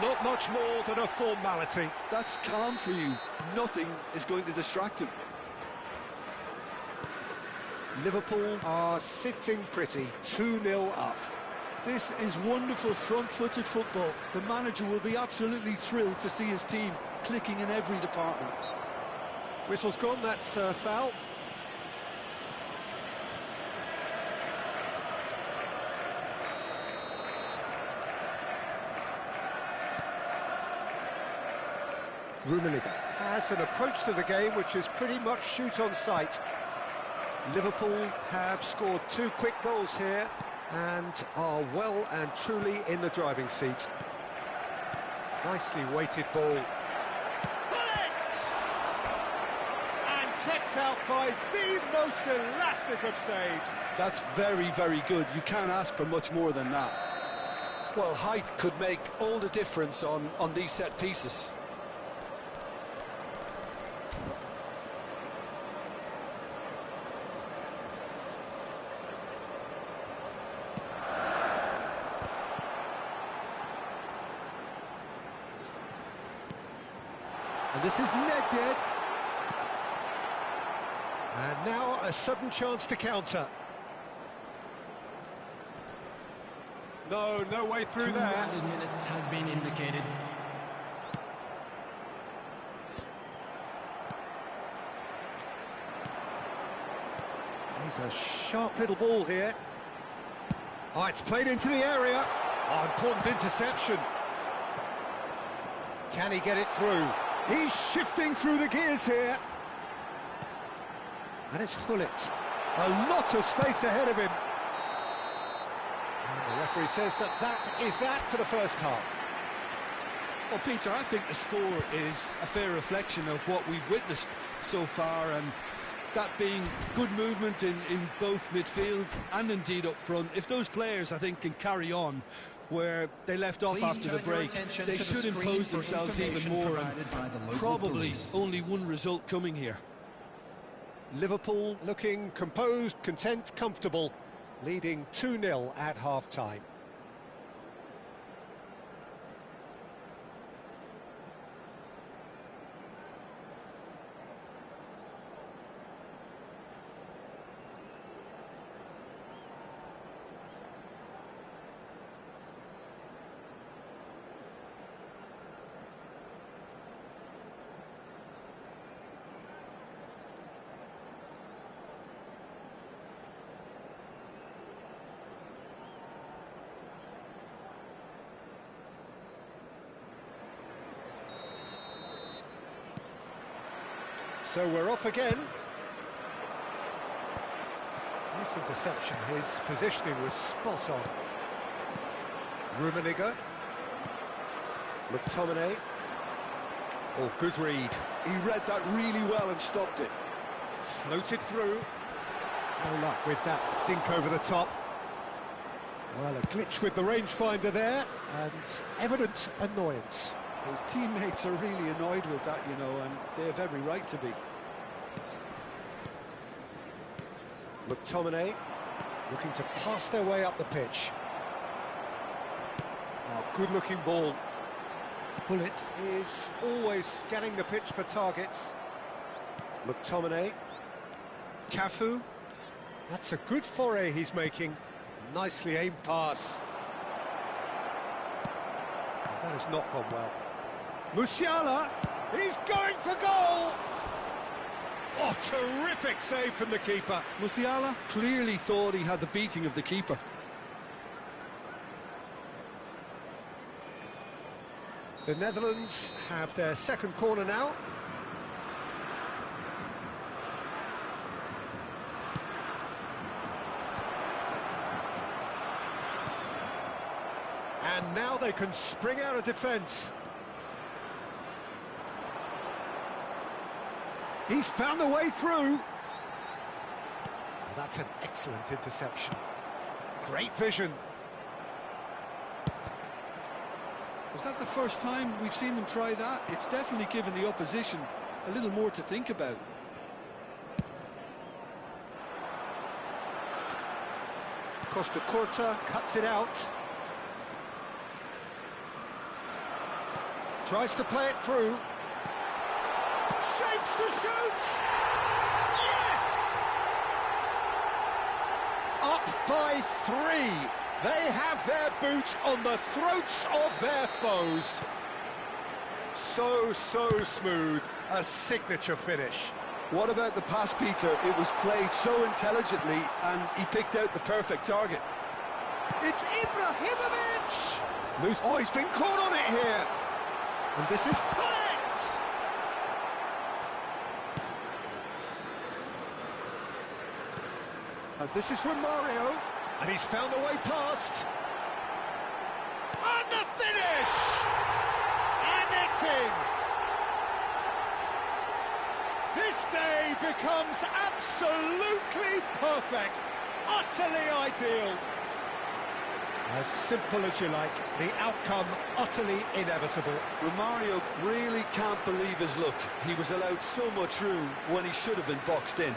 Not much more than a formality. That's calm for you. Nothing is going to distract him. Liverpool are sitting pretty, 2-0 up. This is wonderful front-footed football. The manager will be absolutely thrilled to see his team clicking in every department. Whistle's gone, that's foul. Rummenigge has an approach to the game which is pretty much shoot on sight. Liverpool have scored 2 quick goals here and are well and truly in the driving seat. Nicely weighted ball. Bullet! And kept out by the most elastic of saves. That's very good. You can't ask for much more than that. Well, height could make all the difference on these set pieces. And this is Nedved. And now a sudden chance to counter. No way through 2 there. added minutes has been indicated. He's a sharp little ball here. Oh, it's played into the area. Oh, important interception. Can he get it through? He's shifting through the gears here. And it's Hullet. A lot of space ahead of him. And the referee says that is that for the first half. Well, Peter, I think the score is a fair reflection of what we've witnessed so far, and that being good movement in both midfield and indeed up front. If those players, I think, can carry on where they left off after the break, they should impose themselves even more, and probably only one result coming here. Liverpool looking composed, content, comfortable, leading 2-0 at half-time. So we're off again. Nice interception, his positioning was spot on. Rummenigge. McTominay. Oh, good read. He read that really well and stopped it. Floated through. No luck with that dink over the top. Well, a glitch with the rangefinder there, and evident annoyance. His teammates are really annoyed with that, you know, and they have every right to be. McTominay looking to pass their way up the pitch. Oh, good-looking ball. Bullet is always scanning the pitch for targets. McTominay. Cafu. That's a good foray he's making. Nicely aimed pass. That has not gone well. Musiala, he's going for goal! Oh, terrific save from the keeper. Musiala clearly thought he had the beating of the keeper. The Netherlands have their second corner now. And now they can spring out of defence. He's found a way through. That's an excellent interception. Great vision. Is that the first time we've seen them try that? It's definitely given the opposition a little more to think about. Costa Curta cuts it out. Tries to play it through. Shapes to shoot! Yes! Up by 3. They have their boot on the throats of their foes. So smooth. A signature finish. What about the pass, Peter? It was played so intelligently and he picked out the perfect target. It's Ibrahimovic! Oh, he's been caught on it here. And this is Bullet! And this is Romario. And he's found a way past. And the finish! And it's in! This day becomes absolutely perfect. Utterly ideal. As simple as you like, the outcome utterly inevitable. Romario really can't believe his luck. He was allowed so much room when he should have been boxed in.